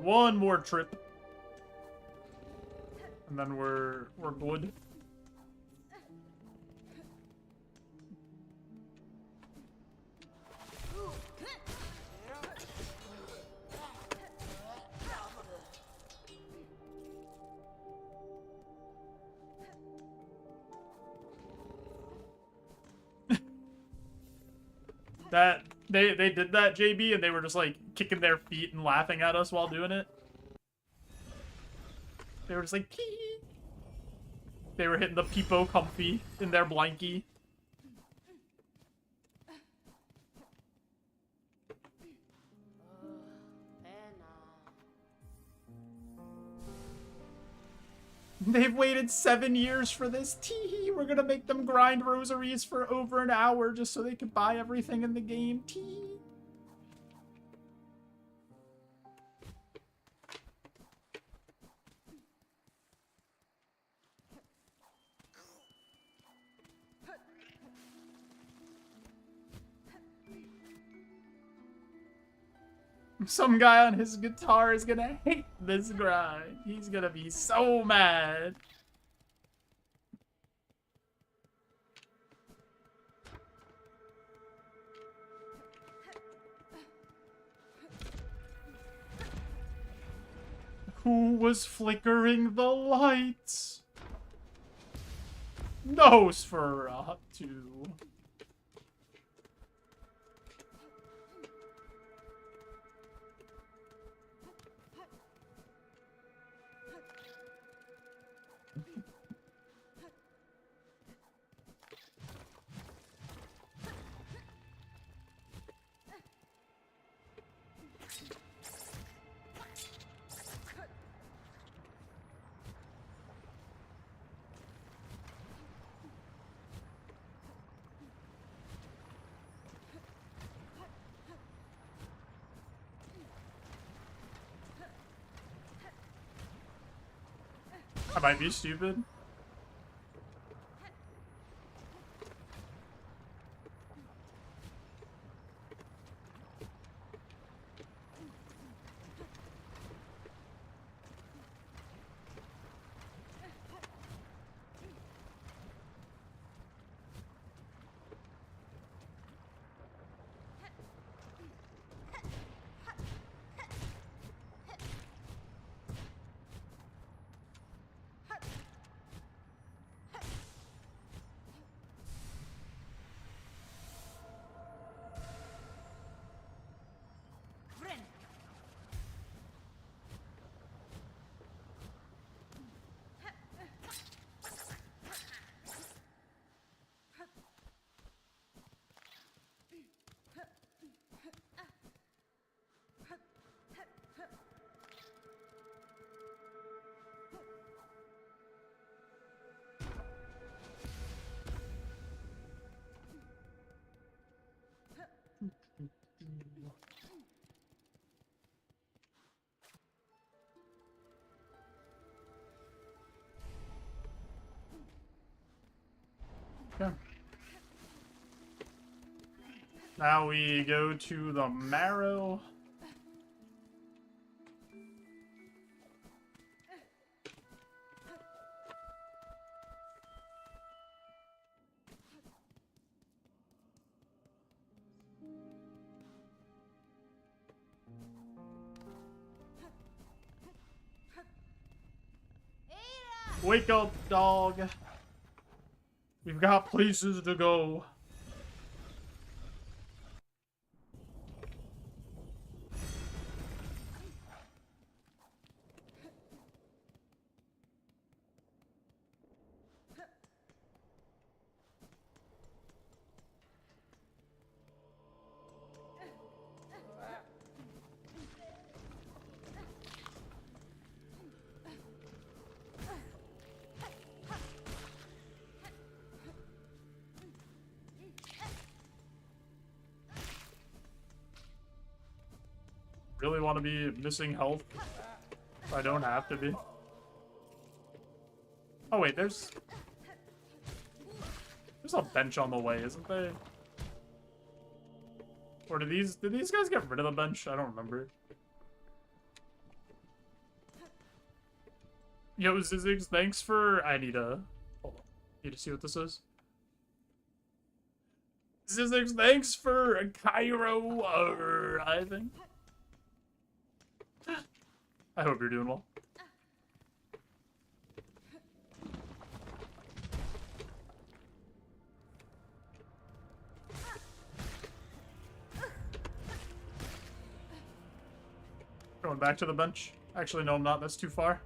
One more trip. And then we're good. That they did that, JB, and they were just like kicking their feet and laughing at us while doing it. They were just like, Kee. They were hitting the peepo comfy in their blankie. They've waited 7 years for this. Tee, we're gonna make them grind rosaries for over an hour just so they could buy everything in the game. Tee. Some guy on his guitar is gonna hate this grind. He's gonna be so mad. Who was flickering the lights? Nosferatu. I might be stupid. Now we go to the marrow. Wake up, dog. We've got places to go. Really want to be missing health if I don't have to be. Oh wait, there's a bench on the way, isn't there? Or did these guys get rid of the bench? I don't remember. Yo, Zizix, thanks for... I need to... Hold on. Need to see what this is. Zizix, thanks for Cairo arriving. I hope you're doing well. Going back to the bench. Actually, no, I'm not. That's too far.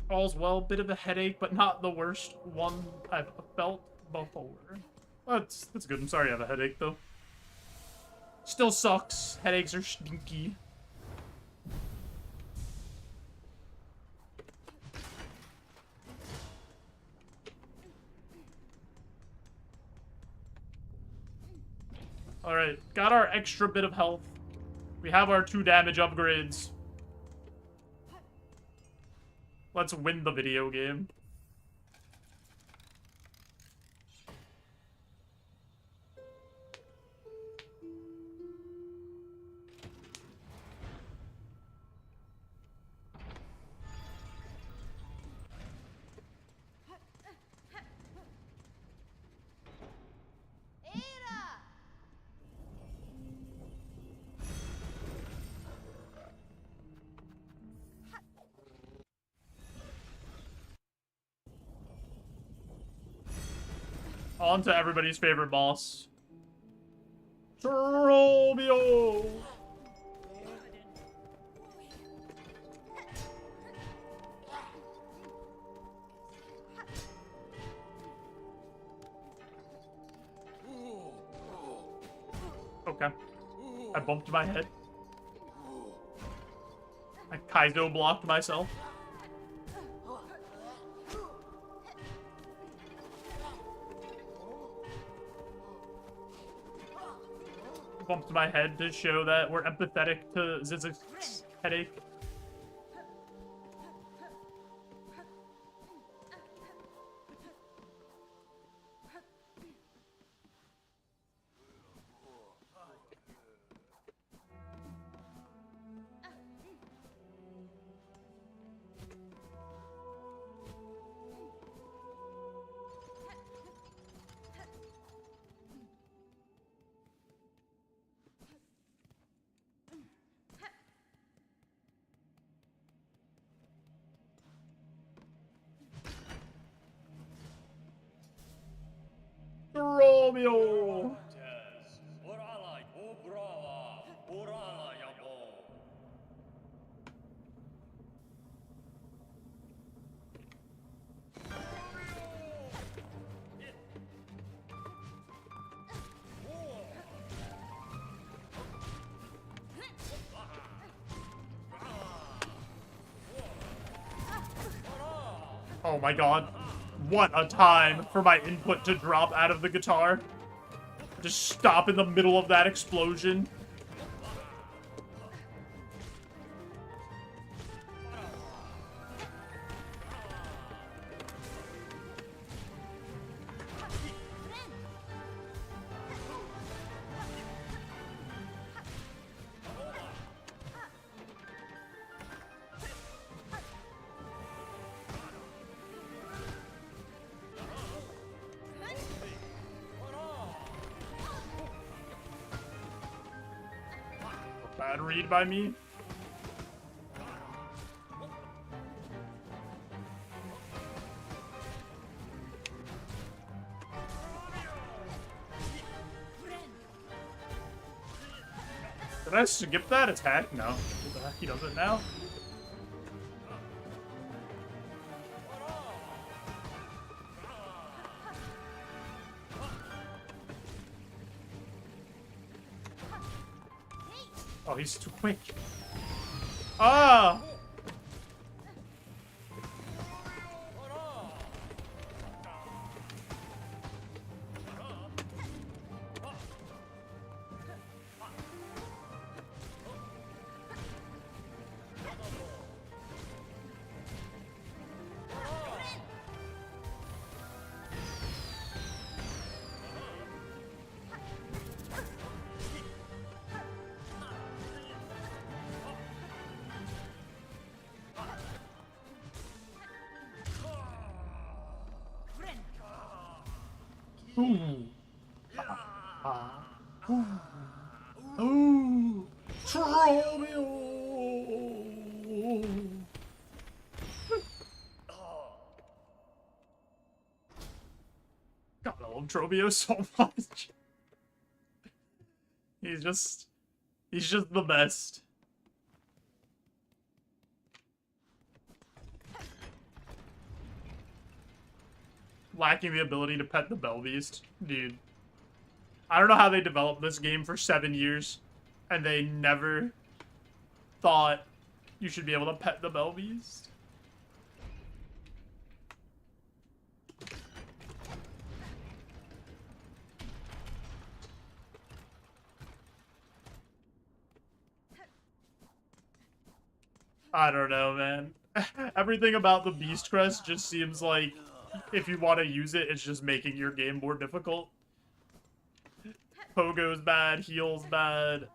All's well, bit of a headache, but not the worst one I've felt before. That's good. I'm sorry I have a headache, though. Still sucks. Headaches are stinky. Alright, got our extra bit of health. We have our 2 damage upgrades. Let's win the video game. On to everybody's favorite boss. Romeo! Okay. I bumped my head. I Kaizo blocked myself. Bumped my head to show that we're empathetic to Zizix's headache. Romeo! Oh my god. What a time for my input to drop out of the guitar. Just stop in the middle of that explosion. Bad read by me. Did I skip that attack? No. What the heck? He does it now? Oh, he's too quick. Ah! Ooh. Ooh. Romeo. God, I love Trobio so much. He's just the best. Lacking the ability to pet the Bell Beast. Dude. I don't know how they developed this game for 7 years, and they never thought you should be able to pet the Bell Beast. I don't know, man. Everything about the Beast Crest just seems like if you want to use it, it's just making your game more difficult. Pogo's bad, heal's bad.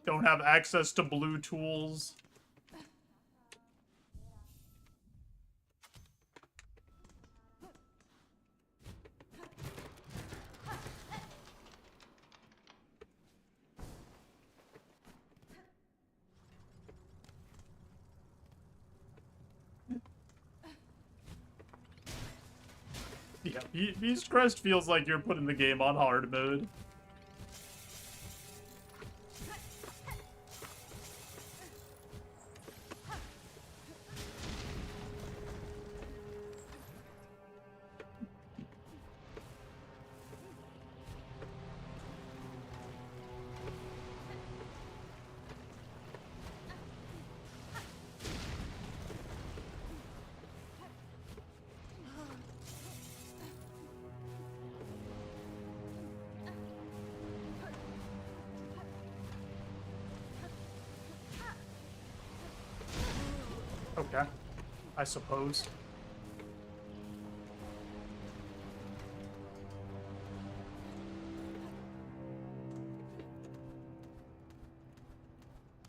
Don't have access to blue tools. Yeah, Beast Crest feels like you're putting the game on hard mode. Okay, I suppose.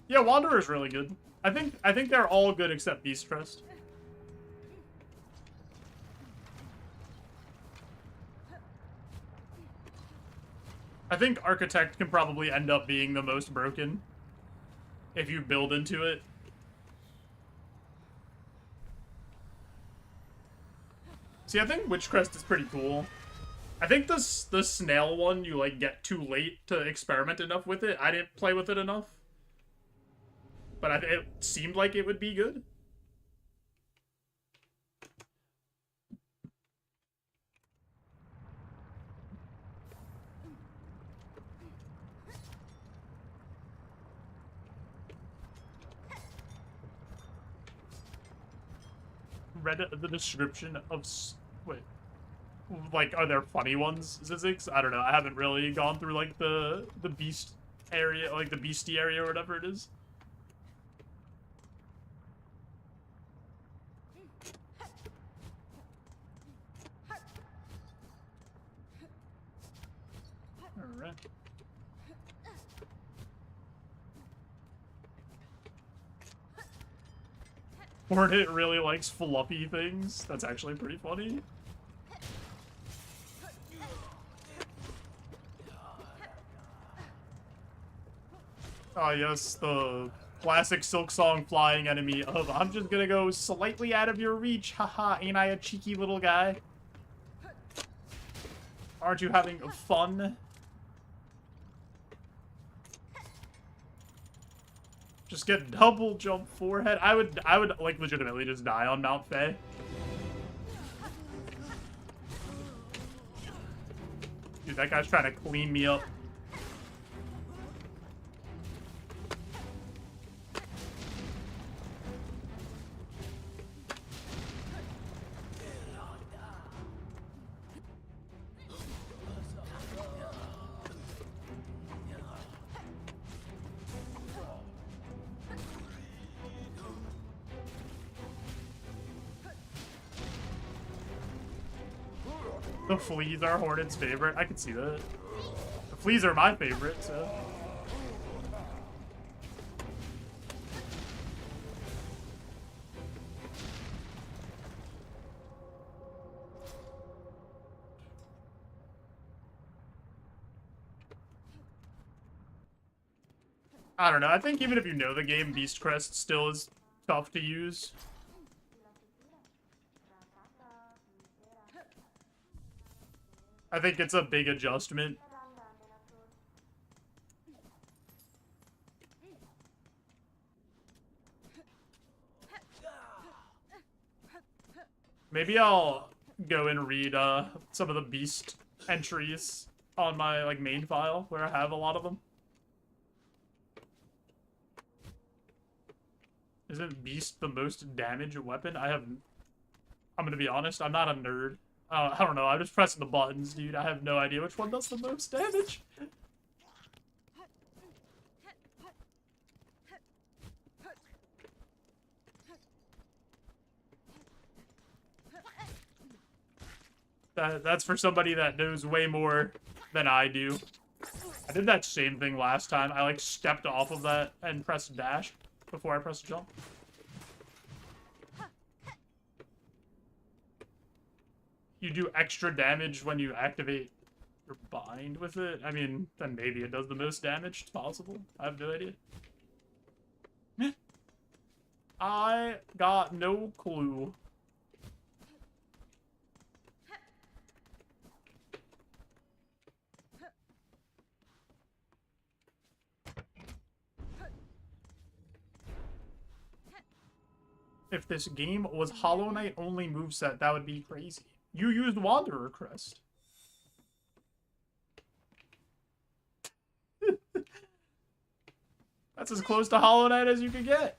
Yeah, Wanderer's really good. I think they're all good except Beast Crest. I think Architect can probably end up being the most broken if you build into it. See, I think Witchcrest is pretty cool. I think this the snail one you like get too late to experiment enough with it. I didn't play with it enough, but it seemed like it would be good. Read the description of wait. Like, are there funny ones, Zizix? I don't know. I haven't really gone through, like, the beast area, like, the beastie area or whatever it is. Alright. Hornet really likes fluffy things. That's actually pretty funny. Oh yes, the classic Silksong flying enemy of I'm just gonna go slightly out of your reach, haha, ain't I a cheeky little guy? Aren't you having fun? Just get double jump forehead. I would like legitimately just die on Mount Faye. Dude, that guy's trying to clean me up. The fleas are Hornet's favorite. I can see that. The fleas are my favorite, so. I don't know. I think even if you know the game, Beast Crest still is tough to use. I think it's a big adjustment. Maybe I'll go and read some of the Beast entries on my like main file where I have a lot of them. Isn't Beast the most damage weapon? I'm gonna be honest, I'm not a nerd. I don't know, I'm just pressing the buttons, dude. I have no idea which one does the most damage. That's for somebody that knows way more than I do. I did that same thing last time. I like stepped off of that and pressed dash before I pressed jump. You do extra damage when you activate your bind with it? I mean, then maybe it does the most damage. It's possible. I have no idea. I got no clue. If this game was Hollow Knight only moveset, that would be crazy. You used Wanderer Crest. That's as close to Hollow Knight as you could get.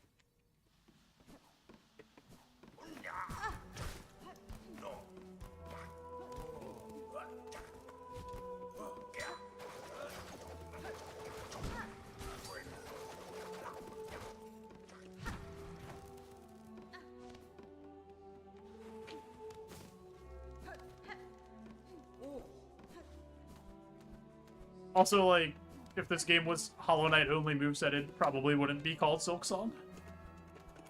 Also, like, if this game was Hollow Knight only moveset, it probably wouldn't be called Silksong.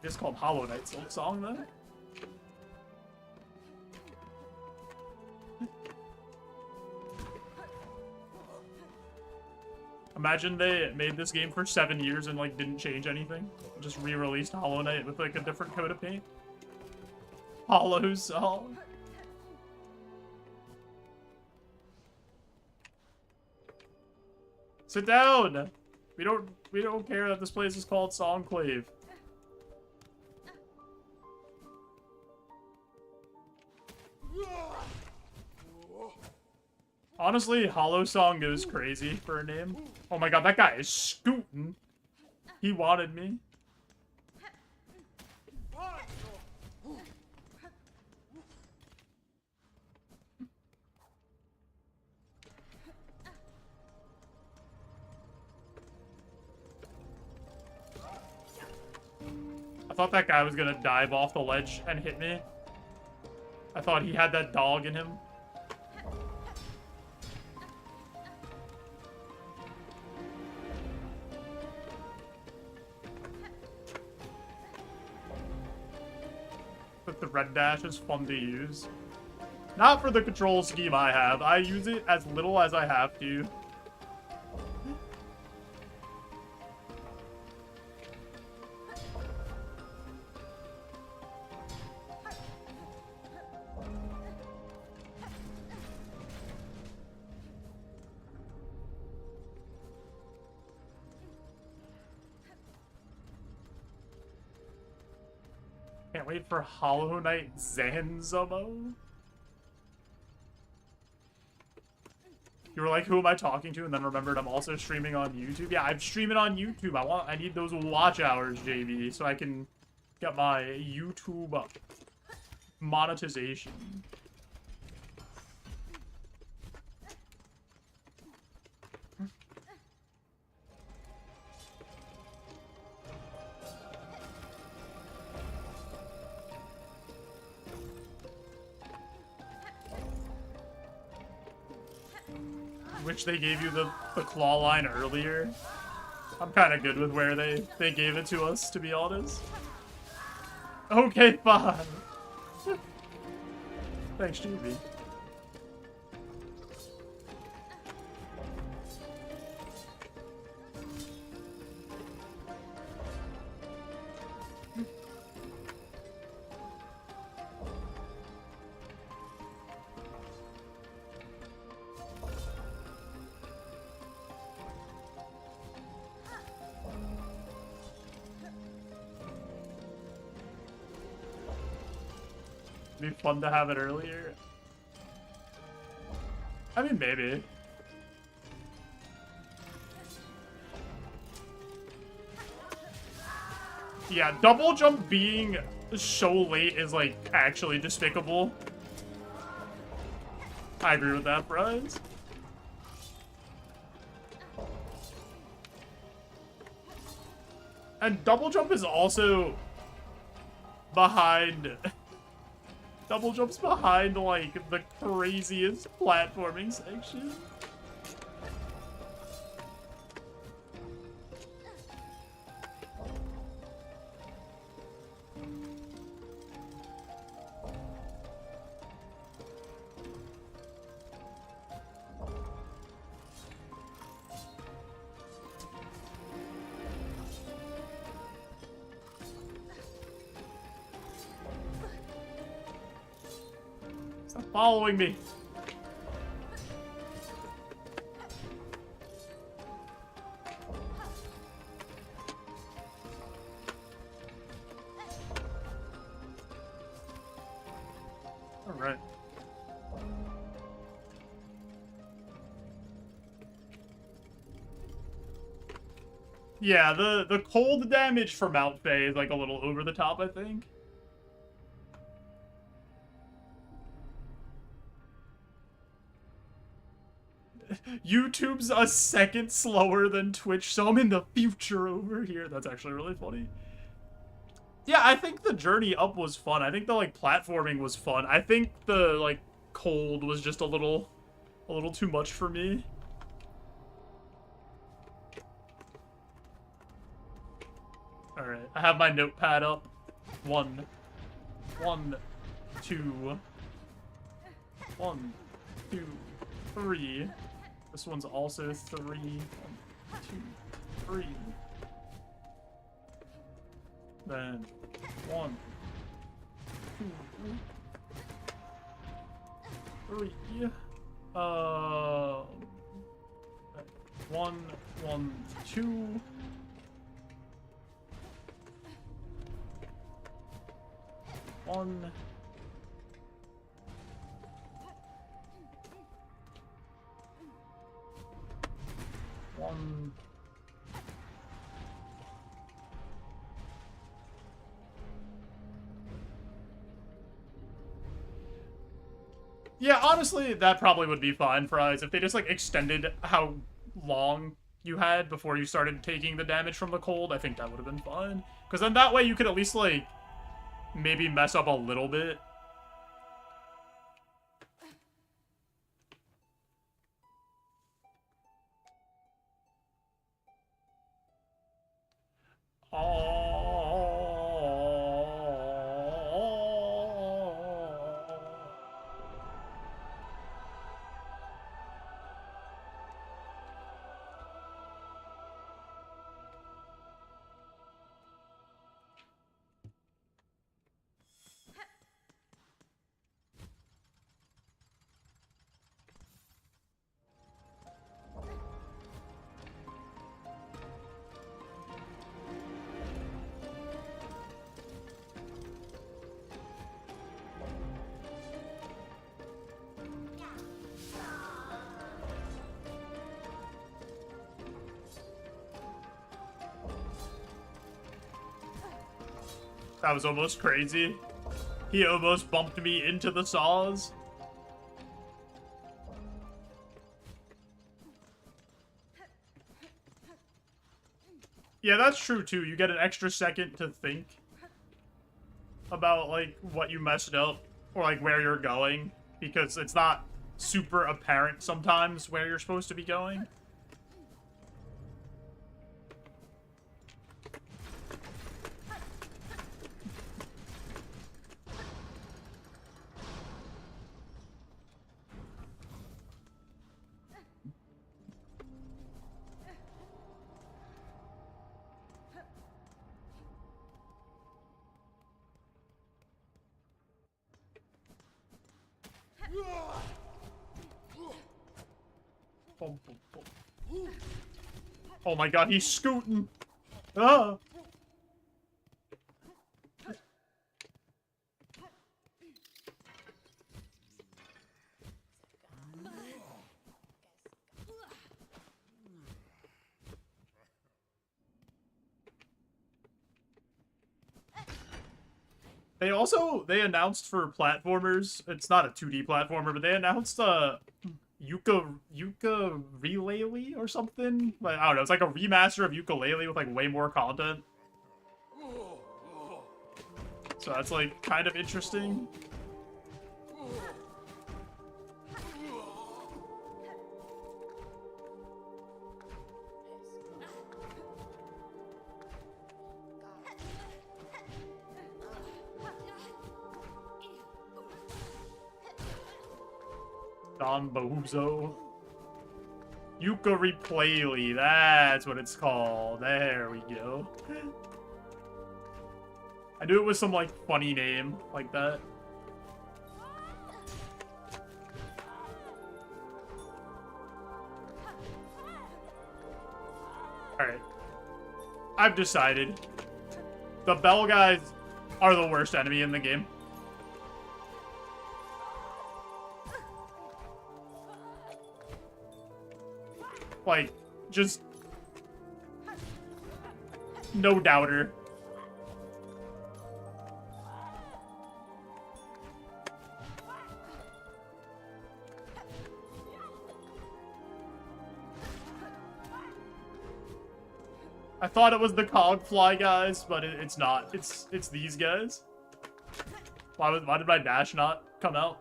It's called Hollow Knight Silksong, then. Imagine they made this game for 7 years and, like, didn't change anything. Just re-released Hollow Knight with, like, a different coat of paint. Hollow Song. Sit down. We don't care that this place is called Songclave. Honestly, Hollow Song goes crazy for a name. Oh my god, that guy is scooting. He wanted me. I thought that guy was gonna dive off the ledge and hit me. I thought he had that dog in him. But the red dash is fun to use. Not for the control scheme I have. I use it as little as I have to. Can't wait for Hollow Knight Zanzamo. You were like, who am I talking to? And then remembered I'm also streaming on YouTube. Yeah, I'm streaming on YouTube. I need those watch hours, JB, so I can get my YouTube monetization. Which they gave you the claw line earlier. I'm kind of good with where they gave it to us, to be honest. Okay, fine. Thanks, GB. Be fun to have it earlier. I mean, maybe. Yeah, double jump being so late is, like, actually despicable. I agree with that, Bryce. And double jump is also behind... Double jump's behind, like, the craziest platforming section. Following me. All right. Yeah, the cold damage for Mount Faye is like a little over the top, I think. YouTube's a second slower than Twitch, so I'm in the future over here. That's actually really funny. Yeah, I think the journey up was fun. I think the, like, platforming was fun. I think the, like, cold was just a little too much for me. Alright, I have my notepad up. 1, 2, 1, 2, 3. This one's also 3. 1, 2, 3. Then 1, 2, 3. 1, 1, 2. One. One. Yeah, honestly, that probably would be fine for us if they just, like, extended how long you had before you started taking the damage from the cold. I think that would have been fine. Because then that way you could at least, like, maybe mess up a little bit. That was almost crazy. He almost bumped me into the saws. Yeah, that's true too. You get an extra second to think about, like, what you messed up or, like, where you're going, because it's not super apparent sometimes where you're supposed to be going. Oh my god, he's scooting! Ah! They announced for platformers, it's not a 2D platformer, but they announced Ukulele or something? Like, I don't know, it's like a remaster of Ukulele with, like, way more content. So that's, like, kind of interesting. Don Bozo. Ukulele, that's what it's called. There we go. I knew it was some, like, funny name like that. Alright. I've decided. The bell guys are the worst enemy in the game. Like, just no doubter. I thought it was the Cogfly guys, but it's not. It's these guys. Why did my dash not come out?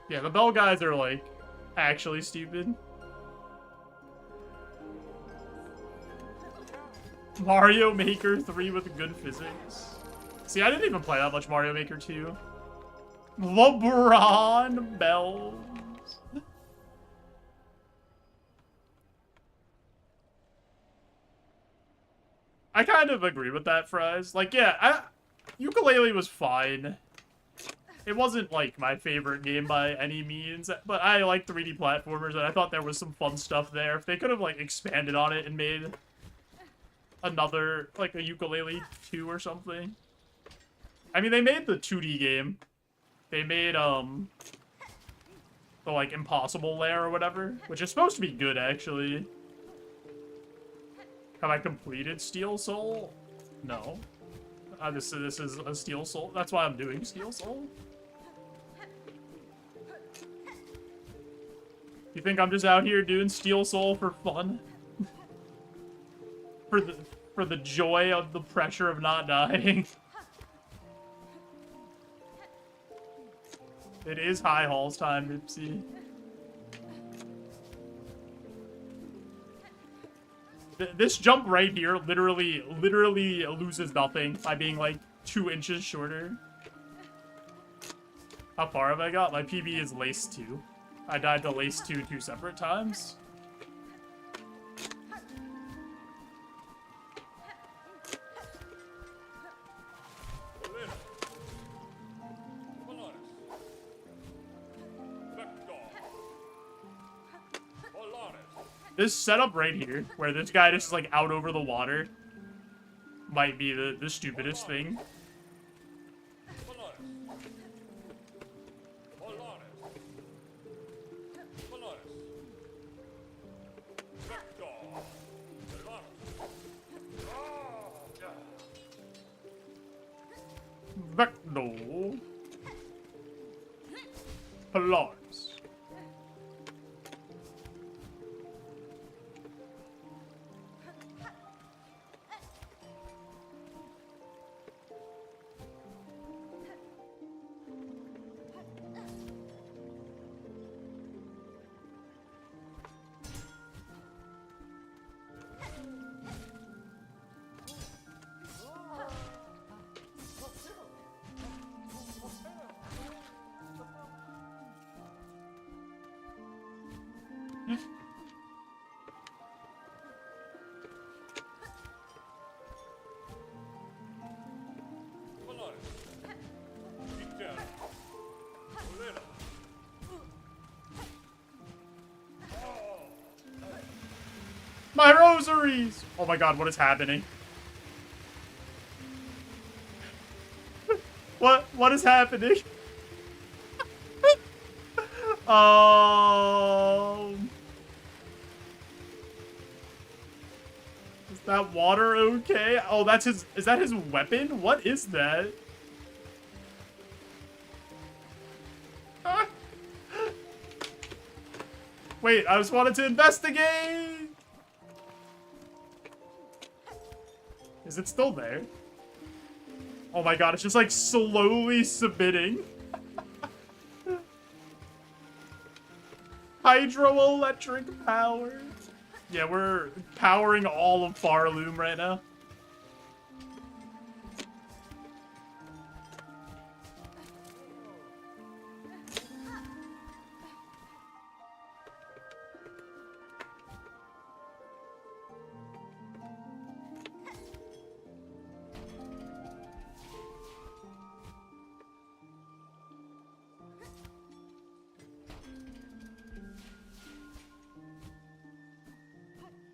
Yeah, the bell guys are, like, actually stupid. Mario Maker 3 with good physics. See, I didn't even play that much Mario Maker 2. LeBron Bells. I kind of agree with that, Fries. Like, yeah, ukulele was fine. It wasn't, like, my favorite game by any means, but I like 3D platformers, and I thought there was some fun stuff there. If they could have, like, expanded on it and made another, like, a Ukulele 2 or something. I mean, they made the 2D game. They made, the, like, Impossible Lair or whatever, which is supposed to be good, actually. Have I completed Steel Soul? No. This is a Steel Soul. That's why I'm doing Steel Soul. You think I'm just out here doing Steel Soul for fun? for the joy of the pressure of not dying? It is High Halls time, Ipsy. This jump right here literally loses nothing by being like 2 inches shorter. How far have I got? My PB is lace 2. I died to lace 2 separate times. This setup right here, where this guy just is like out over the water, might be the stupidest thing. Vecno. Polaris. My rosaries! Oh my god, what is happening? What is happening? Is that water okay? Oh, that's his... Is that his weapon? What is that? Wait, I just wanted to investigate! Is it still there? Oh my god, it's just like slowly submitting. Hydroelectric power. Yeah, we're powering all of Farloom right now.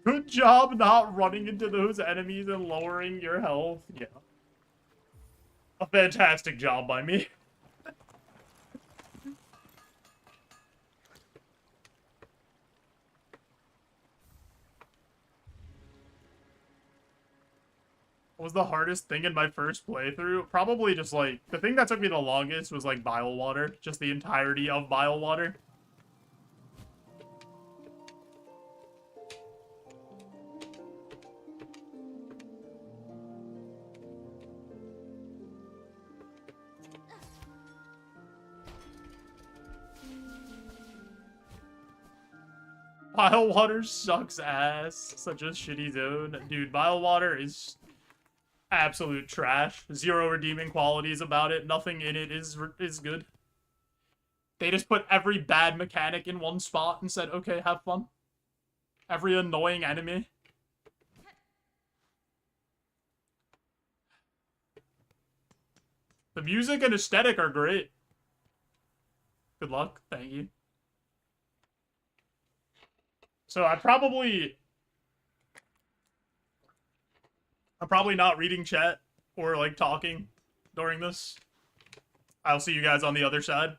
Good job not running into those enemies and lowering your health. Yeah. A fantastic job by me. What was the hardest thing in my first playthrough? Probably just like, the thing that took me the longest was like Bile Water. Just the entirety of Bile Water. Bile Water sucks ass. Such a shitty zone. Dude, Bile Water is absolute trash. Zero redeeming qualities about it. Nothing in it is good. They just put every bad mechanic in one spot and said, okay, have fun. Every annoying enemy. The music and aesthetic are great. Good luck. Thank you. So I'm probably not reading chat or like talking during this. I'll see you guys on the other side.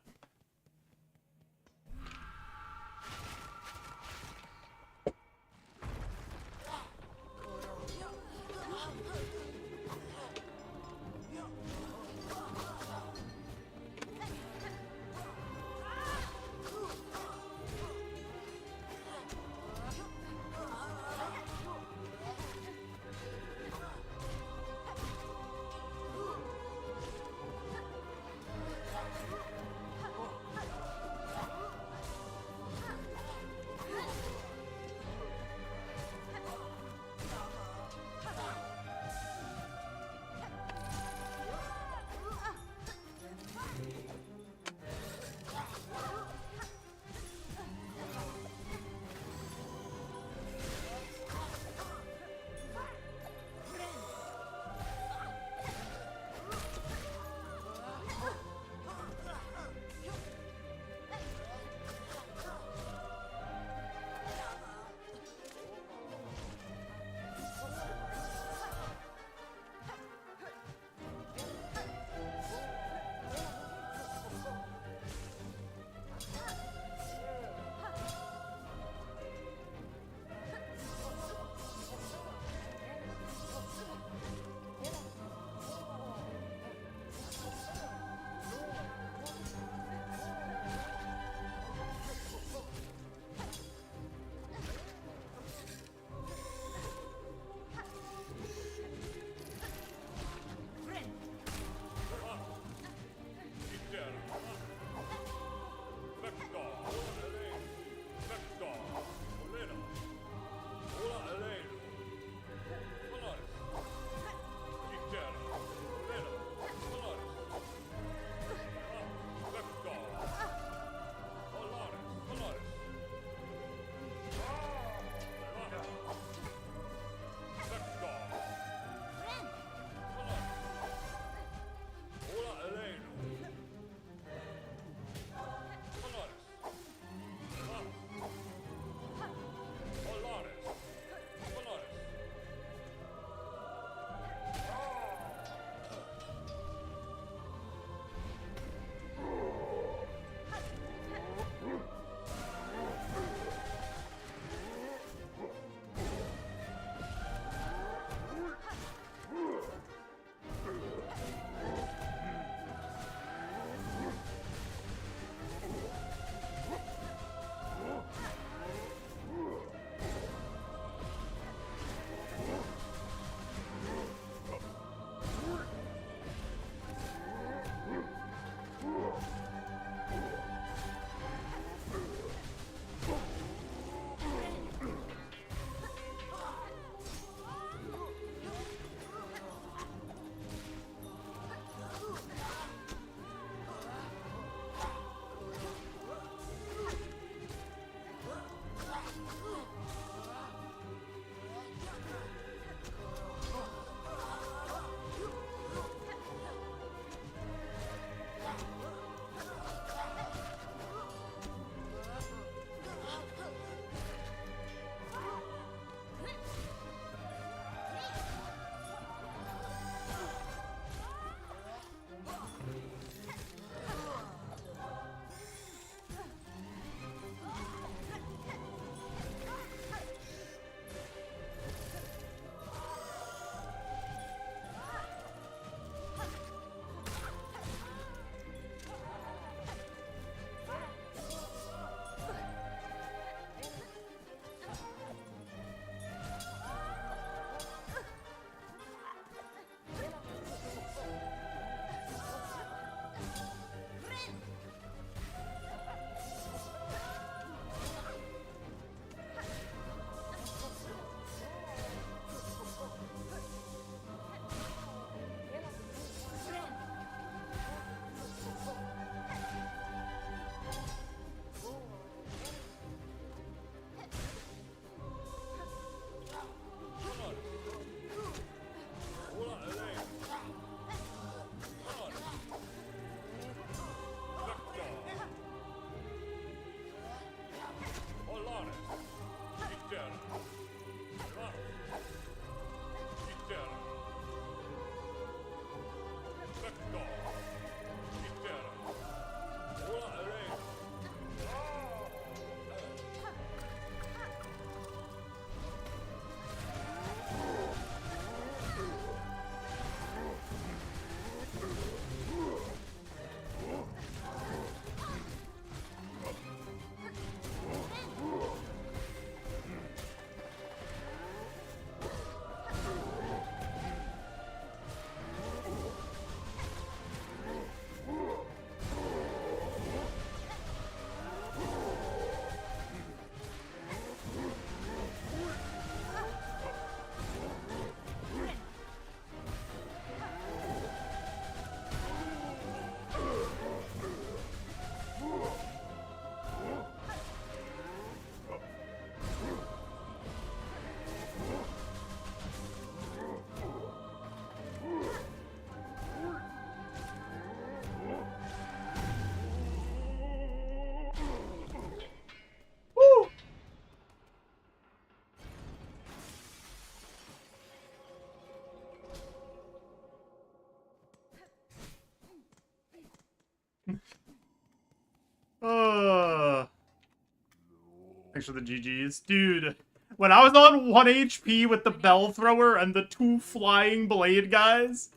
Thanks for the GGs. Dude, when I was on 1 HP with the bell thrower and the 2 flying blade guys...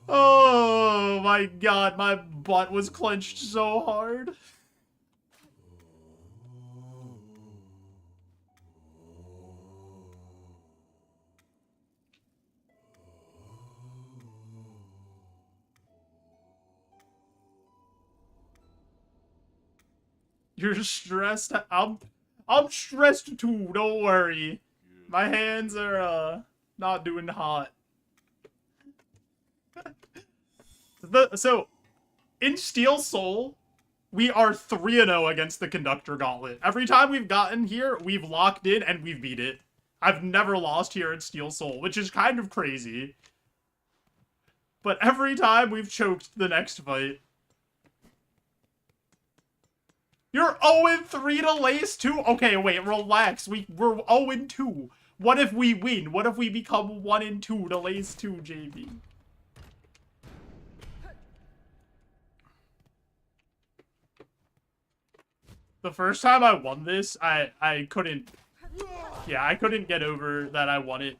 Oh my god, my butt was clenched so hard. You're stressed. I'm stressed too, don't worry. My hands are not doing hot. So in Steel Soul, we are 3-0 against the Conductor Gauntlet. Every time we've gotten here, we've locked in and we've beat it. I've never lost here in Steel Soul, which is kind of crazy. But every time we've choked the next fight. You're 0-3 to Lace 2? Okay, wait, relax. We're 0-2. What if we win? What if we become 1-2 to Lace 2, JB? The first time I won this, I couldn't... Yeah, I couldn't get over that I won it.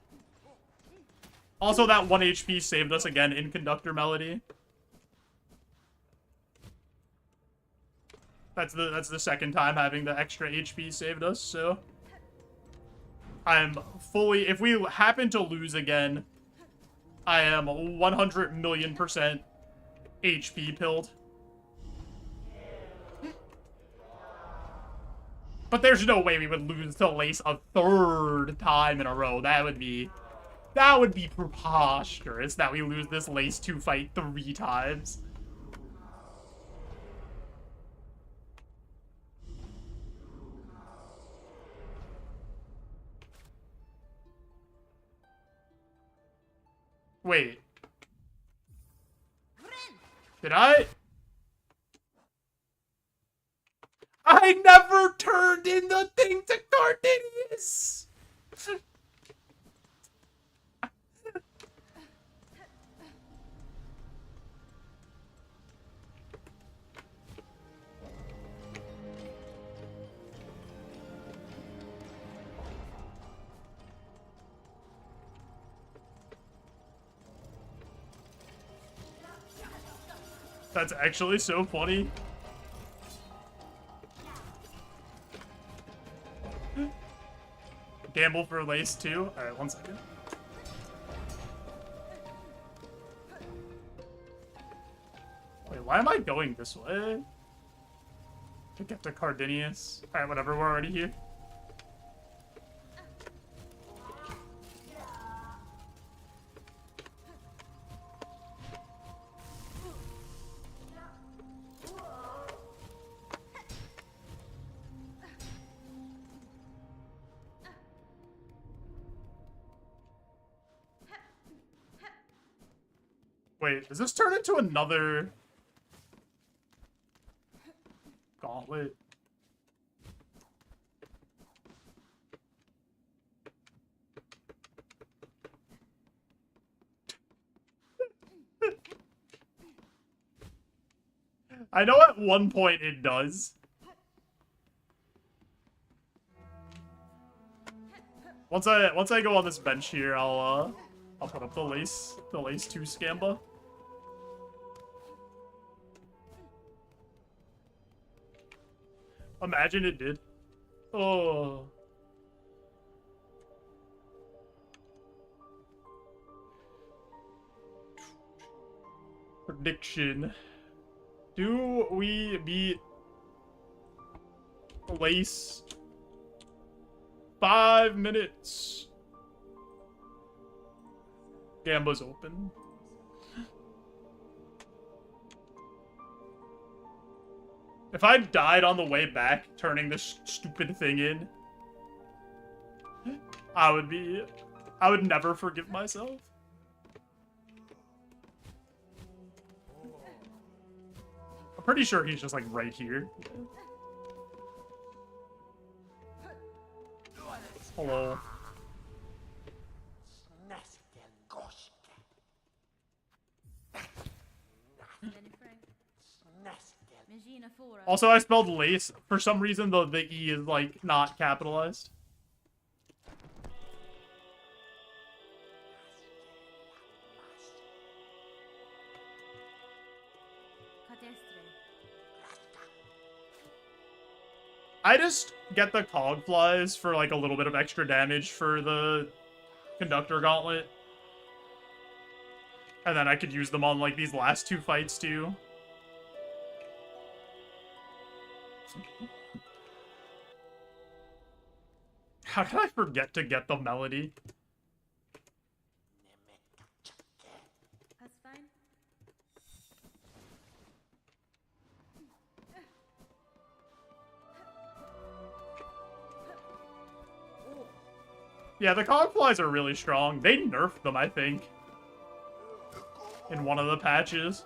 Also, that 1 HP saved us again in Conductor Melody. That's the second time having the extra HP saved us, so... I'm fully... If we happen to lose again, I am 100,000,000% HP pilled. But there's no way we would lose to Lace a 3rd time in a row. That would be preposterous that we lose this Lace 2 fight 3 times. Wait. Did I never turned in the thing to Cardenas! That's actually so funny. Gamble for Lace 2. Alright, 1 second. Wait, why am I going this way? To get to Cardinius. Alright, whatever, we're already here. Wait, does this turn into another gauntlet? I know at one point it does. Once I go on this bench here, I'll put up the Lace 2 Scamba. Imagine it did. Oh. Prediction. Do we beat Lace? 5 minutes. Gamba's open. If I died on the way back, turning this stupid thing in, I would never forgive myself. I'm pretty sure he's just like right here. Hello. Imagina fora. Also, I spelled lace. For some reason, the E is, like, not capitalized. Cadestre. I just get the cog flies for, like, a little bit of extra damage for the conductor gauntlet. And then I could use them on, like, these last two fights, too. How did I forget to get the melody? That's fine. Yeah, the cog flies are really strong. They nerfed them, I think, in one of the patches.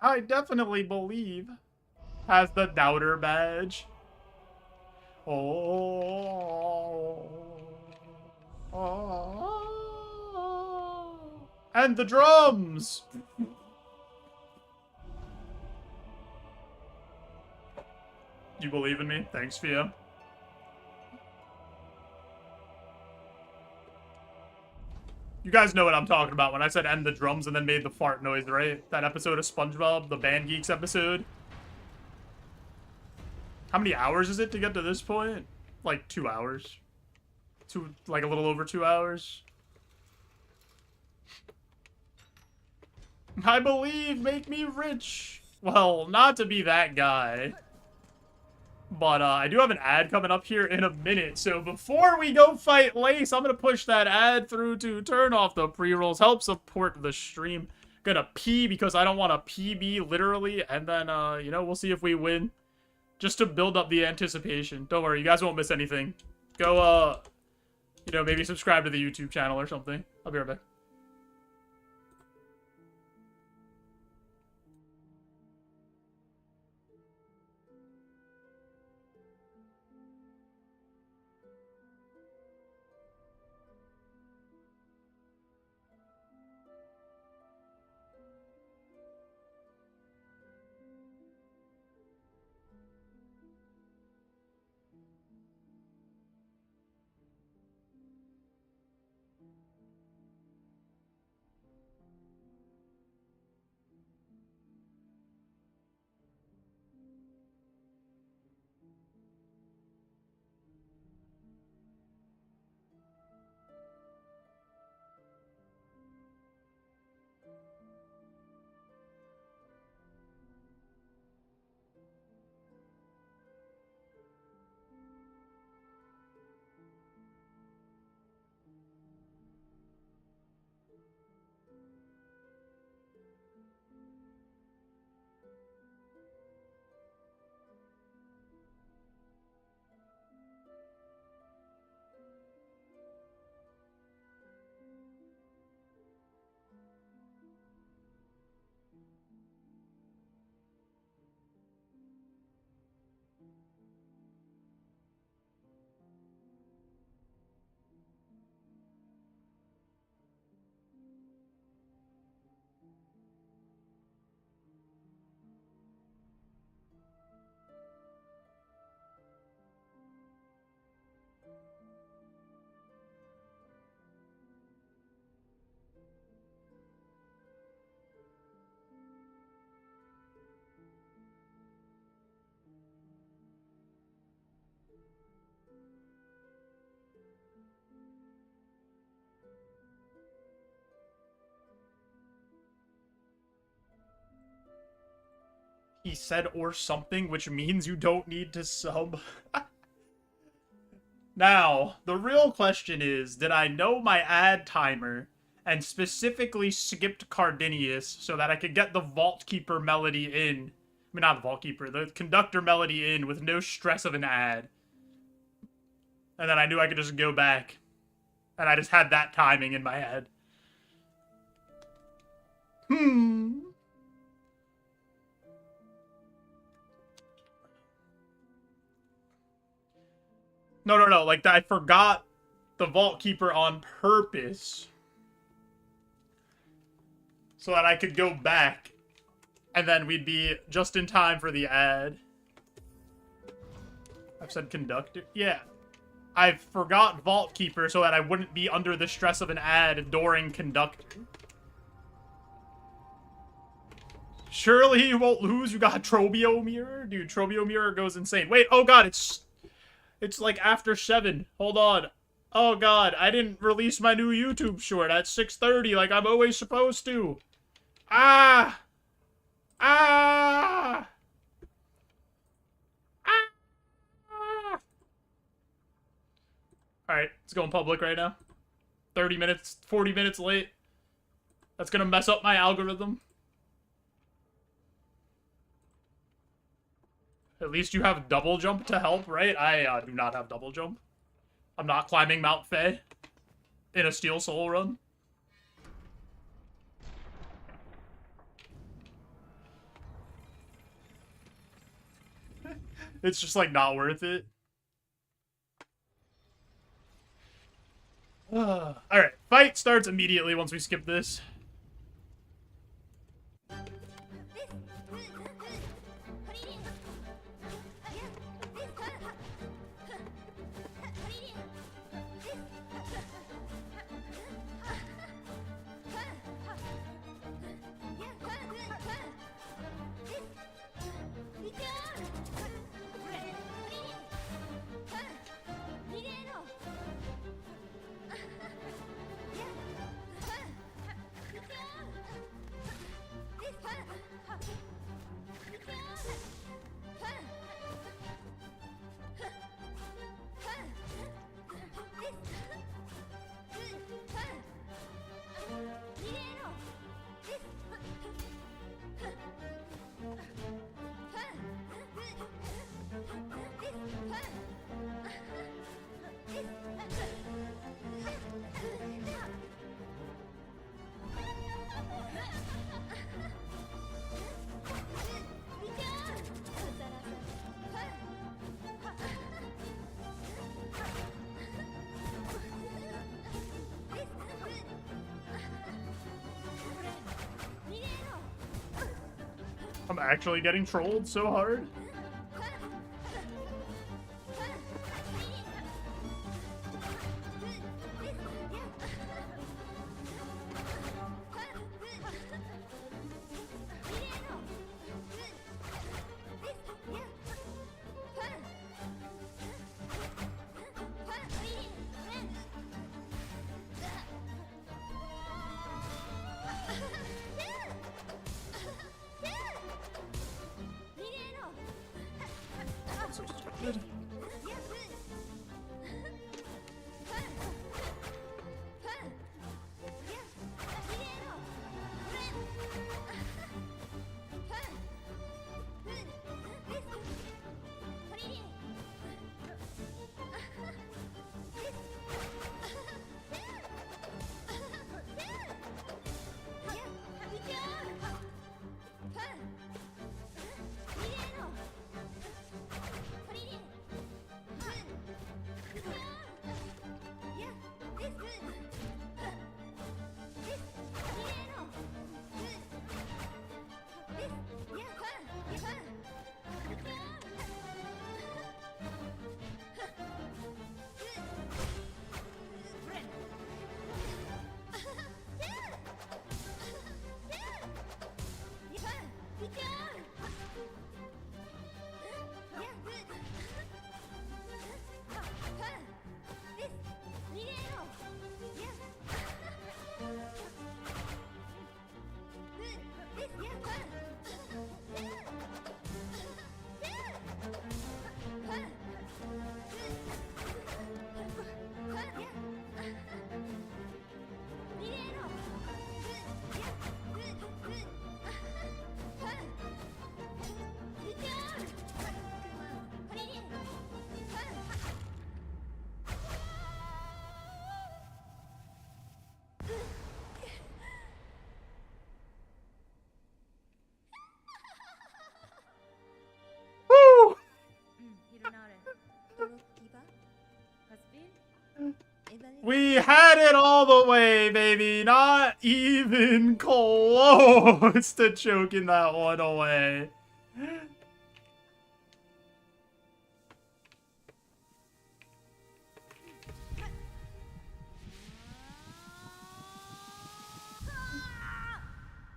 I definitely believe has the doubter badge. Oh. Oh. And the drums. You believe in me? Thanks, Fia. You guys know what I'm talking about when I said end the drums and then made the fart noise, right? That episode of SpongeBob, the Band Geeks episode. How many hours is it to get to this point? Like 2 hours. Like a little over 2 hours. I believe, make me rich. Well, not to be that guy. But I do have an ad coming up here in a minute. So before we go fight Lace, I'm going to push that ad through to turn off the pre-rolls. Help support the stream. Gonna pee because I don't want to PB literally. And then, you know, we'll see if we win. Just to build up the anticipation. Don't worry, you guys won't miss anything. Go, you know, maybe subscribe to the YouTube channel or something. I'll be right back. He said or something, which means you don't need to sub. Now, the real question is, did I know my ad timer and specifically skipped Cardinius so that I could get the Vault Keeper melody in? I mean, not the Vault Keeper, the Conductor melody in with no stress of an ad. And then I knew I could just go back. And I just had that timing in my head. No. Like, I forgot the Vault Keeper on purpose. So that I could go back. And then we'd be just in time for the ad. I've said conductor? Yeah. I forgot Vault Keeper so that I wouldn't be under the stress of an ad during conductor. Surely you won't lose. You got Trobio Mirror? Dude, Trobio Mirror goes insane. Wait, oh god, it's like after 7. Hold on. Oh god, I didn't release my new YouTube short at 6:30 like I'm always supposed to. Ah! Ah! Ah! Alright, it's going public right now. 30 minutes, 40 minutes late. That's gonna mess up my algorithm. At least you have double jump to help, right? I do not have double jump. I'm not climbing Mount Faye in a Steel Soul run. It's just, like, not worth it. Alright, fight starts immediately once we skip this. I'm actually getting trolled so hard. We had it all the way, baby. Not even close to choking that one away.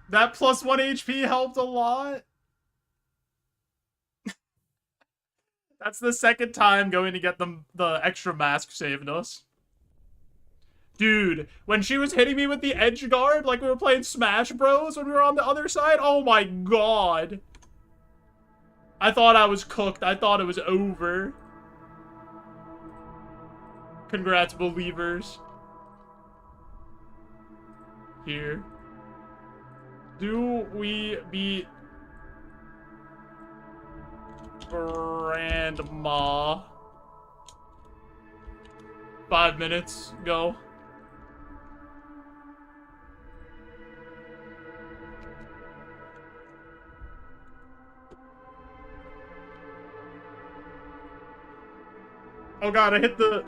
That plus 1 HP helped a lot. That's the second time going to get the extra mask saved us. Dude, when she was hitting me with the edge guard, like we were playing Smash Bros. When we were on the other side, oh my god. I thought I was cooked. I thought it was over. Congrats, believers. Here. Do we beat Grandma? 5 minutes, go. Oh god, I hit the,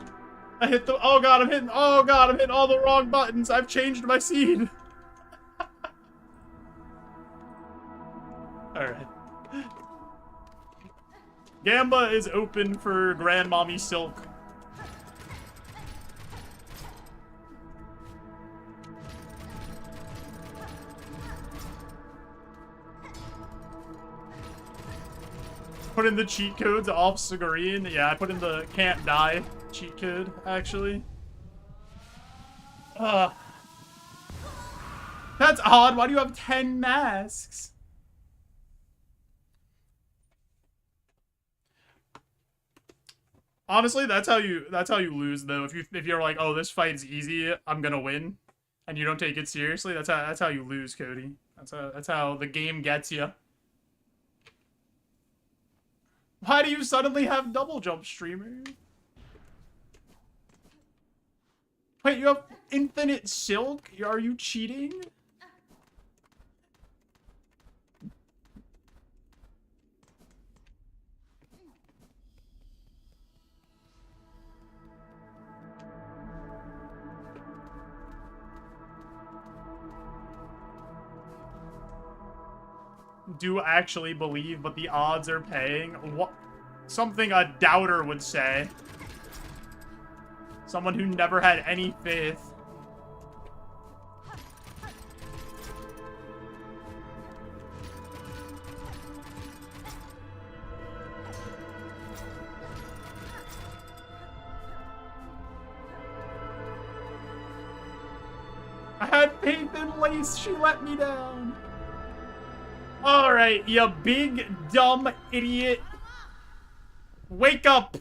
oh god, I'm hitting all the wrong buttons. I've changed my seed. Alright. Gamba is open for Grandmommy Silk. Put in the cheat codes off screen. Yeah, I put in the can't die cheat code, actually. That's odd. Why do you have 10 masks? Honestly, that's how you lose though. If you're like, oh, this fight's easy, I'm gonna win, and you don't take it seriously, that's how you lose, Cody. That's how the game gets you. Why do you suddenly have double jump, streamer? Wait, you have infinite silk? Are you cheating? Do actually believe, but the odds are paying. What? Something a doubter would say. Someone who never had any faith. I had faith in Lace. She let me down. Alright, you big, dumb idiot. Wake up!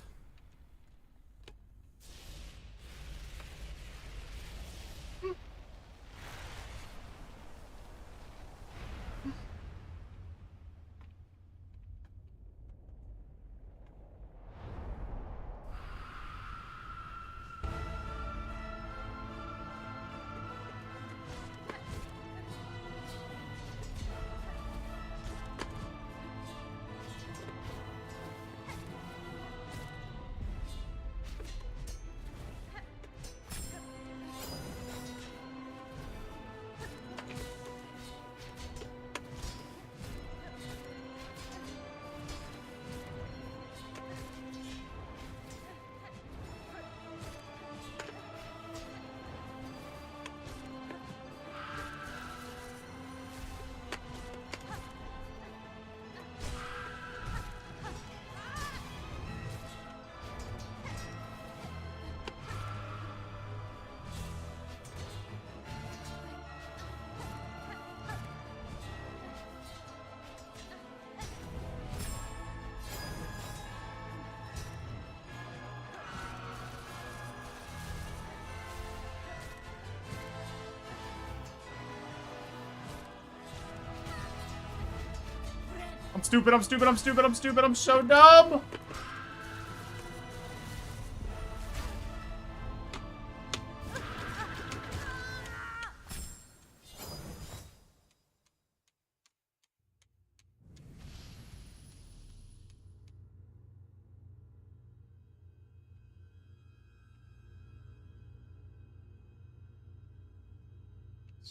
I'm stupid, I'm stupid, I'm stupid, I'm stupid, I'm so dumb!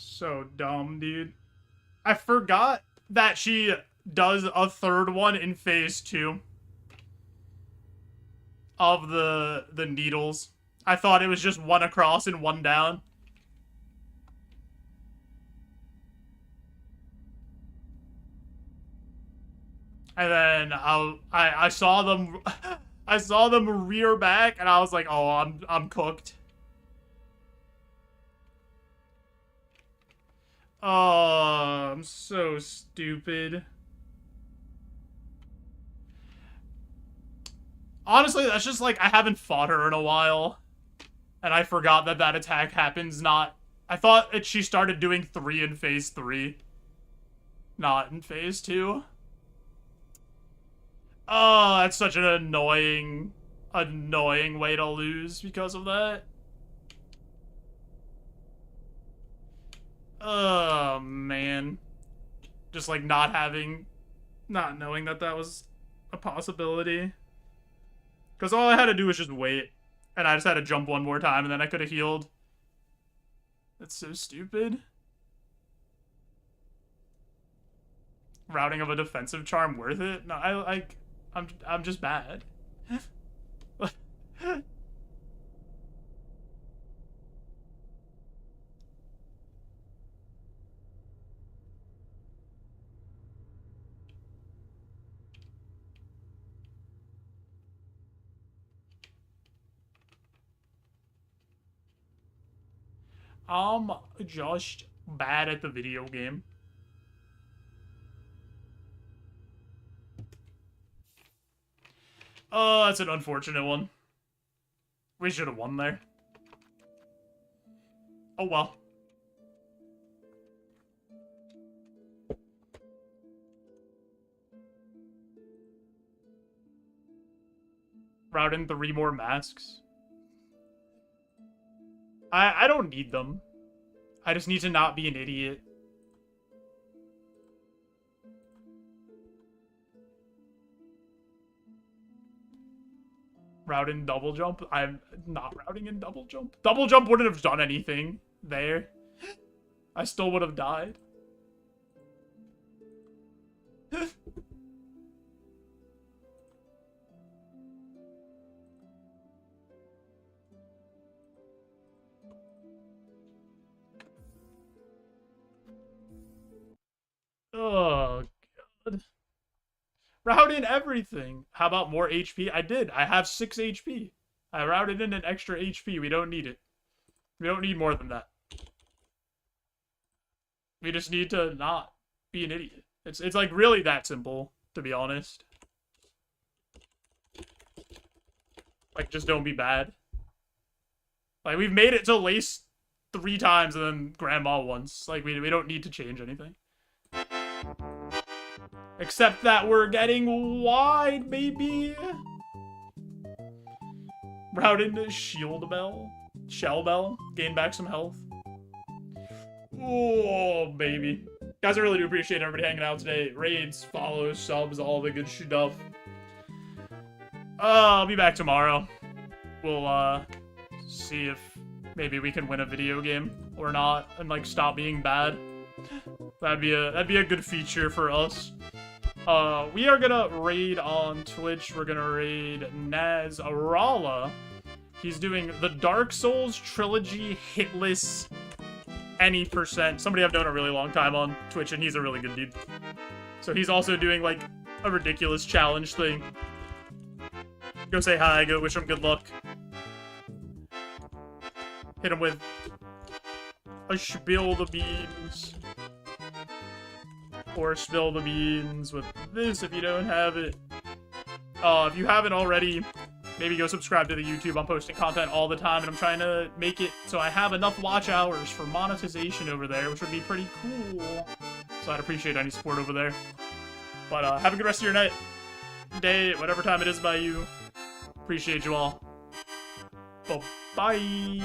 So dumb, dude. I forgot that she does a third one in phase 2 of the needles. I thought it was just one across and one down. And then I saw them I saw them rear back and I was like, "Oh, I'm cooked." Oh, I'm so stupid. Honestly, that's just like I haven't fought her in a while. And I forgot that that attack happens not... I thought that she started doing 3 in phase 3. Not in phase 2. Oh, that's such an annoying way to lose because of that. Oh, man. Just like not knowing that that was a possibility. Because all I had to do was just wait. And I just had to jump one more time and then I could have healed. That's so stupid. Routing of a defensive charm worth it? No, I'm just bad. I'm just bad at the video game. Oh, that's an unfortunate one. We should have won there. Oh well. Route in 3 more masks. I don't need them. I just need to not be an idiot. Route in double jump? I'm not routing in double jump. Double jump wouldn't have done anything there. I still would have died. Oh, God. Route in everything. How about more HP? I did. I have 6 HP. I routed in an extra HP. We don't need it. We don't need more than that. We just need to not be an idiot. It's like really that simple, to be honest. Like, just don't be bad. Like, we've made it to Lace 3 times and then Grandma once. Like, we don't need to change anything. Except that we're getting wide, baby. Route into Shield Bell. Shell Bell. Gain back some health. Oh, baby. Guys, I really do appreciate everybody hanging out today. Raids, follows, subs, all the good stuff. I'll be back tomorrow. We'll, see if maybe we can win a video game or not and, like, stop being bad. That'd be a good feature for us. We are gonna raid on Twitch. We're gonna raid Naz Arala. He's doing the Dark Souls Trilogy Hitless any percent. Somebody I've known a really long time on Twitch, and he's a really good dude. So he's also doing, like, a ridiculous challenge thing. Go say hi, go wish him good luck. Hit him with a spill the beans. Or spill the beans with this if you don't have it. If you haven't already, maybe go subscribe to the YouTube. I'm posting content all the time, and I'm trying to make it so I have enough watch hours for monetization over there, which would be pretty cool. So I'd appreciate any support over there. But have a good rest of your night, day, whatever time it is by you. Appreciate you all. Bye-bye.